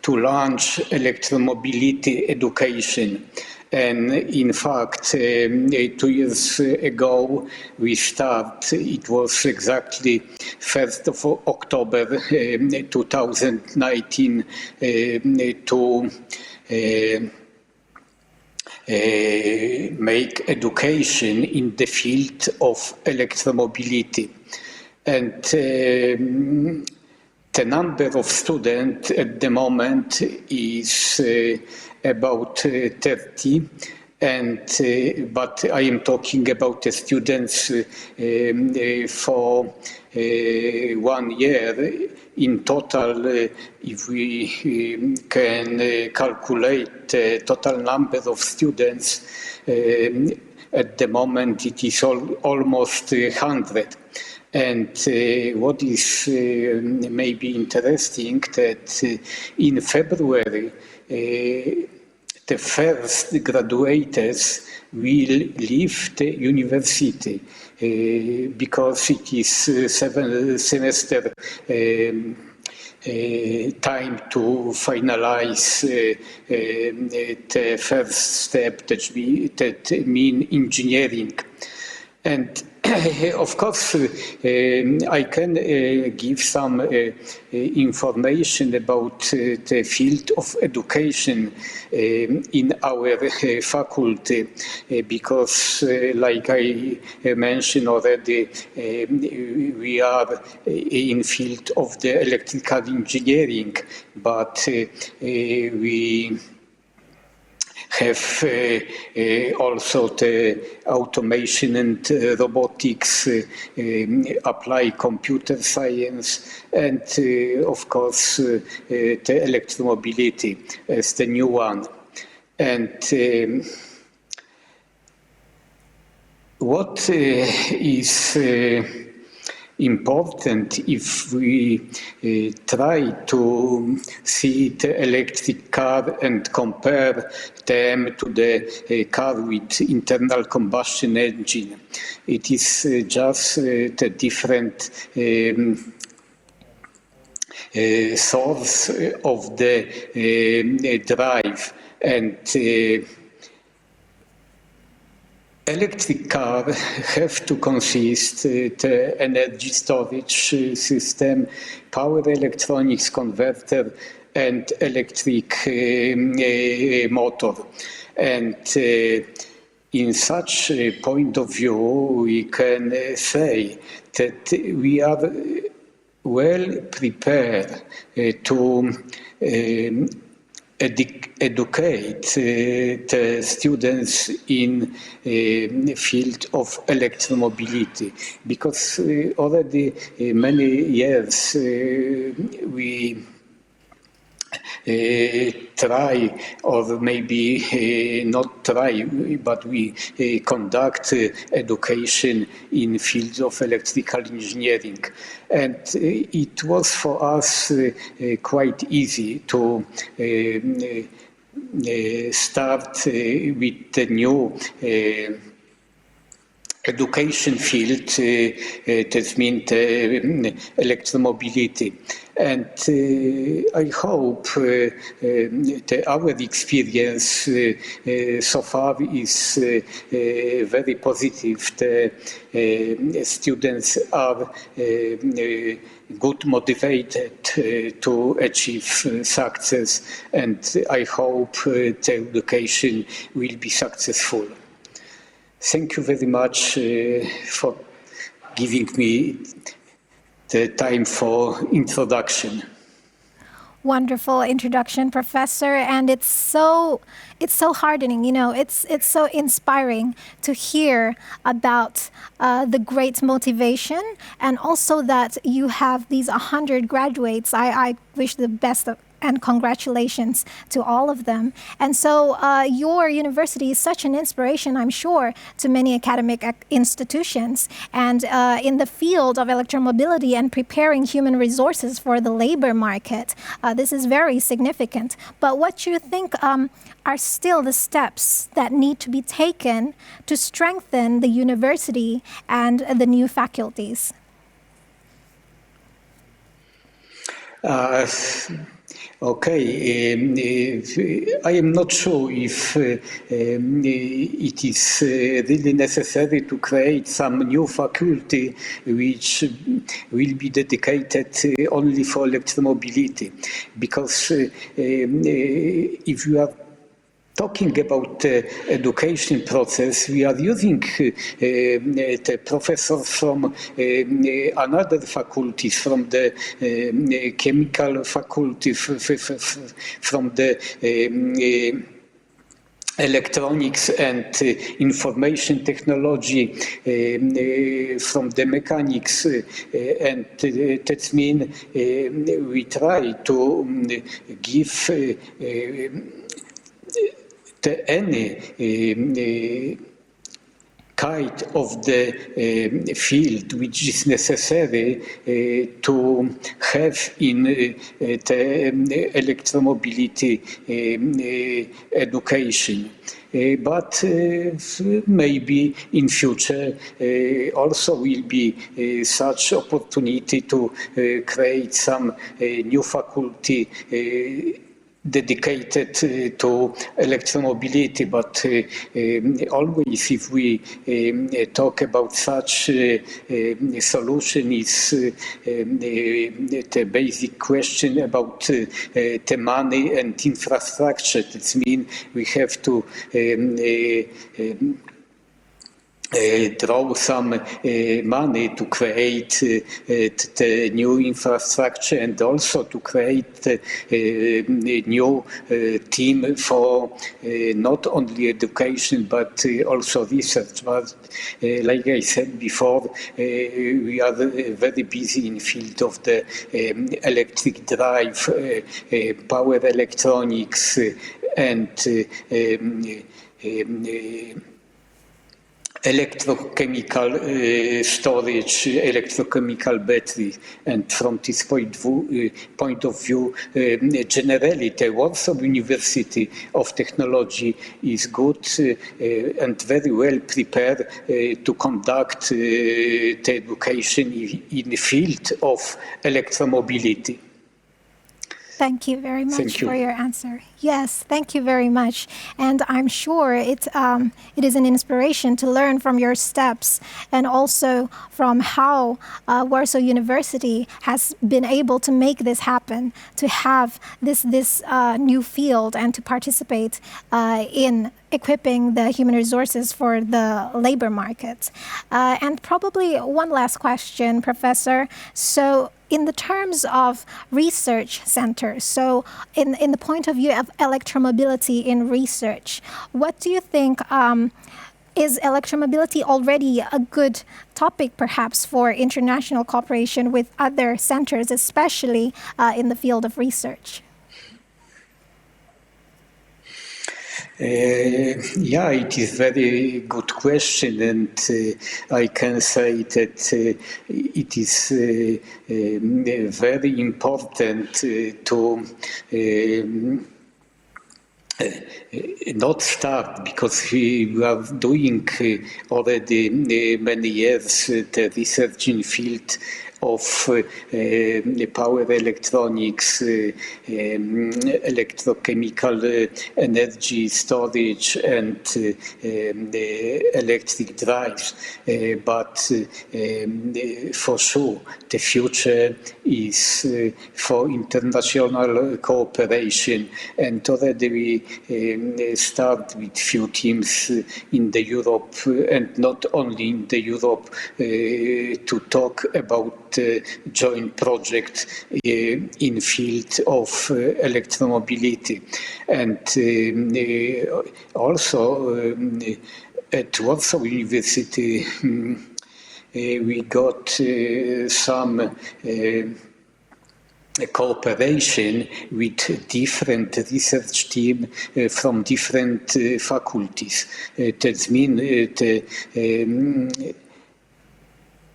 to launch electromobility education. And in fact, 2 years ago, we started, it was exactly 1st of October 2019, to make education in the field of electromobility. And the number of students at the moment is about 30, and but I am talking about the students for 1 year. In total, if we can calculate the total number of students, at the moment it is almost 100. And what is maybe interesting that in February, the first graduates will leave the university because it is 7 semester time to finalize the first step that mean engineering. And of course, I can give some information about the field of education in our faculty, because like I mentioned already, we are in field of the electrical engineering, but we have also the automation and robotics, apply computer science, and of course the electromobility as the new one. And what is important if we try to see the electric car and compare them to the car with internal combustion engine. It is just the different source of the drive, and electric car have to consist the energy storage system, power electronics converter, and electric motor. And in such a point of view, we can say that we are well prepared to educate the students in the field of electromobility, because already many years we try, or maybe not try, but we conduct education in fields of electrical engineering. And it was for us quite easy to start with the new education field, that means electromobility. And I hope that our experience so far is very positive. The students are good motivated to achieve success, and I hope the education will be successful. Thank you very much for giving me the time for introduction. Wonderful introduction, Professor, and it's so heartening. You know, it's so inspiring to hear about the great motivation, and also that you have these 100 graduates. I wish the best and congratulations to all of them. And so your university is such an inspiration, I'm sure, to many academic institutions. And in the field of electromobility and preparing human resources for the labor market, this is very significant. But what do you think are still the steps that need to be taken to strengthen the university and the new faculties? Okay, I am not sure if it is really necessary to create some new faculty which will be dedicated only for electromobility, because if you are talking about the education process, we are using the professors from another faculties, from the chemical faculty, from the electronics and information technology, from the mechanics, and that means we try to give any kind of the field which is necessary to have in the electromobility education. But maybe in future also will be such opportunity to create some new faculty dedicated to electromobility, but always if we talk about such solution is the basic question about the money and infrastructure. That means we have to draw some money to create the new infrastructure and also to create a new team for not only education but also research. But like I said before, we are very busy in the field of the electric drive, power electronics, and electrochemical storage, electrochemical battery, and from this point of view, generally the Warsaw University of Technology is good and very well prepared to conduct the education in the field of electromobility. Thank you very much Thank you. for your answer. Yes, thank you very much. And I'm sure it is an inspiration to learn from your steps and also from how Warsaw University has been able to make this happen, to have this new field and to participate in equipping the human resources for the labor market. And probably one last question, Professor. So in the terms of research centers, so in the point of view of electromobility in research, what do you think, is electromobility already a good topic perhaps for international cooperation with other centers, especially in the field of research? Yeah, it is very good question, and I can say that it is very important to not start, because we are doing already many years the research in field of power electronics, electrochemical energy storage, and electric drives. But for sure, the future is for international cooperation. And already we start with few teams in the Europe, and not only in the Europe, to talk about joint project in field of electromobility. And also at Warsaw University we got some cooperation with different research team from different faculties. That means the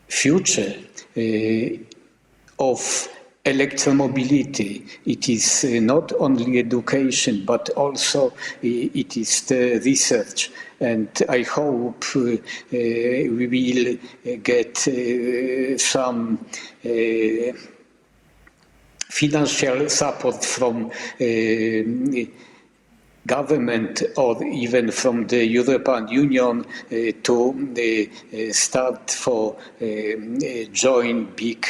future of electromobility, it is not only education, but also it is the research. And I hope we will get some financial support from government or even from the European Union to start for a joint big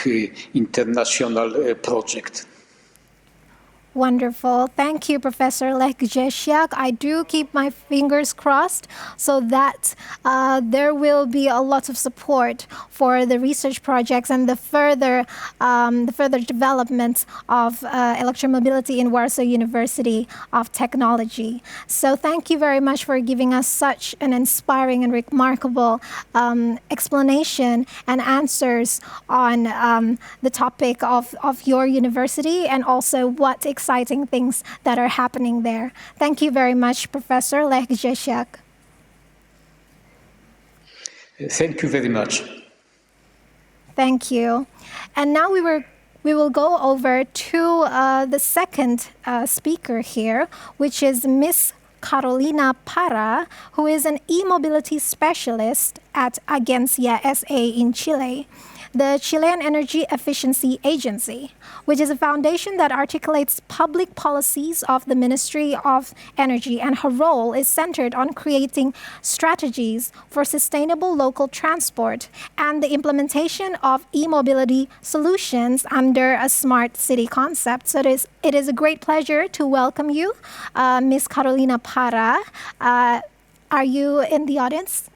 international project. Wonderful. Thank you, Professor Lech Grzesiak. I do keep my fingers crossed so that there will be a lot of support for the research projects and the further development of electromobility in Warsaw University of Technology. So thank you very much for giving us such an inspiring and remarkable explanation and answers on the topic of your university and also what exciting things that are happening there. Thank you very much, Professor Lech Grzesiak. Thank you very much. Thank you. And now we will go over to the second speaker here, which is Miss Carolina Parra, who is an e-mobility specialist at Agencia SA in Chile, the Chilean Energy Efficiency Agency, which is a foundation that articulates public policies of the Ministry of Energy, and her role is centered on creating strategies for sustainable local transport and the implementation of e-mobility solutions under a smart city concept. So it is a great pleasure to welcome you, Ms. Carolina Parra. Are you in the audience?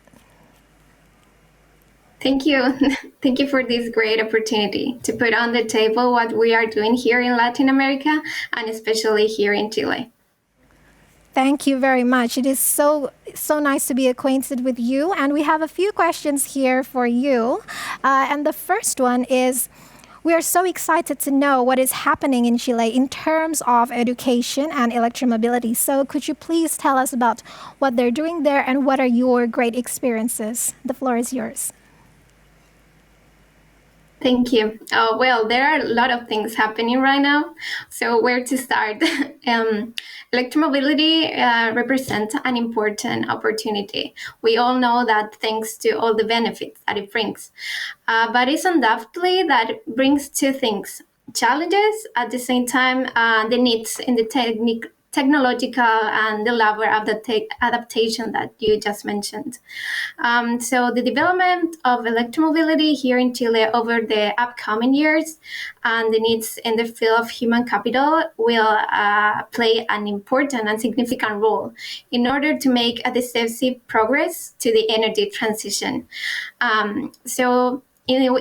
Thank you. Thank you for this great opportunity to put on the table what we are doing here in Latin America, and especially here in Chile. Thank you very much. It is so nice to be acquainted with you. And we have a few questions here for you. And the first one is, we are so excited to know what is happening in Chile in terms of education and electromobility. So could you please tell us about what they're doing there and what are your great experiences? The floor is yours. Thank you. Well, there are a lot of things happening right now. So where to start? Electromobility represents an important opportunity. We all know that thanks to all the benefits that it brings. But it's undoubtedly that it brings two things: challenges, at the same time, the needs in the technological and the level of the adaptation that you just mentioned. So the development of electromobility here in Chile over the upcoming years and the needs in the field of human capital will play an important and significant role in order to make a decisive progress to the energy transition.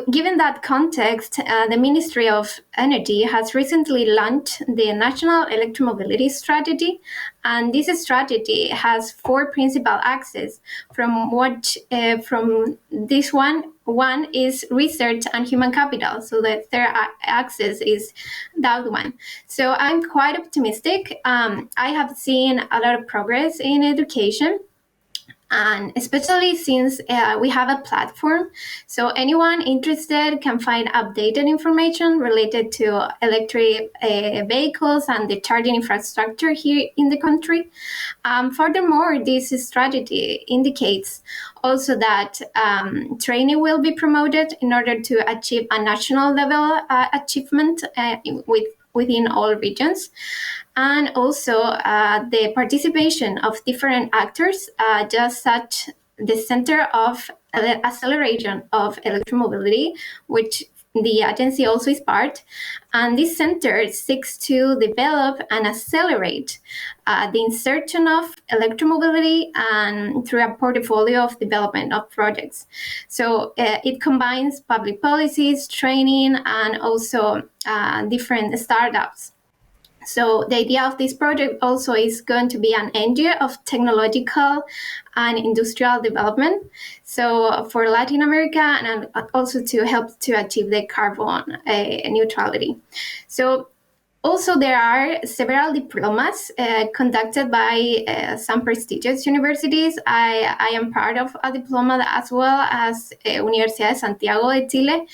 Given that context, the Ministry of Energy has recently launched the National Electromobility Strategy, and this strategy has four principal axes. One is research and human capital, so the third axis is that one. So I'm quite optimistic. I have seen a lot of progress in education, and especially since we have a platform, so anyone interested can find updated information related to electric vehicles and the charging infrastructure here in the country. Furthermore, this strategy indicates also that training will be promoted in order to achieve a national level achievement within all regions. And also the participation of different actors, just such the Center of Acceleration of Electromobility, which the agency also is part. And this center seeks to develop and accelerate the insertion of electromobility and through a portfolio of development of projects. So it combines public policies, training, and also different startups. So the idea of this project also is going to be an engine of technological and industrial development. So for Latin America, and also to help to achieve the carbon neutrality. So also, there are several diplomas conducted by some prestigious universities. I am part of a diploma as well as Universidad de Santiago de Chile.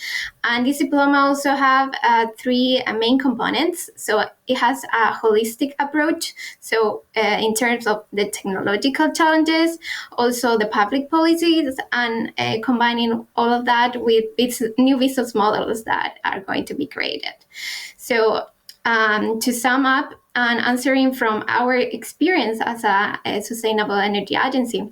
And this diploma also have three main components. So it has a holistic approach. So in terms of the technological challenges, also the public policies, and combining all of that with new business models that are going to be created. So to sum up, and answering from our experience as a sustainable energy agency,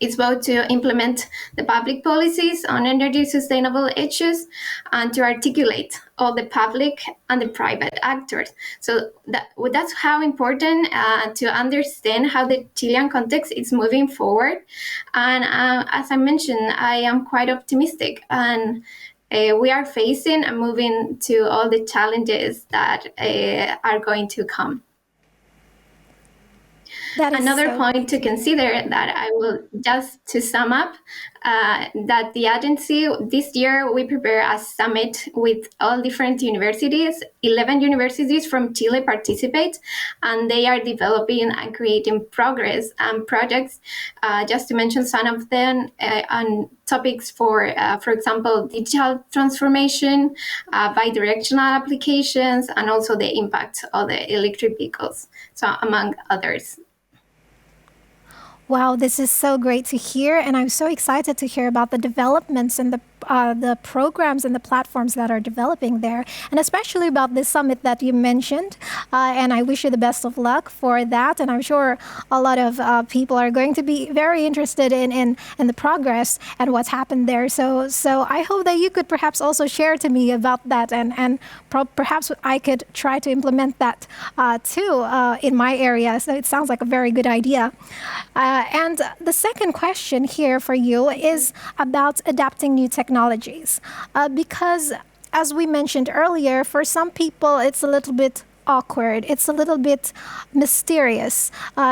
it's about to implement the public policies on energy sustainable issues and to articulate all the public and the private actors. So that's how important to understand how the Chilean context is moving forward. And as I mentioned, I am quite optimistic, and we are facing and moving to all the challenges that are going to come. That is Another so point to consider that I will just to sum up, that the agency this year we prepare a summit with all different universities. 11 universities from Chile participate, and they are developing and creating progress and projects. Just to mention some of them, on topics for example, digital transformation, bidirectional applications, and also the impact of the electric vehicles. So among others. Wow, this is so great to hear, and I'm so excited to hear about the developments and the programs and the platforms that are developing there, and especially about this summit that you mentioned. And I wish you the best of luck for that. And I'm sure a lot of people are going to be very interested in the progress and what's happened there. So I hope that you could perhaps also share to me about that, and perhaps I could try to implement that too in my area. So it sounds like a very good idea. And the second question here for you is about adapting new technologies. Because, as we mentioned earlier, for some people it's a little bit awkward, it's a little bit mysterious.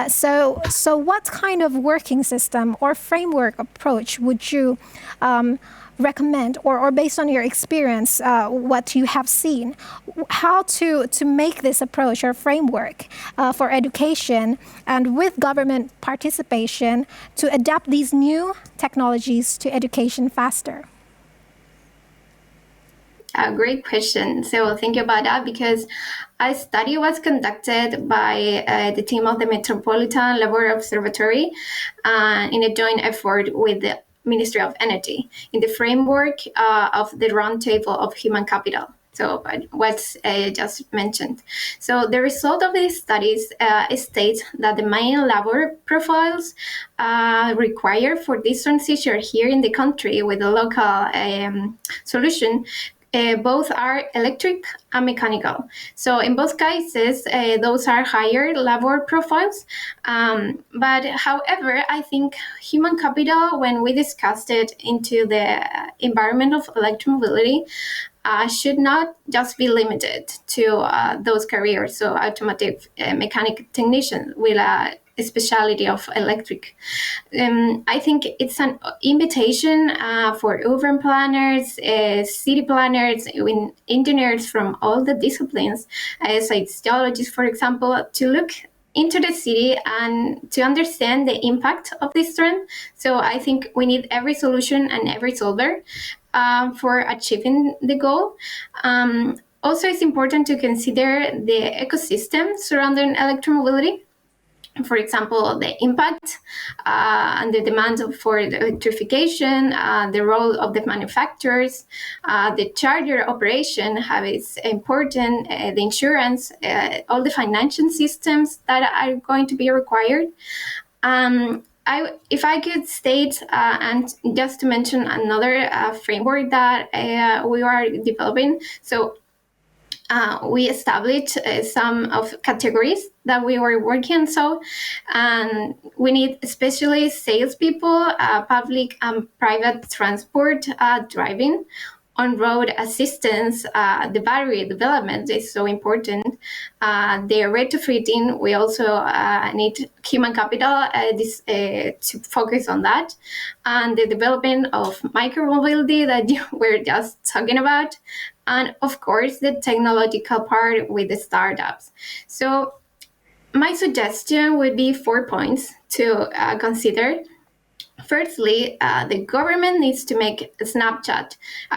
So what kind of working system or framework approach would you recommend, or based on your experience, what you have seen, how to make this approach or framework for education and with government participation to adapt these new technologies to education faster? Great question. So thank you about that, because a study was conducted by the team of the Metropolitan Laboratory Observatory in a joint effort with the Ministry of Energy in the framework of the Roundtable of Human Capital. So what's just mentioned. So the result of these studies states that the main labor profiles required for this transition here in the country with a local solution both are electric and mechanical. So in both cases, those are higher labor profiles. But however, I think human capital, when we discussed it into the environment of electromobility, should not just be limited to those careers. So automotive mechanic technician with a speciality of electric. I think it's an invitation for urban planners, city planners, engineers from all the disciplines, sociologists, for example, to look into the city and to understand the impact of this trend. So I think we need every solution and every solver for achieving the goal. Also, it's important to consider the ecosystem surrounding electromobility. For example, the impact and the demand for the electrification, the role of the manufacturers, the charger operation, how it's important, the insurance, all the financial systems that are going to be required. If I could state, and just to mention another framework that we are developing, so we established some of categories that we were working. So we need especially salespeople, public and private transport driving, on-road assistance, the battery development is so important. The retrofitting, we also need human capital to focus on that. And the development of micromobility that you were just talking about. And of course, the technological part with the startups. So my suggestion would be 4 points to consider. Firstly, the government needs to make a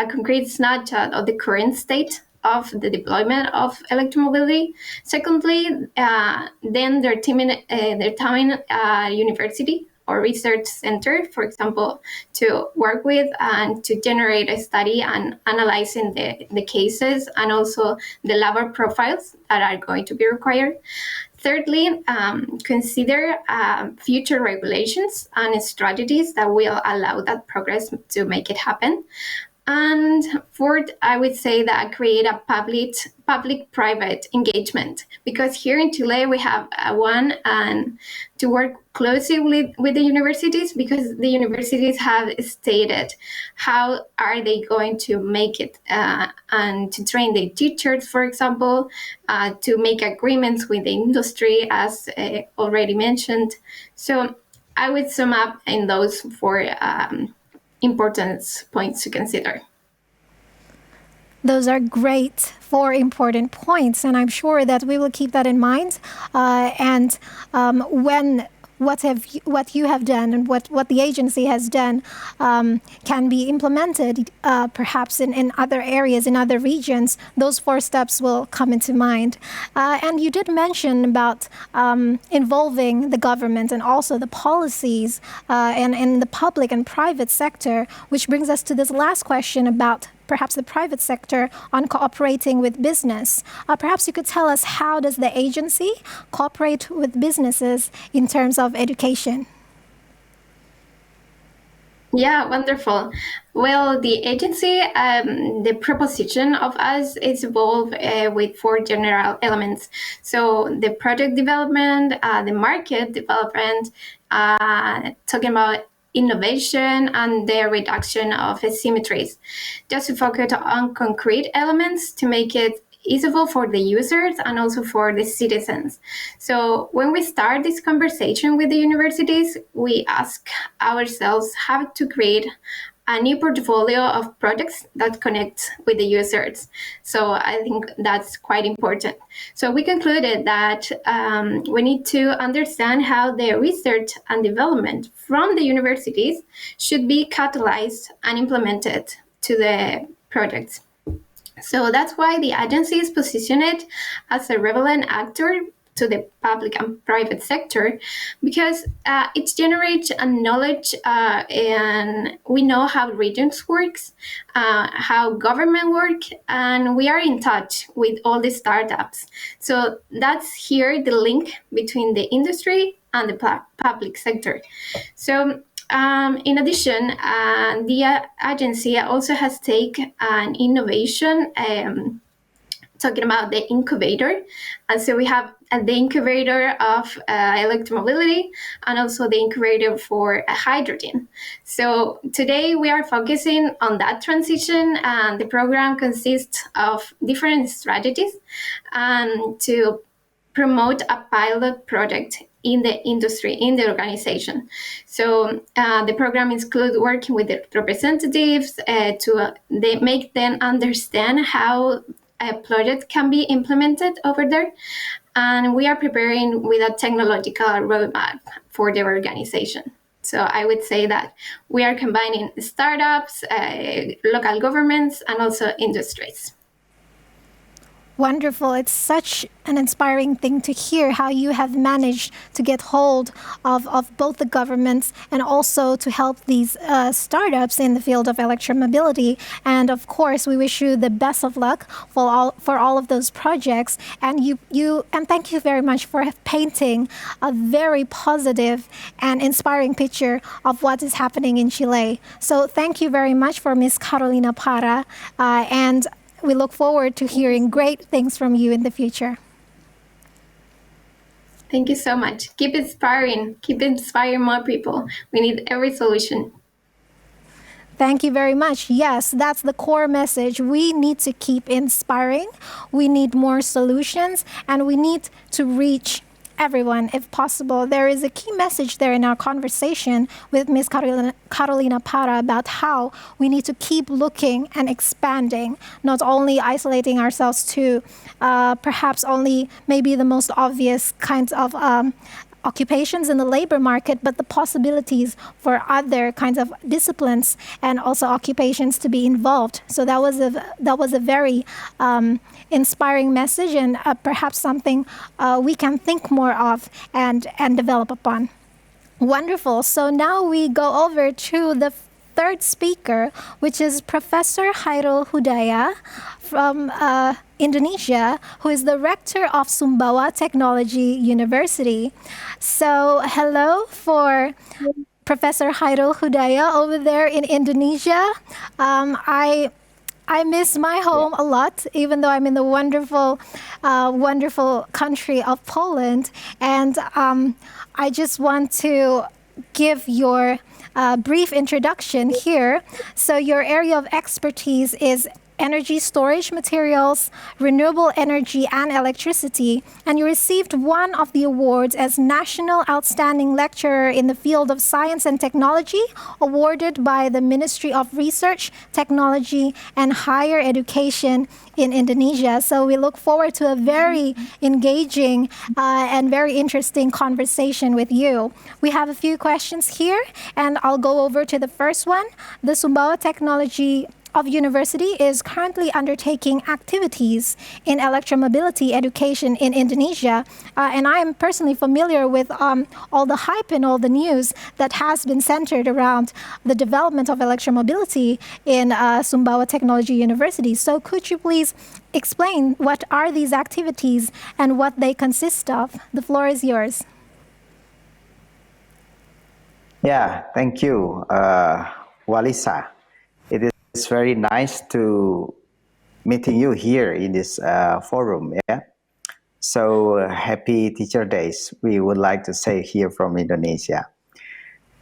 concrete snapshot of the current state of the deployment of electromobility. Secondly, then they're timing university or research center, for example, to work with and to generate a study and analyzing the cases and also the labor profiles that are going to be required. Thirdly, consider future regulations and strategies that will allow that progress to make it happen. And fourth, I would say that create a public-private engagement, because here in Chile we have one, and to work closely with the universities, because the universities have stated how are they going to make it, and to train their teachers, for example, to make agreements with the industry, as already mentioned. So I would sum up in those four important points to consider. Those are great, 4 important points, and I'm sure that we will keep that in mind. When what you have done and what the agency has done can be implemented, perhaps in other areas, in other regions, those 4 steps will come into mind. And you did mention about involving the government and also the policies and in the public and private sector, which brings us to this last question about perhaps the private sector on cooperating with business. Perhaps you could tell us, how does the agency cooperate with businesses in terms of education? Yeah, wonderful. Well, the agency, the proposition of us is evolved with 4 general elements. So the product development, the market development, talking about innovation, and the reduction of asymmetries, just to focus on concrete elements to make it easable for the users and also for the citizens. So when we start this conversation with the universities, we ask ourselves how to create a new portfolio of products that connect with the users. So I think that's quite important. So we concluded that we need to understand how the research and development from the universities should be catalyzed and implemented to the projects. So that's why the agency is positioned as a relevant actor to the public and private sector, because it generates a knowledge and we know how regions works, how government work, and we are in touch with all the startups. So that's here the link between the industry and the public sector. So in addition, the agency also has taken an innovation, talking about the incubator. And so we have the incubator of electromobility and also the incubator for hydrogen. So today we are focusing on that transition, and the program consists of different strategies to promote a pilot project in the industry, in the organization. So the program includes working with the representatives to make them understand how a project can be implemented over there. And we are preparing with a technological roadmap for the organization. So I would say that we are combining startups, local governments, and also industries. Wonderful. It's such an inspiring thing to hear how you have managed to get hold of both the governments and also to help these startups in the field of electromobility. And of course, we wish you the best of luck for all of those projects. And and thank you very much for painting a very positive and inspiring picture of what is happening in Chile. So thank you very much for Ms. Carolina Parra, and we look forward to hearing great things from you in the future. Thank you so much. Keep inspiring. Keep inspiring more people. We need every solution. Thank you very much. Yes, that's the core message. We need to keep inspiring. We need more solutions, and we need to reach everyone if possible. There is a key message there in our conversation with Ms. Carolina Parra about how we need to keep looking and expanding, not only isolating ourselves to perhaps only maybe the most obvious kinds of occupations in the labor market, but the possibilities for other kinds of disciplines and also occupations to be involved. So that was a very inspiring message, and perhaps something we can think more of and develop upon. Wonderful. So now we go over to the third speaker, which is Professor Hairul Hudaya from Indonesia, who is the rector of Sumbawa Technology University. So hello for Professor Hairul Hudaya over there in Indonesia. I miss my home a lot, even though I'm in the wonderful, wonderful country of Poland. And I just want to give your brief introduction here. So your area of expertise is energy storage materials, renewable energy and electricity, and you received one of the awards as National Outstanding Lecturer in the field of Science and Technology, awarded by the Ministry of Research, Technology and Higher Education in Indonesia. So we look forward to a very engaging and very interesting conversation with you. We have a few questions here, and I'll go over to the first one. The Sumbawa Technology of University is currently undertaking activities in electromobility education in Indonesia. And I am personally familiar with all the hype and all the news that has been centered around the development of electromobility in Sumbawa Technology University. So could you please explain what are these activities and what they consist of? The floor is yours. Yeah, thank you, Walisa. It's very nice to meeting you here in this forum. Yeah. So happy Teacher Days. We would like to say here from Indonesia.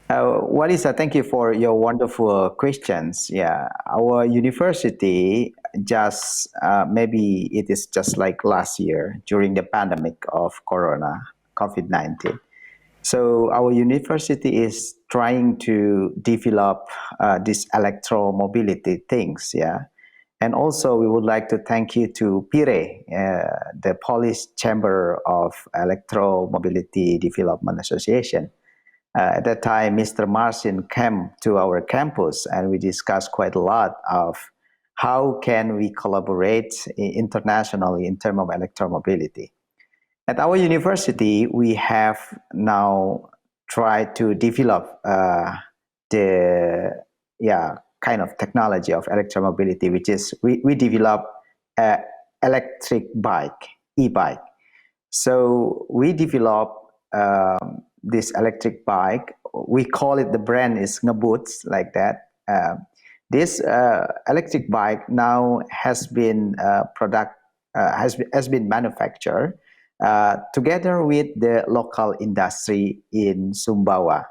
Walisa, thank you for your wonderful questions. Yeah, our university just maybe it is just like last year during the pandemic of Corona, COVID-19. So our university is trying to develop this electromobility things, yeah. And also we would like to thank you to PIRE, the Polish Chamber of Electromobility Development Association. At that time, Mr. Marcin came to our campus and we discussed quite a lot of how can we collaborate internationally in terms of electromobility. At our university, we have now tried to develop the kind of technology of electromobility, which is we develop electric bike, e-bike. So we develop this electric bike. We call it, the brand is Ngeboots, like that. This electric bike now has been has been manufactured together with the local industry in Sumbawa.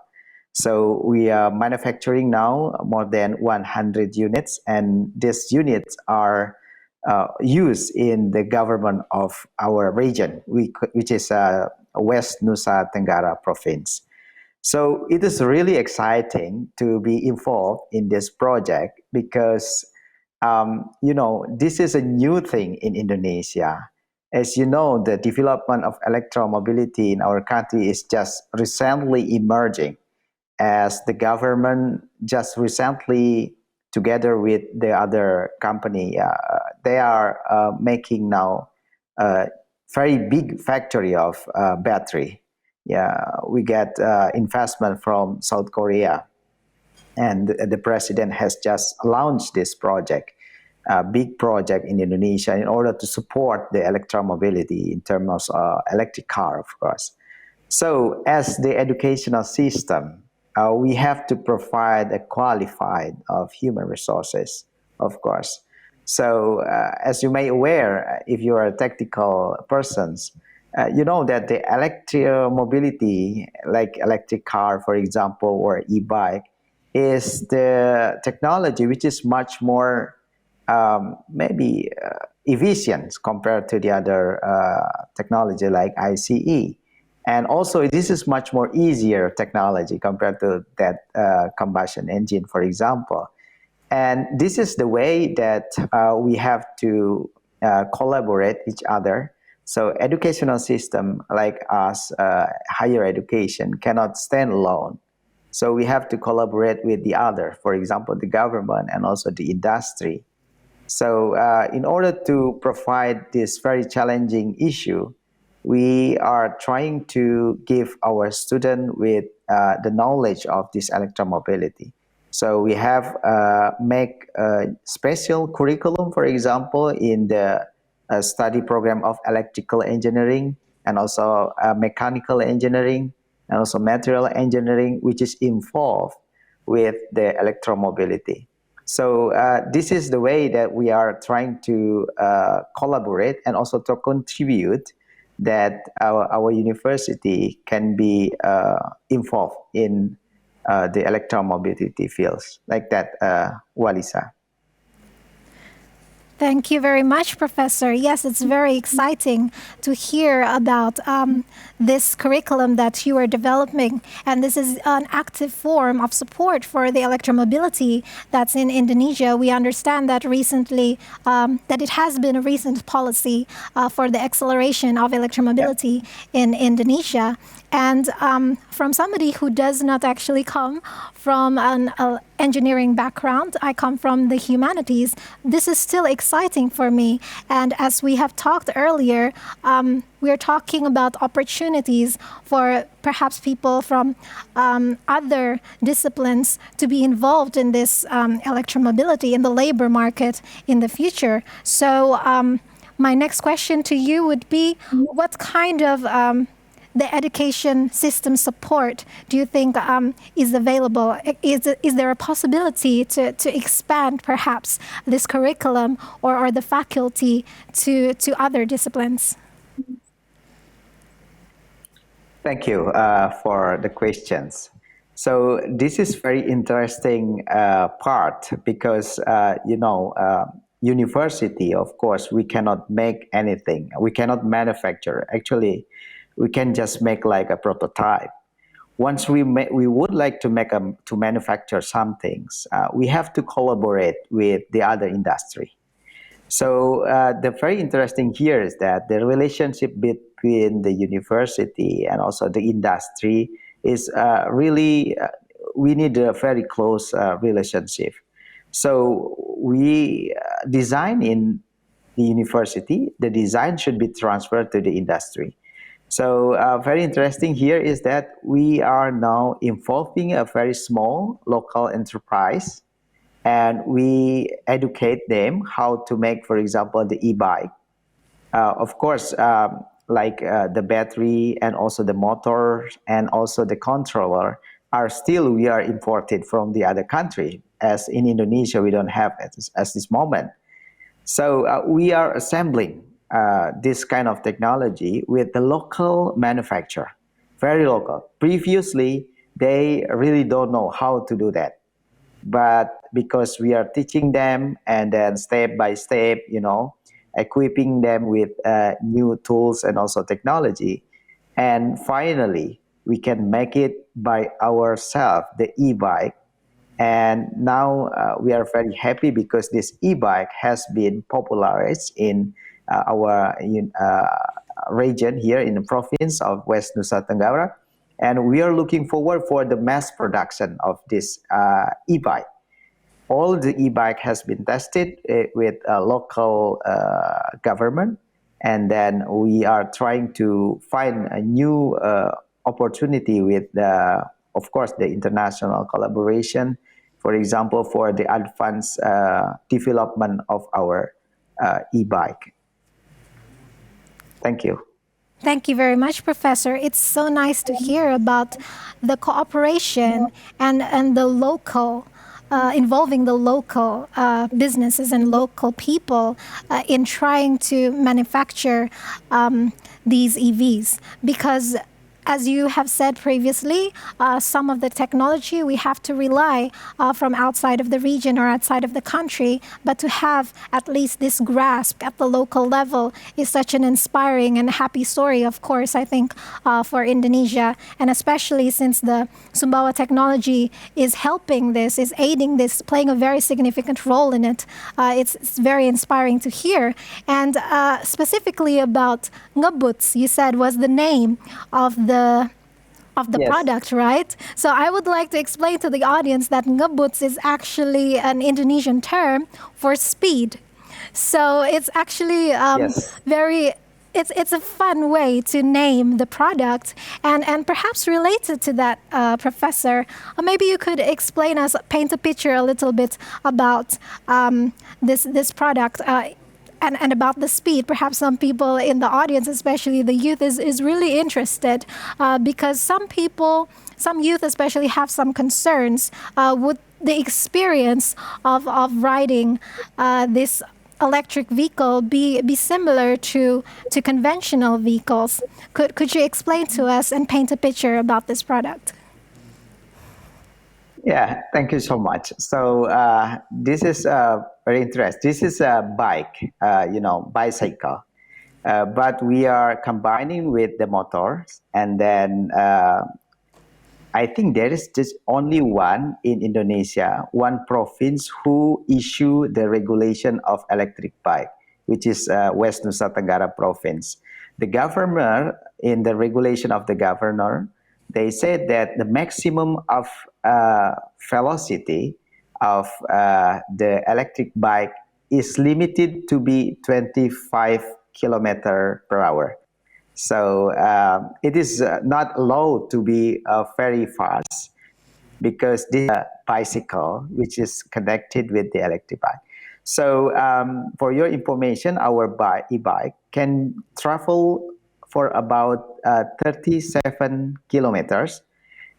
So we are manufacturing now more than 100 units, and these units are used in the government of our region, which is West Nusa Tenggara province. So it is really exciting to be involved in this project because, this is a new thing in Indonesia. As you know, the development of electromobility in our country is just recently emerging, as the government just recently, together with the other company, they are making now a very big factory of battery. Yeah, we get investment from South Korea, and the president has just launched this project. A big project in Indonesia in order to support the electromobility in terms of electric car, of course. So as the educational system, we have to provide a qualified of human resources, of course. So as you may aware, if you are a technical persons, you know that the electromobility, like electric car, for example, or e-bike, is the technology which is much more maybe efficient compared to the other technology like ICE. And also this is much more easier technology compared to that combustion engine, for example. And this is the way that we have to collaborate each other. So educational system like us, higher education, cannot stand alone. So we have to collaborate with the other, for example, the government and also the industry. So in order to provide this very challenging issue, we are trying to give our students with the knowledge of this electromobility. So we have make a special curriculum, for example, in the study program of electrical engineering and also mechanical engineering, and also material engineering, which is involved with the electromobility. So this is the way that we are trying to collaborate and also to contribute that our university can be involved in the electromobility fields like that, Walisa. Thank you very much, Professor. Yes, it's very exciting to hear about this curriculum that you are developing. And this is an active form of support for the electromobility that's in Indonesia. We understand that recently, that it has been a recent policy for the acceleration of electromobility in Indonesia. And from somebody who does not actually come from an engineering background, I come from the humanities, this is still exciting for me. And as we have talked earlier, we're talking about opportunities for perhaps people from other disciplines to be involved in this electromobility in the labor market in the future. So my next question to you would be, what kind of the education system support do you think is available? Is there a possibility to expand perhaps this curriculum or the faculty to other disciplines? Thank you for the questions. So this is very interesting part because, university, of course, we cannot make anything. We cannot manufacture. Actually, we can just make like a prototype. Once we would like to manufacture some things, we have to collaborate with the other industry. So the very interesting here is that the relationship between the university and also the industry is really, we need a very close relationship. So we design in the university, the design should be transferred to the industry. So very interesting here is that we are now involving a very small local enterprise, and we educate them how to make, for example, the e-bike. Of course, like the battery and also the motor and also the controller we are imported from the other country. As in Indonesia, we don't have it at this moment. So we are assembling this kind of technology with the local manufacturer, very local. Previously, they really don't know how to do that. But because we are teaching them and then step by step, equipping them with new tools and also technology. And finally, we can make it by ourselves, the e-bike. And now we are very happy because this e-bike has been popularized in our region here in the province of West Nusa Tenggara, and we are looking forward for the mass production of this e-bike. All the e-bike has been tested with a local government, and then we are trying to find a new opportunity with of course, the international collaboration, for example, for the advanced development of our e-bike. Thank you. Thank you very much, Professor. It's so nice to hear about the cooperation and the local, involving the local businesses and local people in trying to manufacture these EVs. Because as you have said previously, some of the technology we have to rely from outside of the region or outside of the country, but to have at least this grasp at the local level is such an inspiring and happy story, of course, I think, for Indonesia, and especially since the Sumbawa technology is helping this, is aiding this, playing a very significant role in it. It's very inspiring to hear. And specifically about Ngebuts, you said was the name of the yes. product, right? So I would like to explain to the audience that Ngebuts is actually an Indonesian term for speed. So it's actually yes. It's a fun way to name the product, and perhaps related to that, Professor, maybe you could explain us, paint a picture a little bit about this product. and about the speed. Perhaps some people in the audience, especially the youth, is really interested because some youth especially have some concerns with the experience of riding this electric vehicle be similar to conventional vehicles. Could you explain to us and paint a picture about this product? Yeah, thank you so much. So this is very interesting. This is a bike, bicycle, but we are combining with the motors, and then I think there is just only one in Indonesia, one province who issue the regulation of electric bike, which is West Nusa Tenggara province. The governor, in the regulation of the governor, they said that the maximum of velocity of the electric bike is limited to be 25 kilometers per hour. So it is not allowed to be very fast because this is a bicycle which is connected with the electric bike. So for your information, our e-bike can travel for about 37 kilometers,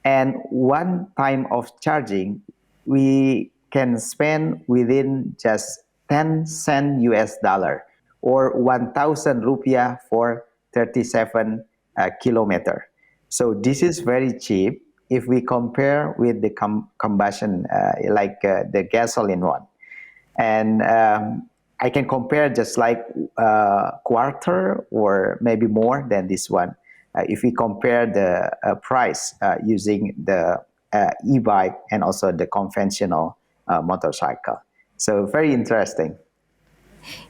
and one time of charging we can spend within just 10 cents US dollar or 1,000 rupiah for 37 kilometer. So this is very cheap if we compare with the combustion like the gasoline one. And I can compare just like quarter or maybe more than this one if we compare the price using the e-bike and also the conventional motorcycle. So very interesting.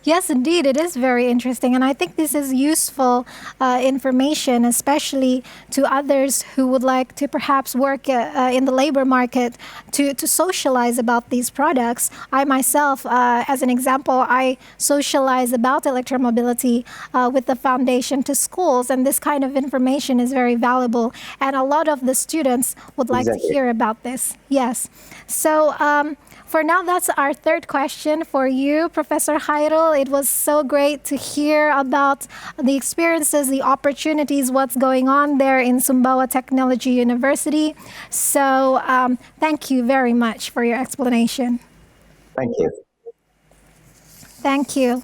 Yes, indeed, it is very interesting, and I think this is useful information, especially to others who would like to perhaps work in the labor market to socialize about these products. I myself, as an example, I socialize about electromobility with the foundation to schools, and this kind of information is very valuable, and a lot of the students would like to hear about this. Yes. So for now, that's our third question for you, Professor Khairul. It was so great to hear about the experiences, the opportunities, what's going on there in Sumbawa Technology University. So thank you very much for your explanation. Thank you. Thank you.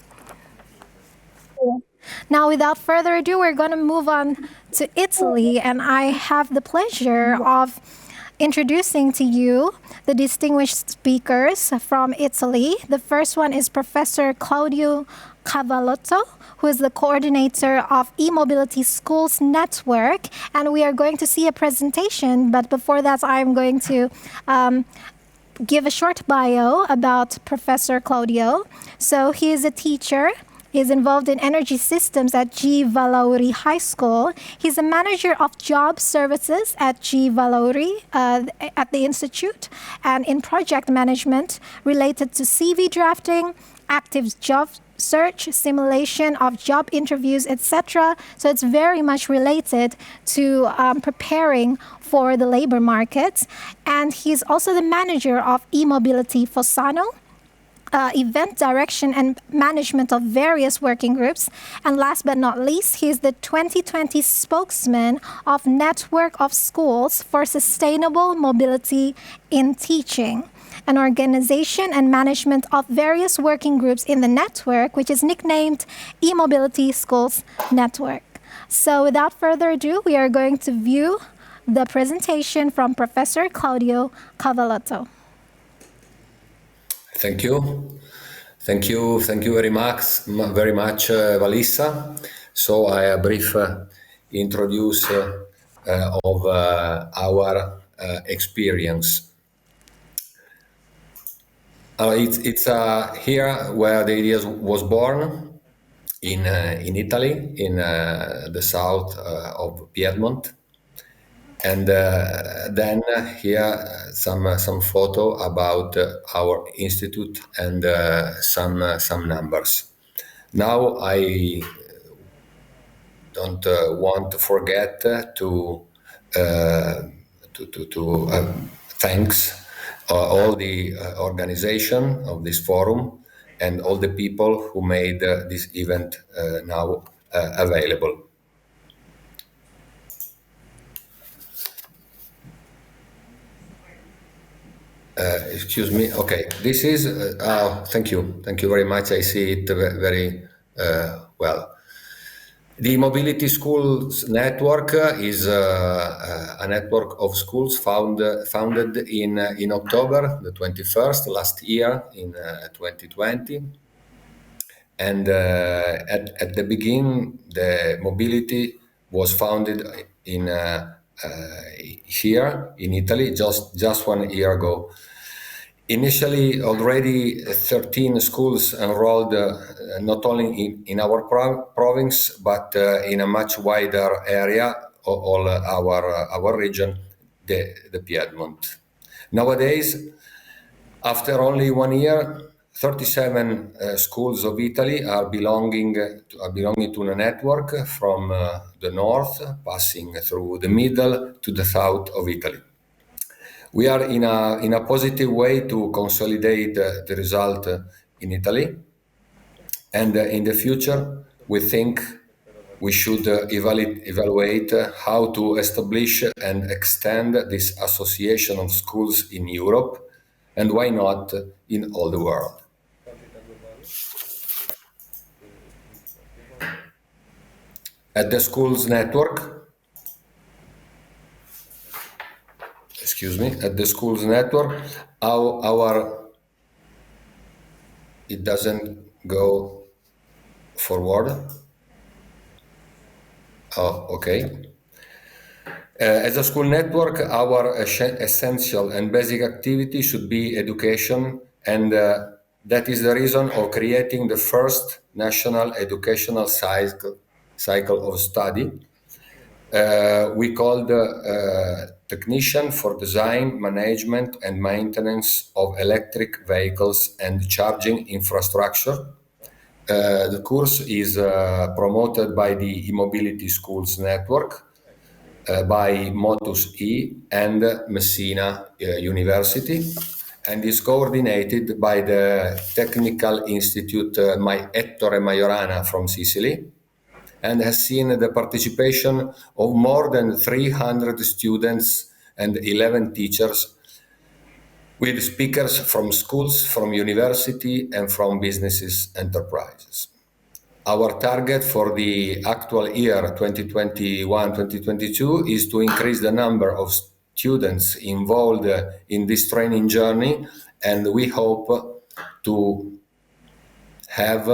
Now, without further ado, we're going to move on to Italy, and I have the pleasure of introducing to you the distinguished speakers from Italy. The first one is Professor Claudio Cavallotto, who is the coordinator of eMobility Schools Network. And we are going to see a presentation, but before that, I'm going to give a short bio about Professor Claudio. So he is a teacher. He's involved in energy systems at G. Valauri High School. He's a manager of job services at G. Valauri at the Institute, and in project management related to CV drafting, active job search, simulation of job interviews, etc. So it's very much related to preparing for the labor market. And he's also the manager of eMobility Fossano, event direction and management of various working groups. And last but not least, he is the 2020 spokesman of Network of Schools for Sustainable Mobility in Teaching, an organization and management of various working groups in the network, which is nicknamed eMobility Schools Network. So without further ado, we are going to view the presentation from Professor Claudio Cavallotto. Thank you. Thank you very much, Valissa. So I brief introduce of our experience. It's here where the idea was born in Italy, in the south of Piedmont. And then here some photo about our institute and some numbers. Now I don't want to forget to thanks all the organization of this forum and all the people who made this event now available. Excuse me. Okay, this is. Thank you very much. I see it very well. The Mobility Schools Network is a network of schools founded in October the 21st last year in 2020. And at the beginning, the mobility was founded in here in Italy just 1 year ago. Initially, already 13 schools enrolled not only in our province, but in a much wider area, all our region, the Piedmont. Nowadays, after only 1 year, 37 schools of Italy are belonging to a network from the north, passing through the middle to the south of Italy. We are in a positive way to consolidate the result in Italy, and in the future we think we should evaluate how to establish and extend this association of schools in Europe, and why not in all the world. At the schools network, it doesn't go forward. Oh, okay. As a school network, our essential and basic activity should be education, and that is the reason of creating the first national educational cycle of study. We called Technician for Design, Management and Maintenance of Electric Vehicles and Charging Infrastructure. The course is promoted by the E-Mobility Schools Network, by Motus E and Messina University, and is coordinated by the Technical Institute Ettore Majorana from Sicily, and has seen the participation of more than 300 students and 11 teachers, with speakers from schools, from university, and from businesses enterprises. Our target for the actual year 2021-2022 is to increase the number of students involved in this training journey, and we hope to have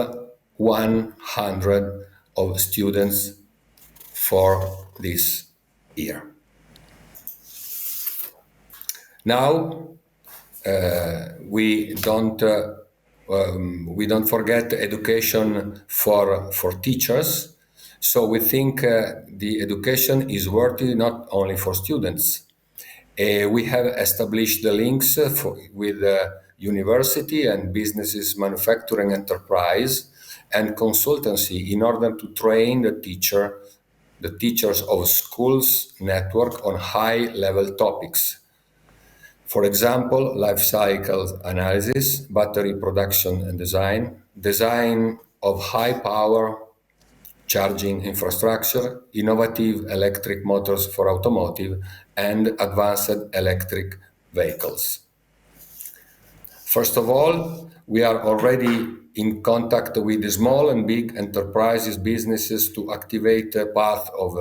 100 of students for this year. Now, we don't forget education for teachers. So we think the education is worthy not only for students. We have established the links with university and businesses, manufacturing enterprise, and consultancy in order to train the teachers of schools network on high-level topics. For example, life cycle analysis, battery production and design of high-power charging infrastructure, innovative electric motors for automotive, and advanced electric vehicles. First of all, we are already in contact with the small and big enterprises, businesses, to activate a path of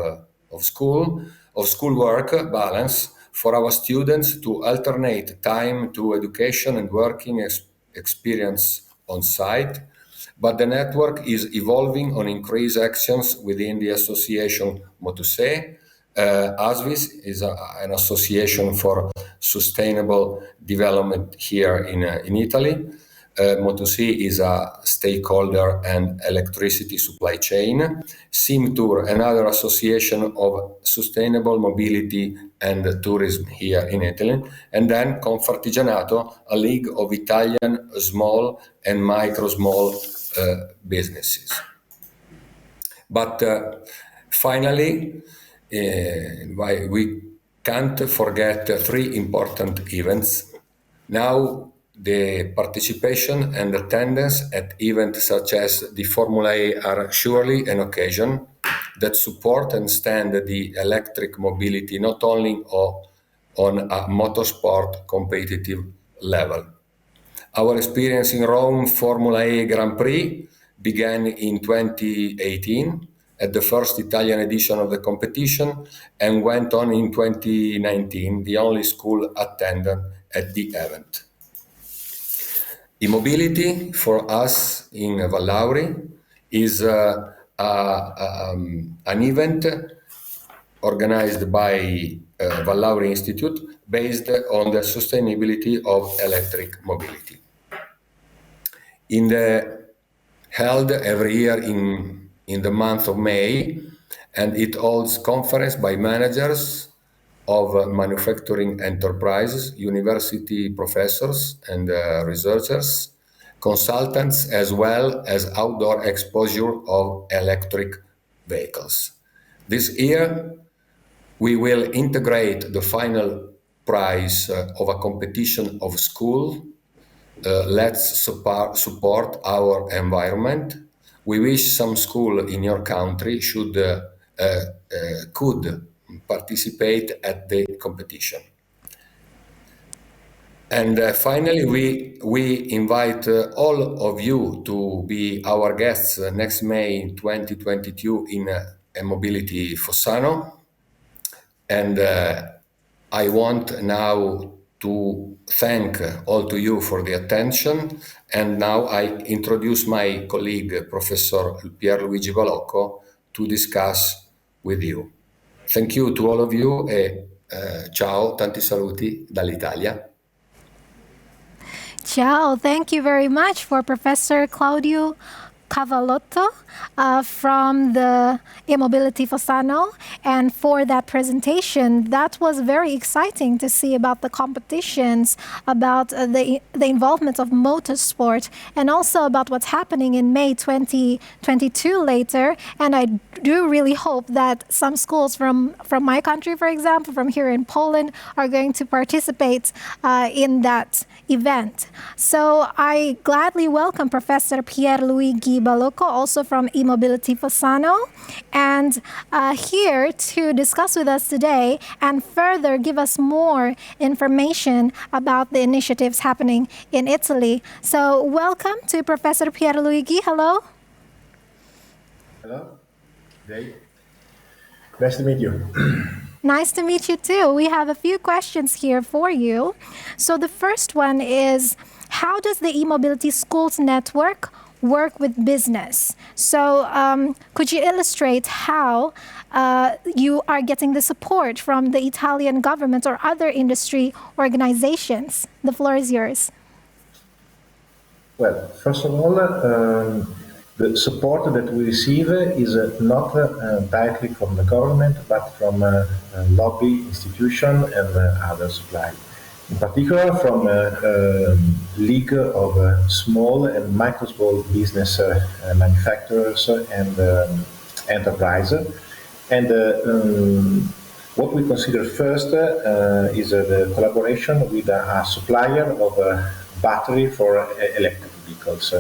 schoolwork balance for our students to alternate time to education and working experience on site. But the network is evolving on increased actions within the association Motus-E. ASVIS is an association for sustainable development here in Italy. Motus-E is a stakeholder and electricity supply chain. SIMTUR, another association of sustainable mobility and tourism here in Italy. And then Confartigianato, a league of Italian small and micro-small businesses. But finally, we can't forget three important events. Now the participation and attendance at events such as the Formula E are surely an occasion that support and stand the electric mobility not only on a motorsport competitive level. Our experience in Rome Formula E Grand Prix began in 2018 at the first Italian edition of the competition and went on in 2019, the only school attended at the event. E-mobility for us in Vallauri is an event organized by Vallauri Institute based on the sustainability of electric mobility. Held every year in the month of May, and it holds conference by managers of manufacturing enterprises, university professors and researchers, consultants, as well as outdoor exposure of electric vehicles. This year, we will integrate the final prize of a competition of school. Let's support our environment. We wish some school in your country could participate at the competition. And finally, we invite all of you to be our guests next May 2022 in E-mobility Fossano. And I want now to thank all to you for the attention. And now I introduce my colleague, Professor Pierluigi Balocco, to discuss with you. Thank you to all of you e ciao, tanti saluti dall'Italia. Ciao, thank you very much for Professor Claudio Cavallotto from the E-mobility Fossano, and for that presentation. That was very exciting to see about the competitions, about the involvement of motorsport, and also about what's happening in May 2022 later. And I do really hope that some schools from my country, for example, from here in Poland, are going to participate in that event. So I gladly welcome Professor Pierluigi Balocco, also from E-mobility Fossano, and here to discuss with us today and further give us more information about the initiatives happening in Italy. So welcome to Professor Pierluigi. Hello. Hello. Great. Nice to meet you. Nice to meet you too. We have a few questions here for you. So the first one is, how does the E-mobility Schools Network work with business? So could you illustrate how you are getting the support from the Italian government or other industry organizations? The floor is yours. Well, first of all, the support that we receive is not directly from the government, but from lobby institution and other suppliers. In particular, from League of Small and Micro Small Business Manufacturers and Enterprise. And what we consider first is the collaboration with a supplier of battery for electric vehicles.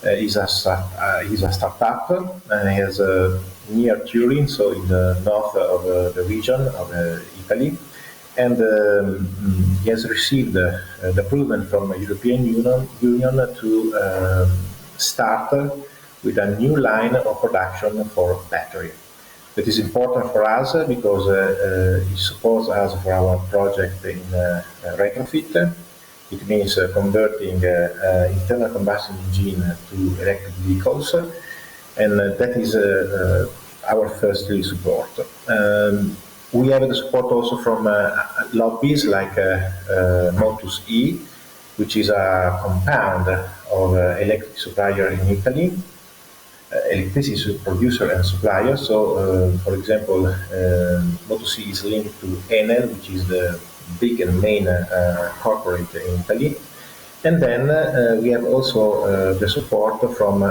Is a startup and has near Turin, so in the north of the region of Italy, and he has received the approval from the European Union to start with a new line of production for battery. That is important for us because it supports us for our project in retrofit. It means converting internal combustion engine to electric vehicles, and that is our first support. We have the support also from lobbies like Motus E, which is a compound of electric supplier in Italy, electricity producer and supplier. So, for example, Motus E is linked to Enel, which is the big and main corporate in Italy. And then we have also the support from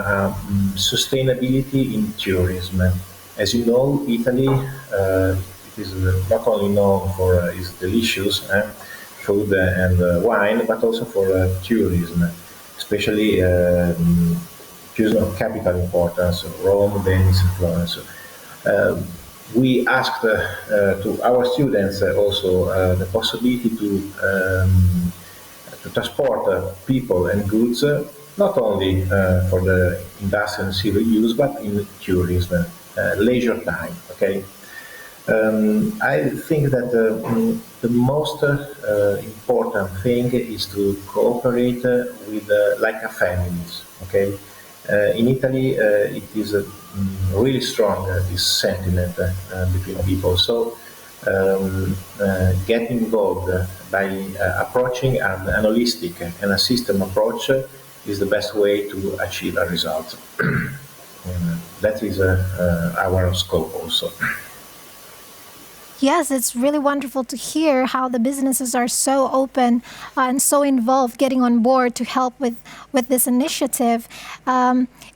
sustainability in tourism. As you know, Italy it is not only known for its delicious food and wine, but also for tourism, especially tourism of capital importance, Rome, Venice, and Florence. We asked to our students also the possibility to transport people and goods, not only for the industrial and civil use, but in tourism, leisure time. Okay, I think that the most important thing is to cooperate with like a families. Okay, in Italy, it is really strong this sentiment between people. So. Get involved by approaching an holistic and a system approach is the best way to achieve a result. That is our scope also. Yes, it's really wonderful to hear how the businesses are so open and so involved getting on board to help with this initiative.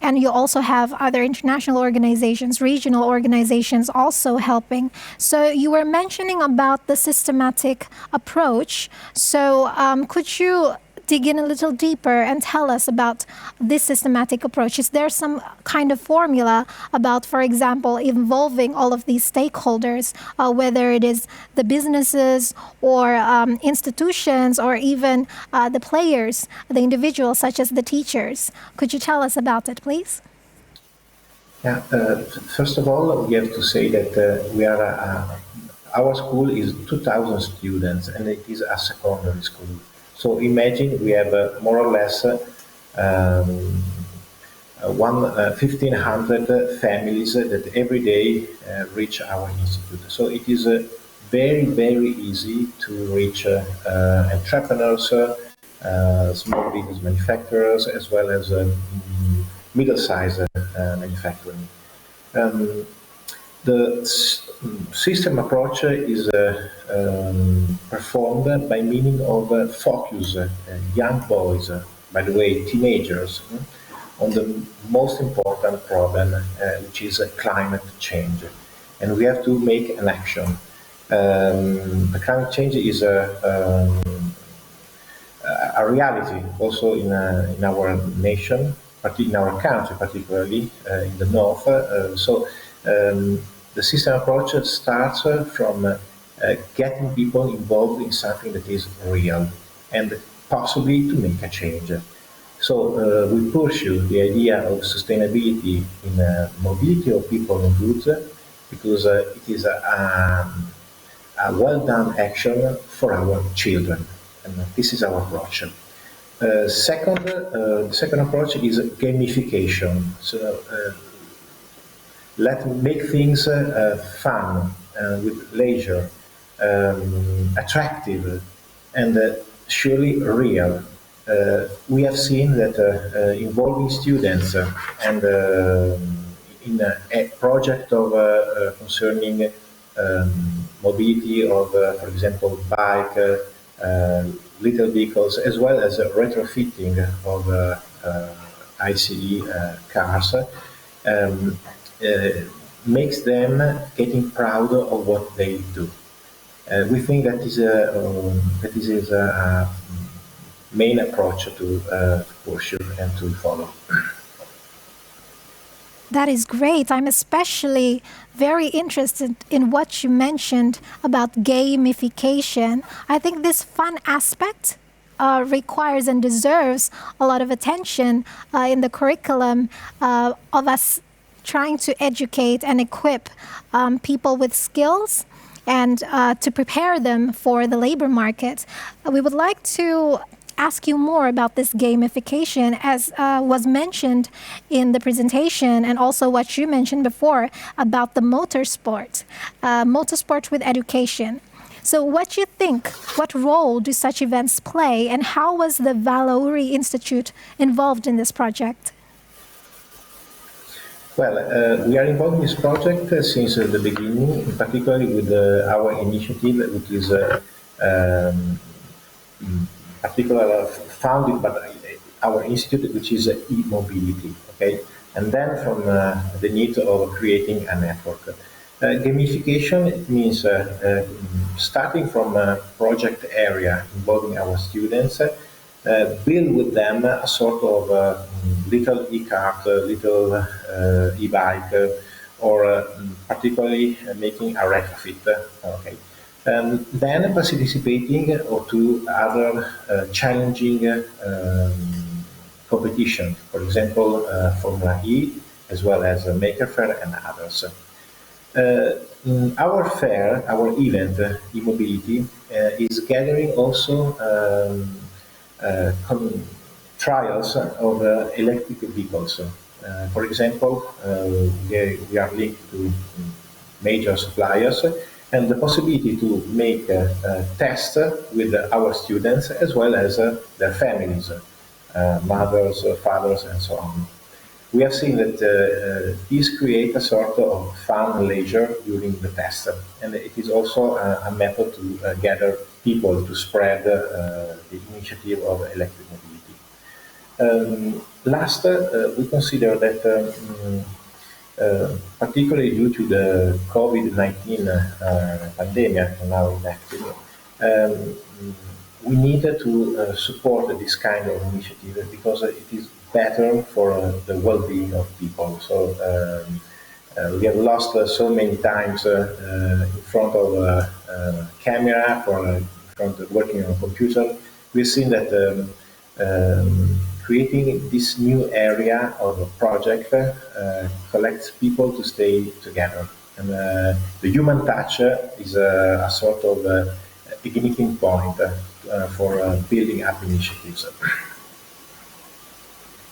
And you also have other international organizations, regional organizations also helping. So you were mentioning about the systematic approach. So could you dig in a little deeper and tell us about this systematic approach? Is there some kind of formula about, for example, involving all of these stakeholders, whether it is the businesses or institutions or even the players, the individuals such as the teachers? Could you tell us about it, please? Yeah, first of all, we have to say that we are our school is 2,000 students and it is a secondary school. So imagine we have more or less 1,500 families that every day reach our institute. So it is very, very easy to reach entrepreneurs, small business manufacturers, as well as middle-sized manufacturing. The system approach is performed by meaning of focus young boys, by the way, teenagers, on the most important problem, which is climate change. And we have to make an action. The climate change is a reality also in our nation, in our country, particularly in the north. The system approach starts from getting people involved in something that is real and possibly to make a change. So we pursue the idea of sustainability in mobility of people and goods because it is a well-done action for our children. And this is our approach. The second approach is gamification. So let's make things fun, with leisure, attractive, and surely real. We have seen that involving students and in a project of concerning mobility of, for example, bike, little vehicles, as well as retrofitting of ICE cars, makes them getting proud of what they do. We think that is a main approach to pursue and to follow. That is great. I'm especially very interested in what you mentioned about gamification. I think this fun aspect requires and deserves a lot of attention in the curriculum of us trying to educate and equip people with skills and to prepare them for the labor market. We would like to ask you more about this gamification, as was mentioned in the presentation, and also what you mentioned before about the motorsport with education. So what do you think, what role do such events play, and how was the Valori Institute involved in this project? Well, we are involved in this project since the beginning, particularly with our initiative, which is particularly founded by our institute, which is e-mobility. Okay, and then from the need of creating a network. Gamification means starting from a project area involving our students, build with them a sort of little e-cart, little e-bike, or particularly making a retrofit. Okay. Then participating to other challenging competition, for example, Formula E, as well as Maker Faire and others. Our fair, our event, e-mobility, is gathering also trials of electric vehicles. For example, we are linked to major suppliers, and the possibility to make tests with our students as well as their families, mothers, fathers, and so on. We have seen that these create a sort of fun leisure during the test, and it is also a method to gather people to spread the initiative of electric mobility. Last, we consider that particularly due to the COVID-19 pandemic now enacted, we need to support this kind of initiative because it is better for the well-being of people. So we have lost so many times in front of a camera, in front of working on a computer. We've seen that creating this new area of a project collects people to stay together. And the human touch is a sort of igniting point for building up initiatives.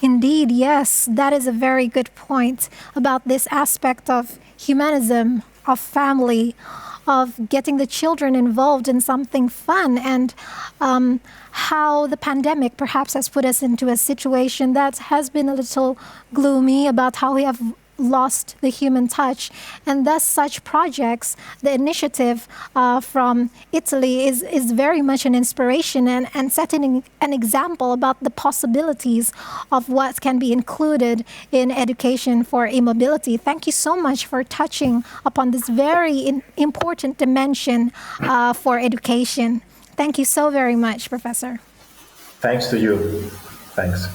Indeed, yes, that is a very good point about this aspect of humanism, of family, of getting the children involved in something fun, and how the pandemic perhaps has put us into a situation that has been a little gloomy about how we have lost the human touch, and thus such projects, the initiative from Italy is very much an inspiration and setting an example about the possibilities of what can be included in education for e-mobility. Thank you so much for touching upon this very important dimension for education. Thank you so very much, Professor. Thanks to you. Thanks.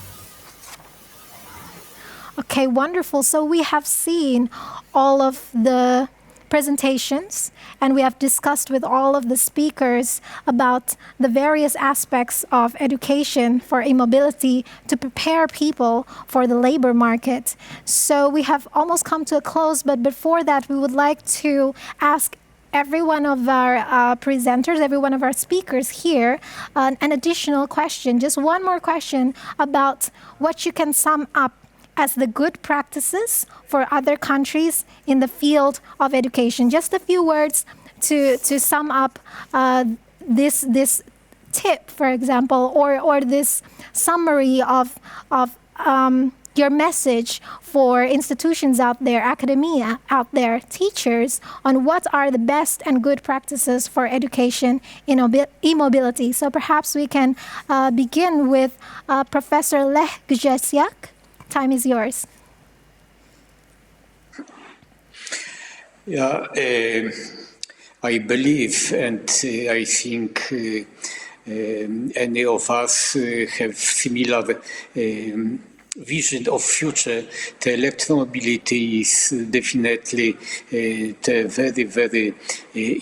Okay, wonderful. So we have seen all of the presentations and we have discussed with all of the speakers about the various aspects of education for e-mobility to prepare people for the labor market. So we have almost come to a close, but before that, we would like to ask every one of our presenters, every one of our speakers here, an additional question, just one more question about what you can sum up as the good practices for other countries in the field of education. Just a few words to sum up this tip, for example, or this summary of your message for institutions out there, academia out there, teachers, on what are the best and good practices for education in e-mobility. So perhaps we can begin with Professor Lech Grzesiak. Time is yours. Yeah, I believe, and I think any of us have similar vision of future. The electromobility is definitely the very, very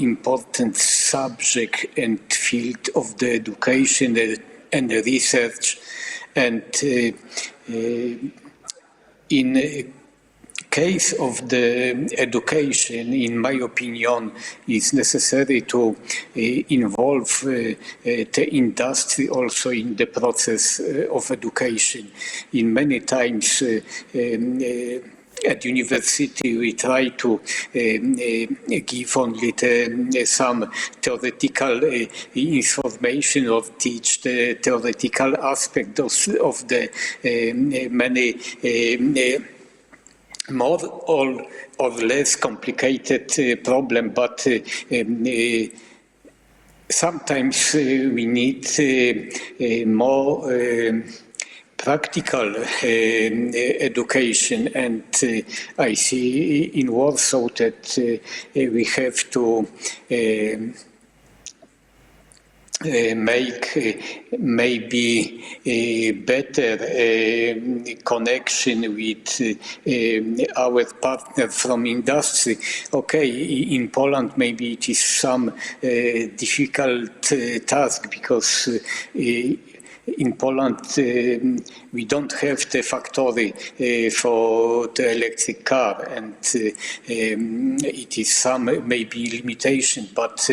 important subject and field of the education and the research. And in case of the education, in my opinion, it's necessary to involve the industry also in the process of education. In many times at university, we try to give only some theoretical information or teach the theoretical aspect of the many more or less complicated problem, but sometimes we need more practical education, and I see in Warsaw that we have to make maybe a better connection with our partner from industry. Okay, in Poland maybe it is some difficult task because in Poland we don't have the factory for the electric car, and it is some maybe limitation, but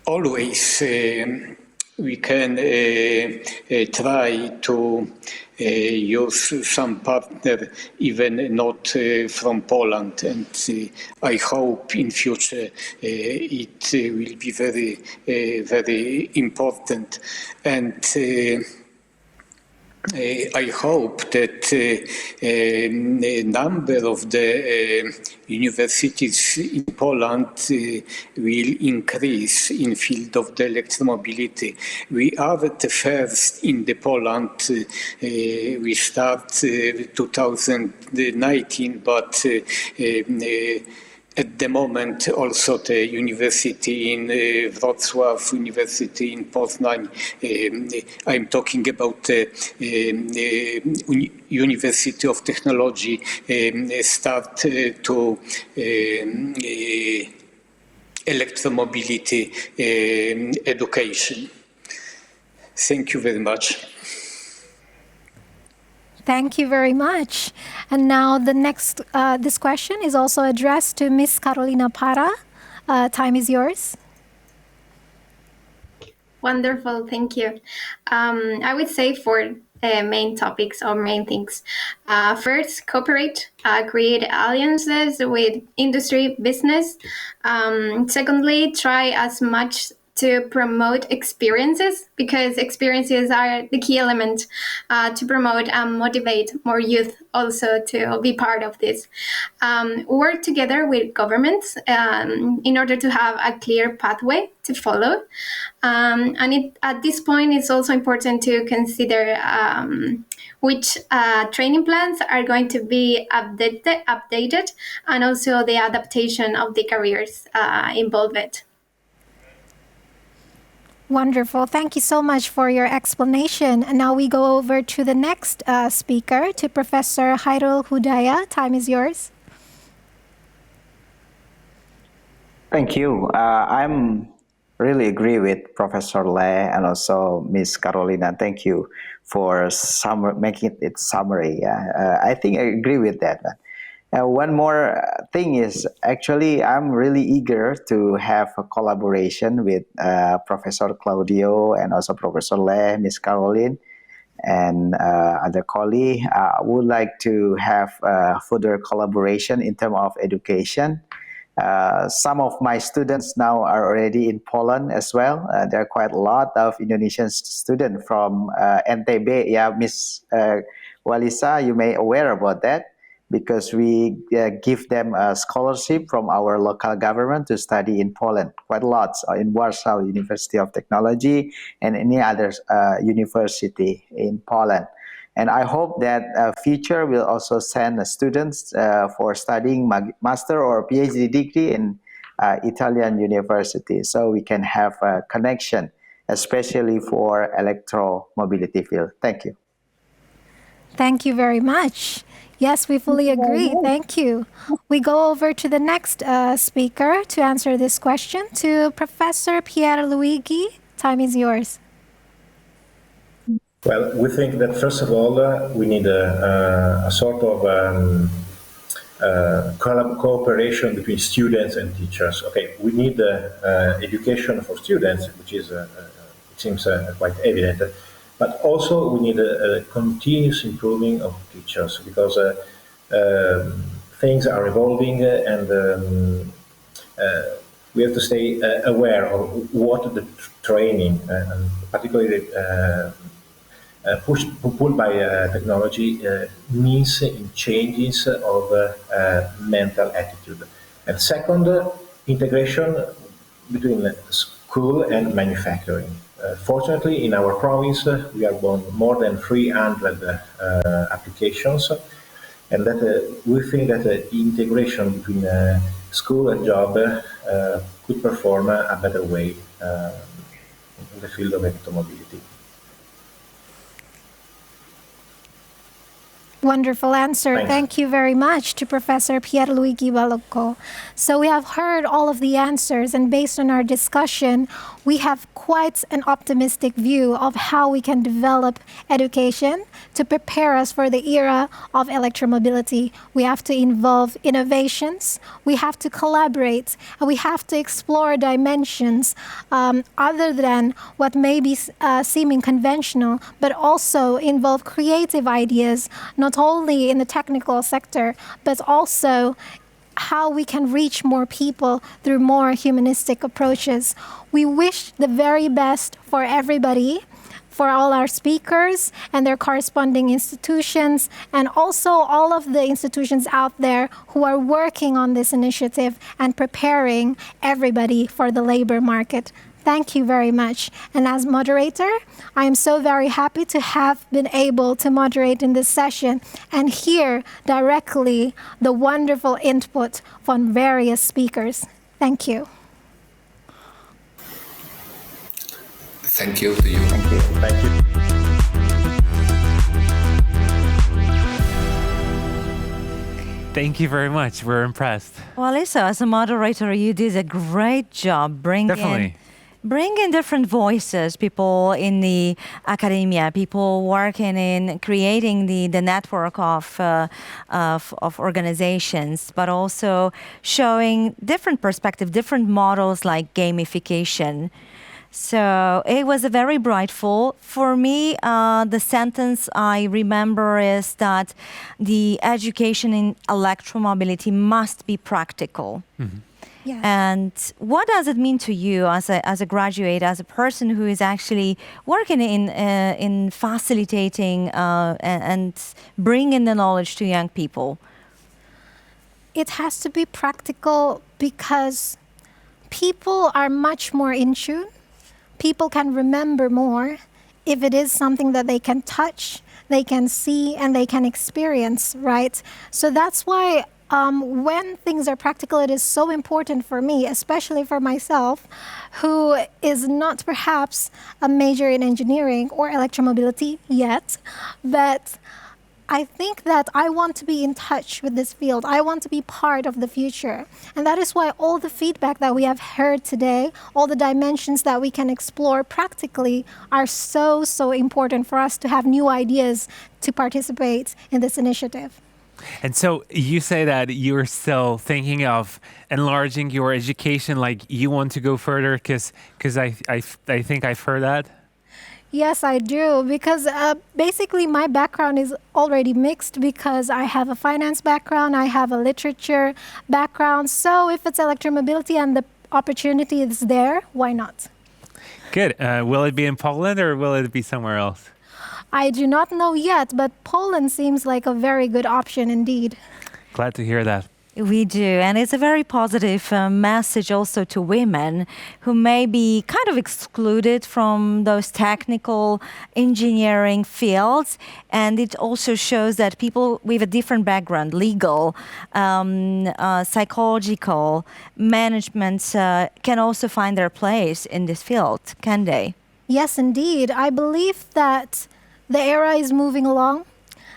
always we can try to use some partner even not from Poland, and I hope in future it will be very, very important. And I hope that a number of the universities in Poland will increase in field of the electromobility. We are the first in the Poland. We start 2019, but at the moment, also the university in Wrocław, university in Poznań, I'm talking about the University of Technology, start to electromobility education. Thank you very much. Thank you very much. And now the next, this question is also addressed to Ms. Carolina Parra. Time is yours. Wonderful, thank you. I would say four main topics or main things. First, cooperate, create alliances with industry, business. Secondly, try as much to promote experiences, because experiences are the key element to promote and motivate more youth also to be part of this. Work together with governments in order to have a clear pathway to follow. At this point, it's also important to consider which training plans are going to be updated, and also the adaptation of the careers involved. Wonderful. Thank you so much for your explanation. And now we go over to the next speaker, to Professor Hairul Hudaya. Time is yours. Thank you. I'm really agree with Professor Le and also Miss Carolina. Thank you for making it summary. I think I agree with that. One more thing is, actually, I'm really eager to have a collaboration with Professor Claudio and also Professor Le, Miss Caroline, and other colleagues. I would like to have further collaboration in terms of education. Some of my students now are already in Poland as well. There are quite a lot of Indonesian students from NTB. Yeah, Miss Walisa, you may aware about that, because we give them a scholarship from our local government to study in Poland, quite a lot, in Warsaw University of Technology and any other university in Poland. And I hope that future will also send students for studying master or PhD degree in Italian university, so we can have a connection, especially for electromobility field. Thank you. Thank you very much. Yes, we fully agree. Thank you. We go over to the next speaker to answer this question, to Professor Pierluigi. Time is yours. Well, we think that first of all, we need a sort of cooperation between students and teachers. Okay, we need education for students, which is, it seems quite evident. But also we need a continuous improving of teachers, because things are evolving, and we have to stay aware of what the training, and particularly pulled by technology, means in changes of mental attitude. And second, integration between school and manufacturing. Fortunately, in our province, we have won more than 300 applications, and that we think that the integration between school and job could perform a better way in the field of electromobility. Wonderful answer. Thanks. Thank you very much to Professor Pierluigi Baloco. So we have heard all of the answers, and based on our discussion, we have quite an optimistic view of how we can develop education to prepare us for the era of electromobility. We have to involve innovations, we have to collaborate, and we have to explore dimensions other than what may be seeming conventional, but also involve creative ideas, not only in the technical sector, but also how we can reach more people through more humanistic approaches. We wish the very best for everybody, for all our speakers and their corresponding institutions, and also all of the institutions out there who are working on this initiative and preparing everybody for the labor market. Thank you very much. And as moderator, I am so very happy to have been able to moderate in this session and hear directly the wonderful input from various speakers. Thank you. Thank you to you. Thank you. Thank you. Thank you very much. We're impressed. Well, Lisa, as a moderator, you did a great job Definitely. bring in different voices, people in the academia, people working in creating the network of organizations, but also showing different perspective, different models like gamification. So it was a very brightful. For me, the sentence I remember is that the education in electromobility must be practical. Mm-hmm. Yes. And what does it mean to you as a graduate, as a person who is actually working in facilitating and bringing the knowledge to young people? It has to be practical because people are much more in tune. People can remember more if it is something that they can touch, they can see, and they can experience, right? So that's why when things are practical, it is so important for me, especially for myself, who is not perhaps a major in engineering or electromobility yet, but I think that I want to be in touch with this field. I want to be part of the future. And that is why all the feedback that we have heard today, all the dimensions that we can explore practically are so, so important for us to have new ideas to participate in this initiative. And so you say that you're still thinking of enlarging your education, like you want to go further, because I think I've heard that. Yes, I do, because basically my background is already mixed because I have a finance background, I have a literature background. So if it's electromobility and the opportunity is there, why not? Good. Will it be in Poland or will it be somewhere else? I do not know yet, but Poland seems like a very good option indeed. Glad to hear that. We do, and it's a very positive message also to women who may be kind of excluded from those technical engineering fields. And it also shows that people with a different background, legal, psychological, management, can also find their place in this field, can they? Yes, indeed. I believe that the era is moving along,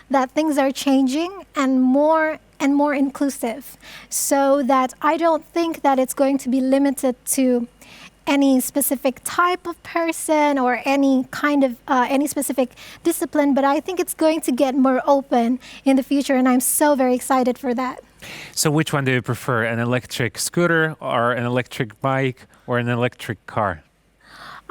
that things are changing and more inclusive, so that I don't think that it's going to be limited to any specific type of person or any kind of any specific discipline, but I think it's going to get more open in the future, and I'm so very excited for that. So which one do you prefer, an electric scooter or an electric bike or an electric car?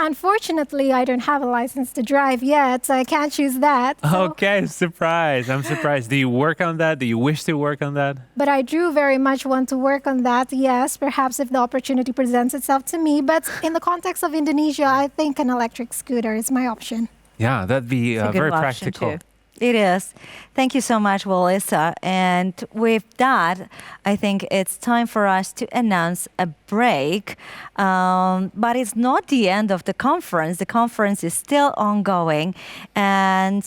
Unfortunately, I don't have a license to drive yet, so I can't choose that. So. Okay, surprise. I'm surprised. Do you work on that? Do you wish to work on that? But I do very much want to work on that, yes, perhaps if the opportunity presents itself to me. But in the context of Indonesia, I think an electric scooter is my option. Yeah, that'd be It's a good very option practical. too. It is. Thank you so much, Walisa. And with that, I think it's time for us to announce a break. But it's not the end of the conference. The conference is still ongoing. And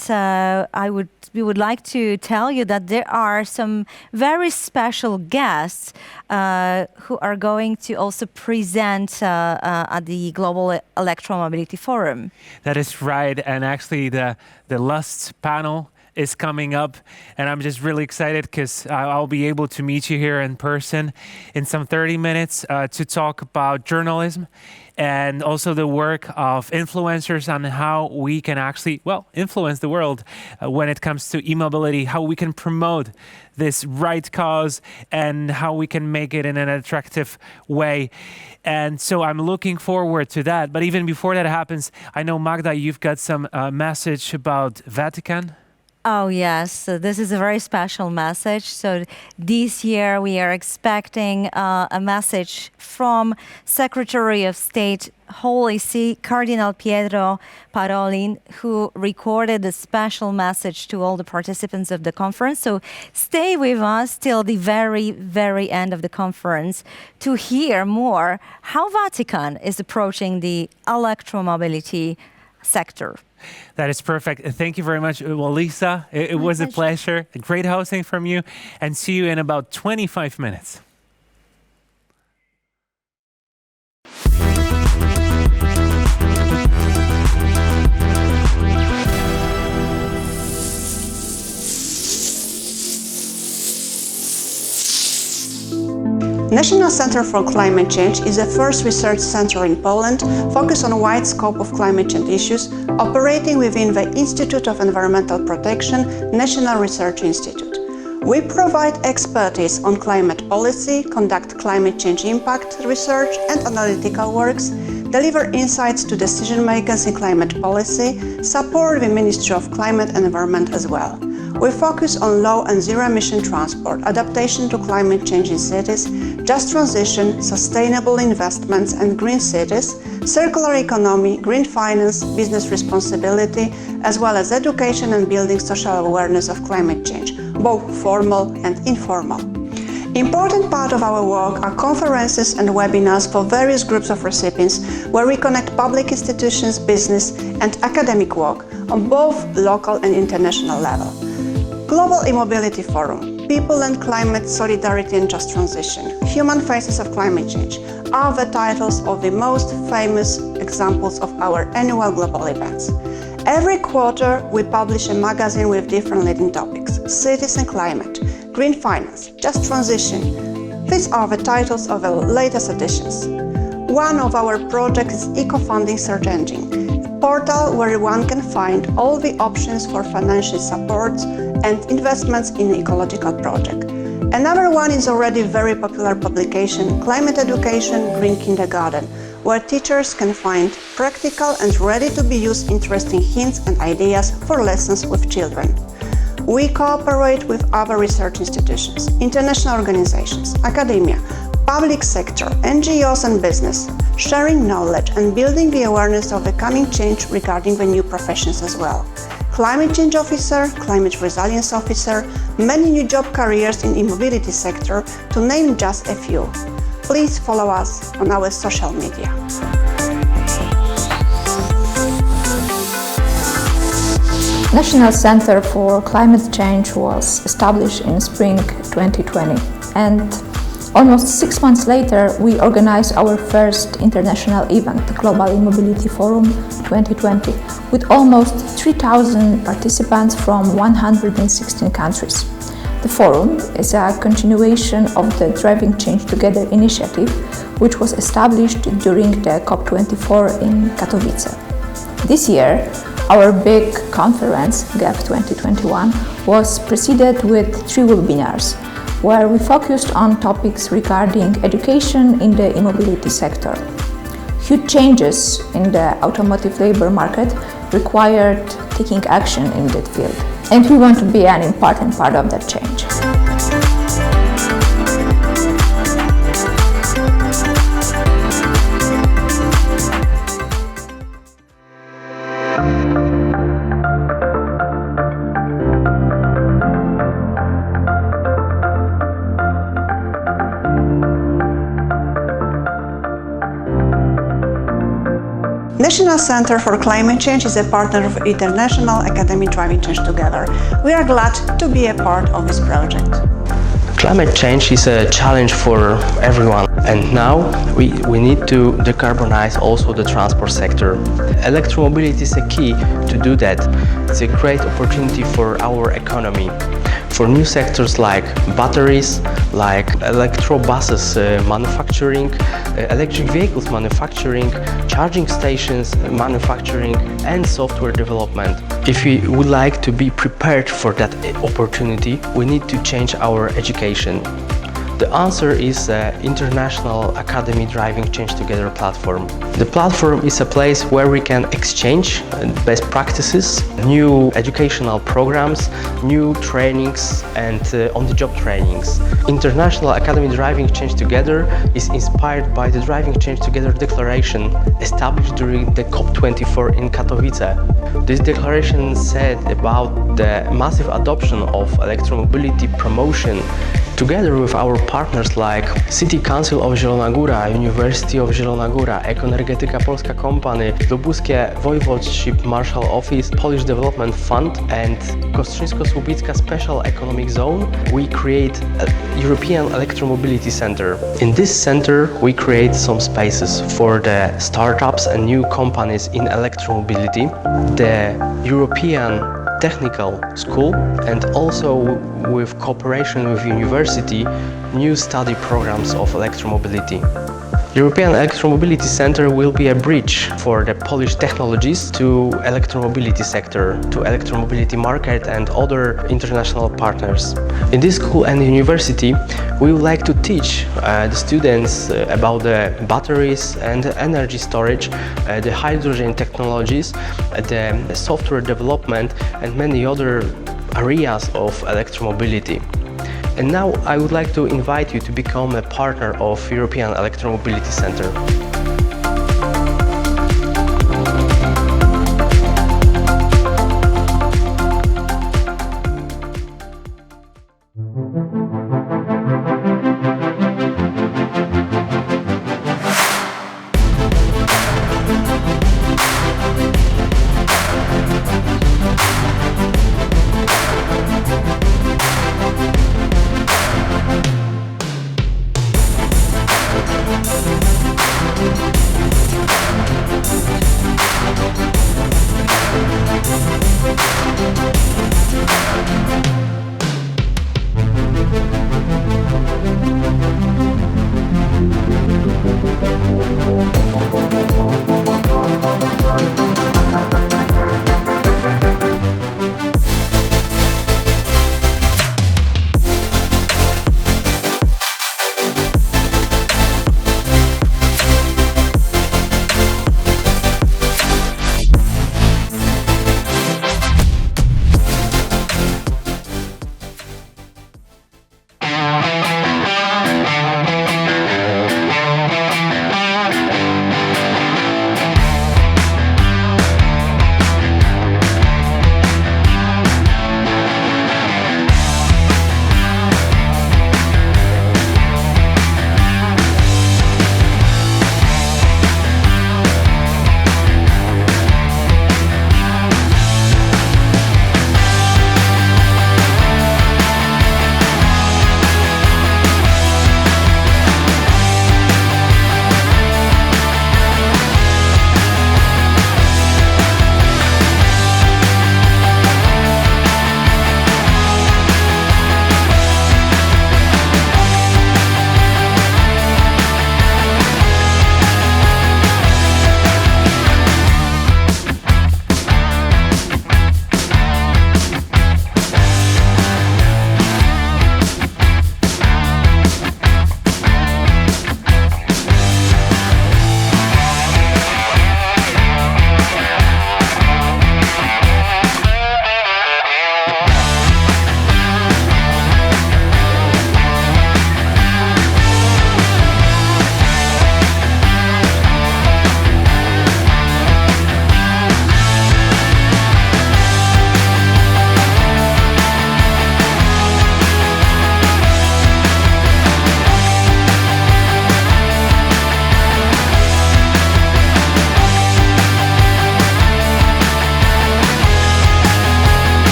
we would like to tell you that there are some very special guests who are going to also present at the Global Electromobility Forum. That is right. And actually, the last panel is coming up, and I'm just really excited because I'll be able to meet you here in person in some 30 minutes to talk about journalism and also the work of influencers on how we can actually, influence the world when it comes to e-mobility, how we can promote this right cause and how we can make it in an attractive way. And so I'm looking forward to that. But even before that happens, I know, Magda, you've got some message about Vatican. Oh, yes. So this is a very special message. So this year we are expecting a message from Secretary of State, Holy See, Cardinal Pietro Parolin, who recorded a special message to all the participants of the conference. So stay with us till the very, very end of the conference to hear more how Vatican is approaching the electromobility sector. That is perfect. Thank you very much. Well, Lisa, it was a pleasure. Great hosting from you, and see you in about 25 minutes. National Center for Climate Change is the first research center in Poland focused on a wide scope of climate change issues, operating within the Institute of Environmental Protection National Research Institute. We provide expertise on climate policy, conduct climate change impact research and analytical works, deliver insights to decision makers in climate policy, support the Ministry of Climate and Environment as well. We focus on low and zero emission transport, adaptation to climate change in cities, just transition, sustainable investments and green cities, circular economy, green finance, business responsibility, as well as education and building social awareness of climate change, both formal and informal. Important part of our work are conferences and webinars for various groups of recipients where we connect public institutions, business and academic work on both local and international level. Global E-Mobility Forum, People and Climate, Solidarity and Just Transition, Human Faces of Climate Change are the titles of the most famous examples of our annual global events. Every quarter we publish a magazine with different leading topics: cities and climate, green finance, just transition. These are the titles of the latest editions. One of our projects is Eco-Funding Search Engine, a portal where one can find all the options for financial supports and investments in ecological project. Another one is already very popular publication, Climate Education Green Kindergarten, where teachers can find practical and ready-to-be-used interesting hints and ideas for lessons with children. We cooperate with other research institutions, international organizations, academia, public sector, NGOs and business, sharing knowledge and building the awareness of the coming change regarding the new professions as well. Climate change officer, climate resilience officer, many new job careers in e-mobility sector, to name just a few. Please follow us on our social media. National Center for Climate Change was established in spring 2020, and almost 6 months later we organized our first international event, the Global E-Mobility Forum 2020, with almost 3,000 participants from 116 countries. The forum is a continuation of the Driving Change Together initiative, which was established during the COP24 in Katowice. This year, our big conference, GEP 2021, was preceded with 3 webinars, where we focused on topics regarding education in the e-mobility sector. Huge changes in the automotive labor market required taking action in that field, and we want to be an important part of that change. National Center for Climate Change is a partner of International Academy Driving Change Together. We are glad to be a part of this project. Climate change is a challenge for everyone, and now we need to decarbonize also the transport sector. Electromobility is a key to do that. It's a great opportunity for our economy. For new sectors like batteries, like electrobuses manufacturing, electric vehicles manufacturing, charging stations manufacturing, and software development. If we would like to be prepared for that opportunity, we need to change our education. The answer is the International Academy Driving Change Together platform. The platform is a place where we can exchange best practices, new educational programs, new trainings, and on-the-job trainings. International Academy Driving Change Together is inspired by the Driving Change Together Declaration established during the COP24 in Katowice. This declaration said about the massive adoption of electromobility promotion together with our partners like City Council of Zielona Góra, University of Zielona Góra, Ekoenergetyka Polska Company, Lubuskie Voivodeship Marshal Office, Polish Development Fund, and Kostrzyńsko-Słubicka Special Economic Zone, we create a European Electromobility Center. In this center, we create some spaces for the startups and new companies in electromobility, the European Technical School, and also with cooperation with university, new study programs of electromobility. European Electromobility Center will be a bridge for the Polish technologies to electromobility sector, to electromobility market and other international partners. In this school and university, we would like to teach the students about the batteries and energy storage, the hydrogen technologies, the software development, and many other areas of electromobility. And now I would like to invite you to become a partner of European Electromobility Center.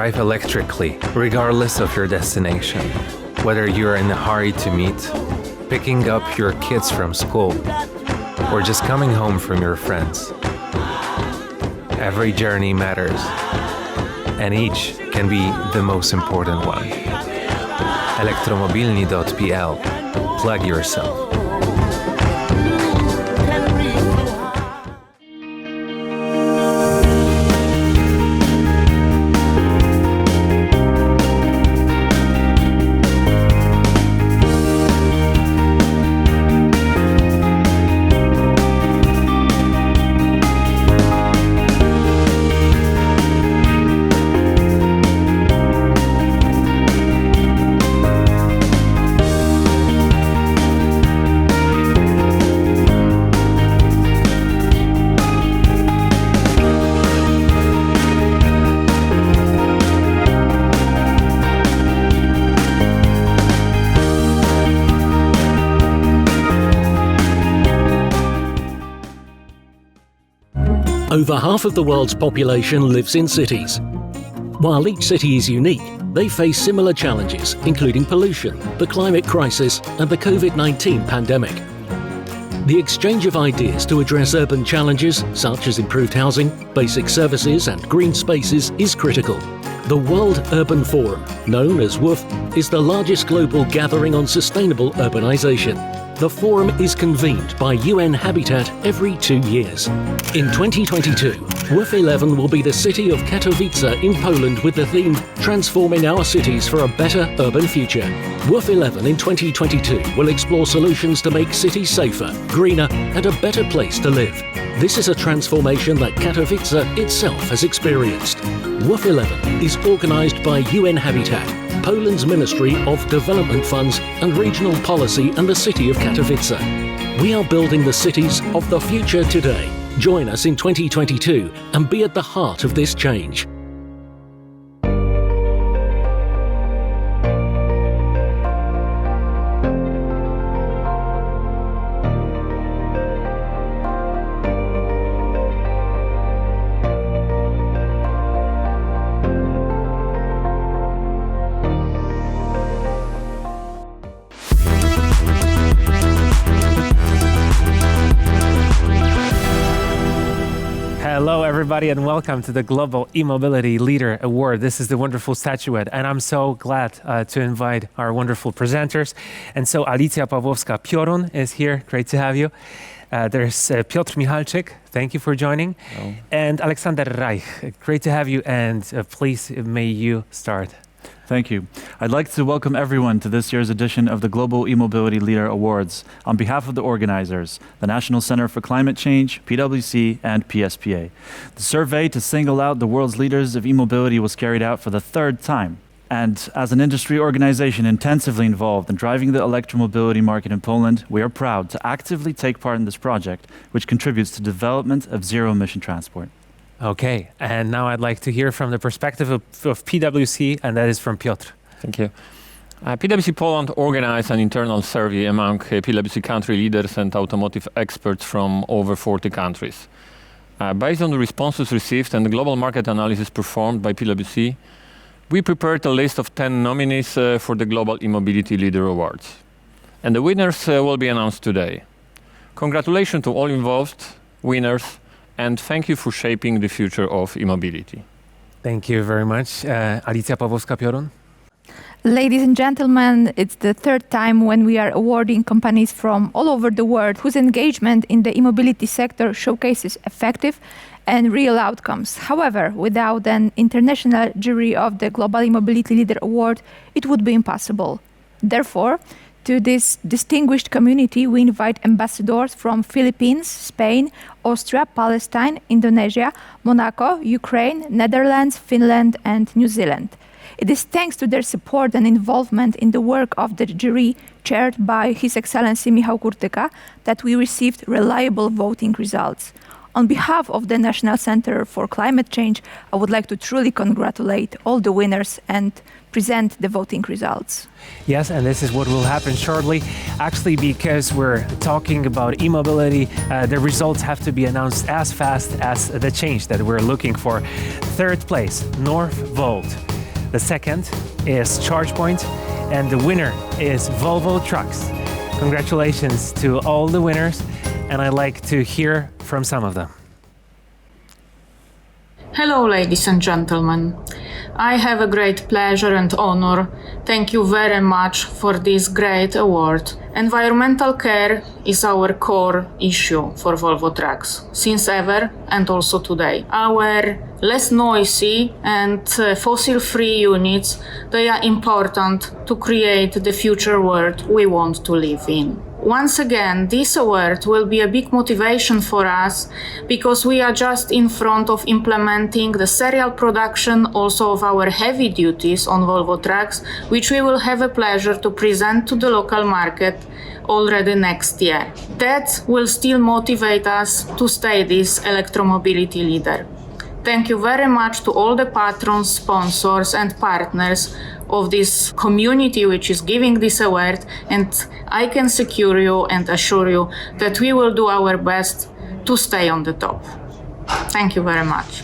Drive electrically, regardless of your destination. Whether you're in a hurry to meet, picking up your kids from school, or just coming home from your friends. Every journey matters, and each can be the most important one. Elektromobilni.pl. Plug yourself. Over half of the world's population lives in cities. While each city is unique, they face similar challenges, including pollution, the climate crisis, and the COVID-19 pandemic. The exchange of ideas to address urban challenges, such as improved housing, basic services, and green spaces, is critical. The World Urban Forum, known as WUF, is the largest global gathering on sustainable urbanization. The forum is convened by UN Habitat every 2 years. In 2022, WUF 11 will be the city of Katowice in Poland with the theme Transforming Our Cities for a Better Urban Future. WUF 11 in 2022 will explore solutions to make cities safer, greener, and a better place to live. This is a transformation that Katowice itself has experienced. WUF 11 is organized by UN Habitat, Poland's Ministry of Development Funds and Regional Policy, and the city of Katowice. We are building the cities of the future today. Join us in 2022 and be at the heart of this change. Hello, everybody, and welcome to the Global E-Mobility Leader Award. This is the wonderful statuette, and I'm so glad to invite our wonderful presenters. And so Alicja Pawłowska-Piorun is here. Great to have you. There's Piotr Michalczyk. Thank you for joining. Hello. And Aleksander Reich. Great to have you, and please, may you start. Thank you. I'd like to welcome everyone to this year's edition of the Global E-Mobility Leader Awards on behalf of the organizers, the National Center for Climate Change, PwC, and PSPA. The survey to single out the world's leaders of e-mobility was carried out for the third time. And as an industry organization intensively involved in driving the electromobility market in Poland, we are proud to actively take part in this project, which contributes to the development of zero-emission transport. Okay, and now I'd like to hear from the perspective of PwC, and that is from Piotr. Thank you. PwC Poland organized an internal survey among PwC country leaders and automotive experts from over 40 countries. Based on the responses received and the global market analysis performed by PwC, we prepared a list of 10 nominees for the Global E-Mobility Leader Awards. And the winners will be announced today. Congratulations to all involved, winners, and thank you for shaping the future of e-mobility. Thank you very much. Alicja Pawłowska-Piorun. Ladies and gentlemen, it's the third time when we are awarding companies from all over the world whose engagement in the e-mobility sector showcases effective and real outcomes. However, without an international jury of the Global E-Mobility Leader Award, it would be impossible. Therefore, to this distinguished community, we invite ambassadors from Philippines, Spain, Austria, Palestine, Indonesia, Monaco, Ukraine, Netherlands, Finland, and New Zealand. It is thanks to their support and involvement in the work of the jury, chaired by His Excellency Michał Kurtyka, that we received reliable voting results. On behalf of the National Center for Climate Change, I would like to truly congratulate all the winners and present the voting results. Yes, and this is what will happen shortly. Actually, because we're talking about e-mobility, the results have to be announced as fast as the change that we're looking for. Third place, Northvolt. The second is ChargePoint, and the winner is Volvo Trucks. Congratulations to all the winners, and I'd like to hear from some of them. Hello, ladies and gentlemen. I have a great pleasure and honor. Thank you very much for this great award. Environmental care is our core issue for Volvo Trucks, since ever and also today. Our less noisy and fossil-free units, they are important to create the future world we want to live in. Once again, this award will be a big motivation for us because we are just in front of implementing the serial production also of our heavy duties on Volvo Trucks, which we will have a pleasure to present to the local market already next year. That will still motivate us to stay this electromobility leader. Thank you very much to all the patrons, sponsors and partners of this community which is giving this award, and I can secure you and assure you that we will do our best to stay on the top. Thank you very much.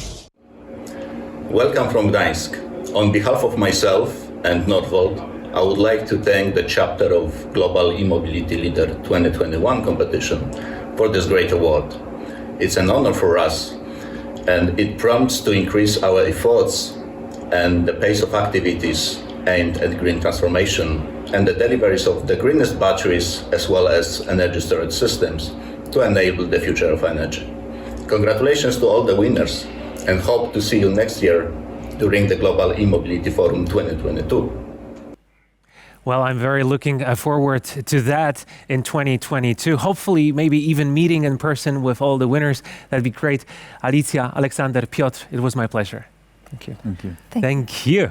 Welcome from Gdańsk. On behalf of myself and Northvolt, I would like to thank the chapter of Global E-Mobility Leader 2021 competition for this great award. It's an honor for us, and it prompts to increase our efforts and the pace of activities aimed at green transformation and the deliveries of the greenest batteries as well as energy storage systems to enable the future of energy. Congratulations to all the winners, and hope to see you next year during the Global E-Mobility Forum 2022. Well, I'm very looking forward to that in 2022. Hopefully, maybe even meeting in person with all the winners. That'd be great. Alicja, Aleksander, Piotr, it was my pleasure. Thank you. Thank you. Thank you.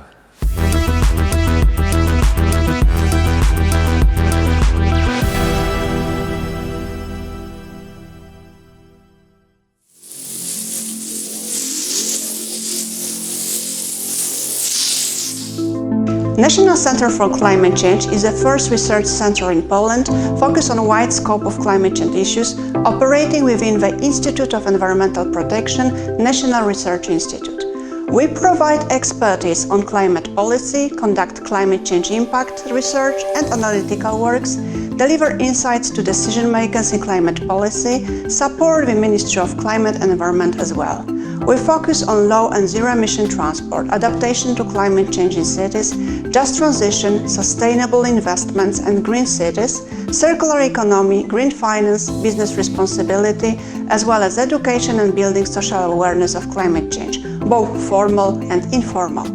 National Center for Climate Change is the first research center in Poland focused on a wide scope of climate change issues, operating within the Institute of Environmental Protection, National Research Institute. We provide expertise on climate policy, conduct climate change impact research and analytical works, deliver insights to decision makers in climate policy, support the Ministry of Climate and Environment as well. We focus on low and zero emission transport, adaptation to climate change in cities, just transition, sustainable investments and green cities, circular economy, green finance, business responsibility, as well as education and building social awareness of climate change, both formal and informal.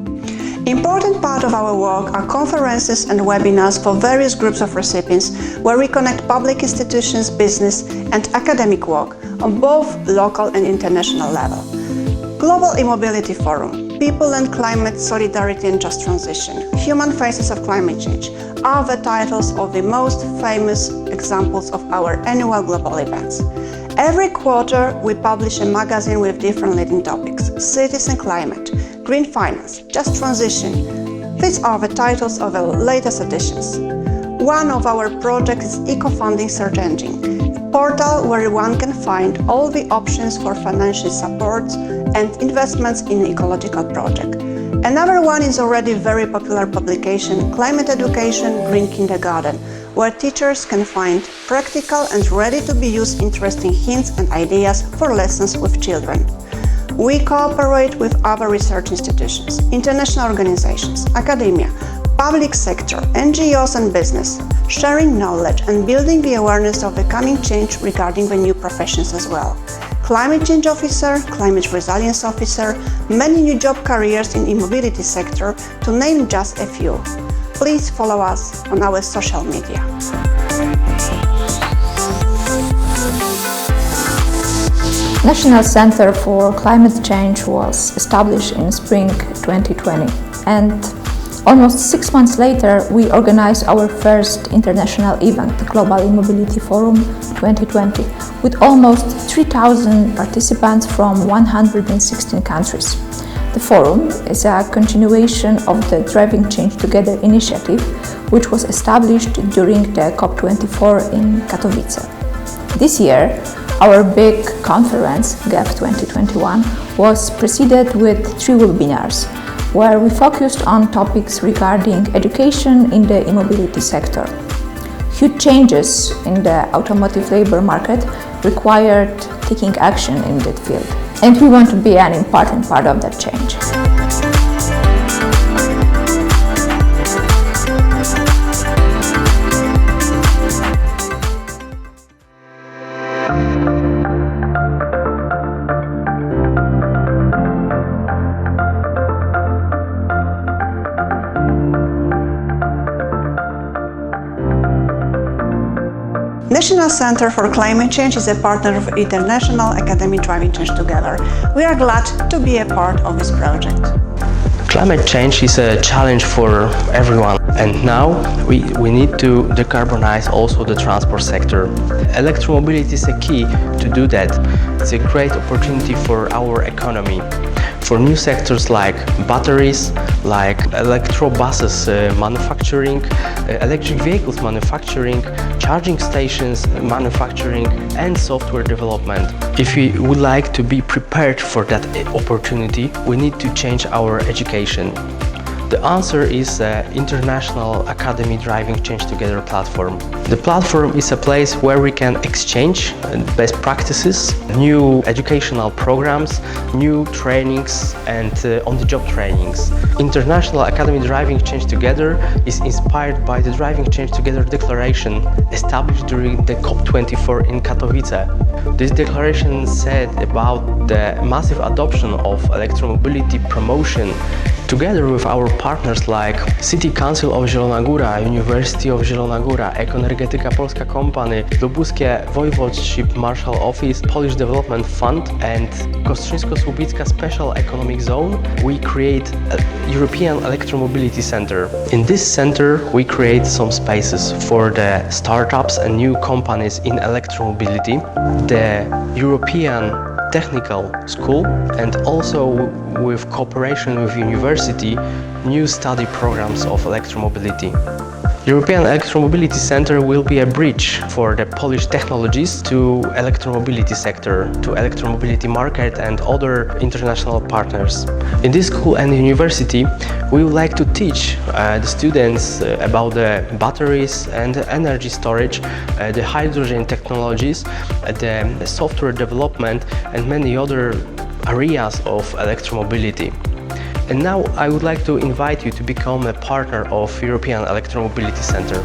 Important part of our work are conferences and webinars for various groups of recipients, where we connect public institutions, business and academic work on both local and international level. Global E-Mobility Forum, People and Climate, Solidarity and Just Transition, Human Faces of Climate Change are the titles of the most famous examples of our annual global events. Every quarter we publish a magazine with different leading topics: cities and climate, green finance, just transition. These are the titles of the latest editions. One of our projects is Eco-Funding Search Engine, a portal where one can find all the options for financial support and investments in ecological project. Another one is already very popular publication, Climate Education Green Kindergarten, where teachers can find practical and ready-to-be-used interesting hints and ideas for lessons with children. We cooperate with other research institutions, international organizations, academia, public sector, NGOs and business, sharing knowledge and building the awareness of the coming change regarding the new professions as well. Climate change officer, climate resilience officer, many new job careers in e-mobility sector, to name just a few. Please follow us on our social media. National Center for Climate Change was established in spring 2020, and almost 6 months later we organized our first international event, the Global E-Mobility Forum 2020, with almost 3,000 participants from 116 countries. The forum is a continuation of the Driving Change Together initiative, which was established during the COP24 in Katowice. This year, our big conference, GEP 2021, was preceded with 3 webinars. where we focused on topics regarding education in the e-mobility sector. Huge changes in the automotive labor market required taking action in that field, and we want to be an important part of that change. National Center for Climate Change is a partner of International Academy Driving Change Together. We are glad to be a part of this project. Climate change is a challenge for everyone, and now we need to decarbonize also the transport sector. Electromobility is a key to do that. It's a great opportunity for our economy. For new sectors like batteries, like electrobuses manufacturing, electric vehicles manufacturing, charging stations manufacturing, and software development. If we would like to be prepared for that opportunity, we need to change our education. The answer is the International Academy Driving Change Together platform. The platform is a place where we can exchange best practices, new educational programs, new trainings, and on-the-job trainings. International Academy Driving Change Together is inspired by the Driving Change Together declaration established during the COP24 in Katowice. This declaration said about the massive adoption of electromobility promotion together with our partners like City Council of Zielona Góra, University of Zielona Góra, Ekoenergetyka Polska Company, Lubuskie Voivodeship Marshal Office, Polish Development Fund, and Kostrzyńsko-Słubicka Special Economic Zone, we create a European Electromobility Center. In this center, we create some spaces for the startups and new companies in electromobility, the European Technical School, and also with cooperation with university, new study programs of electromobility. European Electromobility Center will be a bridge for the Polish technologies to electromobility sector, to electromobility market and other international partners. In this school and university, we would like to teach the students about the batteries and energy storage, the hydrogen technologies, the software development, and many other areas of electromobility. And now I would like to invite you to become a partner of European Electromobility Center.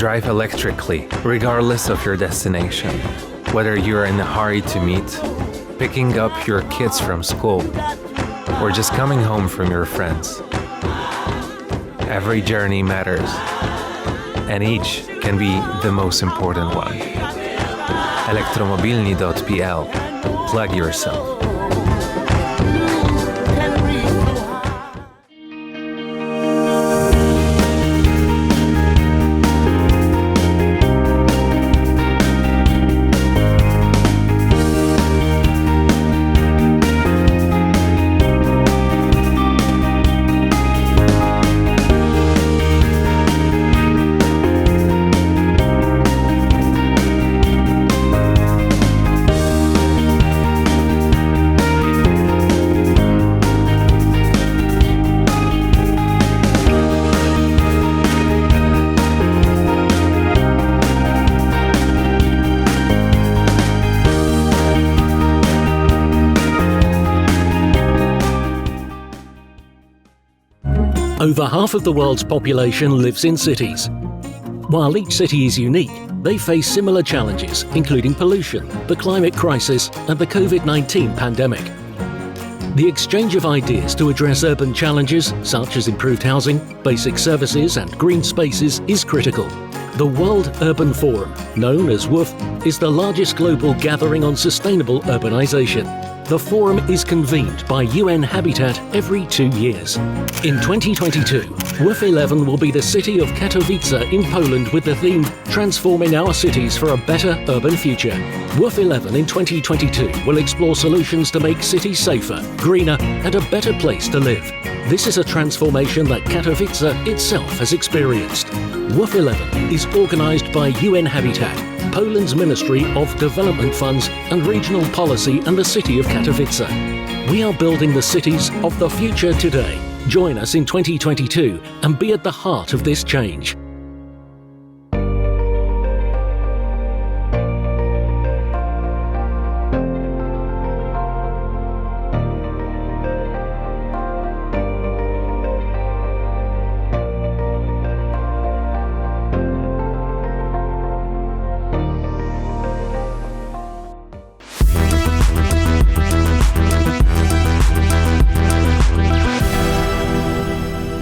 Drive electrically, regardless of your destination. Whether you're in a hurry to meet, picking up your kids from school, or just coming home from your friends. Every journey matters, and each can be the most important one. Elektromobilni.pl. Plug yourself. Over half of the world's population lives in cities. While each city is unique, they face similar challenges, including pollution, the climate crisis, and the COVID-19 pandemic. The exchange of ideas to address urban challenges, such as improved housing, basic services, and green spaces, is critical. The World Urban Forum, known as WUF, is the largest global gathering on sustainable urbanization. The forum is convened by UN Habitat every 2 years. In 2022, WUF 11 will be the city of Katowice in Poland with the theme Transforming Our Cities for a Better Urban Future. WUF 11 in 2022 will explore solutions to make cities safer, greener, and a better place to live. This is a transformation that Katowice itself has experienced. WUF 11 is organised by UN Habitat, Poland's Ministry of Development Funds and Regional Policy, and the city of Katowice. We are building the cities of the future today. Join us in 2022 and be at the heart of this change.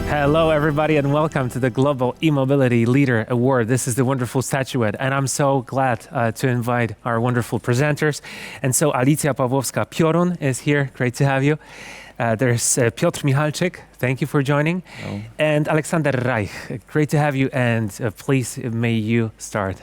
Hello, everybody, and welcome to the Global E-Mobility Leader Award. This is the wonderful statuette, and I'm so glad to invite our wonderful presenters. And so Alicja Pawłowska-Piorun is here. Great to have you. There's Piotr Michalczyk. Thank you for joining. Hello. And Aleksander Reich. Great to have you, and please, may you start.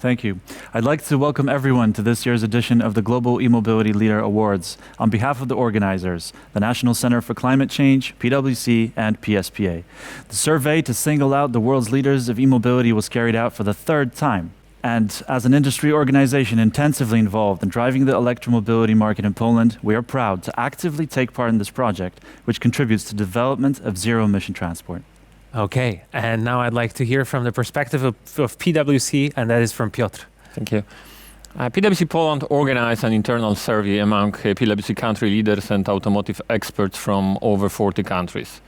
Thank you. I'd like to welcome everyone to this year's edition of the Global E-Mobility Leader Awards on behalf of the organizers, the National Center for Climate Change, PwC, and PSPA. The survey to single out the world's leaders of e-mobility was carried out for the third time. And as an industry organization intensively involved in driving the electromobility market in Poland, we are proud to actively take part in this project, which contributes to the development of zero-emission transport. Okay, and now I'd like to hear from the perspective of PwC, and that is from Piotr. Thank you. PwC Poland organized an internal survey among PwC country leaders and automotive experts from over 40 countries.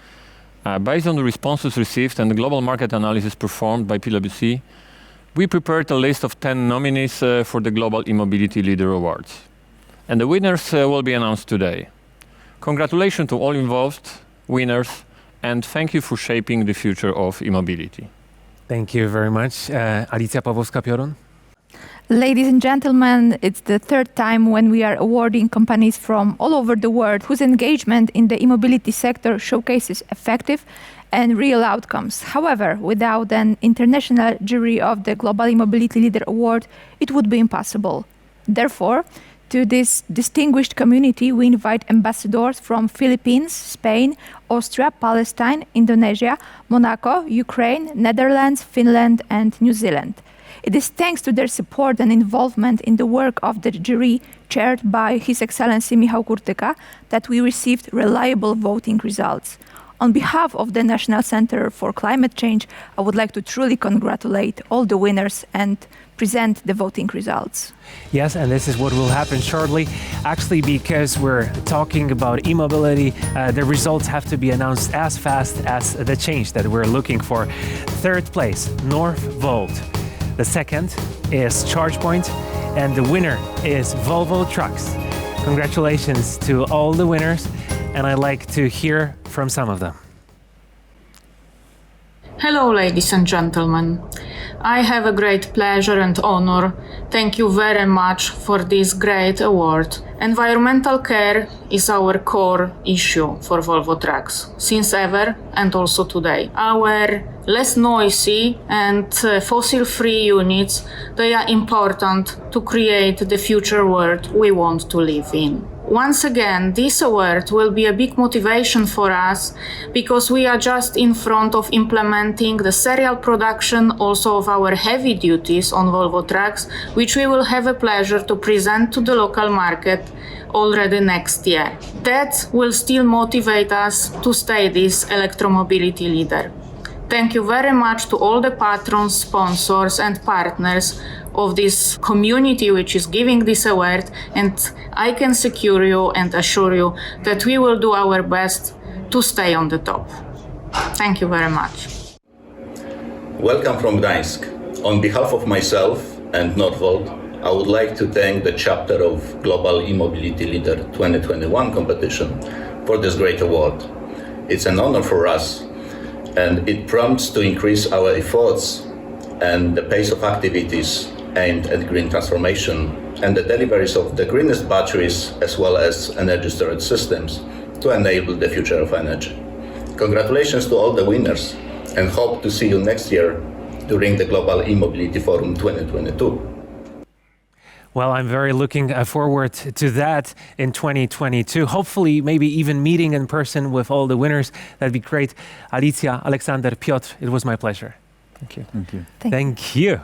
Based on the responses received and the global market analysis performed by PwC, we prepared a list of 10 nominees for the Global E-Mobility Leader Awards. And the winners will be announced today. Congratulations to all involved, winners, and thank you for shaping the future of e-mobility. Thank you very much. Alicja Pawłowska-Piorun. Ladies and gentlemen, it's the third time when we are awarding companies from all over the world whose engagement in the e-mobility sector showcases effective and real outcomes. However, without an international jury of the Global E-Mobility Leader Award, it would be impossible. Therefore, to this distinguished community, we invite ambassadors from Philippines, Spain, Austria, Palestine, Indonesia, Monaco, Ukraine, Netherlands, Finland, and New Zealand. It is thanks to their support and involvement in the work of the jury, chaired by His Excellency Michał Kurtyka, that we received reliable voting results. On behalf of the National Center for Climate Change, I would like to truly congratulate all the winners and present the voting results. Yes, and this is what will happen shortly. Actually, because we're talking about e-mobility, the results have to be announced as fast as the change that we're looking for. Third place, Northvolt. The second is ChargePoint, and the winner is Volvo Trucks. Congratulations to all the winners, and I'd like to hear from some of them. Hello, ladies and gentlemen. I have a great pleasure and honor. Thank you very much for this great award. Environmental care is our core issue for Volvo Trucks, since ever and also today. Our less noisy and fossil-free units, they are important to create the future world we want to live in. Once again, this award will be a big motivation for us because we are just in front of implementing the serial production also of our heavy duties on Volvo Trucks, which we will have a pleasure to present to the local market already next year. That will still motivate us to stay this electromobility leader. Thank you very much to all the patrons, sponsors and partners of this community which is giving this award, and I can secure you and assure you that we will do our best to stay on the top. Thank you very much. Welcome from Gdańsk. On behalf of myself and Northvolt, I would like to thank the chapter of Global E-Mobility Leader 2021 competition for this great award. It's an honor for us, and it prompts to increase our efforts and the pace of activities aimed at green transformation and the deliveries of the greenest batteries as well as energy storage systems to enable the future of energy. Congratulations to all the winners, and hope to see you next year during the Global E-Mobility Forum 2022. Well, I'm very looking forward to that in 2022. Hopefully, maybe even meeting in person with all the winners. That'd be great. Alicja, Aleksander, Piotr, it was my pleasure. Thank you. Thank you. Thank you.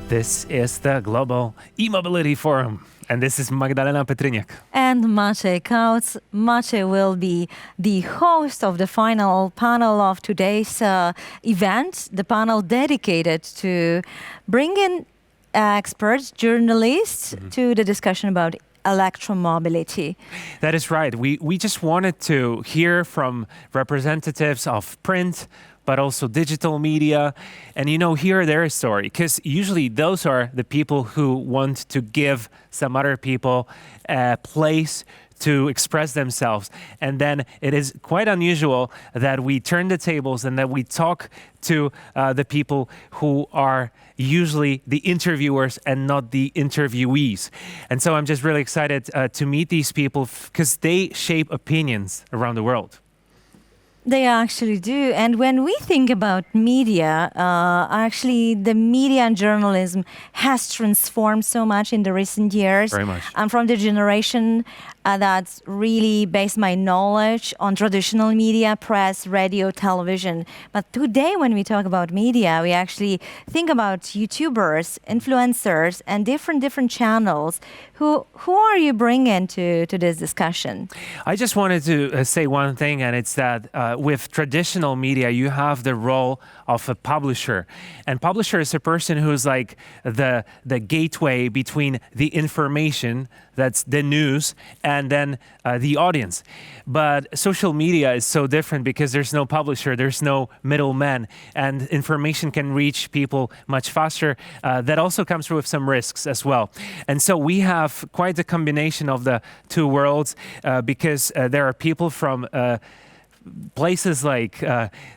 This is the Global E-Mobility Forum. And this is Magdalena Petryniak. And Maciej Kautz. Maciej will be the host of the final panel of today's event, the panel dedicated to bringing experts, journalists to the discussion about electromobility. That is right. We just wanted to hear from representatives of print, but also digital media, and hear their story, because usually those are the people who want to give some other people a place to express themselves. And then it is quite unusual that we turn the tables and that we talk to the people who are usually the interviewers and not the interviewees. And so I'm just really excited to meet these people because they shape opinions around the world. They actually do. And when we think about media, actually the media and journalism has transformed so much in the recent years. Very much. I'm from the generation that's really based my knowledge on traditional media, press, radio, television. But today when we talk about media, we actually think about YouTubers, influencers, and different channels. Who are you bringing to this discussion? I just wanted to say one thing, and it's that with traditional media, you have the role of a publisher. And publisher is a person who's like the gateway between the information, that's the news, and then the audience. But social media is so different because there's no publisher, there's no middleman, and information can reach people much faster. That also comes with some risks as well. And so we have quite a combination of the two worlds because there are people from places like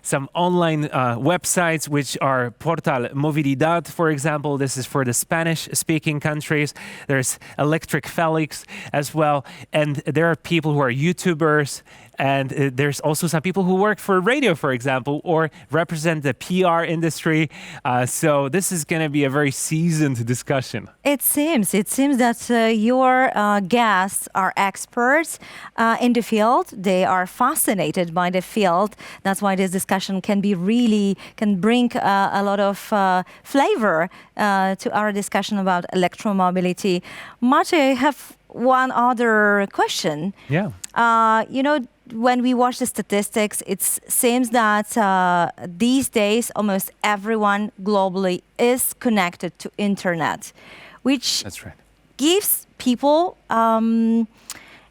some online websites, which are Portal Movilidad, for example. This is for the Spanish-speaking countries. There's Electric Felix as well. And there are people who are YouTubers And there's also some people who work for radio, for example, or represent the PR industry. So this is going to be a very seasoned discussion. It seems that your guests are experts in the field. They are fascinated by the field. That's why this discussion can bring a lot of flavor to our discussion about electromobility. Mate, I have one other question. Yeah. When we watch the statistics, it seems that these days almost everyone globally is connected to internet, which That's right. gives people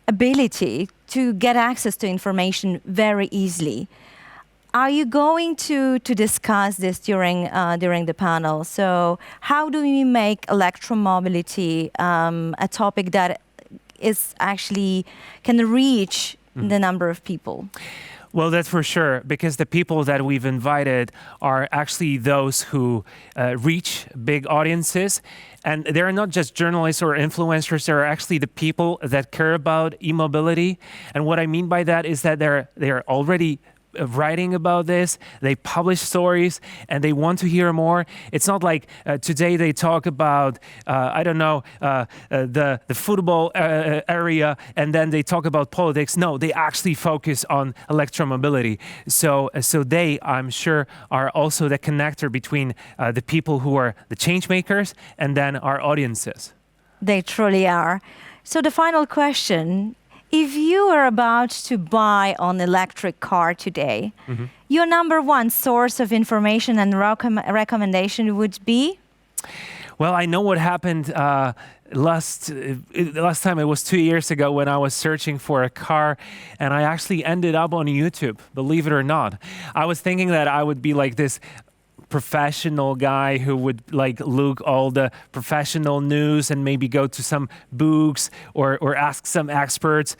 ability to get access to information very easily. Are you going to discuss this during the panel? So how do we make electromobility a topic that is actually can reach the number of people? Well, that's for sure, because the people that we've invited are actually those who reach big audiences. And they're not just journalists or influencers, they're actually the people that care about e-mobility. And what I mean by that is that they're already writing about this, they publish stories, and they want to hear more. It's not like today they talk about, the football area, and then they talk about politics. No, they actually focus on electromobility. So they, I'm sure, are also the connector between the people who are the change makers and then our audiences. They truly are. So the final question, if you are about to buy an electric car today, your number one source of information and recommendation would be? Well, I know what happened last time. It was 2 years ago when I was searching for a car, and I actually ended up on YouTube, believe it or not. I was thinking that I would be like this professional guy who would look all the professional news and maybe go to some books or ask some experts.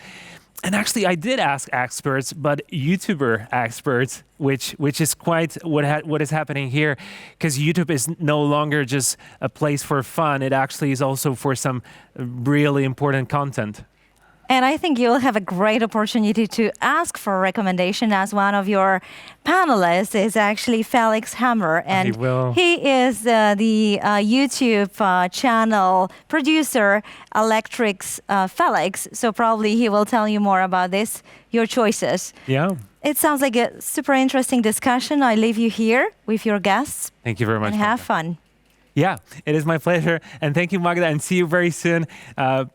And actually I did ask experts, but YouTuber experts, which is quite what is happening here, because YouTube is no longer just a place for fun. It actually is also for some really important content. And I think you'll have a great opportunity to ask for a recommendation, as one of your panelists is actually Felix Hammer. And he is the YouTube channel producer, Electrics Felix. So probably he will tell you more about this, your choices. Yeah. It sounds like a super interesting discussion. I leave you here with your guests. Thank you very much. And have fun. Yeah, it is my pleasure. And thank you, Magda, and see you very soon,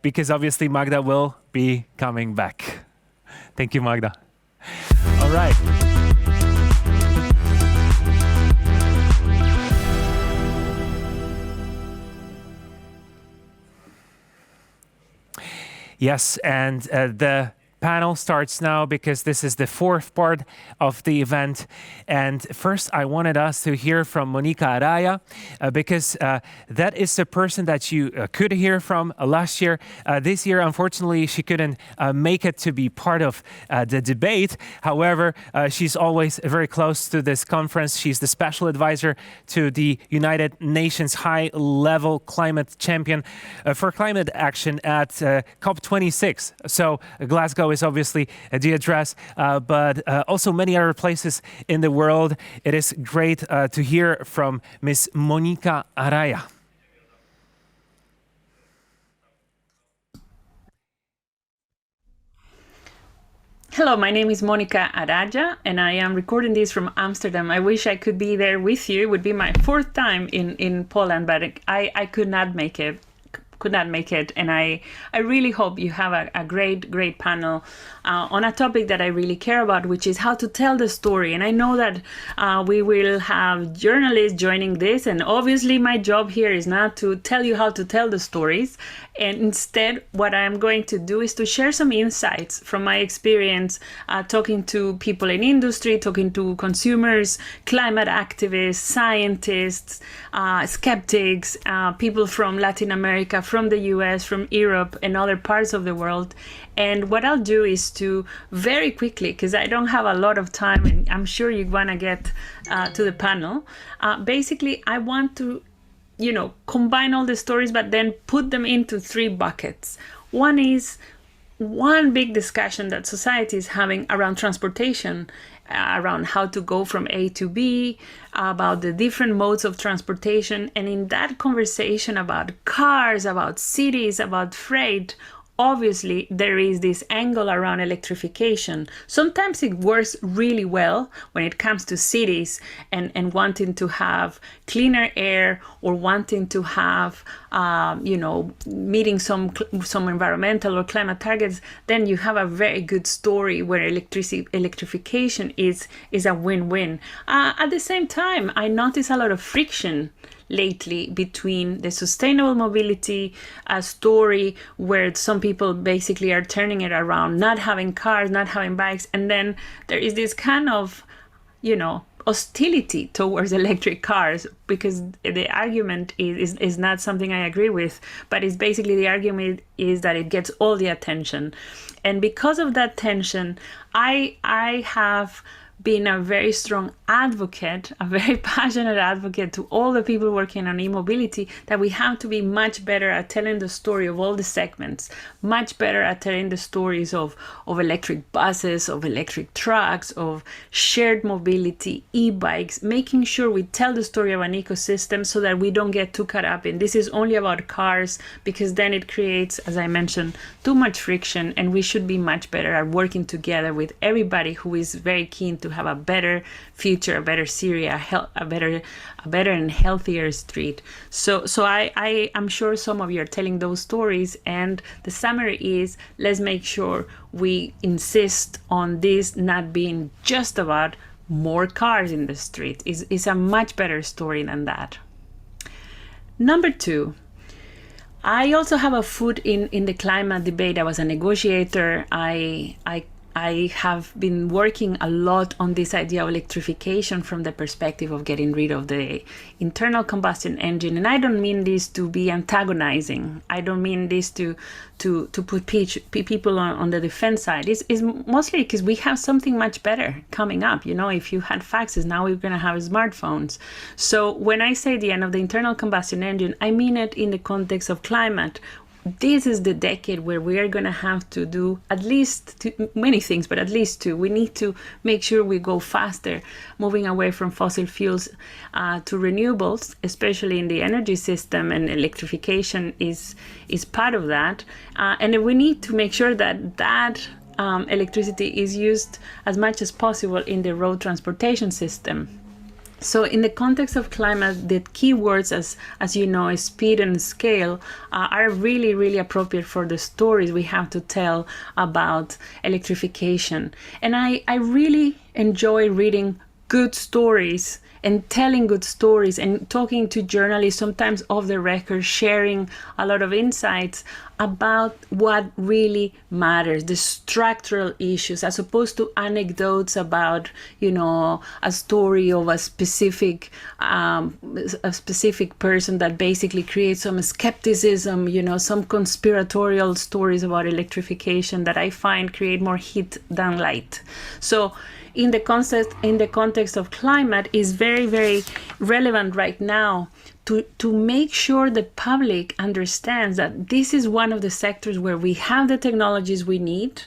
because obviously Magda will be coming back. Thank you, Magda. All right. Yes, and the panel starts now because this is the fourth part of the event. And first, I wanted us to hear from Monica Araya because that is the person that you could hear from last year. This year, unfortunately, she couldn't make it to be part of the debate. However, she's always very close to this conference. She's the special advisor to the United Nations high-level climate champion for climate action at COP26. So Glasgow is obviously the address, but also many other places in the world. It is great to hear from Ms. Monica Araya. Hello, my name is Monica Araya, and I am recording this from Amsterdam. I wish I could be there with you. It would be my fourth time in Poland, but I could not make it. And I really hope you have a great panel on a topic that I really care about, which is how to tell the story. And I know that we will have journalists joining this, and obviously my job here is not to tell you how to tell the stories. And instead, what I'm going to do is to share some insights from my experience talking to people in industry, talking to consumers, climate activists, scientists, skeptics, people from Latin America, from the US, from Europe, and other parts of the world. And what I'll do is to very quickly, because I don't have a lot of time, and I'm sure you want to get to the panel, basically I want to combine all the stories, but then put them into three buckets. One is one big discussion that society is having around transportation, around how to go from A to B, about the different modes of transportation. And in that conversation about cars, about cities, about freight, obviously there is this angle around electrification. Sometimes it works really well when it comes to cities and wanting to have cleaner air, or wanting to have meeting some environmental or climate targets. Then you have a very good story where electrification is a win-win. At the same time, I notice a lot of friction lately between the sustainable mobility story, where some people basically are turning it around, not having cars, not having bikes, and then there is this kind of, hostility towards electric cars, because the argument is not something I agree with, but it's basically the argument is that it gets all the attention. And because of that tension, I have been a very strong advocate, a very passionate advocate to all the people working on e-mobility, that we have to be much better at telling the story of all the segments, much better at telling the stories of electric buses, of electric trucks, of shared mobility, e-bikes, making sure we tell the story of an ecosystem so that we don't get too caught up in this is only about cars, because then it creates, as I mentioned, too much friction. And we should be much better at working together with everybody who is very keen to have a better future, a better Syria, a better and healthier street. So I'm sure some of you are telling those stories, and the summary is, let's make sure we insist on this not being just about more cars in the street. It's a much better story than that. Number 2, I also have a foot in the climate debate. I was a negotiator. I have been working a lot on this idea of electrification from the perspective of getting rid of the internal combustion engine. And I don't mean this to be antagonizing. I don't mean this to put people on the defense side. It's mostly because we have something much better coming up. If you had faxes, now we're going to have smartphones. So when I say the end of the internal combustion engine, I mean it in the context of climate. This is the decade where we are going to have to do many things, but at least 2. We need to make sure we go faster, moving away from fossil fuels to renewables, especially in the energy system, and electrification is part of that. And we need to make sure that electricity is used as much as possible in the road transportation system. So in the context of climate, the key words, as you know, is speed and scale, are really, really appropriate for the stories we have to tell about electrification. And I really enjoy reading good stories and telling good stories and talking to journalists, sometimes off the record, sharing a lot of insights about what really matters, the structural issues, as opposed to anecdotes about, a story of a specific person that basically creates some skepticism, some conspiratorial stories about electrification that I find create more heat than light. So in the context of climate is very, very relevant right now to make sure the public understands that this is one of the sectors where we have the technologies we need,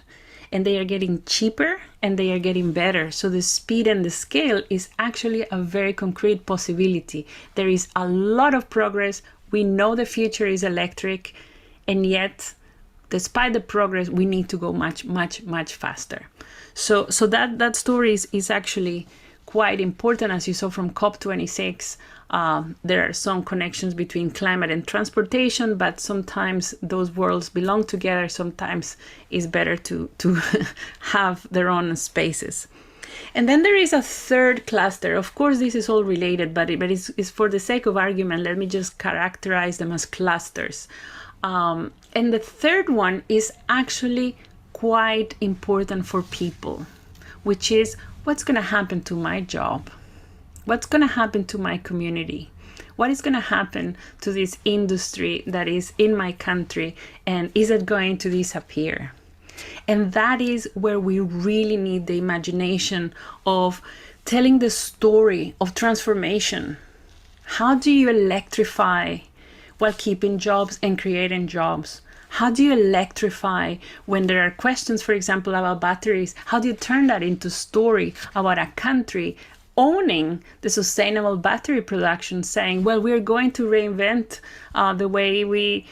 and they are getting cheaper and they are getting better. So the speed and the scale is actually a very concrete possibility. There is a lot of progress. We know the future is electric, and yet, despite the progress, we need to go much, much, much faster. So that story is actually quite important, as you saw from COP26. There are some connections between climate and transportation, but sometimes those worlds belong together. Sometimes it's better to have their own spaces. And then there is a third cluster. Of course, this is all related, but it's for the sake of argument, let me just characterize them as clusters. And the third one is actually quite important for people, which is what's going to happen to my job? What's going to happen to my community? What is going to happen to this industry that is in my country? And is it going to disappear? And that is where we really need the imagination of telling the story of transformation. How do you electrify while keeping jobs and creating jobs? How do you electrify when there are questions, for example, about batteries? How do you turn that into story about a country owning the sustainable battery production, saying, well, we're going to reinvent the way we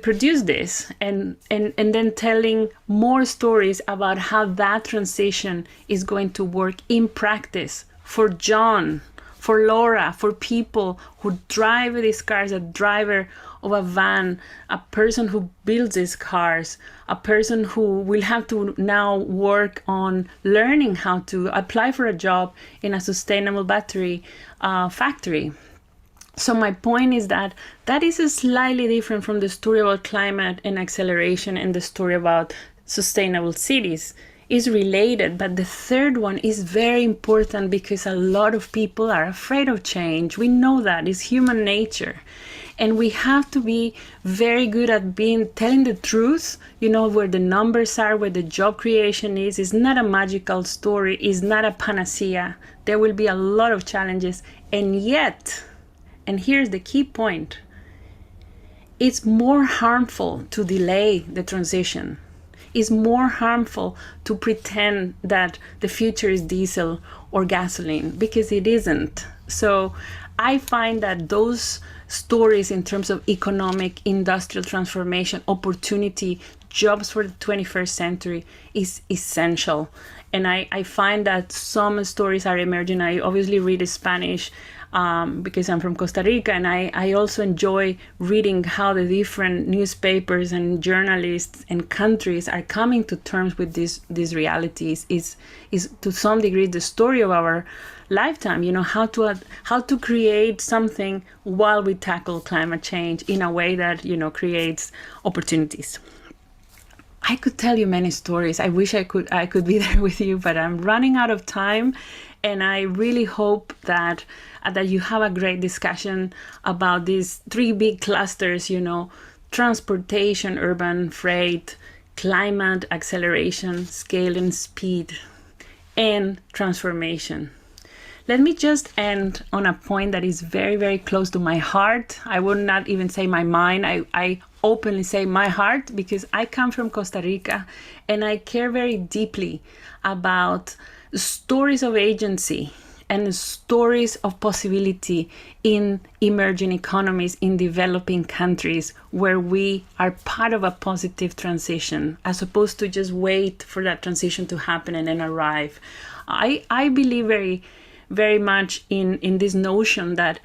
produce this, and then telling more stories about how that transition is going to work in practice for John, for Laura, for people who drive these cars, a driver of a van, a person who builds these cars, a person who will have to now work on learning how to apply for a job in a sustainable battery factory. So my point is that is slightly different from the story about climate and acceleration and the story about sustainable cities. Is related, but the third one is very important because a lot of people are afraid of change. We know that it's human nature, and we have to be very good at telling the truth, where the numbers are, where the job creation is. It's not a magical story, it's not a panacea. There will be a lot of challenges, and yet, and here's the key point, it's more harmful to delay the transition. Is more harmful to pretend that the future is diesel or gasoline, because it isn't. So I find that those stories in terms of economic, industrial transformation, opportunity, jobs for the 21st century is essential. And I find that some stories are emerging. I obviously read Spanish because I'm from Costa Rica, and I also enjoy reading how the different newspapers and journalists and countries are coming to terms with these realities. Is to some degree the story of our lifetime. How to create something while we tackle climate change in a way that creates opportunities. I could tell you many stories. I wish I could be there with you, but I'm running out of time. And I really hope that you have a great discussion about these three big clusters, transportation, urban freight, climate, acceleration, scale and speed, and transformation. Let me just end on a point that is very, very close to my heart. I would not even say my mind. I openly say my heart, because I come from Costa Rica and I care very deeply about stories of agency and stories of possibility in emerging economies, in developing countries, where we are part of a positive transition, as opposed to just wait for that transition to happen and then arrive. I believe very, very much in this notion that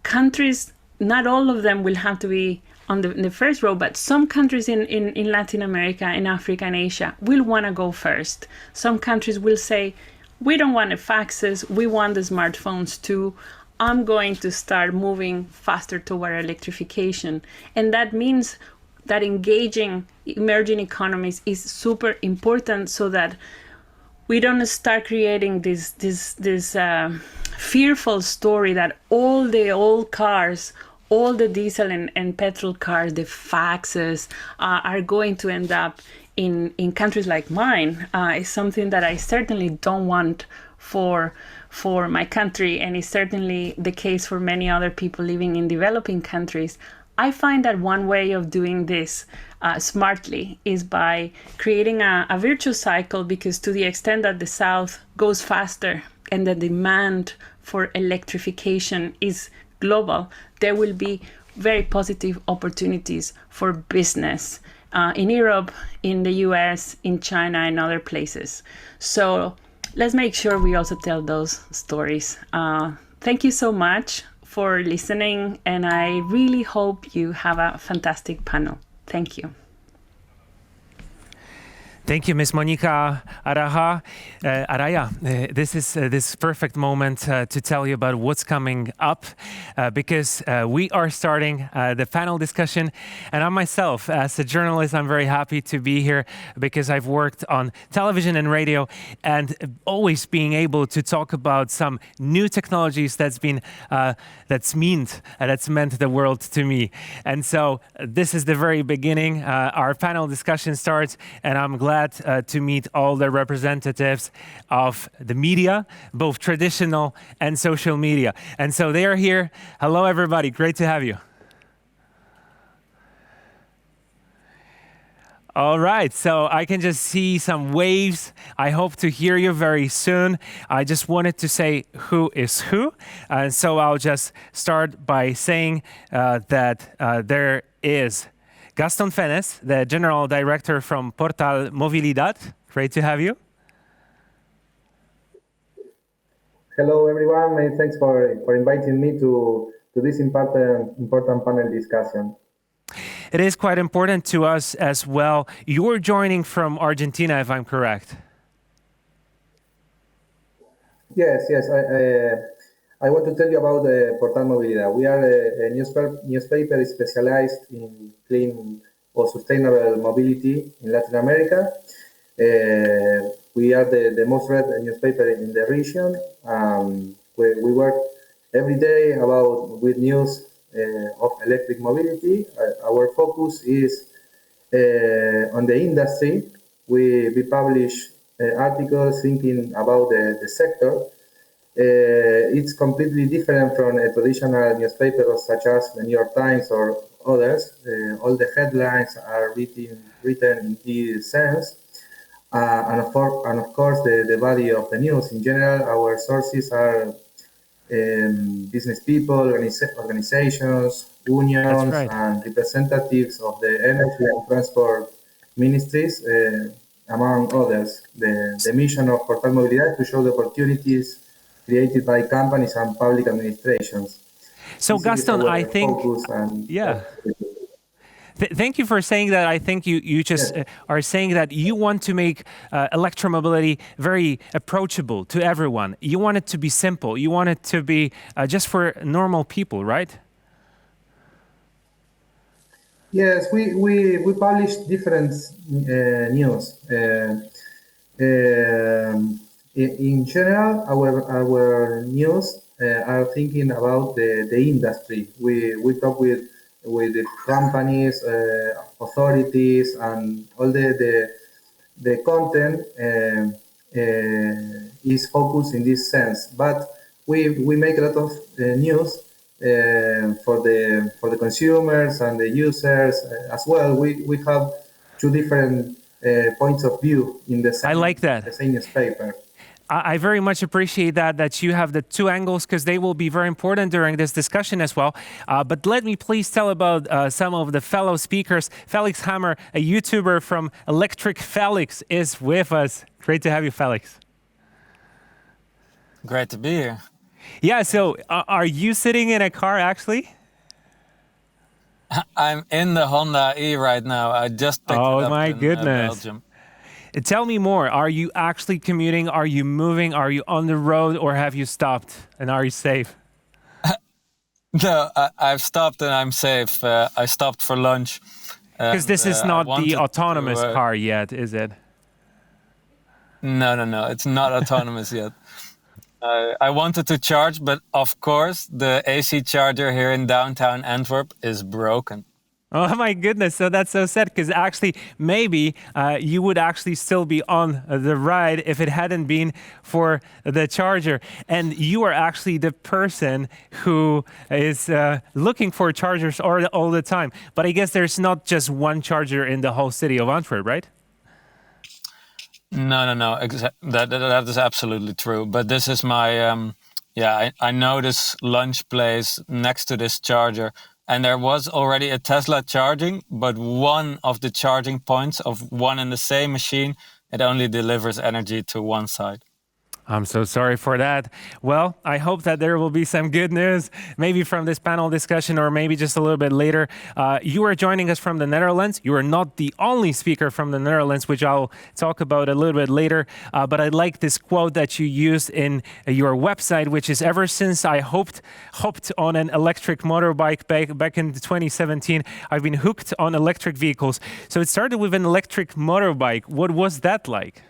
countries, not all of them will have to be on the first row, but some countries in Latin America, in Africa and Asia will want to go first. Some countries will say, we don't want the faxes, we want the smartphones too. I'm going to start moving faster toward electrification. And that means that engaging emerging economies is super important, so that we don't start creating this fearful story that all the old cars, all the diesel and petrol cars, the faxes, are going to end up in countries like mine. Is something that I certainly don't want for my country, and is certainly the case for many other people living in developing countries. I find that one way of doing this smartly is by creating a virtuous cycle, because to the extent that the South goes faster and the demand for electrification is global, there will be very positive opportunities for business in Europe, in the US, in China, and other places. So let's make sure we also tell those stories. Thank you so much for listening, and I really hope you have a fantastic panel. Thank you. Thank you, Ms. Monica Araya. This is this perfect moment to tell you about what's coming up, because we are starting the panel discussion. And I myself, as a journalist, I'm very happy to be here, because I've worked on television and radio, and always being able to talk about some new technologies that's meant the world to me. And so this is the very beginning. Our panel discussion starts, and I'm glad to meet all the representatives of the media, both traditional and social media. And so they are here. Hello, everybody. Great to have you. All right, so I can just see some waves. I hope to hear you very soon. I just wanted to say who is who. And so I'll just start by saying that there is Gaston Fenes, the General Director from Portal Movilidad. Great to have you. Hello, everyone. Many thanks for inviting me to this important panel discussion. It is quite important to us as well. You're joining from Argentina, if I'm correct. Yes. I want to tell you about Portal Movilidad. We are a newspaper specialized in clean or sustainable mobility in Latin America. We are the most read newspaper in the region. We work every day with news of electric mobility. Our focus is on the industry. We publish articles thinking about the sector. It's completely different from a traditional newspaper such as the New York Times or others. All the headlines are written in this sense. And of course, the body of the news. In general, our sources are business people, organizations, unions, and representatives of the energy and transport ministries, among others. The mission of Portal Movilidad is to show the opportunities created by companies and public administrations. So, Gaston, I think, thank you for saying that. I think you just are saying that you want to make electromobility very approachable to everyone. You want it to be simple. You want it to be just for normal people, right? Yes, we publish different news. In general, our news are thinking about the industry. We talk with the companies, authorities, and all the content is focused in this sense. But we make a lot of news for the consumers and the users as well. We have two different points of view in the same, the same newspaper. I very much appreciate that you have the two angles, because they will be very important during this discussion as well. But let me please tell about some of the fellow speakers. Felix Hammer, a YouTuber from Electric Felix, is with us. Great to have you, Felix. Great to be here. Yeah, so are you sitting in a car actually? I'm in the Honda E right now. I just picked it up my in goodness. Belgium. Tell me more. Are you actually commuting? Are you moving? Are you on the road, or have you stopped? And are you safe? No, I've stopped and I'm safe. I stopped for lunch. Because this is not the autonomous car yet, is it? No. It's not autonomous yet. I wanted to charge, but of course, the AC charger here in downtown Antwerp is broken. Oh my goodness, so that's so sad, because actually maybe you would actually still be on the ride if it hadn't been for the charger. And you are actually the person who is looking for chargers all the time. But I guess there's not just one charger in the whole city of Antwerp, right? No. That is absolutely true. But this is my, I know this lunch place next to this charger. And there was already a Tesla charging, but one of the charging points of one and the same machine, it only delivers energy to one side. I'm so sorry for that. Well, I hope that there will be some good news, maybe from this panel discussion or maybe just a little bit later. You are joining us from the Netherlands. You are not the only speaker from the Netherlands, which I'll talk about a little bit later. But I like this quote that you used in your website, which is, ever since I hopped on an electric motorbike back in 2017, I've been hooked on electric vehicles. So it started with an electric motorbike. What was that like?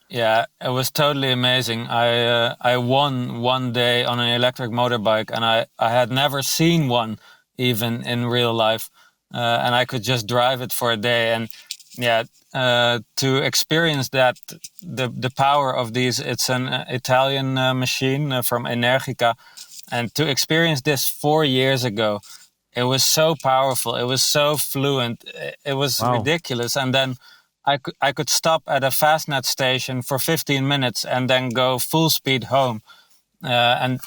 Yeah, it was totally amazing. I won one day on an electric motorbike, and I had never seen one even in real life, and I could just drive it for a day. And to experience that, the power of these, it's an Italian machine from Energica, and to experience this 4 years ago, it was so powerful. It was so fluent. It was ridiculous. And then I could stop at a Fastnet station for 15 minutes and then go full speed home. And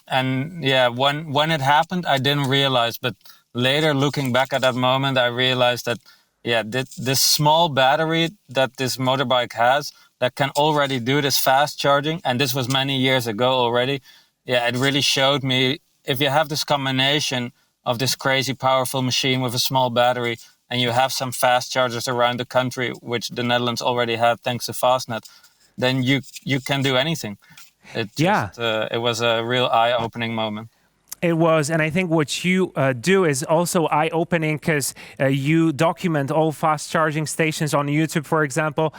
yeah, when it happened, I didn't realize, but later looking back at that moment, I realized that, yeah, this small battery that this motorbike has that can already do this fast charging, and this was many years ago already. Yeah, it really showed me, if you have this combination of this crazy powerful machine with a small battery, and you have some fast chargers around the country, which the Netherlands already had thanks to Fastnet, then you can do anything. It was a real eye-opening moment. It was, and I think what you do is also eye-opening because you document all fast charging stations on YouTube, for example.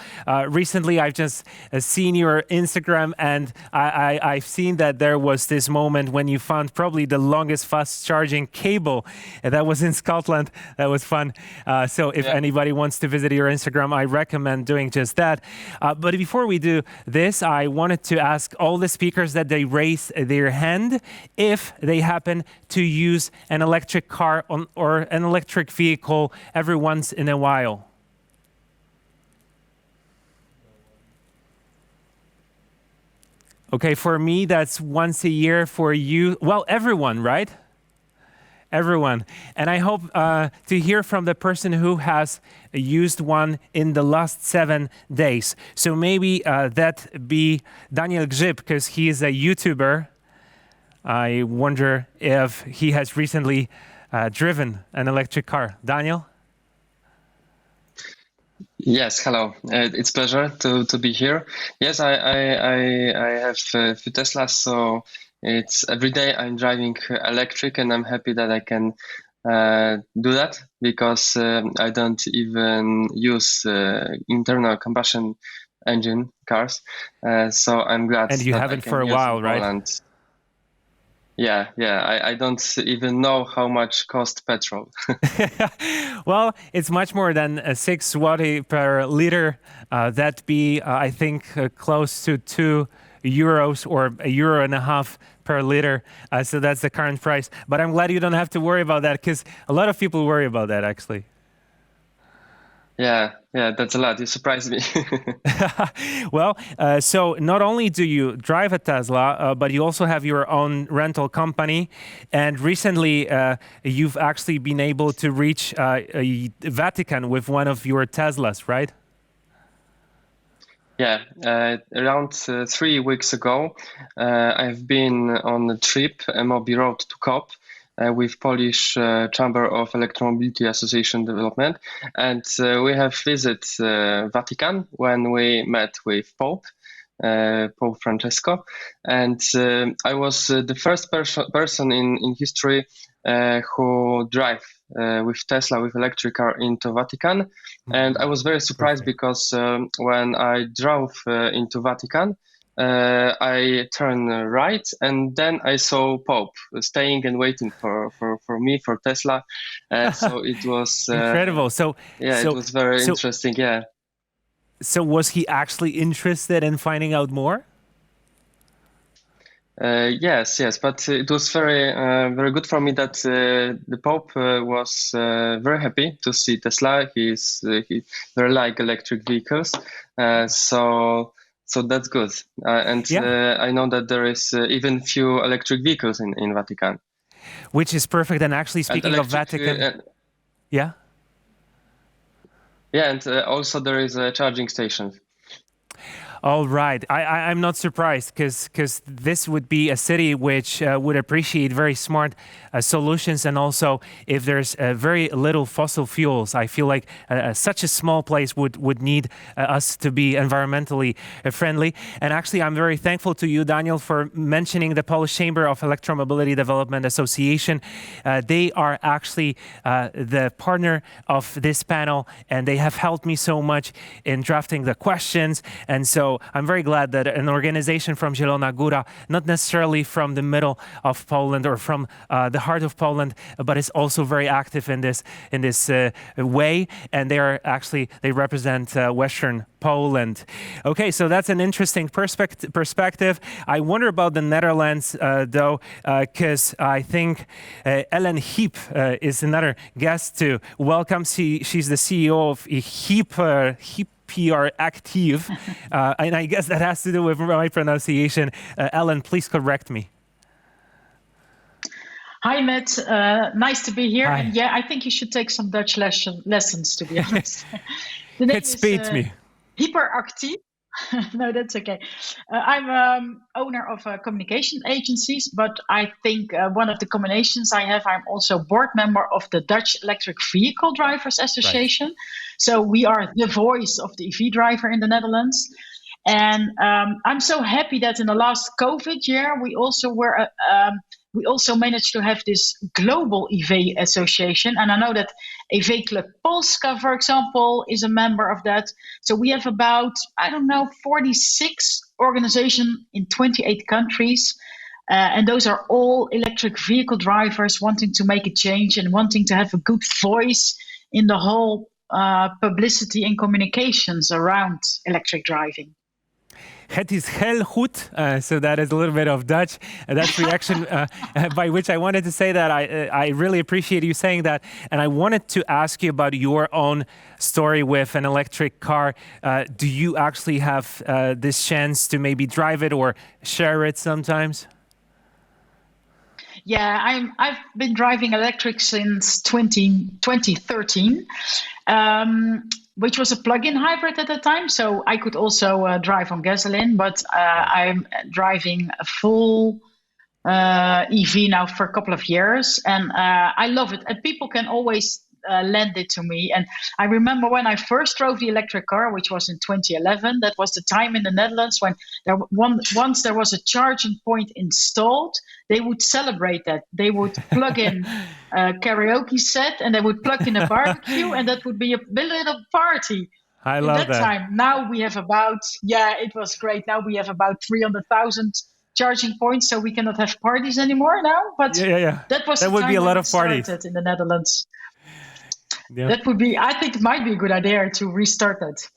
Recently, I've just seen your Instagram, and I've seen that there was this moment when you found probably the longest fast charging cable. That was in Scotland. That was fun. So if anybody wants to visit your Instagram, I recommend doing just that. But before we do this, I wanted to ask all the speakers that they raise their hand if they happen to use an electric car or an electric vehicle every once in a while. Okay, for me, that's once a year. For you, well, everyone, right? Everyone. And I hope to hear from the person who has used one in the last 7 days. So maybe that be Daniel Grzyb, because he is a YouTuber. I wonder if he has recently driven an electric car. Daniel? Yes, hello. It's a pleasure to be here. Yes, I have a few Teslas, so it's every day I'm driving electric, and I'm happy that I can do that because I don't even use internal combustion engine cars. So I'm glad. And you haven't for a while, right? Poland. Yeah, I don't even know how much cost petrol. Well, it's much more than 6 zloty per liter. That be, I think, close to €2 or €1.50 per liter. So that's the current price. But I'm glad you don't have to worry about that, because a lot of people worry about that, actually. Yeah, that's a lot. You surprised me. Well, so not only do you drive a Tesla, but you also have your own rental company. And recently, you've actually been able to reach Vatican with one of your Teslas, right? Yeah, around 3 weeks ago, I've been on a trip, MOB Road to COP, with Polish Chamber of Electromobility Association Development, and we have visited Vatican when we met with Pope Francesco, and I was the first person in history who drive with Tesla, with electric car into Vatican, and I was very surprised because when I drove into Vatican, I turned right, and then I saw Pope staying and waiting for me, for Tesla. So it was incredible. It was very interesting. Yeah. So was he actually interested in finding out more? Yes, but it was very good for me that the Pope was very happy to see Tesla. He very like electric vehicles, so that's good. I know that there is even few electric vehicles in Vatican. Which is perfect. And actually, speaking of Vatican... Yeah? Yeah, and also there is a charging station. All right. I'm not surprised because this would be a city which would appreciate very smart solutions. And also, if there's very little fossil fuels, I feel like such a small place would need us to be environmentally friendly. And actually, I'm very thankful to you, Daniel, for mentioning the Polish Chamber of Electromobility Development Association. They are actually the partner of this panel, and they have helped me so much in drafting the questions. And so So I'm very glad that an organization from Zielona Góra, not necessarily from the middle of Poland or from the heart of Poland, but is also very active in this way. And they represent Western Poland. Okay, so that's an interesting perspective. I wonder about the Netherlands, though, because I think Ellen Heap is another guest to welcome. She's the CEO of Heap PR Active, and I guess that has to do with my pronunciation. Ellen, please correct me. Hi, Matt. Nice to be here. Hi. And yeah, I think you should take some Dutch lessons, to be honest. The name It speeds me. Hyperactief. No, that's okay. I'm owner of communication agencies, but I think one of the combinations I have, I'm also board member of the Dutch Electric Vehicle Drivers Association. Right. So we are the voice of the EV driver in the Netherlands. And I'm so happy that in the last COVID year, we also managed to have this global EV association. And I know that EV Club Polska, for example, is a member of that. So we have about, 46 organizations in 28 countries. And those are all electric vehicle drivers wanting to make a change and wanting to have a good voice in the whole publicity and communications around electric driving. Het is heel goed. So that is a little bit of Dutch. That's reaction by which I wanted to say that I really appreciate you saying that. And I wanted to ask you about your own story with an electric car. Do you actually have this chance to maybe drive it or share it sometimes? Yeah, I've been driving electric since 2013. Which was a plug-in hybrid at the time, so I could also drive on gasoline, but I'm driving a full EV now for a couple of years, and I love it. And people can always lend it to me. And I remember when I first drove the electric car, which was in 2011, that was the time in the Netherlands when once there was a charging point installed, they would celebrate that. They would plug in a karaoke set and they would plug in a barbecue and that would be a little party. I love that. Time. Now we have it was great. Now we have about 300,000 charging points, so we cannot have parties anymore now. But that would be a lot of parties in the Netherlands. Yeah. I think it might be a good idea to restart that.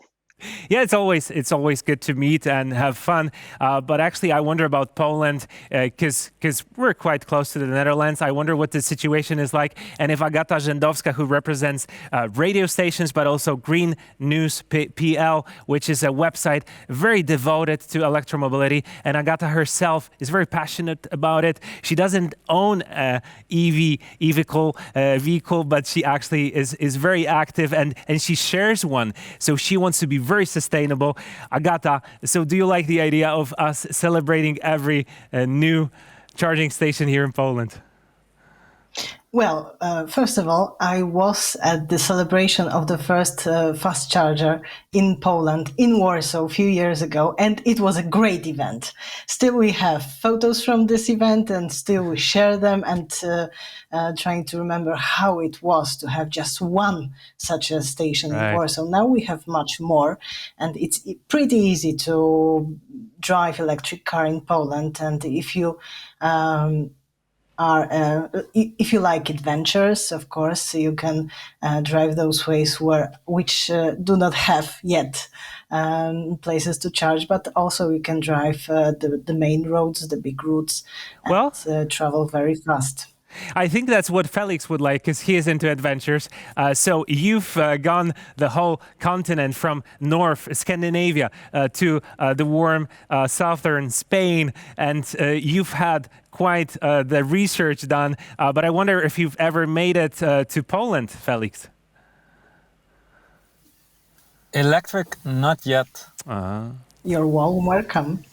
Yeah, it's always good to meet and have fun. But actually, I wonder about Poland because we're quite close to the Netherlands. I wonder what the situation is like. And if Agata Rzędowska, who represents radio stations, but also Green News PL, which is a website very devoted to electromobility. And Agata herself is very passionate about it. She doesn't own an EV vehicle, but she actually is very active and she shares one. So she wants to be very sustainable. Agata, so do you like the idea of us celebrating every new charging station here in Poland? Well, first of all, I was at the celebration of the first fast charger in Poland, in Warsaw, a few years ago, and it was a great event. Still, we have photos from this event, and still we share them, and trying to remember how it was to have just one such a station in Warsaw. Now we have much more, and it's pretty easy to drive electric car in Poland. And if you if you like adventures, of course, you can drive those ways which do not have yet places to charge, but also you can drive the main roads, the big routes, and travel very fast. I think that's what Felix would like because he is into adventures. So you've gone the whole continent from North Scandinavia to the warm southern Spain, and you've had quite the research done. But I wonder if you've ever made it to Poland, Felix. Electric, not yet. You're welcome.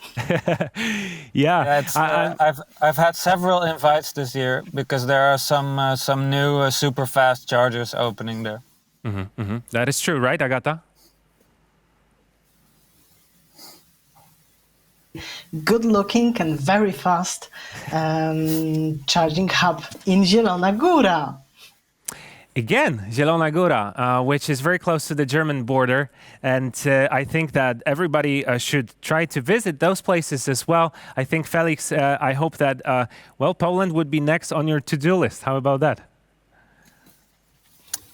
I've had several invites this year because there are some new super fast chargers opening there. Mm-hmm, mm-hmm. That is true, right, Agata? Good looking and very fast charging hub in Zielona Góra. Again, Zielona Góra, which is very close to the German border. And I think that everybody should try to visit those places as well. I think, Felix, I hope that, Poland would be next on your to-do list. How about that?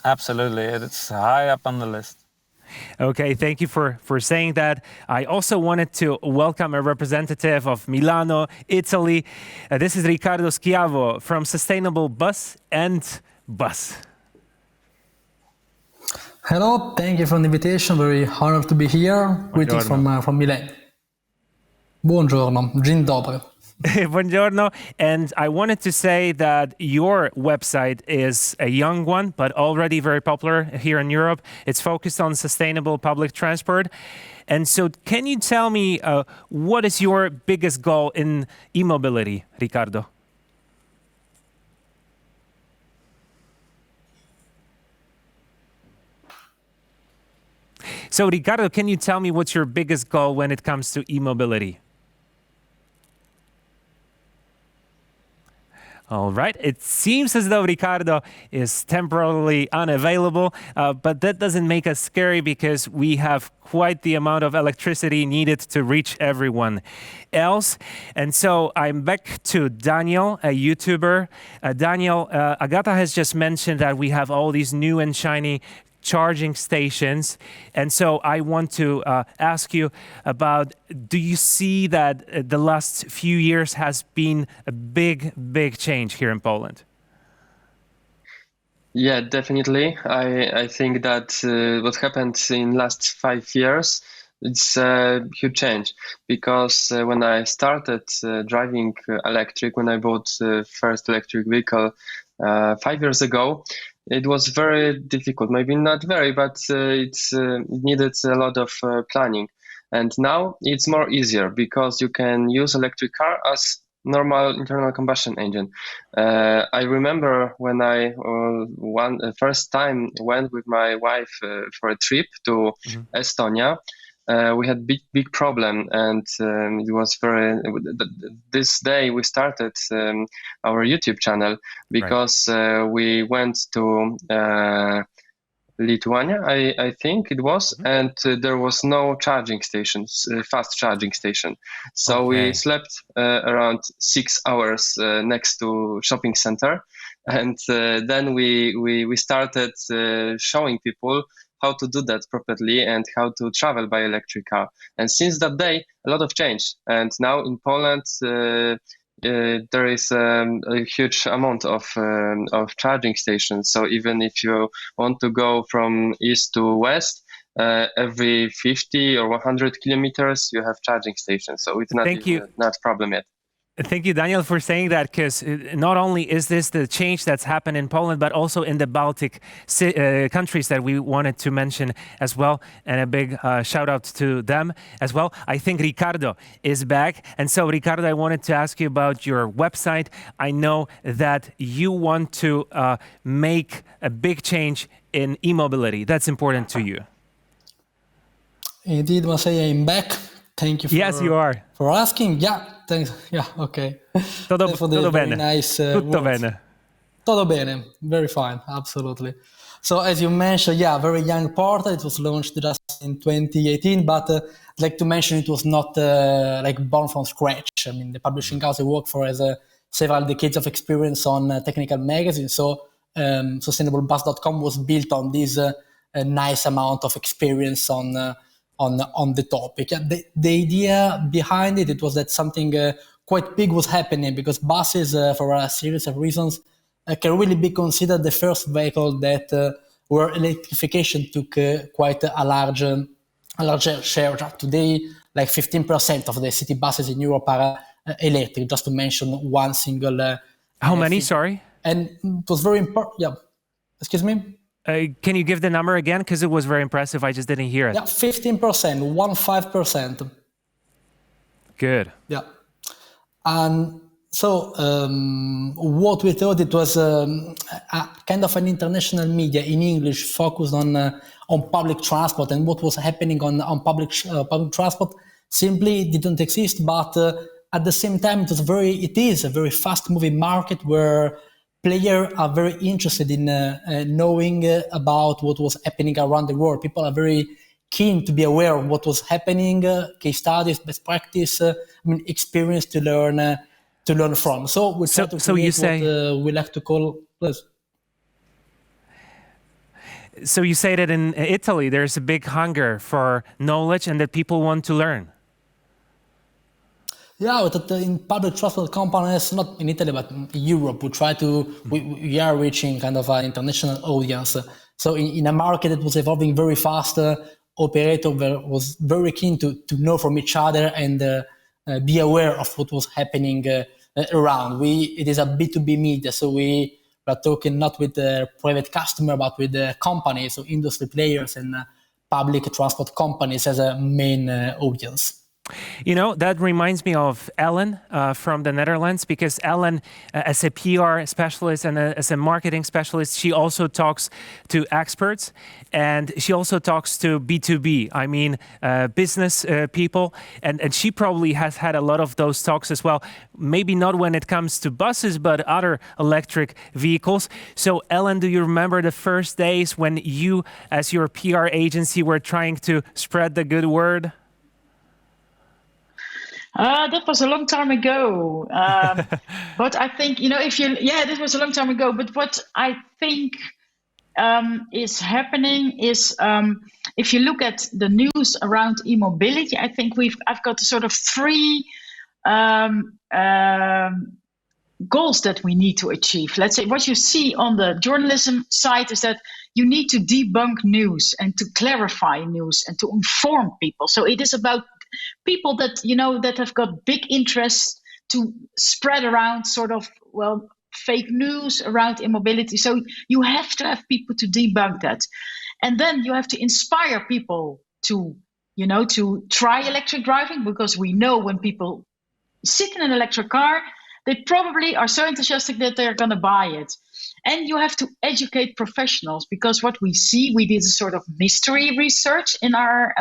Absolutely. It's high up on the list. Okay, thank you for saying that. I also wanted to welcome a representative of Milano, Italy. This is Riccardo Schiavo from Sustainable Bus and Bus. Hello, thank you for the invitation. Very honored to be here. Greetings from Milan. Buongiorno, dzień dobry. Buongiorno. And I wanted to say that your website is a young one, but already very popular here in Europe. It's focused on sustainable public transport. And so can you tell me what is your biggest goal in e-mobility, Riccardo? So, Riccardo, can you tell me what's your biggest goal when it comes to e-mobility? All right. It seems as though Riccardo is temporarily unavailable, but that doesn't make us scary because we have quite the amount of electricity needed to reach everyone else. And so I'm back to Daniel, a YouTuber. Daniel, Agata has just mentioned that we have all these new and shiny charging stations. And so I want to ask you about, do you see that the last few years has been a big change here in Poland? Yeah, definitely. I think that what happened in last 5 years, it's a huge change, because when I started driving electric, when I bought first electric vehicle 5 years ago, it was very difficult, maybe not very, but it needed a lot of planning. And now it's more easier because you can use electric car as normal internal combustion engine. I remember when I first time went with my wife for a trip to Estonia. We had big problem, and it was very. This day we started our YouTube channel because we went to Lithuania, I think it was, and there was no charging stations, fast charging station. So we slept around 6 hours next to shopping center, and then we started showing people how to do that properly and how to travel by electric car. And since that day, a lot of change. And now in Poland, there is a huge amount of charging stations. So even if you want to go from east to west, every 50 or 100 kilometers, you have charging stations. So it's not a problem yet. Thank you, Daniel, for saying that, because not only is this the change that's happened in Poland, but also in the Baltic countries that we wanted to mention as well. And a big shout out to them as well. I think Riccardo is back. And so, Riccardo, I wanted to ask you about your website. I know that you want to make a big change in e-mobility. That's important to you. Indeed, Masei, I'm back. Thank you you are. For asking. Yeah, thanks. Yeah, okay. Tutto bene. Nice Tutto words. bene. Tutto bene. Very fine. Absolutely. So as you mentioned, very young portal. It was launched just in 2018, but I'd like to mention it was not born from scratch. I mean, the publishing house I work for has several decades of experience on technical magazines. So sustainablebus.com was built on this nice amount of experience on the topic. The idea behind it was that something quite big was happening, because buses, for a series of reasons, can really be considered the first vehicle that where electrification took quite a larger share. Today, like 15% of the city buses in Europe are electric, just to mention one single. How many? Sorry. And it was very important. Yeah. Excuse me? Can you give the number again? Because it was very impressive. I just didn't hear it. Yeah, 15%, 15%. Good. Yeah. And so what we thought, it was a kind of an international media in English focused on public transport, and what was happening on public transport simply didn't exist. But at the same time, it is a very fast moving market where players are very interested in knowing about what was happening around the world. People are very keen to be aware of what was happening, case studies, best practice, experience to learn from. So we try to create what we like to call. So you say that in Italy there's a big hunger for knowledge and that people want to learn. Yeah, but in public transport companies, not in Italy, but in Europe, we are reaching kind of an international audience. So in a market that was evolving very fast, operator was very keen to know from each other and be aware of what was happening around. It is a B2B media, so we are talking not with the private customer, but with the companies, so industry players and public transport companies as a main audience. You know, that reminds me of Ellen from the Netherlands, because Ellen, as a PR specialist and as a marketing specialist, she also talks to experts and she also talks to B2B, I mean, business people. And she probably has had a lot of those talks as well. Maybe not when it comes to buses, but other electric vehicles. So, Ellen, do you remember the first days when you, as your PR agency, were trying to spread the good word? That was a long time ago. But I think, this was a long time ago. But what I think is happening is if you look at the news around e-mobility, I think I've got sort of three goals that we need to achieve. Let's say what you see on the journalism side is that you need to debunk news and to clarify news and to inform people. So it is about people that that have got big interests to spread around fake news around immobility. So you have to have people to debunk that, and then you have to inspire people to try electric driving, because we know when people sit in an electric car, they probably are so enthusiastic that they're going to buy it. And you have to educate professionals, because what we see, we did a sort of mystery research in our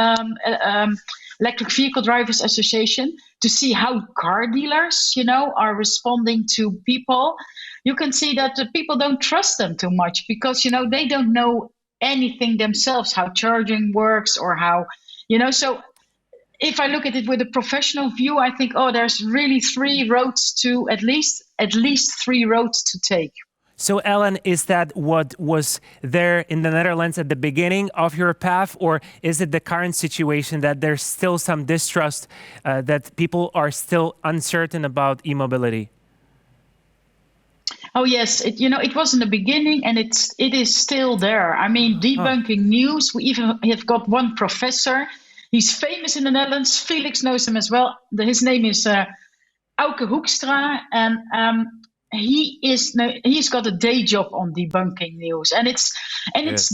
Electric Vehicle Drivers Association to see how car dealers, are responding to people. You can see that the people don't trust them too much because, they don't know anything themselves, how charging works or how, so if I look at it with a professional view, I think, there's really at least three roads to take. So, Ellen, is that what was there in the Netherlands at the beginning of your path, or is it the current situation that there's still some distrust, that people are still uncertain about e-mobility? Oh yes, it was in the beginning, and it is still there. I mean, debunking news. We even have got one professor. He's famous in the Netherlands. Felix knows him as well. His name is Auke Hoekstra, and he's got a day job on debunking news, and it's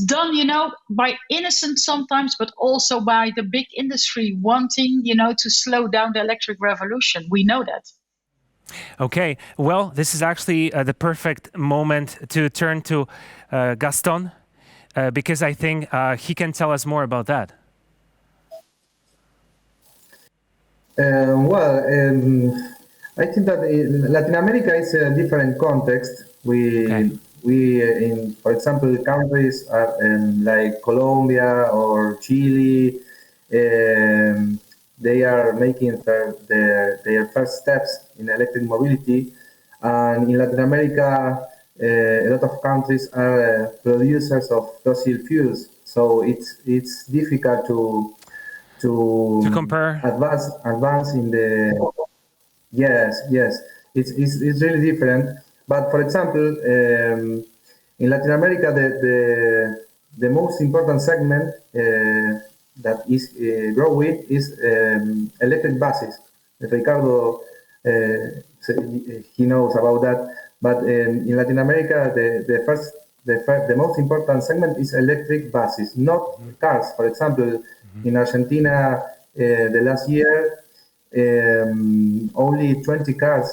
done by innocent sometimes, but also by the big industry wanting to slow down the electric revolution. We know that. Okay, well, this is actually the perfect moment to turn to Gaston, because I think he can tell us more about that. I think that in Latin America is a different context. For example, countries are, like Colombia or Chile, they are making their first steps in electric mobility. And in Latin America, a lot of countries are producers of fossil fuels. So it's difficult to compare, advance in the. Yes, it's really different. But for example, in Latin America, the most important segment that is growing is electric buses. Ricardo, he knows about that. But in Latin America, the most important segment is electric buses, not cars. For example, in Argentina, the last year, only 20 cars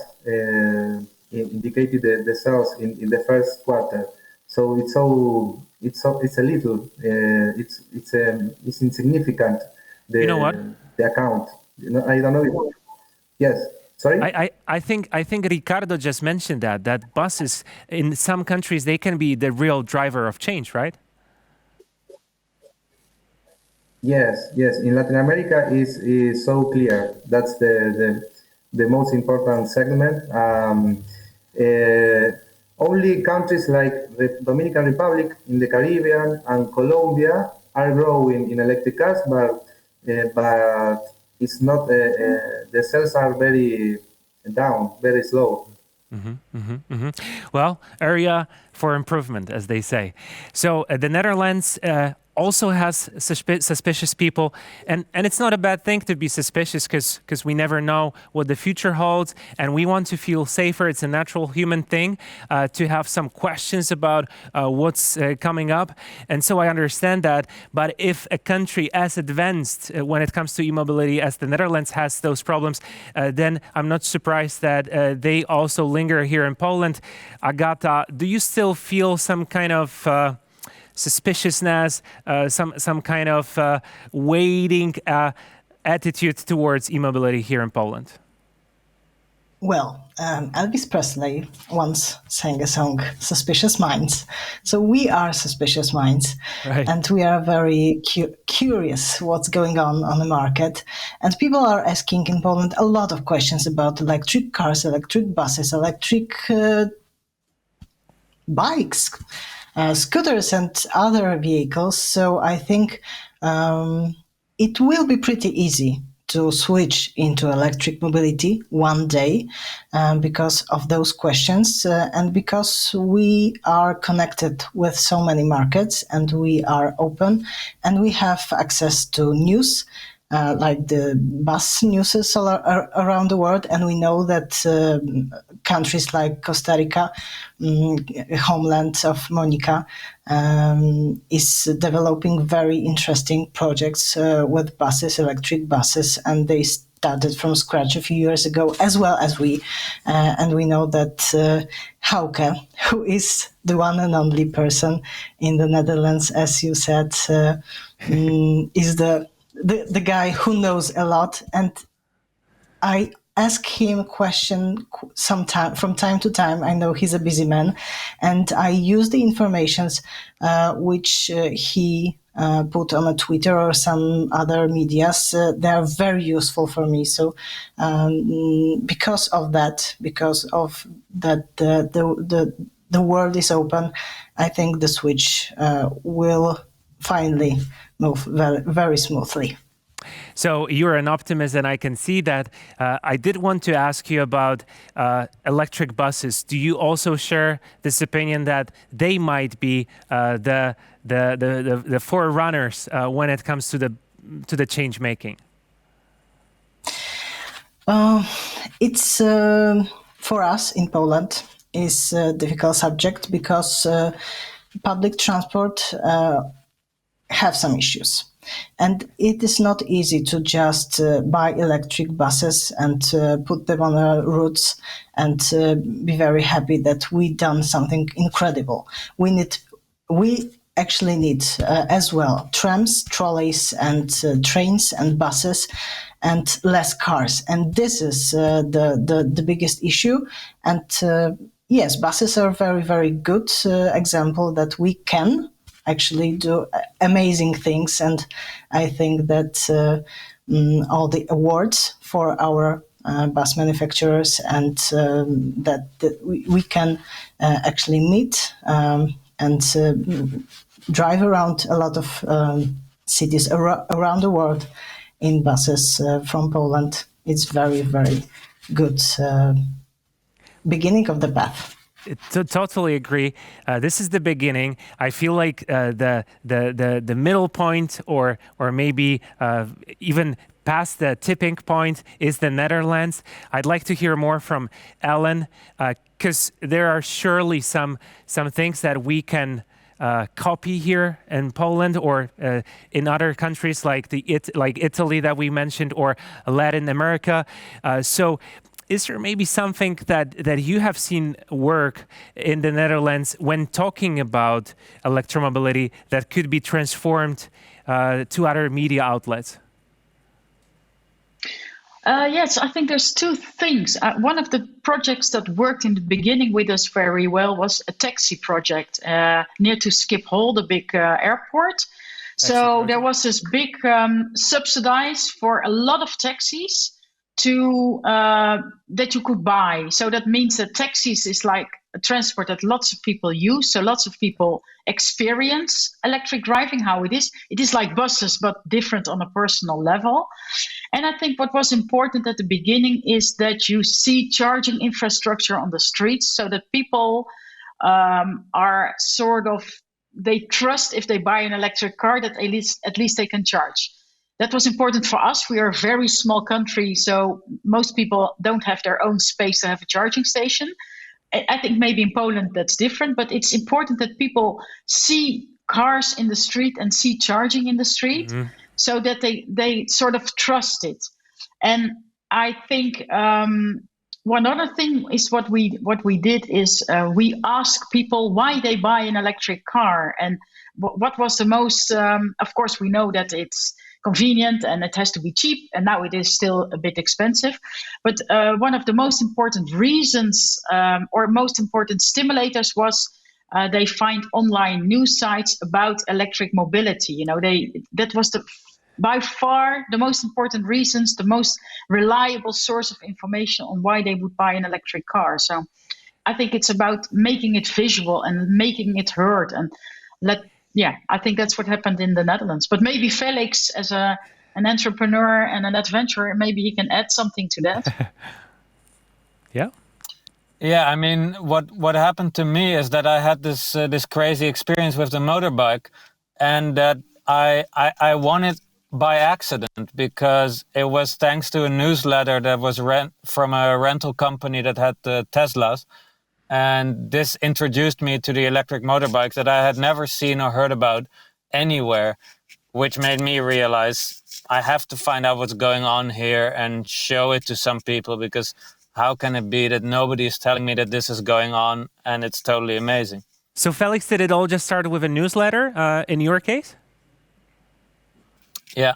indicated the sales in the first quarter. So it's a little. It's insignificant. You know what? The account. I don't know. Yes. Sorry? I think Ricardo just mentioned that buses in some countries, they can be the real driver of change, right? Yes. In Latin America is so clear. That's the most important segment. Only countries like the Dominican Republic in the Caribbean and Colombia are growing in electric cars, but it's not. The sales are very down, very slow. Well, area for improvement, as they say. So the Netherlands also has suspicious people, and it's not a bad thing to be suspicious because we never know what the future holds, and we want to feel safer. It's a natural human thing to have some questions about what's coming up, and so I understand that. But if a country as advanced when it comes to e-mobility as the Netherlands has those problems, then I'm not surprised that they also linger here in Poland. Agata, do you still feel some kind of suspiciousness, some kind of waiting attitude towards e-mobility here in Poland? Well, Elvis Presley once sang a song, Suspicious Minds. So we are suspicious minds, right. And we are very curious what's going on the market. And people are asking in Poland a lot of questions about electric cars, electric buses, electric bikes, scooters and other vehicles. So I think it will be pretty easy to switch into electric mobility one day because of those questions and because we are connected with so many markets and we are open and we have access to news like the bus news all around the world, and we know that countries like Costa Rica, homeland of Monica, is developing very interesting projects with buses, electric buses, and they started from scratch a few years ago, as well as we. And we know that Hauke, who is the one and only person in the Netherlands, as you said, is the guy who knows a lot. And I ask him a question from time to time. I know he's a busy man, and I use the informations which he put on a Twitter or some other medias. They are very useful for me. So because of that, the world is open, I think the switch will finally move very, very smoothly. So you're an optimist, and I can see that. I did want to ask you about electric buses. Do you also share this opinion that they might be the forerunners when it comes to the change making? It's for us in Poland is a difficult subject because public transport have some issues. And it is not easy to just buy electric buses and put them on our routes and be very happy that we done something incredible. We actually need as well trams, trolleys, and trains and buses, and less cars. And this is the biggest issue. And yes, buses are a very, very good example that we can actually do amazing things, and I think that all the awards for our bus manufacturers and that we can actually meet and drive around a lot of cities around the world in buses from Poland. It's very, very good beginning of the path. Totally agree. This is the beginning. I feel like the middle point, or maybe even past the tipping point, is the Netherlands. I'd like to hear more from Ellen, because there are surely some things that we can copy here in Poland or in other countries like Italy that we mentioned, or Latin America. So is there maybe something that you have seen work in the Netherlands when talking about electromobility that could be transformed to other media outlets? Yes, I think there's two things. One of the projects that worked in the beginning with us very well was a taxi project near to Schiphol, the big airport. So there was this big subsidize for a lot of taxis to that you could buy. So that means that taxis is like a transport that lots of people use. So lots of people experience electric driving, how it is. It is like buses, but different on a personal level. And I think what was important at the beginning is that you see charging infrastructure on the streets so that people are sort of, they trust if they buy an electric car that at least they can charge. That was important for us. We are a very small country, so most people don't have their own space to have a charging station. I think maybe in Poland that's different, but it's important that people see cars in the street and see charging in the street, so that they sort of trust it. And I think one other thing is what we did is we asked people why they buy an electric car and what was the most. Of course, we know that it's convenient and it has to be cheap, and now it is still a bit expensive. But one of the most important reasons or most important stimulators was they find online news sites about electric mobility. You know, that was by far the most important reasons, the most reliable source of information on why they would buy an electric car. So I think it's about making it visual and making it heard, and I think that's what happened in the Netherlands. But maybe Felix, as an entrepreneur and an adventurer, maybe he can add something to that. Yeah. Yeah, I mean, what happened to me is that I had this crazy experience with the motorbike, and that I won it by accident because it was thanks to a newsletter that was from a rental company that had the Teslas. And this introduced me to the electric motorbikes that I had never seen or heard about anywhere, which made me realize I have to find out what's going on here and show it to some people, because how can it be that nobody is telling me that this is going on and it's totally amazing? So Felix, did it all just start with a newsletter in your case? Yeah.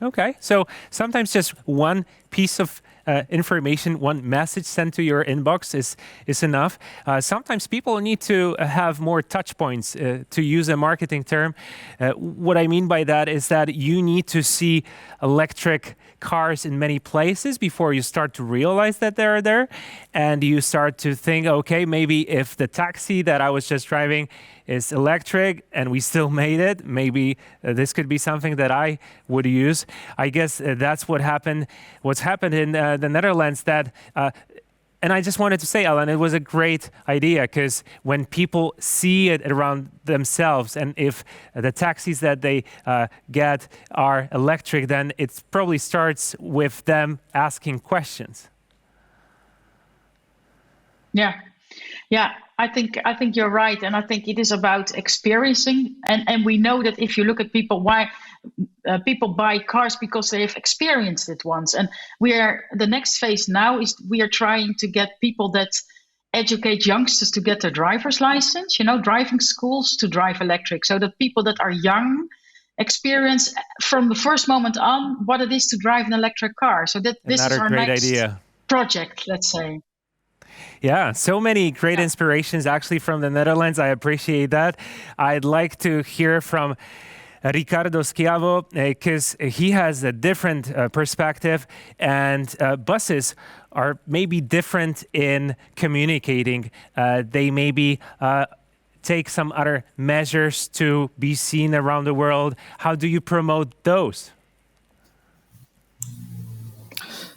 Okay. So sometimes just one piece of information, one message sent to your inbox is enough. Sometimes people need to have more touch points, to use a marketing term. What I mean by that is that you need to see electric cars in many places before you start to realize that they're there. And you start to think, okay, maybe if the taxi that I was just driving is electric and we still made it, maybe this could be something that I would use. I guess that's what's happened in the Netherlands. And I just wanted to say, Alan, it was a great idea, because when people see it around themselves, and if the taxis that they get are electric, then it probably starts with them asking questions. Yeah, I think you're right, and I think it is about experiencing. And we know that if you look at people, why people buy cars, because they have experienced it once. And the next phase now is we are trying to get people that educate youngsters to get their driver's license. Driving schools to drive electric, so that people that are young experience from the first moment on what it is to drive an electric car. So this is our next idea. Project, let's say. Yeah, so many great inspirations actually from the Netherlands. I appreciate that. I'd like to hear from Ricardo Schiavo, because he has a different perspective, and buses are maybe different in communicating. They maybe take some other measures to be seen around the world. How do you promote those?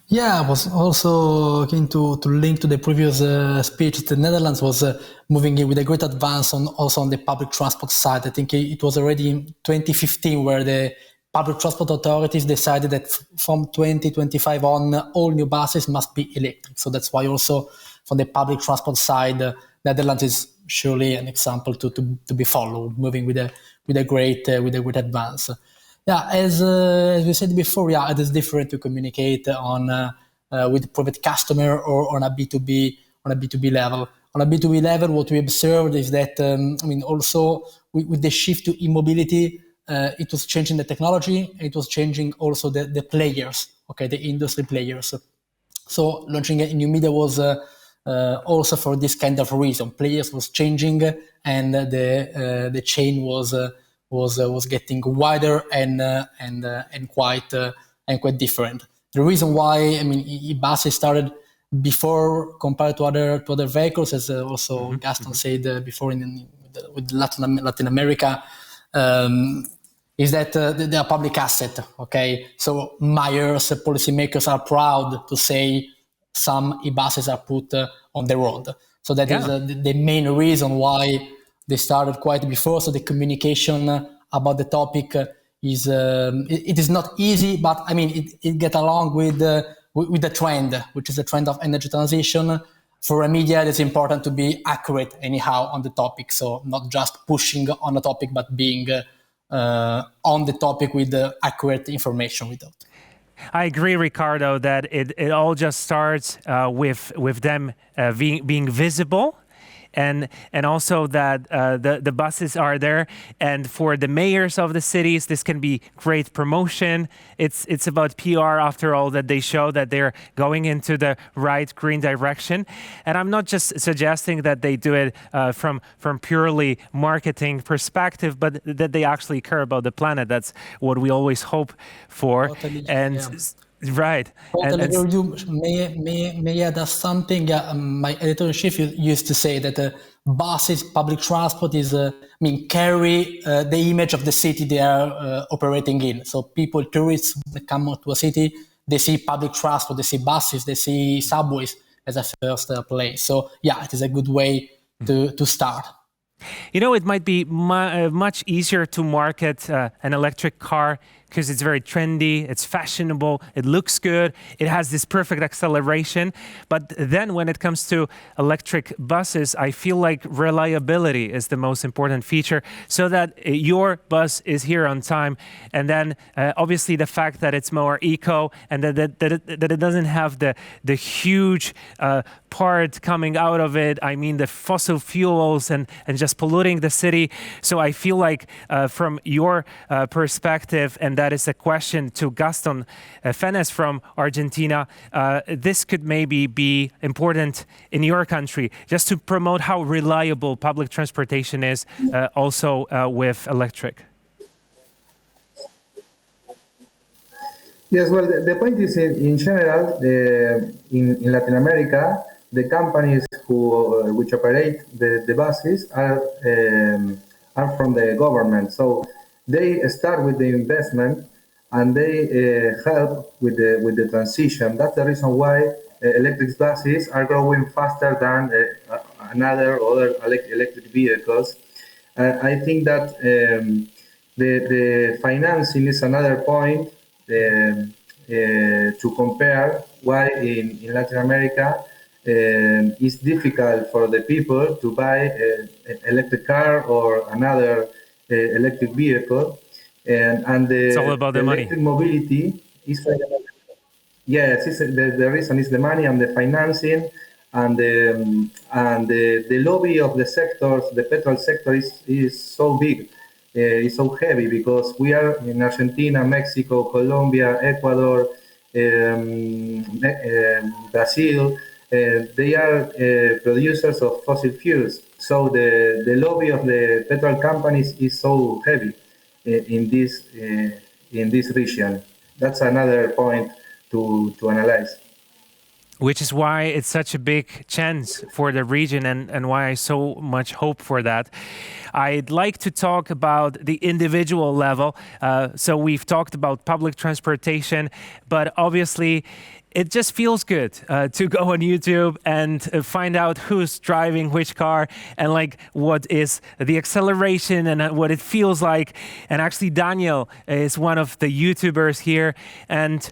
Yeah, I was also keen to link to the previous speech. The Netherlands was moving in with a great advance also on the public transport side. I think it was already in 2015 where the public transport authorities decided that from 2025 on, all new buses must be electric. So that's why also from the public transport side, Netherlands is surely an example to be followed, moving with a great advance. Yeah, as we said before, it is different to communicate with private customer or on a B2B level. On a B2B level, what we observed is that also with the shift to e-mobility, it was changing the technology. It was changing also the players, okay, the industry players. So launching a new media was also for this kind of reason. Players was changing, and the chain was getting wider and quite different. The reason why, I mean, e-buses started before compared to other vehicles, as also Gaston said before with Latin America, is that they are public asset. Okay, so mayors, policymakers are proud to say some e-buses are put on the road. So that is the main reason why they started quite before. So the communication about the topic is it is not easy, but I mean it get along with the trend, which is the trend of energy transition. For a media, it's important to be accurate anyhow on the topic. So not just pushing on the topic, but being on the topic with the accurate information without. I agree, Ricardo, that it all just starts with them being visible. And also that the buses are there, and for the mayors of the cities, this can be great promotion. It's about PR after all, that they show that they're going into the right green direction. And I'm not just suggesting that they do it from purely marketing perspective, but that they actually care about the planet. That's what we always hope for. Totally, and. Yeah. Right. Totally agree with you. May I add something? My editor-in-chief used to say that buses, public transport is, carry the image of the city they are operating in. So people, tourists, that come to a city, they see public transport, they see buses, they see subways as a first place. So yeah, it is a good way to start. You know, it might be much easier to market an electric car because it's very trendy, it's fashionable, it looks good, it has this perfect acceleration. But then when it comes to electric buses, I feel like reliability is the most important feature, so that your bus is here on time. And then obviously the fact that it's more eco, and that it doesn't have the huge part coming out of it. I mean, the fossil fuels and just polluting the city. So I feel like from your perspective, and that is a question to Gaston Fenes from Argentina, this could maybe be important in your country, just to promote how reliable public transportation is also with electric. Yes, well, the point is in general, in Latin America, the companies which operate the buses are from the government. So they start with the investment and they help with the transition. That's the reason why electric buses are growing faster than other electric vehicles. I think that the financing is another point to compare why in Latin America it's difficult for the people to buy an electric car or another electric vehicle, and it's all about the money. Electric mobility is the reason is the money and the financing, and the lobby of the sectors. The petrol sector is so big, is so heavy, because we are in Argentina, Mexico, Colombia, Ecuador, Brazil. They are producers of fossil fuels, so the lobby of the petrol companies is so heavy in this region. That's another point to analyze. Which is why it's such a big chance for the region, and why I so much hope for that. I'd like to talk about the individual level. So we've talked about public transportation, but obviously it just feels good to go on YouTube and find out who's driving which car, and like what is the acceleration and what it feels like. And actually Daniel is one of the YouTubers here, and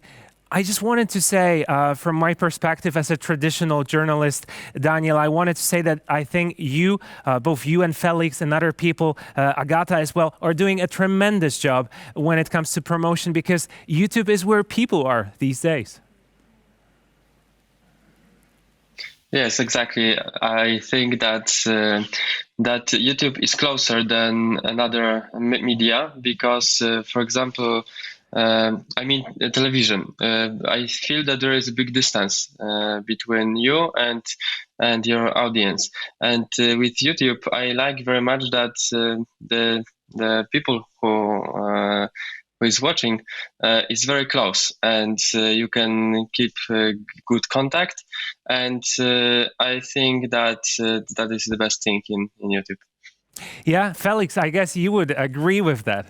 I just wanted to say, from my perspective as a traditional journalist, Daniel, I wanted to say that I think you, both you and Felix and other people, Agata as well, are doing a tremendous job when it comes to promotion, because YouTube is where people are these days. Yes, exactly. I think that that YouTube is closer than another media because, for example, television. I feel that there is a big distance between you and your audience. And with YouTube, I like very much that the people who is watching is very close, and you can keep good contact. And I think that that is the best thing in YouTube. Yeah, Felix, I guess you would agree with that.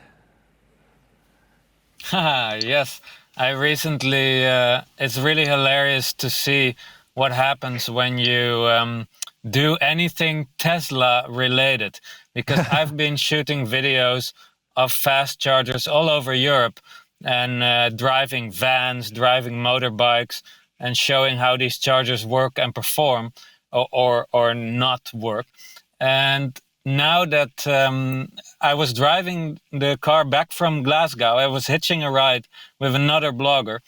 Yes, I recently, it's really hilarious to see what happens when you do anything Tesla related, because I've been shooting videos of fast chargers all over Europe and driving vans, driving motorbikes, and showing how these chargers work and perform or not work. And now that I was driving the car back from Glasgow, I was hitching a ride with another blogger.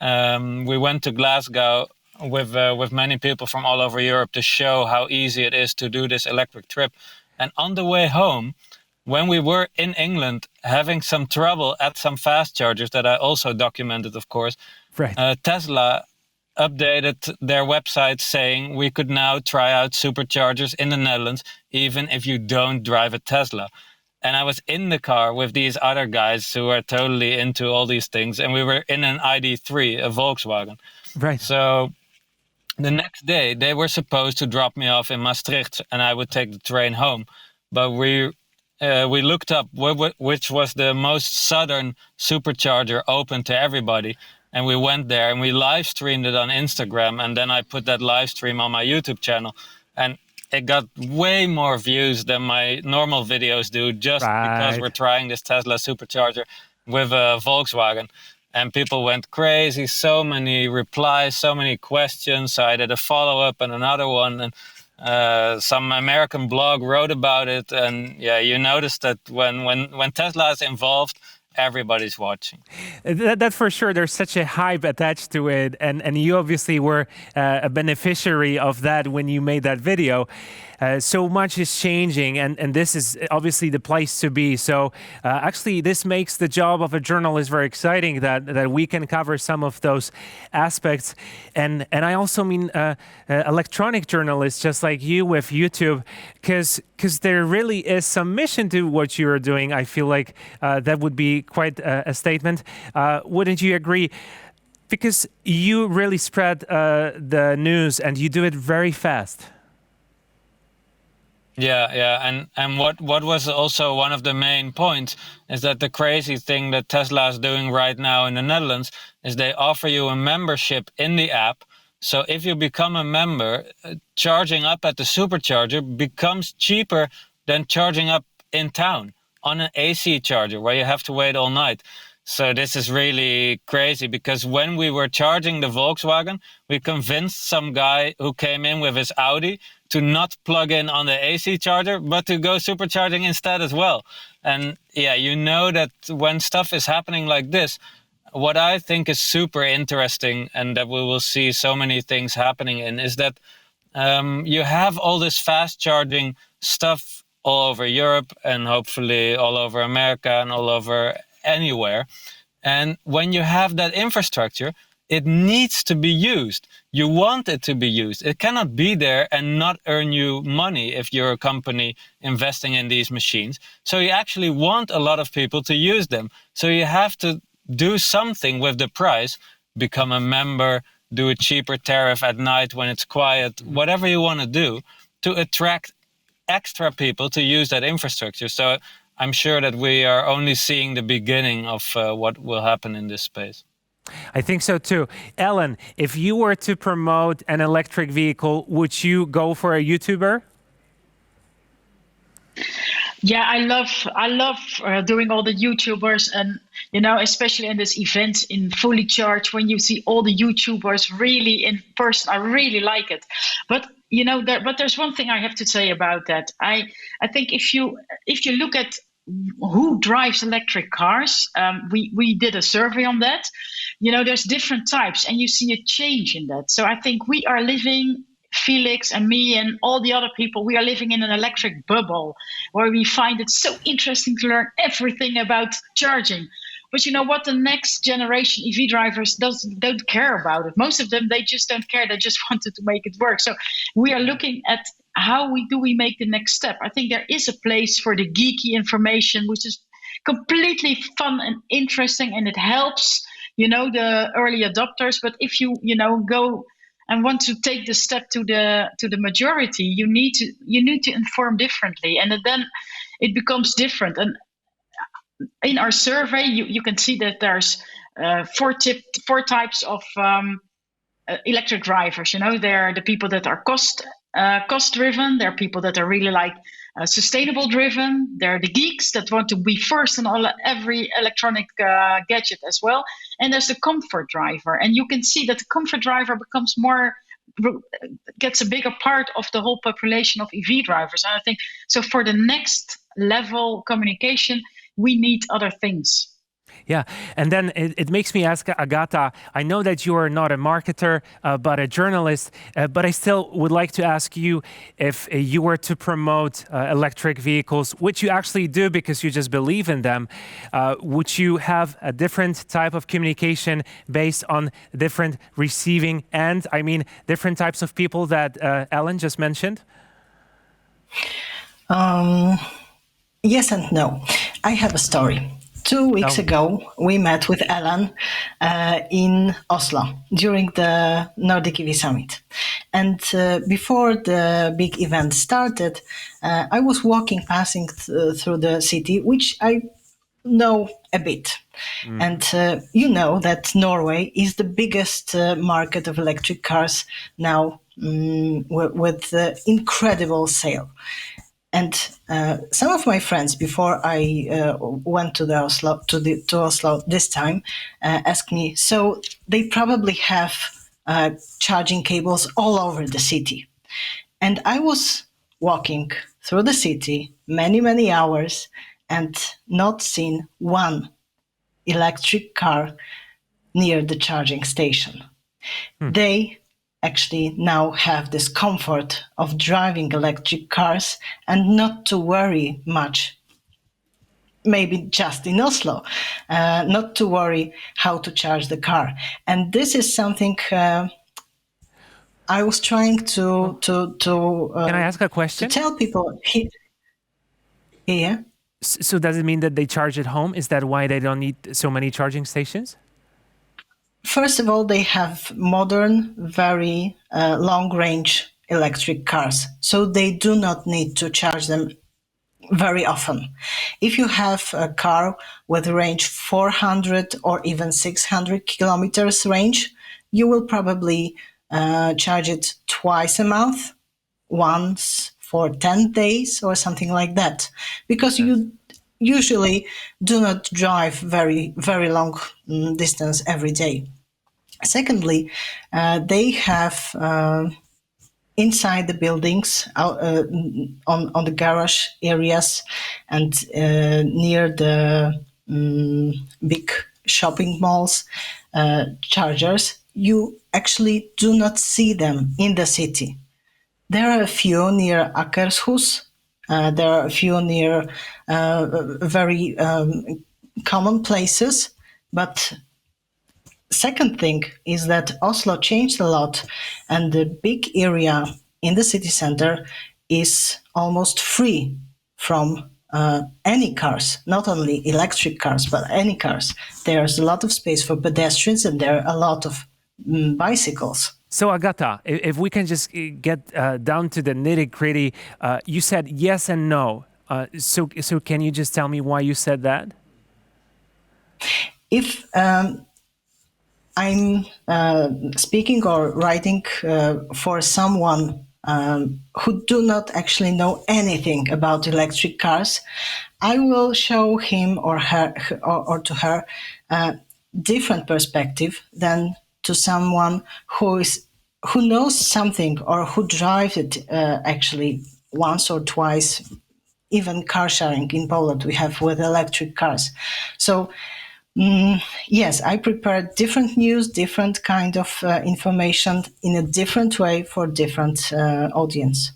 We went to Glasgow with many people from all over Europe to show how easy it is to do this electric trip. And on the way home, when we were in England having some trouble at some fast chargers that I also documented, of course, right. Tesla updated their website saying we could now try out superchargers in the Netherlands, even if you don't drive a Tesla. And I was in the car with these other guys who are totally into all these things, and we were in an ID3, a Volkswagen. Right. So the next day, they were supposed to drop me off in Maastricht, and I would take the train home. But we looked up which was the most southern supercharger open to everybody. And we went there and we live streamed it on Instagram. And then I put that live stream on my YouTube channel. And it got way more views than my normal videos do, just because we're trying this Tesla supercharger with a Volkswagen. And people went crazy, so many replies, so many questions. So I did a follow-up and another one. And some American blog wrote about it. And yeah, you notice that when Tesla is involved, everybody's watching. That for sure. There's such a hype attached to it, and you obviously were a beneficiary of that when you made that video. So much is changing, and this is obviously the place to be. So actually, this makes the job of a journalist very exciting, that we can cover some of those aspects. And I also mean electronic journalists, just like you with YouTube, because there really is some mission to what you are doing. I feel like that would be quite a statement. Wouldn't you agree? Because you really spread the news, and you do it very fast. Yeah, and what was also one of the main points is that the crazy thing that Tesla is doing right now in the Netherlands is they offer you a membership in the app. So if you become a member, charging up at the supercharger becomes cheaper than charging up in town on an AC charger where you have to wait all night. So this is really crazy, because when we were charging the Volkswagen, we convinced some guy who came in with his Audi to not plug in on the AC charger, but to go supercharging instead as well. And yeah, you know that when stuff is happening like this, what I think is super interesting, and that we will see so many things happening in, is that you have all this fast charging stuff all over Europe and hopefully all over America and all over anywhere. And when you have that infrastructure, it needs to be used. You want it to be used. It cannot be there and not earn you money if you're a company investing in these machines. So you actually want a lot of people to use them. So you have to do something with the price, become a member, do a cheaper tariff at night when it's quiet, whatever you want to do to attract extra people to use that infrastructure. So I'm sure that we are only seeing the beginning of what will happen in this space. I think so too. Ellen, if you were to promote an electric vehicle, would you go for a YouTuber? Yeah, I love doing all the YouTubers, and especially in this event in Fully Charged, when you see all the YouTubers really in person, I really like it. But but there's one thing I have to say about that. I think if you look at who drives electric cars, we did a survey on that. There's different types, and you see a change in that. So I think we are living Felix and me and all the other people, we are living in an electric bubble where we find it so interesting to learn everything about charging. But you know what? The next generation EV drivers don't care about it. Most of them, they just don't care. They just wanted to make it work. So we are looking at how we make the next step. I think there is a place for the geeky information, which is completely fun and interesting, and it helps, the early adopters. But if you, go and want to take the step to the majority, you need to inform differently, and then it becomes different. And in our survey, you can see that there's four types of electric drivers. They're the people that are cost driven. There are people that are really sustainable driven. There are the geeks that want to be first on every electronic gadget as well. And there's the comfort driver. And you can see that the comfort driver gets a bigger part of the whole population of EV drivers. And I think so for the next level communication, we need other things. Yeah, and then it makes me ask Agata, I know that you are not a marketer, but a journalist, but I still would like to ask you if you were to promote electric vehicles, which you actually do because you just believe in them, would you have a different type of communication based on different receiving and, different types of people that Ellen just mentioned? Yes and no. I have a story. 2 weeks ago, we met with Ellen in Oslo during the Nordic EV Summit. And before the big event started, I was passing through the city, which I know a bit. And you know that Norway is the biggest market of electric cars now, with incredible sale. And some of my friends, before I went to Oslo this time, asked me, so they probably have charging cables all over the city. And I was walking through the city many, many hours and not seen one electric car near the charging station. They actually now have this comfort of driving electric cars and not to worry much, maybe just in Oslo, not to worry how to charge the car. And this is something I was trying to Can I ask a question? To tell people. Yeah. So does it mean that they charge at home? Is that why they don't need so many charging stations? First of all, they have modern, very long-range electric cars, so they do not need to charge them very often. If you have a car with range 400 or even 600 kilometers range, you will probably charge it twice a month, once for 10 days or something like that, because you usually do not drive very, very long distance every day. Secondly, they have inside the buildings, on the garage areas and near the big shopping malls, chargers. You actually do not see them in the city. There are a few near Akershus. There are a few near very common places. But second thing is that Oslo changed a lot, and the big area in the city center is almost free from any cars, not only electric cars, but any cars. There's a lot of space for pedestrians, and there are a lot of bicycles. So Agata, if we can just get down to the nitty-gritty, you said yes and no. So can you just tell me why you said that? If I'm speaking or writing for someone who do not actually know anything about electric cars, I will show him or her or to her different perspective than to someone who knows something or who drives it actually once or twice. Even car sharing in Poland we have with electric cars. So Yes, I prepare different news, different kind of information in a different way for different audience.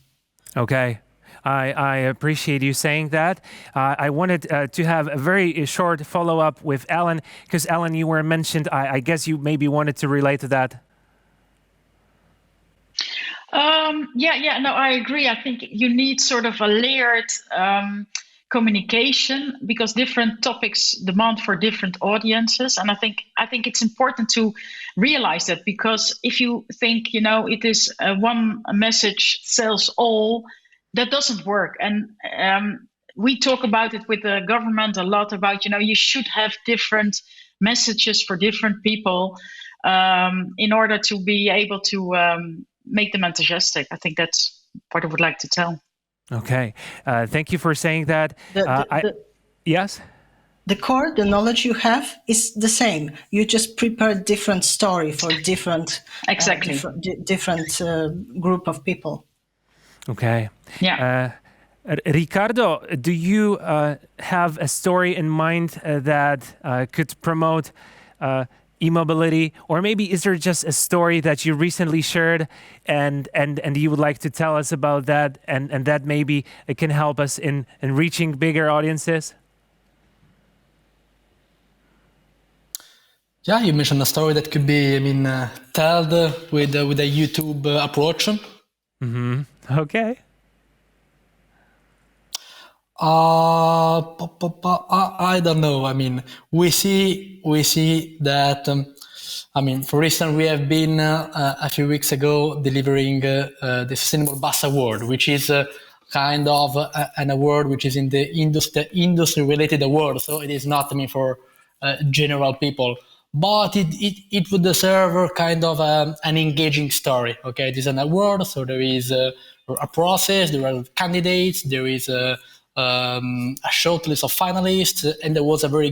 Okay. I appreciate you saying that. I wanted to have a very short follow-up with Ellen, because Ellen, you were mentioned. I guess you maybe wanted to relate to that. No, I agree. I think you need sort of a layered communication because different topics demand for different audiences, and I think it's important to realize that, because if you think it is one message sells all, that doesn't work. And we talk about it with the government a lot about you should have different messages for different people in order to be able to make them enthusiastic. I think that's what I would like to tell. Okay, thank you for saying that. Yes? The core, the knowledge you have is the same. You just prepare different story for different different group of people. Okay. Yeah. Ricardo, do you have a story in mind that could promote e-mobility, or maybe is there just a story that you recently shared and you would like to tell us about that, and that maybe it can help us in reaching bigger audiences? Yeah, you mentioned a story that could be, told with a YouTube approach. Mm-hmm. Okay. I don't know. We see that. For instance, we have been a few weeks ago delivering the Sustainable Bus Award, which is kind of an award which is in the industry-related award. So it is not for general people, but it would deserve kind of an engaging story. Okay, it is an award, so there is a process, there are candidates, there is a short list of finalists, and there was a very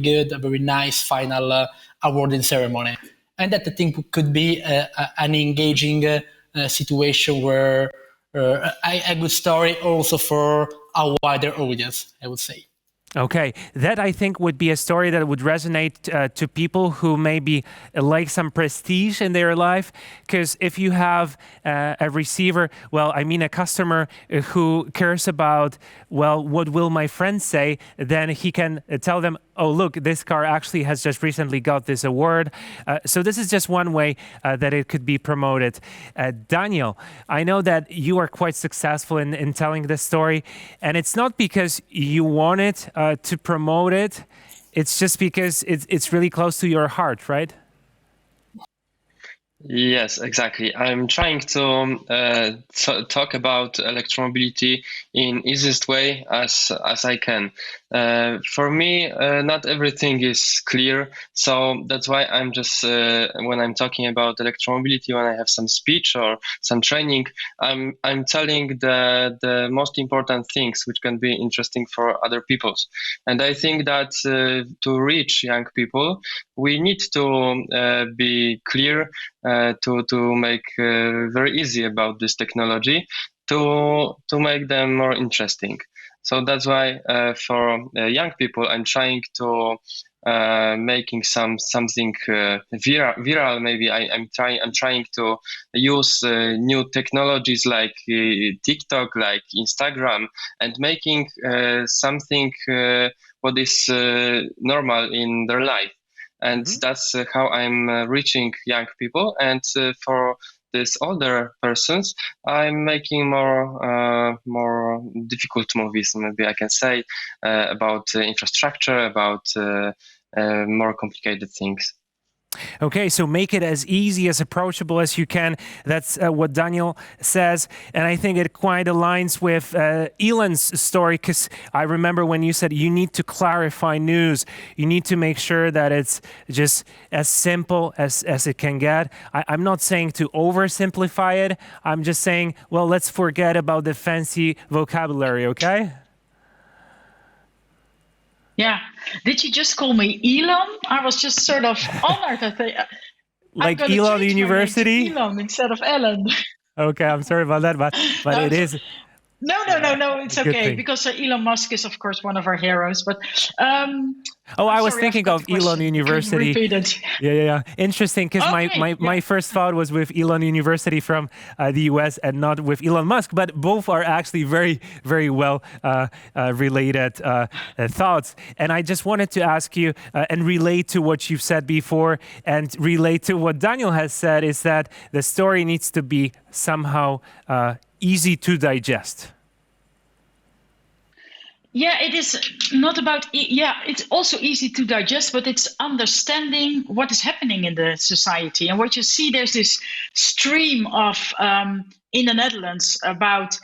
nice final awarding ceremony. And that I think could be an engaging situation where a good story also for a wider audience, I would say. Okay, that I think would be a story that would resonate to people who maybe like some prestige in their life. Because if you have a receiver, a customer who cares about, what will my friends say, then he can tell them, oh, look, this car actually has just recently got this award. So this is just one way that it could be promoted. Daniel, I know that you are quite successful in telling this story, and it's not because you want it to promote it. It's just because it's really close to your heart, right? Yes, exactly. I'm trying to talk about electromobility in easiest way as I can. For me, not everything is clear, so that's why I'm just when I'm talking about electromobility, when I have some speech or some training, I'm telling the most important things which can be interesting for other people. And I think that to reach young people, we need to be clear. To make very easy about this technology, to make them more interesting. So that's why for young people, I'm trying to making something viral. Maybe I'm trying to use new technologies like TikTok, like Instagram, and making something what is normal in their life. And that's how I'm reaching young people. And for these older persons, I'm making more difficult movies, maybe I can say, about infrastructure, about more complicated things. Okay, so make it as easy, as approachable as you can. That's what Daniel says. And I think it quite aligns with Elon's story, because I remember when you said you need to clarify news. You need to make sure that it's just as simple as it can get. I'm not saying to oversimplify it. I'm just saying, let's forget about the fancy vocabulary, okay? Yeah. Did you just call me Elon? I was just sort of honored. I think. Like Elon University? Elon instead of Ellen. Okay, I'm sorry about that, but it is. No, it's Good okay thing. because Elon Musk is, of course, one of our heroes. But I was sorry, I thinking forgot of the question. Elon Can you University. repeat it? Yeah. Interesting, because Okay, my first thought was with Elon University from the US and not with Elon Musk, but both are actually very, very well related thoughts. And I just wanted to ask you and relate to what you've said before and relate to what Daniel has said, is that the story needs to be somehow easy to digest. Yeah, it is not about, it's also easy to digest, but it's understanding what is happening in the society. And what you see, there's this stream of, in the Netherlands about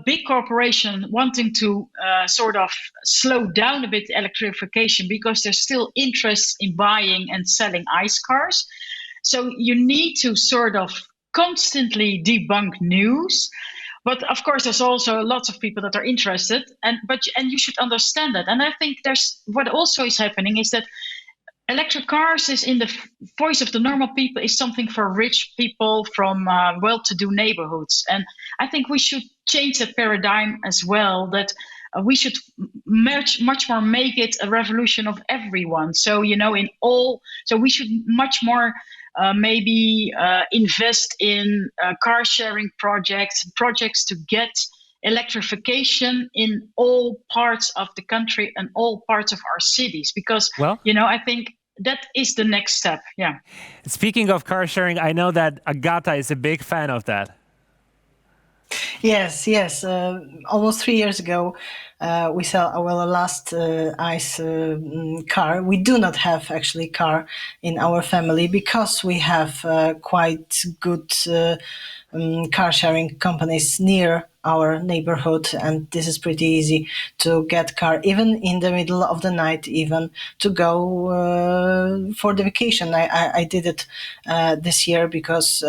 big corporation wanting to sort of slow down a bit electrification because there's still interest in buying and selling ICE cars. So you need to sort of constantly debunk news. But of course, there's also lots of people that are interested, and you should understand that. And I think there's what also is happening is that electric cars is in the voice of the normal people, is something for rich people from well-to-do neighborhoods. And I think we should change that paradigm as well. That we should much more make it a revolution of everyone. So so we should much more. Maybe invest in car sharing projects to get electrification in all parts of the country and all parts of our cities, because I think that is the next step. Yeah. Speaking of car sharing, I know that Agata is a big fan of that. Yes. Almost 3 years ago, we sell our last ICE car. We do not have actually car in our family because we have quite good car sharing companies near our neighborhood, and this is pretty easy to get car even in the middle of the night, even to go for the vacation. I did it this year because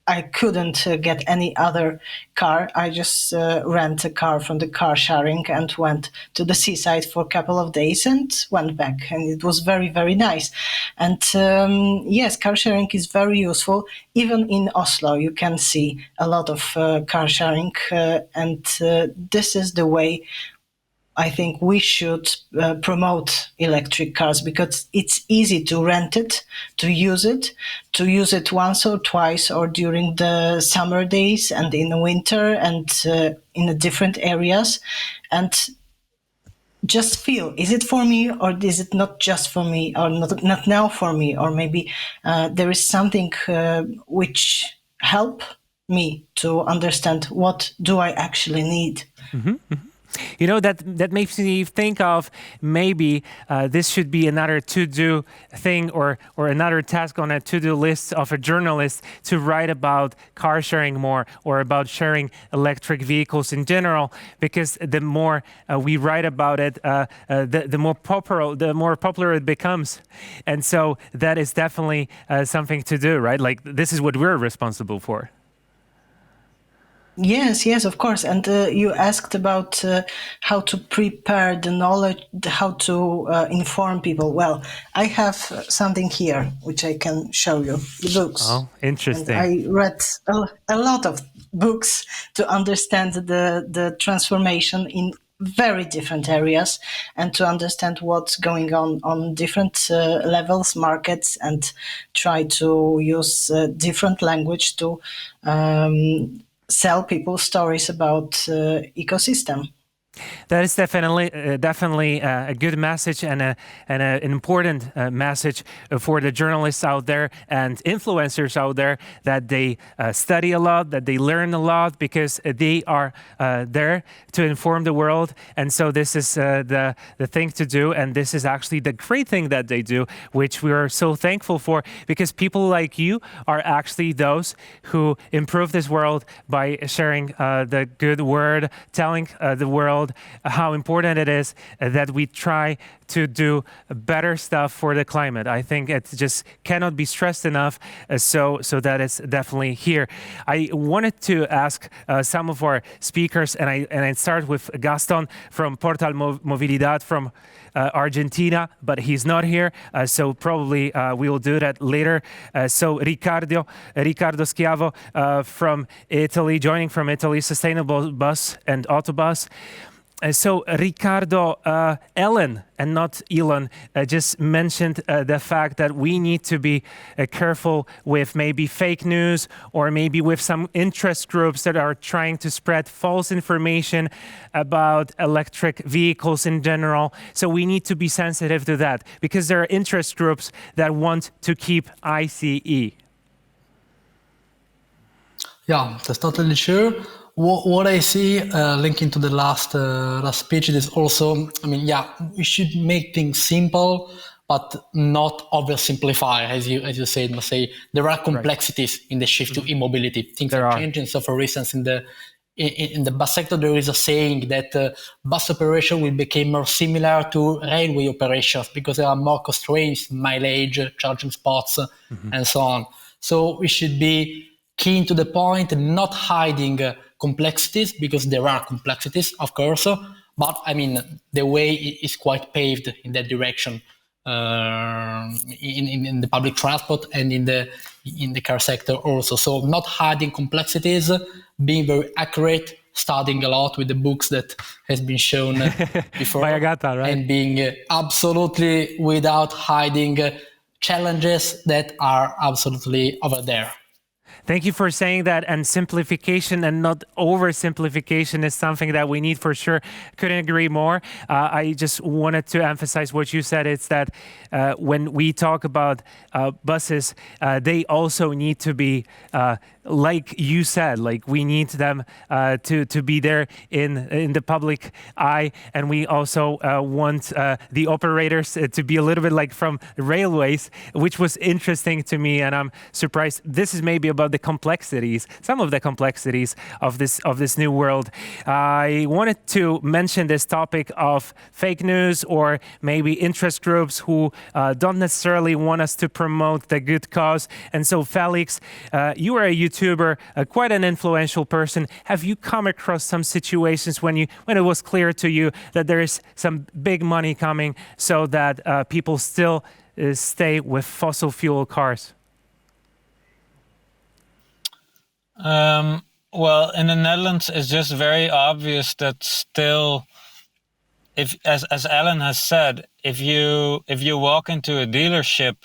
I couldn't get any other car. I just rent a car from the car sharing and went to the seaside for a couple of days and went back. And it was very, very nice. And yes, car sharing is very useful. Even in Oslo, you can see a lot of car sharing. And this is the way I think we should promote electric cars, because it's easy to rent it, to use it once or twice, or during the summer days and in the winter and in the different areas, and just feel, is it for me or is it not just for me, or not now for me, or maybe there is something which help me to understand what do I actually need. Mm-hmm. That makes me think of maybe this should be another to-do thing or another task on a to-do list of a journalist, to write about car sharing more or about sharing electric vehicles in general, because the more we write about it, the more popular it becomes. And so that is definitely something to do, right? Like, this is what we're responsible for. Yes, of course. And you asked about how to prepare the knowledge, how to inform people. Well, I have something here which I can show you, the books. Oh, interesting. And I read a lot of books to understand the transformation in very different areas, and to understand what's going on different levels, markets, and try to use different language to sell people stories about ecosystem. That is definitely a good message and an important message for the journalists out there and influencers out there, that they study a lot, that they learn a lot, because they are there to inform the world. And so this is the thing to do, and this is actually the great thing that they do, which we are so thankful for, because people like you are actually those who improve this world by sharing the good word, telling the world how important it is that we try to do better stuff for the climate. I think it just cannot be stressed enough. So that is definitely here. I wanted to ask some of our speakers, and I start with Gaston from Portal Movilidad from Argentina, but he's not here, so probably we will do that later. So Riccardo Schiavo from Italy, joining from Italy, Sustainable Bus and Autobus. So Riccardo, Ellen, and not Elon, just mentioned the fact that we need to be careful with maybe fake news or maybe with some interest groups that are trying to spread false information about electric vehicles in general. So we need to be sensitive to that because there are interest groups that want to keep ICE. Yeah, that's totally true. What I see linking to the last speech is also, I mean, yeah, we should make things simple, but not oversimplify, as you said, Massey. There are complexities in the shift to e-mobility. Things are changing. So, for instance, in the bus sector, there is a saying that bus operation will become more similar to railway operations because there are more constraints, mileage, charging spots, and so on. So we should be keen to the point, not hiding complexities, because there are complexities, of course, but I mean, the way is quite paved in that direction in the public transport and in the car sector also. So not hiding complexities, being very accurate, studying a lot with the books that has been shown before, by Agata, right? And being absolutely without hiding challenges that are absolutely over there. Thank you for saying that. And simplification and not oversimplification is something that we need for sure. Couldn't agree more. I just wanted to emphasize what you said. It's that when we talk about buses, they also need to be like you said, like we need them to be there in the public eye, and we also want the operators to be a little bit like from railways, which was interesting to me, and I'm surprised. This is maybe about the complexities, some of the complexities of this new world. I wanted to mention this topic of fake news or maybe interest groups who don't necessarily want us to promote the good cause. And so, Felix, you are a YouTuber, quite an influential person. Have you come across some situations when it was clear to you that there is some big money coming so that people still stay with fossil fuel cars? Well, in the Netherlands, it's just very obvious that still, if as Alan has said, if you walk into a dealership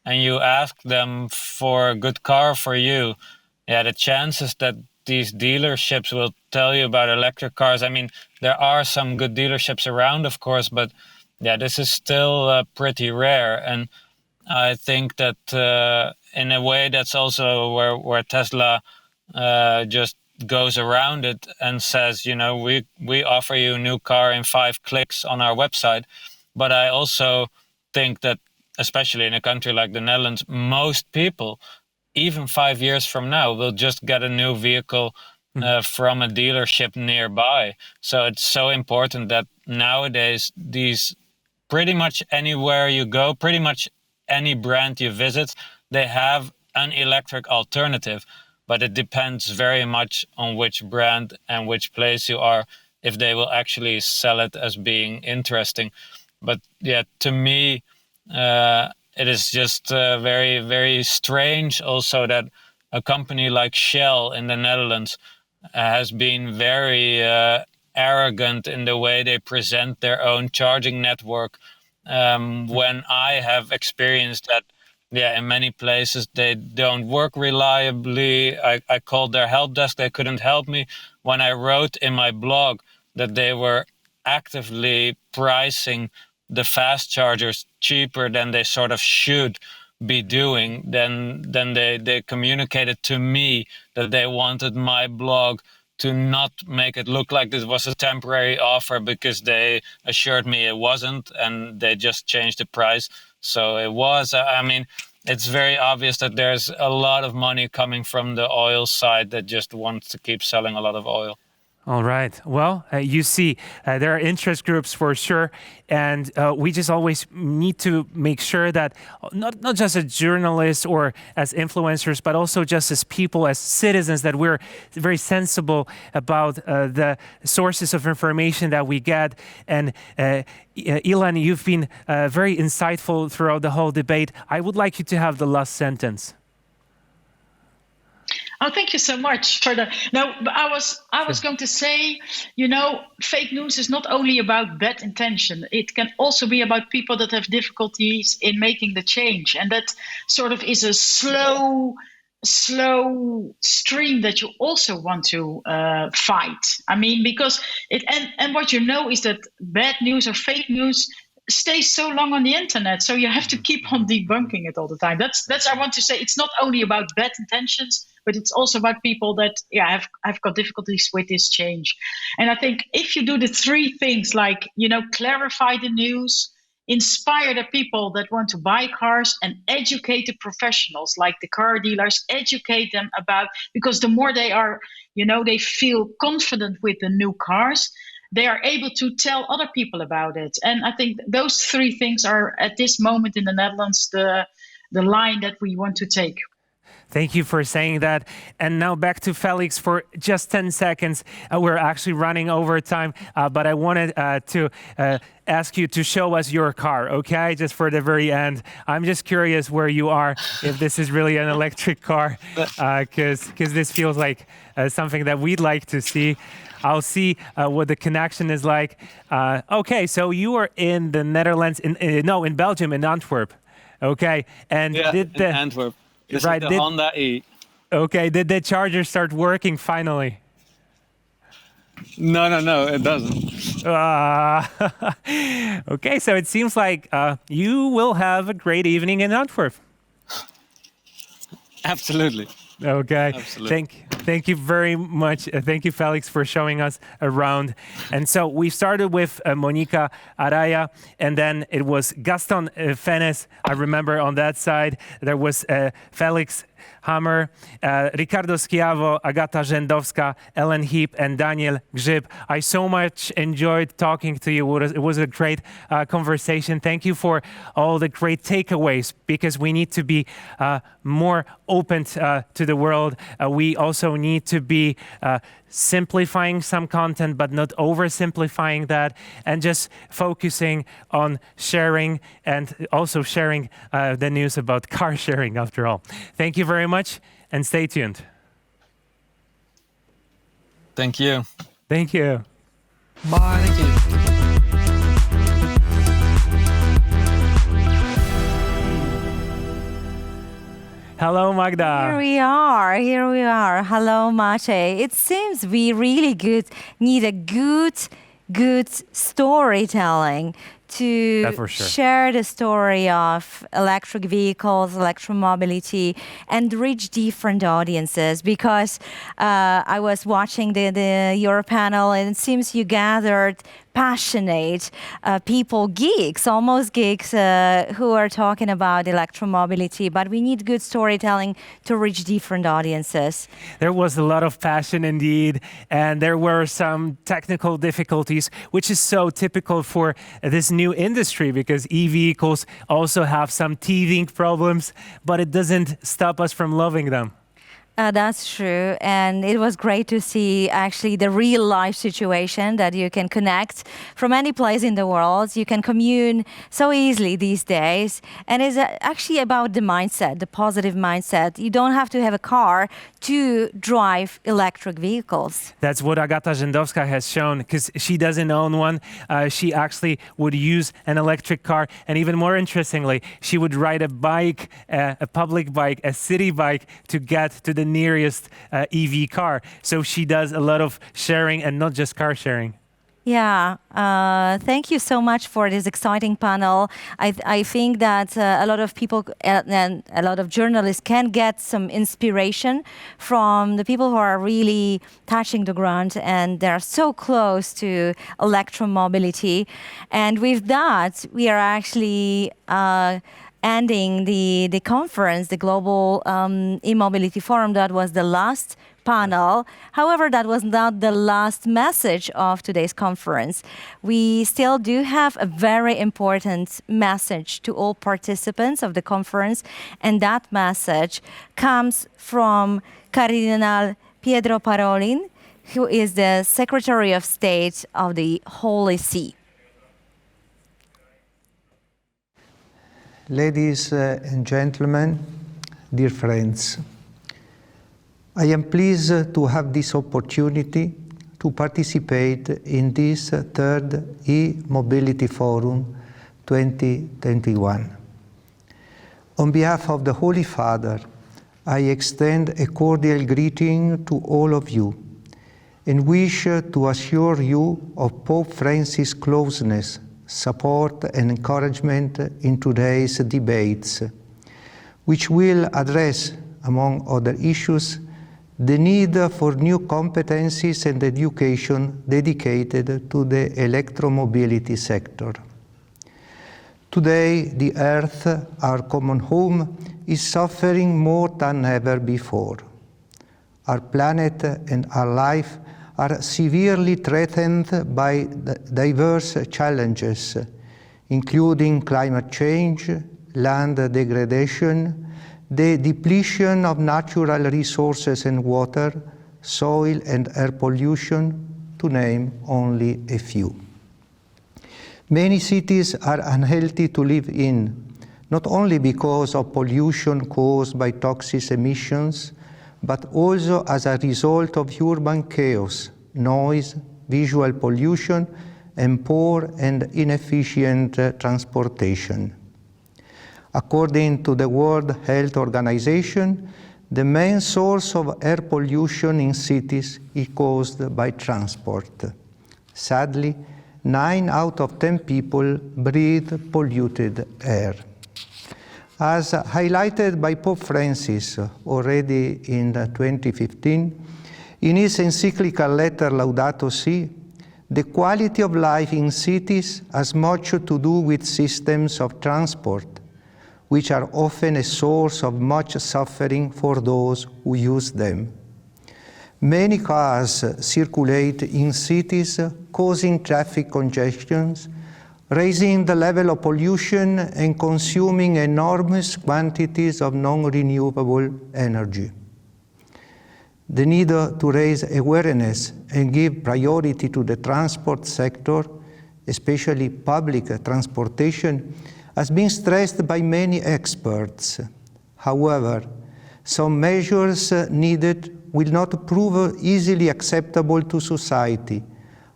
and you ask them for a good car for you, yeah, the chances that these dealerships will tell you about electric cars, I mean, there are some good dealerships around, of course, but yeah, this is still pretty rare. And I think that in a way that's also where Tesla just goes around it and says, you know, we offer you a new car in 5 clicks on our website. But I also think that, especially in a country like the Netherlands, most people, even 5 years from now, will just get a new vehicle from a dealership nearby. So it's so important that nowadays, these pretty much anywhere you go, pretty much any brand you visit, they have an electric alternative. But it depends very much on which brand and which place you are, if they will actually sell it as being interesting. But yeah, to me, it is just very, very strange also that a company like Shell in the Netherlands has been very arrogant in the way they present their own charging network. When I have experienced that, yeah, in many places they don't work reliably. I called their help desk, they couldn't help me. When I wrote in my blog that they were actively pricing the fast chargers cheaper than they sort of should be doing, then they communicated to me that they wanted my blog to not make it look like this was a temporary offer, because they assured me it wasn't, and they just changed the price. So it was, I mean, it's very obvious that there's a lot of money coming from the oil side that just wants to keep selling a lot of oil. All right. Well, you see, there are interest groups for sure, and we just always need to make sure that not just as journalists or as influencers, but also just as people, as citizens, that we're very sensible about the sources of information that we get. And Ilan, you've been very insightful throughout the whole debate. I would like you to have the last sentence. Oh, thank you so much for that. No, but I was going to say, fake news is not only about bad intention. It can also be about people that have difficulties in making the change, and that sort of is a slow stream that you also want to fight. I mean, because and what is that bad news or fake news stays so long on the internet, so you have to keep on debunking it all the time. That's I want to say, it's not only about bad intentions, but it's also about people that have got difficulties with this change. And I think if you do the three things, like clarify the news, inspire the people that want to buy cars, and educate the professionals like the car dealers, educate them about, because the more they are, they feel confident with the new cars, they are able to tell other people about it. And I think those three things are, at this moment in the Netherlands, the line that we want to take. Thank you for saying that. And now back to Felix for just 10 seconds. We're actually running over time, but I wanted to ask you to show us your car, okay? Just for the very end. I'm just curious where you are, if this is really an electric car, because this feels like something that we'd like to see. I'll see what the connection is like. Okay, so you are in the Netherlands, in Belgium, in Antwerp. Okay, and in Antwerp. This is the Honda E. Okay, did the charger start working finally? No, it doesn't. Okay, so it seems like you will have a great evening in Antwerp. Absolutely. Okay. Absolutely. Thank you very much. Thank you, Felix, for showing us around. And so we started with Monica Araya, and then it was Gaston Fenes. I remember on that side, there was Felix Hammer, Ricardo Schiavo, Agata Rzędowska, Ellen Heap, and Daniel Grzyb. I so much enjoyed talking to you. It was a great conversation. Thank you for all the great takeaways, because we need to be more open to the world. We also need to be simplifying some content, but not oversimplifying that, and just focusing on sharing, and also sharing the news about car sharing after all. Thank you very much, and stay tuned. Thank you. Thank you. Bye. Thank you. Hello, Magda. Here we are. Hello, Maciej. It seems we really need a good storytelling to share the story of electric vehicles, electromobility, and reach different audiences. Because I was watching the your panel, and it seems you gathered passionate people, almost geeks, who are talking about electromobility, but we need good storytelling to reach different audiences. There was a lot of passion indeed, and there were some technical difficulties, which is so typical for this new industry, because e-vehicles also have some teething problems, but it doesn't stop us from loving them. That's true. And it was great to see actually the real life situation that you can connect from any place in the world. You can commune so easily these days. And it's actually about the mindset, the positive mindset. You don't have to have a car to drive electric vehicles. That's what Agata Rzędowska has shown, because she doesn't own one. She actually would use an electric car. And even more interestingly, she would ride a bike, a public bike, a city bike, to get to the nearest EV car. So she does a lot of sharing, and not just car sharing. Yeah, thank you so much for this exciting panel. I think that a lot of people and a lot of journalists can get some inspiration from the people who are really touching the ground, and they're so close to electromobility. And with that, we are actually ending the conference, the Global E-Mobility Forum. That was the last panel. However, that was not the last message of today's conference. We still do have a very important message to all participants of the conference, and that message comes from Cardinal Pietro Parolin, who is the Secretary of State of the Holy See. Ladies and gentlemen, dear friends, I am pleased to have this opportunity to participate in this third E-Mobility Forum 2021. On behalf of the Holy Father, I extend a cordial greeting to all of you and wish to assure you of Pope Francis' closeness, support and encouragement in today's debates, which will address, among other issues, the need for new competencies and education dedicated to the electromobility sector. Today, the Earth, our common home, is suffering more than ever before. Our planet and our life are severely threatened by diverse challenges, including climate change, land degradation, the depletion of natural resources and water, soil and air pollution, to name only a few. Many cities are unhealthy to live in, not only because of pollution caused by toxic emissions, but also as a result of urban chaos, noise, visual pollution, and poor and inefficient transportation. According to the World Health Organization, the main source of air pollution in cities is caused by transport. Sadly, 9 out of 10 people breathe polluted air. As highlighted by Pope Francis already in 2015, in his encyclical letter Laudato Si, the quality of life in cities has much to do with systems of transport, which are often a source of much suffering for those who use them. Many cars circulate in cities, causing traffic congestions, raising the level of pollution and consuming enormous quantities of non-renewable energy. The need to raise awareness and give priority to the transport sector, especially public transportation, has been stressed by many experts. However, some measures needed will not prove easily acceptable to society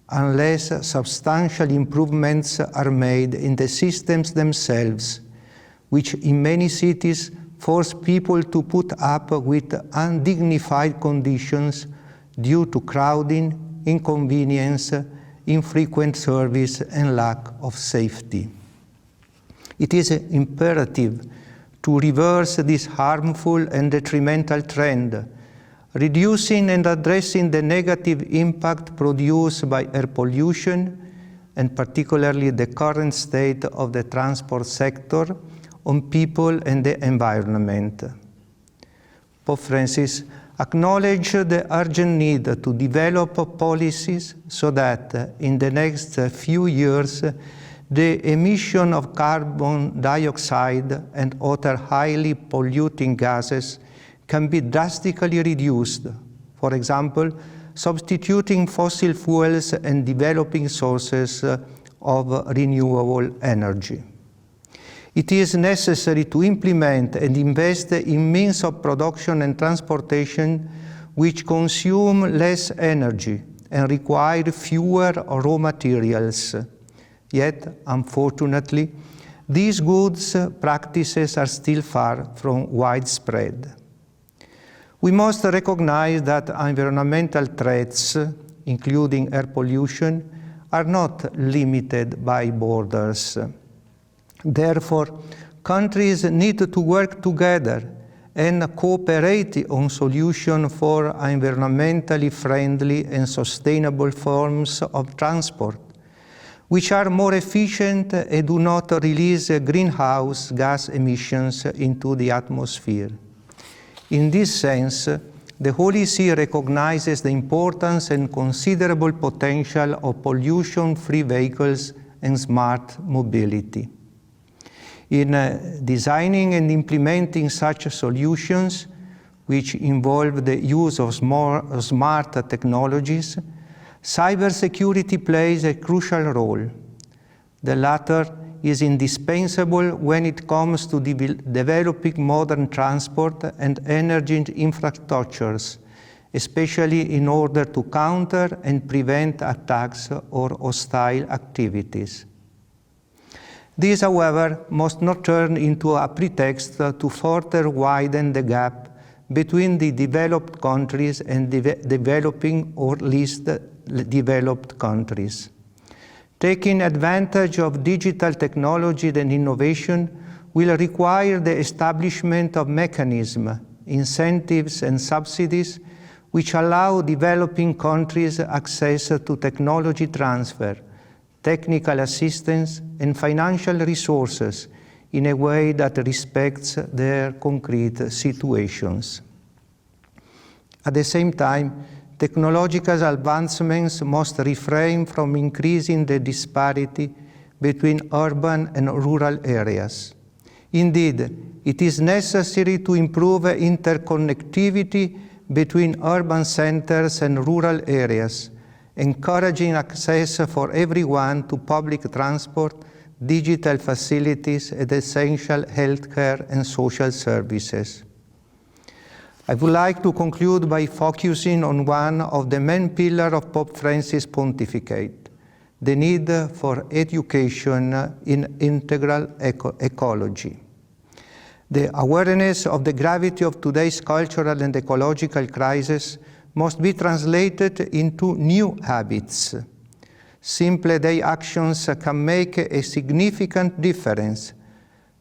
unless substantial improvements are made in the systems themselves, which in many cities force people to put up with undignified conditions due to crowding, inconvenience, infrequent service, and lack of safety. It is imperative to reverse this harmful and detrimental trend, reducing and addressing the negative impact produced by air pollution, and particularly the current state of the transport sector, on people and the environment. Pope Francis acknowledged the urgent need to develop policies so that in the next few years, the emission of carbon dioxide and other highly polluting gases can be drastically reduced. For example, substituting fossil fuels and developing sources of renewable energy. It is necessary to implement and invest in means of production and transportation which consume less energy and require fewer raw materials. Yet, unfortunately, these goods practices are still far from widespread. We must recognize that environmental threats, including air pollution, are not limited by borders. Therefore, countries need to work together and cooperate on solutions for environmentally friendly and sustainable forms of transport, which are more efficient and do not release greenhouse gas emissions into the atmosphere. In this sense, the Holy See recognizes the importance and considerable potential of pollution-free vehicles and smart mobility. In designing and implementing such solutions, which involve the use of smart technologies, cybersecurity plays a crucial role. The latter is indispensable when it comes to developing modern transport and energy infrastructures, especially in order to counter and prevent attacks or hostile activities. This, however, must not turn into a pretext to further widen the gap between the developed countries and developing or least developed countries. Taking advantage of digital technology and innovation will require the establishment of mechanisms, incentives and subsidies which allow developing countries access to technology transfer, technical assistance and financial resources in a way that respects their concrete situations. At the same time, technological advancements must refrain from increasing the disparity between urban and rural areas. Indeed, it is necessary to improve interconnectivity between urban centers and rural areas, encouraging access for everyone to public transport, digital facilities, and essential healthcare and social services. I would like to conclude by focusing on one of the main pillars of Pope Francis' pontificate, the need for education in integral ecology. The awareness of the gravity of today's cultural and ecological crisis must be translated into new habits. Simple day actions can make a significant difference.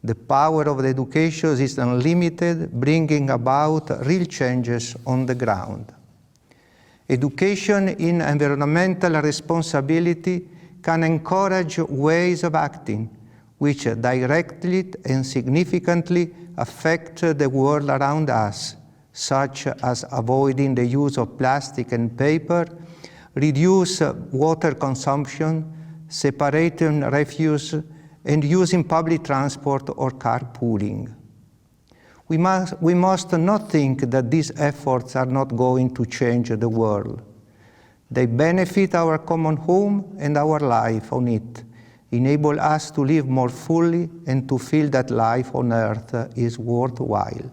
The power of the education is unlimited, bringing about real changes on the ground. Education in environmental responsibility can encourage ways of acting which directly and significantly affect the world around us, such as avoiding the use of plastic and paper, reduce water consumption, separating refuse, and using public transport or carpooling. We must not think that these efforts are not going to change the world. They benefit our common home and our life on it, enable us to live more fully and to feel that life on earth is worthwhile.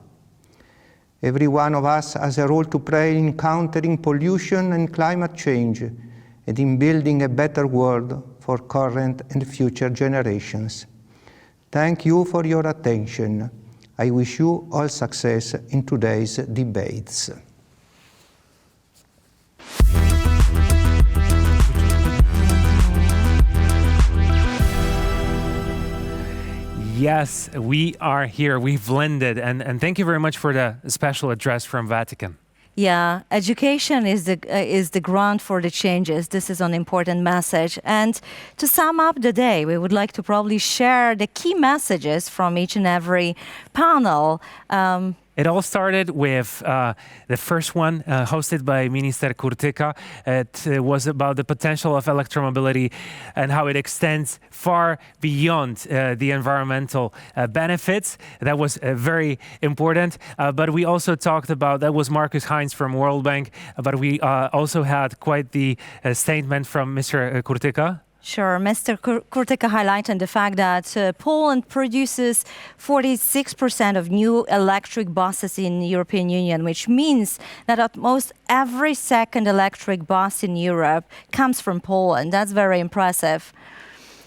Every one of us has a role to play in countering pollution and climate change and in building a better world for current and future generations. Thank you for your attention. I wish you all success in today's debates. Yes, we are here. We've landed. And thank you very much for the special address from Vatican. Yeah, education is the ground for the changes. This is an important message. And to sum up the day, we would like to probably share the key messages from each and every panel. It all started with the first one hosted by Minister Kurtyka. It was about the potential of electromobility and how it extends far beyond the environmental benefits. That was very important. But we also talked about, that was Markus Heinz from World Bank, but we also had quite the statement from Mr. Kurtyka. Sure. Mr. Kurtyka highlighted the fact that Poland produces 46% of new electric buses in the European Union, which means that almost every second electric bus in Europe comes from Poland. That's very impressive.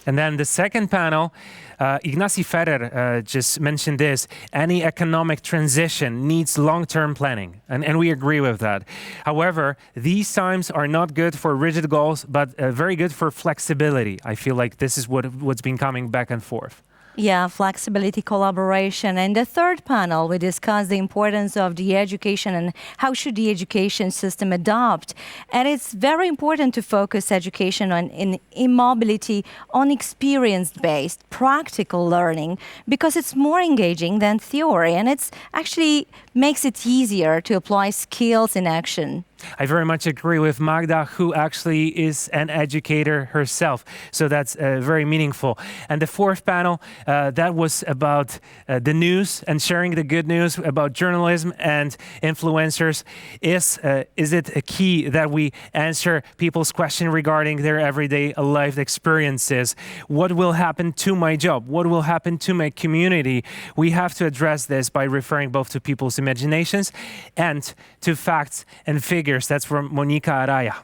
And then the second panel, Ignacy Ferrer just mentioned this. Any economic transition needs long-term planning, and we agree with that. However, these times are not good for rigid goals, but very good for flexibility. I feel like this is what's been coming back and forth. Yeah, flexibility, collaboration. And the third panel, we discussed the importance of the education and how should the education system adopt. And it's very important to focus education on in e-mobility on experience-based, practical learning, because it's more engaging than theory, and it's actually makes it easier to apply skills in action. I very much agree with Magda, who actually is an educator herself. So that's very meaningful. And the fourth panel, that was about the news and sharing the good news about journalism and influencers. Is it a key that we answer people's question regarding their everyday life experiences? What will happen to my job? What will happen to my community? We have to address this by referring both to people's imaginations and to facts and figures. That's from Monika Araya.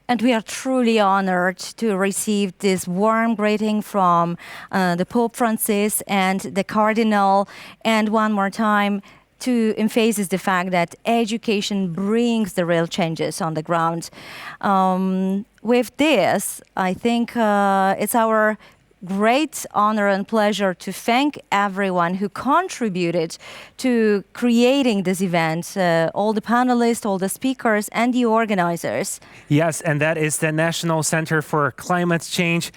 And we are truly honored to receive this warm greeting from the Pope Francis and the Cardinal. And one more time, to emphasize the fact that education brings the real changes on the ground. With this, I think it's our great honor and pleasure to thank everyone who contributed to creating this event, all the panelists, all the speakers, and the organizers. Yes, and that is the National Center for Climate Change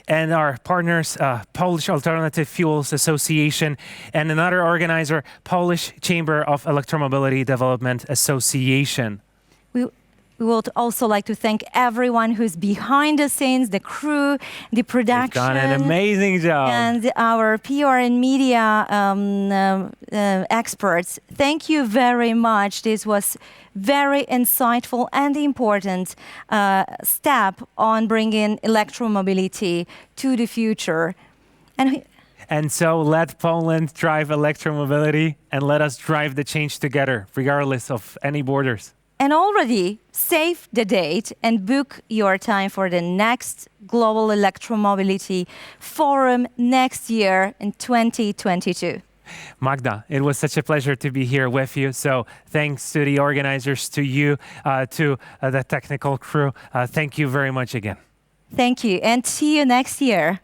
and our partners, Polish Alternative Fuels Association, and another organizer, Polish Chamber of Electromobility Development Association. We would also like to thank everyone who's behind the scenes, the crew, the production. They've done an amazing job. And our PR and media experts. Thank you very much. This was very insightful and important step on bringing electromobility to the future. And so let Poland drive electromobility and let us drive the change together, regardless of any borders. And already save the date and book your time for the next Global Electromobility Forum next year in 2022. Magda, it was such a pleasure to be here with you. So thanks to the organizers, to you, to the technical crew. Thank you very much again. Thank you, and see you next year.